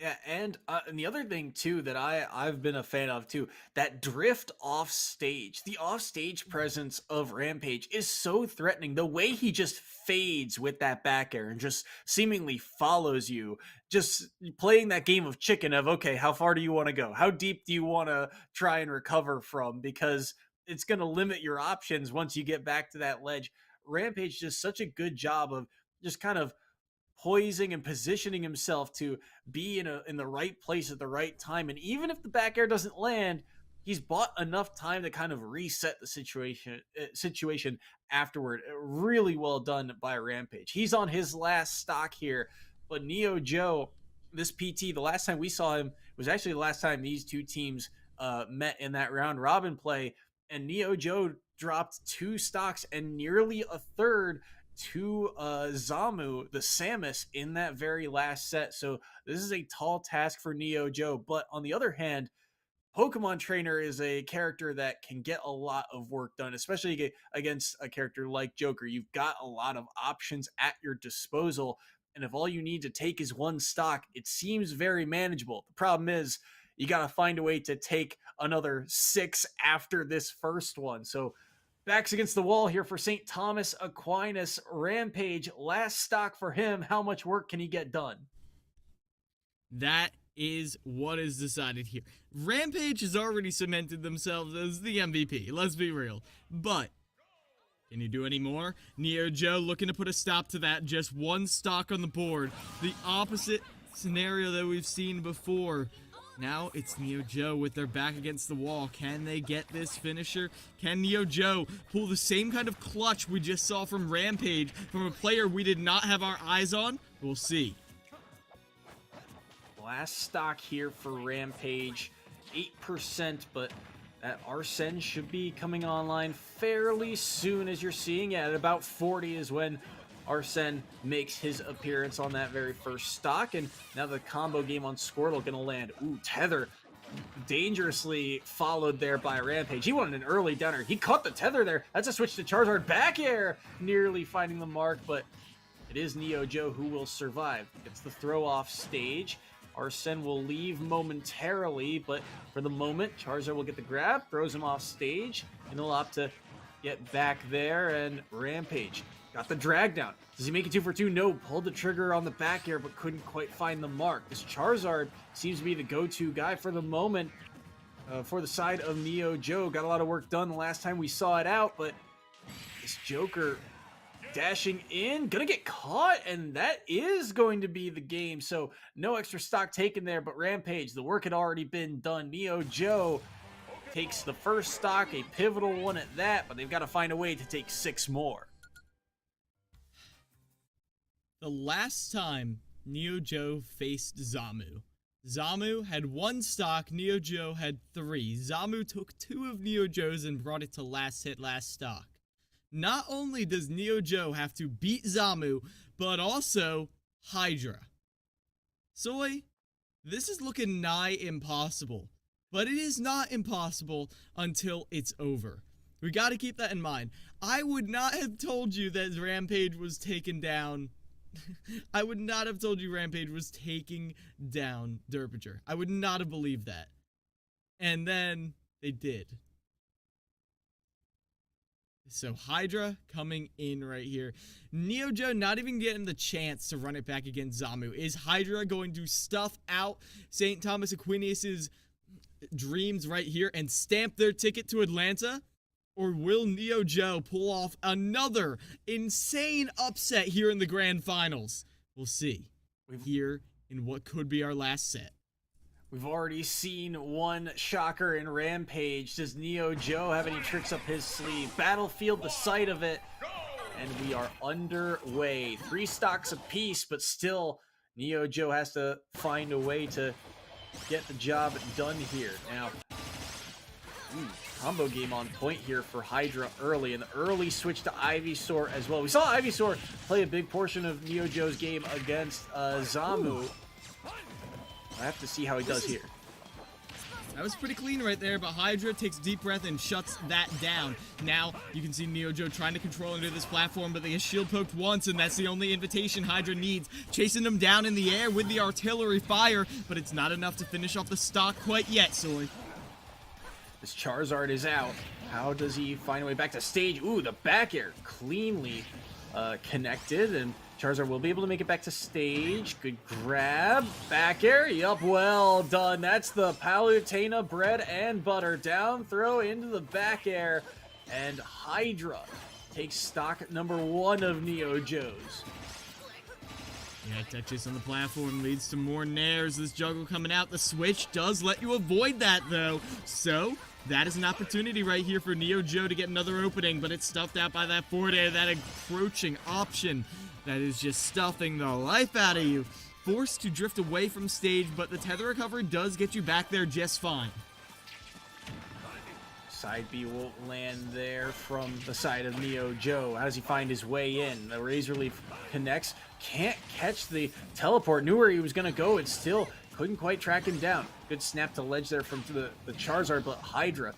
Yeah, and the other thing too that I've been a fan of too, that drift off stage, the off stage presence of Rampage is so threatening. The way he just fades with that back air and just seemingly follows you, just playing that game of chicken of, okay, how far do you want to go? How deep do you want to try and recover from? Because it's going to limit your options once you get back to that ledge. Rampage does such a good job of just kind of poising and positioning himself to be in the right place at the right time. And even if the back air doesn't land, he's bought enough time to kind of reset the situation afterward. Really well done by Rampage. He's on his last stock here, but Neo Joe, this PT, the last time we saw him was actually the last time these two teams met in that round robin play, and Neo Joe dropped 2 stocks and nearly a third to Zamu, the Samus, in that very last set. So this is a tall task for Neo Joe. But on the other hand, Pokemon Trainer is a character that can get a lot of work done, especially against a character like Joker. You've got a lot of options at your disposal, and if all you need to take is 1 stock, it seems very manageable. The problem is you got to find a way to take another 6 after this first one. So backs against the wall here for St. Thomas Aquinas. Rampage, last stock for him. How much work can he get done? That is what is decided here. Rampage has already cemented themselves as the MVP, let's be real. But can you do any more? Neo Joe looking to put a stop to that. Just 1 stock on the board. The opposite scenario that we've seen before. Now it's Neo Joe with their back against the wall. Can they get this finisher? Can Neo Joe pull the same kind of clutch we just saw from Rampage, from a player we did not have our eyes on? We'll see. Last stock here for Rampage, 8%, but that Arsene should be coming online fairly soon, as you're seeing. At about 40 is when Arsene makes his appearance on that very first stock, and now the combo game on Squirtle gonna land. Ooh, Tether dangerously followed there by Rampage. He wanted an early downer. He caught the Tether there. That's a switch to Charizard. Back air, nearly finding the mark, but it is Neo Joe who will survive. Gets the throw off stage. Arsene will leave momentarily, but for the moment, Charizard will get the grab, throws him off stage, and he'll opt to get back there, and Rampage got the drag down. Does he make it 2 for 2? No, pulled the trigger on the back air, but couldn't quite find the mark. This Charizard seems to be the go-to guy for the moment for the side of Neo Joe. Got a lot of work done the last time we saw it out, but this Joker dashing in, gonna get caught, and that is going to be the game. So no extra stock taken there, but Rampage, the work had already been done. Neo Joe takes the first stock, a pivotal one at that, but they've got to find a way to take 6 more. The last time Neo Joe faced Zamu, Zamu had 1 stock, Neo Joe had 3. Zamu took 2 of Neo Joe's and brought it to last hit, last stock. Not only does Neo Joe have to beat Zamu, but also Hydra. Soy, this is looking nigh impossible, but it is not impossible until it's over. We got to keep that in mind. I would not have told you that Rampage was taken down. I would not have told you Rampage was taking down Derpature. I would not have believed that. And then they did. So Hydra coming in right here. Neo Joe not even getting the chance to run it back against Zamu. Is Hydra going to stuff out St. Thomas Aquinas' dreams right here and stamp their ticket to Atlanta? Or will Neo Joe pull off another insane upset here in the grand finals? We'll see here in what could be our last set. We've already seen one shocker in Rampage. Does Neo Joe have any tricks up his sleeve? Battlefield, the site of it. And we are underway. 3 stocks apiece, but still Neo Joe has to find a way to get the job done here. Now, combo game on point here for Hydra early, and the early switch to Ivysaur as well. We saw Ivysaur play a big portion of NeoJoe's game against Zamu. I have to see how he does here. That was pretty clean right there, but Hydra takes a deep breath and shuts that down. Now, you can see NeoJoe trying to control into this platform, but they get shield poked once, and that's the only invitation Hydra needs. Chasing them down in the air with the artillery fire, but it's not enough to finish off the stock quite yet, Soy. This Charizard is out. How does he find a way back to stage? Ooh, the back air cleanly connected, and Charizard will be able to make it back to stage. Good grab. Back air. Yup, well done. That's the Palutena bread and butter. Down throw into the back air. And Hydra takes stock number 1 of NeoJoe's. Yeah, touches on the platform leads to more nairs. This juggle coming out. The switch does let you avoid that, though. So, that is an opportunity right here for NeoJoe to get another opening, but it's stuffed out by that forward air, that encroaching option that is just stuffing the life out of you. Forced to drift away from stage, but the tether recovery does get you back there just fine. Side B will land there from the side of NeoJoe. How does he find his way in? The Razor Leaf connects. Can't catch the teleport. Knew where he was going to go and still couldn't quite track him down. Good snap to ledge there from the Charizard, but Hydra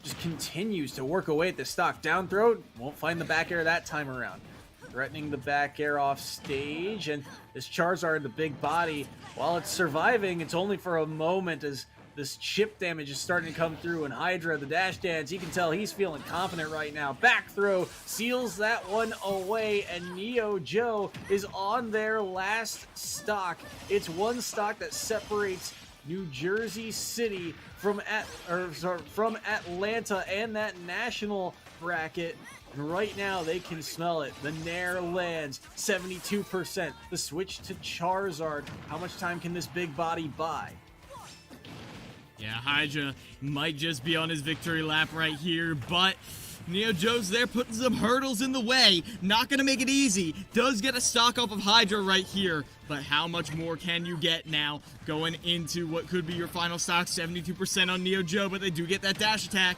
just continues to work away at the stock. Down throw, won't find the back air that time around. Threatening the back air off stage, and this Charizard, the big body, while it's surviving, it's only for a moment as this chip damage is starting to come through, and Hydra, the dash dance, you can tell he's feeling confident right now. Back throw seals that one away, and NeoJoe is on their last stock. It's one stock that separates New Jersey City from Atlanta and that national bracket. And right now, they can smell it. The Nair lands, 72%. The switch to Charizard. How much time can this big body buy? Yeah, Hydra might just be on his victory lap right here, but NeoJoe's there putting some hurdles in the way. Not going to make it easy. Does get a stock off of Hydra right here, but how much more can you get now going into what could be your final stock? 72% on NeoJoe, but they do get that dash attack.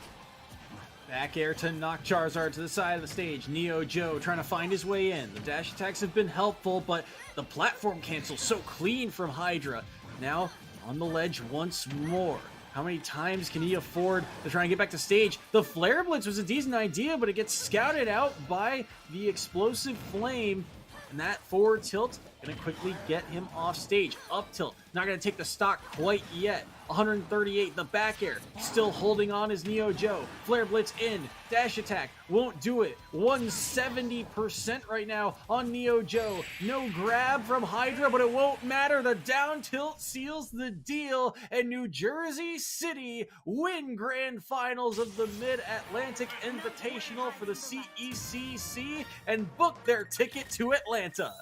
Back air to knock Charizard to the side of the stage. NeoJoe trying to find his way in. The dash attacks have been helpful, but the platform cancel so clean from Hydra. Now on the ledge once more. How many times can he afford to try and get back to stage? The Flare Blitz was a decent idea, but it gets scouted out by the Explosive Flame. And that forward tilt gonna quickly get him off stage. Up tilt, not gonna take the stock quite yet. 138, the back air, still holding on is NeoJoe. Flare Blitz in, dash attack, won't do it. 170% right now on NeoJoe. No grab from Hydra, but it won't matter. The down tilt seals the deal, and New Jersey City win grand finals of the Mid-Atlantic Invitational for the CECC and book their ticket to Atlanta.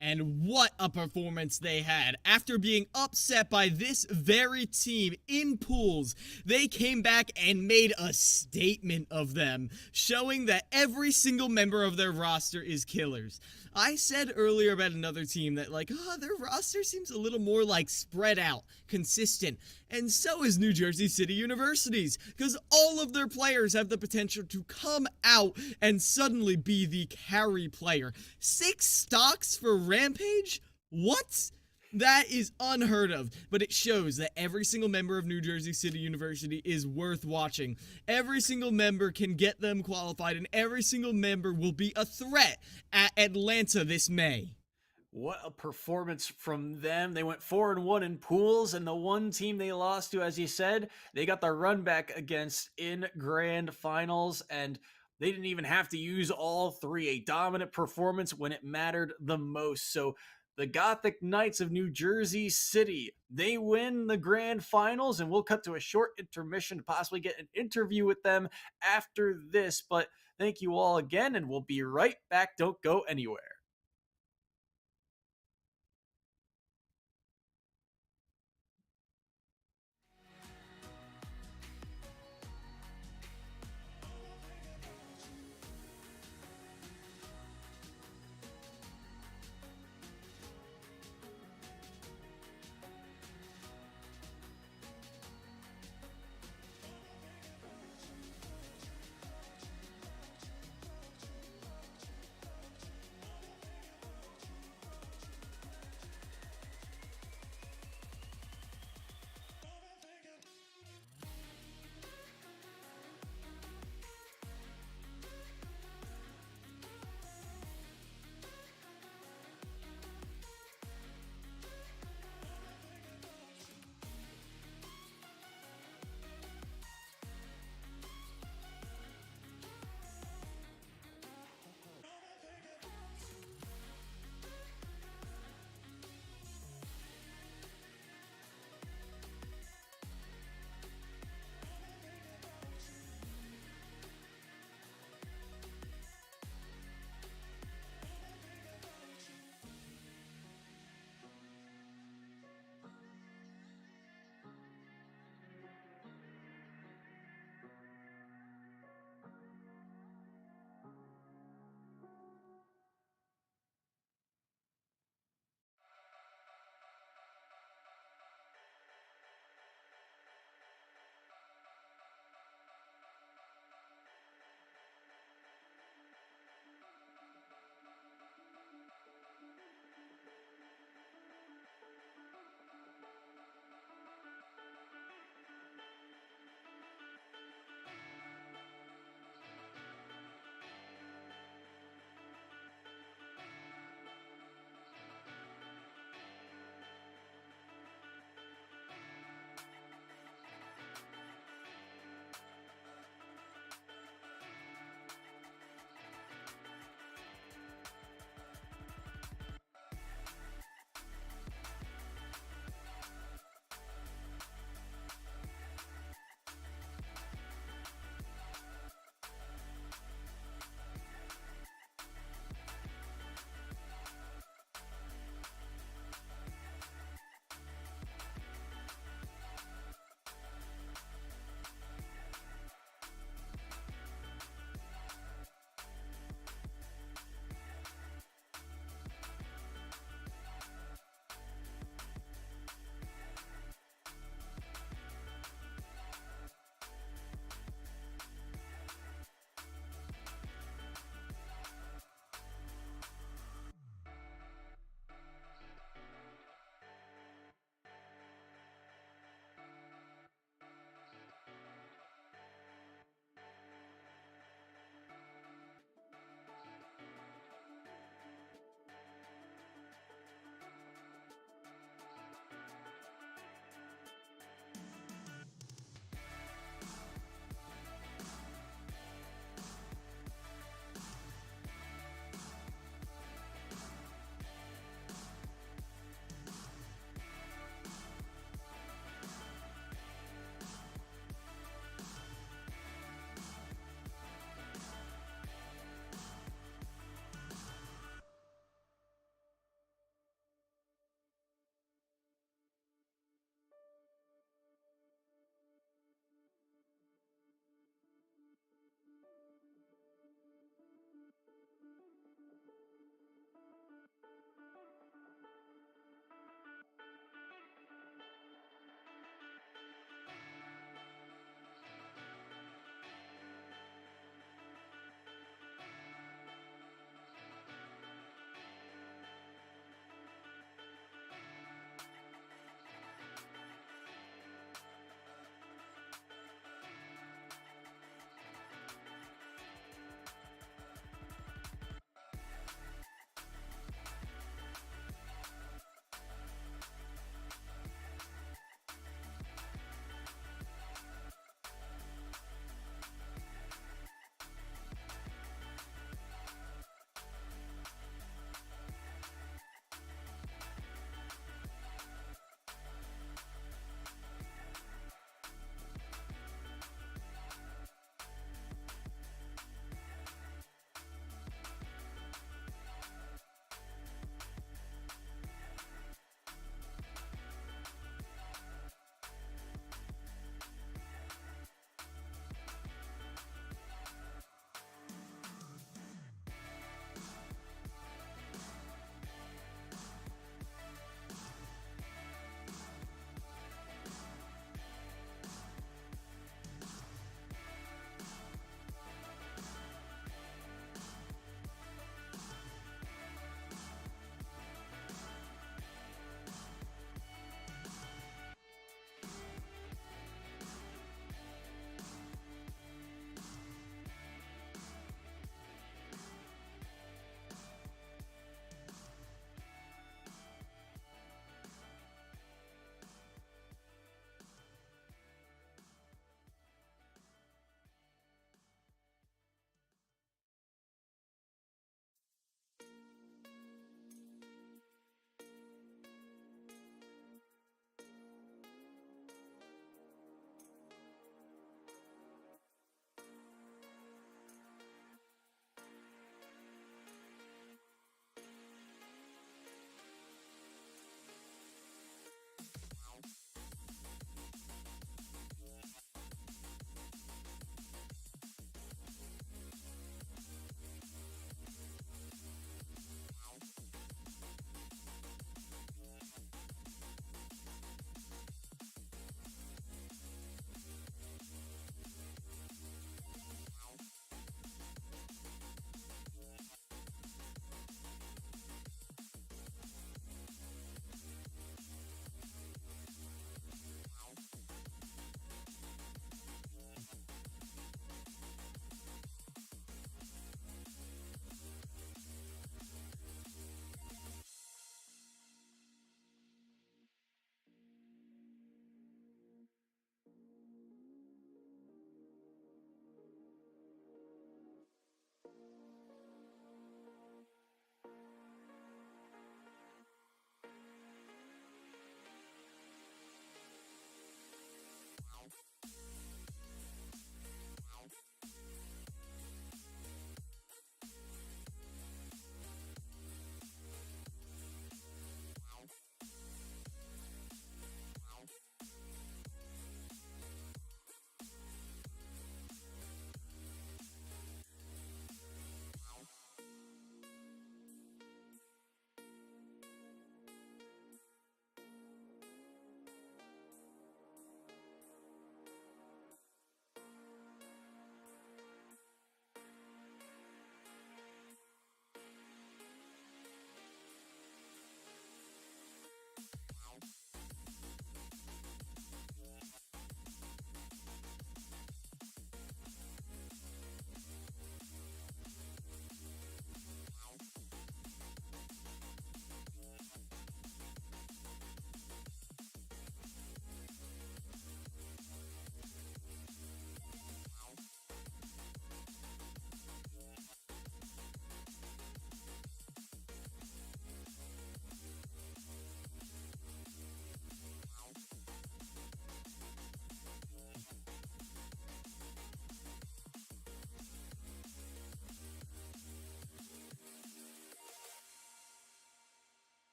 And what a performance they had. After being upset by this very team in pools, they came back and made a statement of them, showing that every single member of their roster is killers. I said earlier about another team that their roster seems a little more spread out, consistent. And so is New Jersey City University's, because all of their players have the potential to come out and suddenly be the carry player. 6 stocks for Rampage? What? That is unheard of, but it shows that every single member of New Jersey City University is worth watching. Every single member can get them qualified, and every single member will be a threat at Atlanta this May. What a performance from them. They went 4-1 in pools, and the one team they lost to, as you said, they got the run back against in grand finals, and they didn't even have to use all 3. A dominant performance when it mattered the most. So the Gothic Knights of New Jersey City, they win the grand finals, and we'll cut to a short intermission to possibly get an interview with them after this. But thank you all again, and we'll be right back. Don't go anywhere.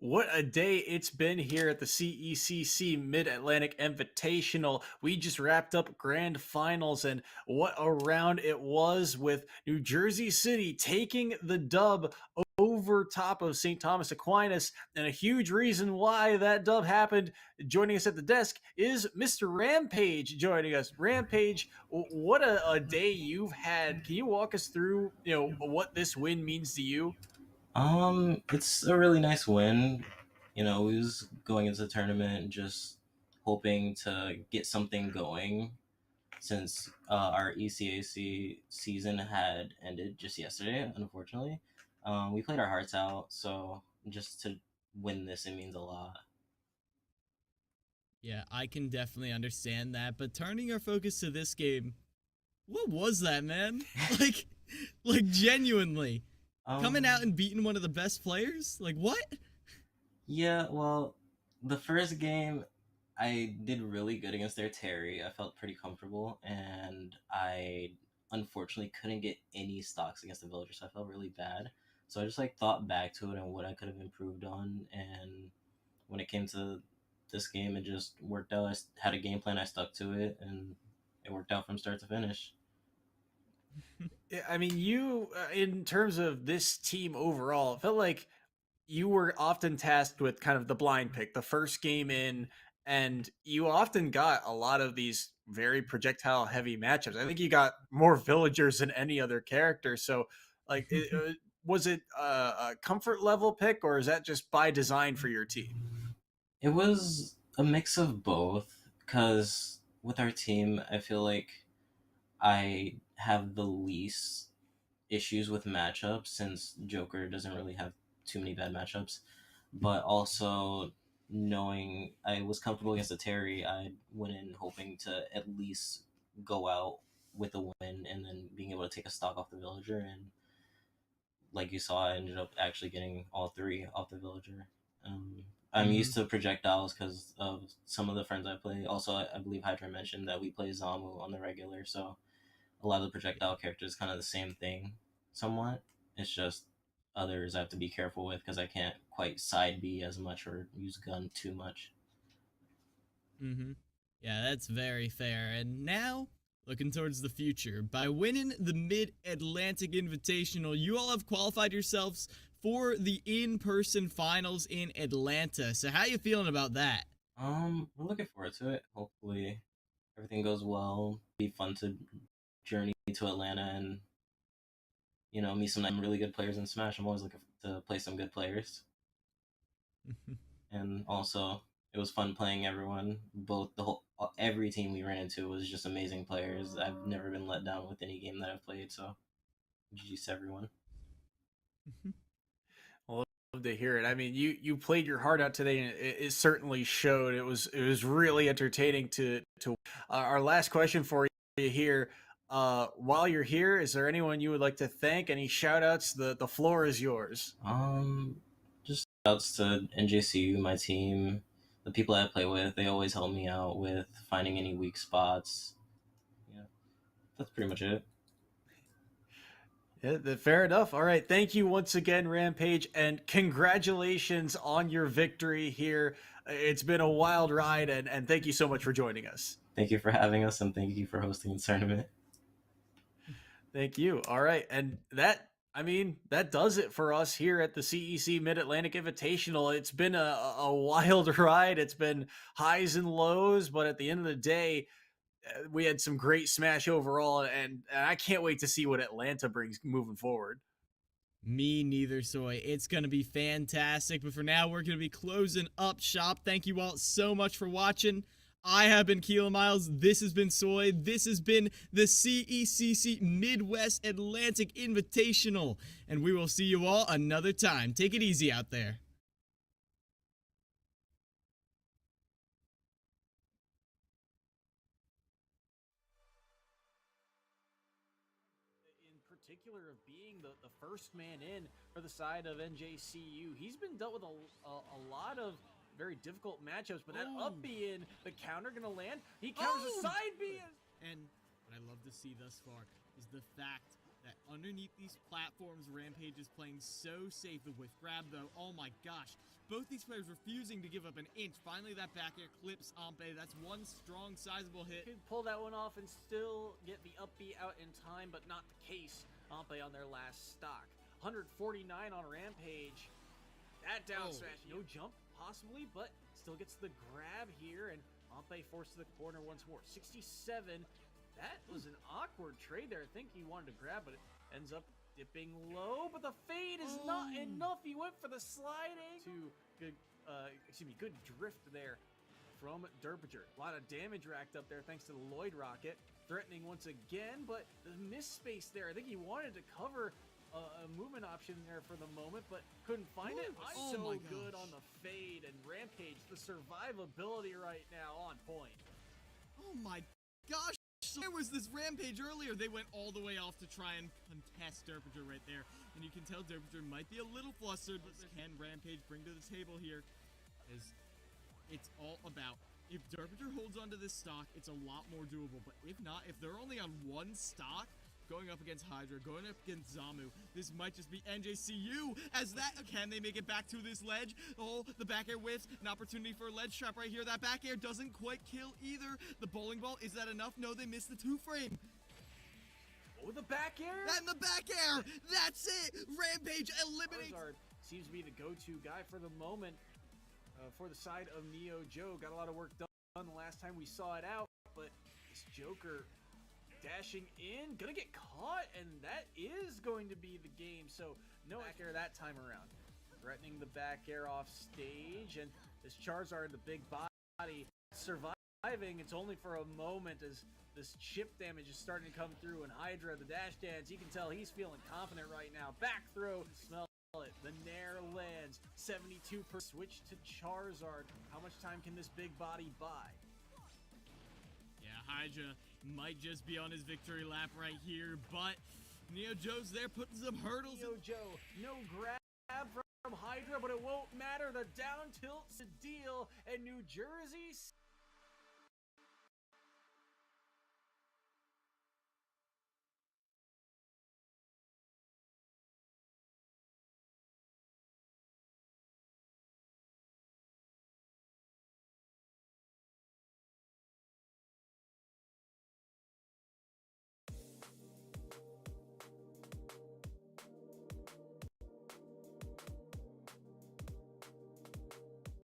What a day it's been here at the CECC Mid-Atlantic Invitational. We just wrapped up grand finals, and what a round it was, with New Jersey City taking the dub over top of St. Thomas Aquinas. And a huge reason why that dub happened, joining us at the desk, is Mr. Rampage joining us. Rampage, what a day you've had. Can you walk us through, what this win means to you? It's a really nice win. We was going into the tournament just hoping to get something going since our ECAC season had ended just yesterday, unfortunately. We played our hearts out, so just to win this, it means a lot. Yeah, I can definitely understand that. But turning our focus to this game, what was that, man? like, genuinely. Coming out and beating one of the best players? Like, what? Yeah, well, the first game I did really good against their Terry. I felt pretty comfortable, and I unfortunately couldn't get any stocks against the villagers, so I felt really bad. So I just thought back to it and what I could have improved on, and when it came to this game, it just worked out. I had a game plan, I stuck to it, and it worked out from start to finish. I mean, you, in terms of this team overall, it felt like you were often tasked with kind of the blind pick, the first game in, and you often got a lot of these very projectile heavy matchups. I think you got more villagers than any other character. So, was it a comfort level pick, or is that just by design for your team? It was a mix of both, because with our team, I feel like I have the least issues with matchups since Joker doesn't really have too many bad matchups. But also, knowing I was comfortable against the Terry, I went in hoping to at least go out with a win and then being able to take a stock off the villager. And like you saw, I ended up actually getting all three off the villager. I'm used to projectiles because of some of the friends I play. Also, I believe Hydra mentioned that we play Zamu on the regular, so a lot of the projectile characters kind of the same thing somewhat. It's just others I have to be careful with because I can't quite side B as much or use gun too much. Yeah, that's very fair. And now, looking towards the future, by winning the Mid-Atlantic Invitational, you all have qualified yourselves for the in-person finals in Atlanta. So how you feeling about that? I'm looking forward to it. Hopefully everything goes well. Be fun to journey to Atlanta and meet some really good players in Smash. I'm always looking to play some good players. And also, it was fun playing everyone. Every team we ran into was just amazing players. I've never been let down with any game that I've played. So, GG's to everyone. Well, love to hear it. I mean, you played your heart out today, and it certainly showed. It was really entertaining to. Our last question for you here. While you're here, is there anyone you would like to thank? Any shout outs? The floor is yours. Just outs to NJCU, my team, the people I play with. They always help me out with finding any weak spots. Yeah, that's pretty much it. Yeah, fair enough. All right. Thank you once again, Rampage, and congratulations on your victory here. It's been a wild ride, and thank you so much for joining us. Thank you for having us, and thank you for hosting the tournament. Thank you. All right. And that does it for us here at the CEC Mid-Atlantic Invitational. It's been a wild ride. It's been highs and lows, but at the end of the day, we had some great Smash overall, and I can't wait to see what Atlanta brings moving forward. Me neither, Soy. It's going to be fantastic. But for now, we're going to be closing up shop. Thank you all so much for watching. I have been Keelan Miles. This has been Soy. This has been the CECC Midwest Atlantic Invitational. And we will see you all another time. Take it easy out there. Particular of being the first man in for the side of NJCU. He's been dealt with a lot of very difficult matchups, but that up B in, the counter gonna land. He counters a side B. And what I love to see thus far is the fact that underneath these platforms, Rampage is playing so safe. The whiff grab, though, oh my gosh. Both these players refusing to give up an inch. Finally, that back air clips Ampe. That's one strong, sizable hit. Could pull that one off and still get the up B out in time, but not the case. Ampe on their last stock. 149 on Rampage. That down smash, no jump, possibly, but still gets the grab here, and Ampe forced to the corner once more. 67. That was an awkward trade there. I think he wanted to grab, but it ends up dipping low. But the fade is not enough. He went for the sliding. Good drift there from Derpinger. A lot of damage racked up there thanks to the Lloyd rocket. Threatening once again, but the miss space there. I think he wanted to cover a movement option there for the moment, but couldn't find it. So good on the fade, and Rampage, the survivability right now on point. Oh my gosh. Where was this Rampage earlier? They went all the way off to try and contest Derpinger right there. And you can tell Derpinger might be a little flustered, but can Rampage bring to the table here? Is it's all about, if Derpinger holds onto this stock, it's a lot more doable. But if not, if they're only on one stock, going up against Hydra, going up against Zamu, this might just be NJCU as that, can they make it back to this ledge? Oh, the back air whiffs, an opportunity for a ledge trap right here. That back air doesn't quite kill either. The bowling ball, is that enough? No, they missed the 2-frame. Oh, the back air? And the back air, that's it. Rampage eliminates. Charizard seems to be the go-to guy for the moment for the side of Neo Joe. Got a lot of work done the last time we saw it out, but this Joker dashing in, gonna get caught, and that is going to be the game. So no back air that time around. Threatening the back air off stage, and this Charizard, the big body, surviving. It's only for a moment as this chip damage is starting to come through, and Hydra, the dash dance, you can tell he's feeling confident right now. Back throw, smell it. The Nair lands, 72%. Switch to Charizard. How much time can this big body buy? Yeah, Hydra might just be on his victory lap right here, but Neo Joe's there putting some hurdles. Neo Joe, no grab from Hydra, but it won't matter. The down tilt's a deal, and New Jersey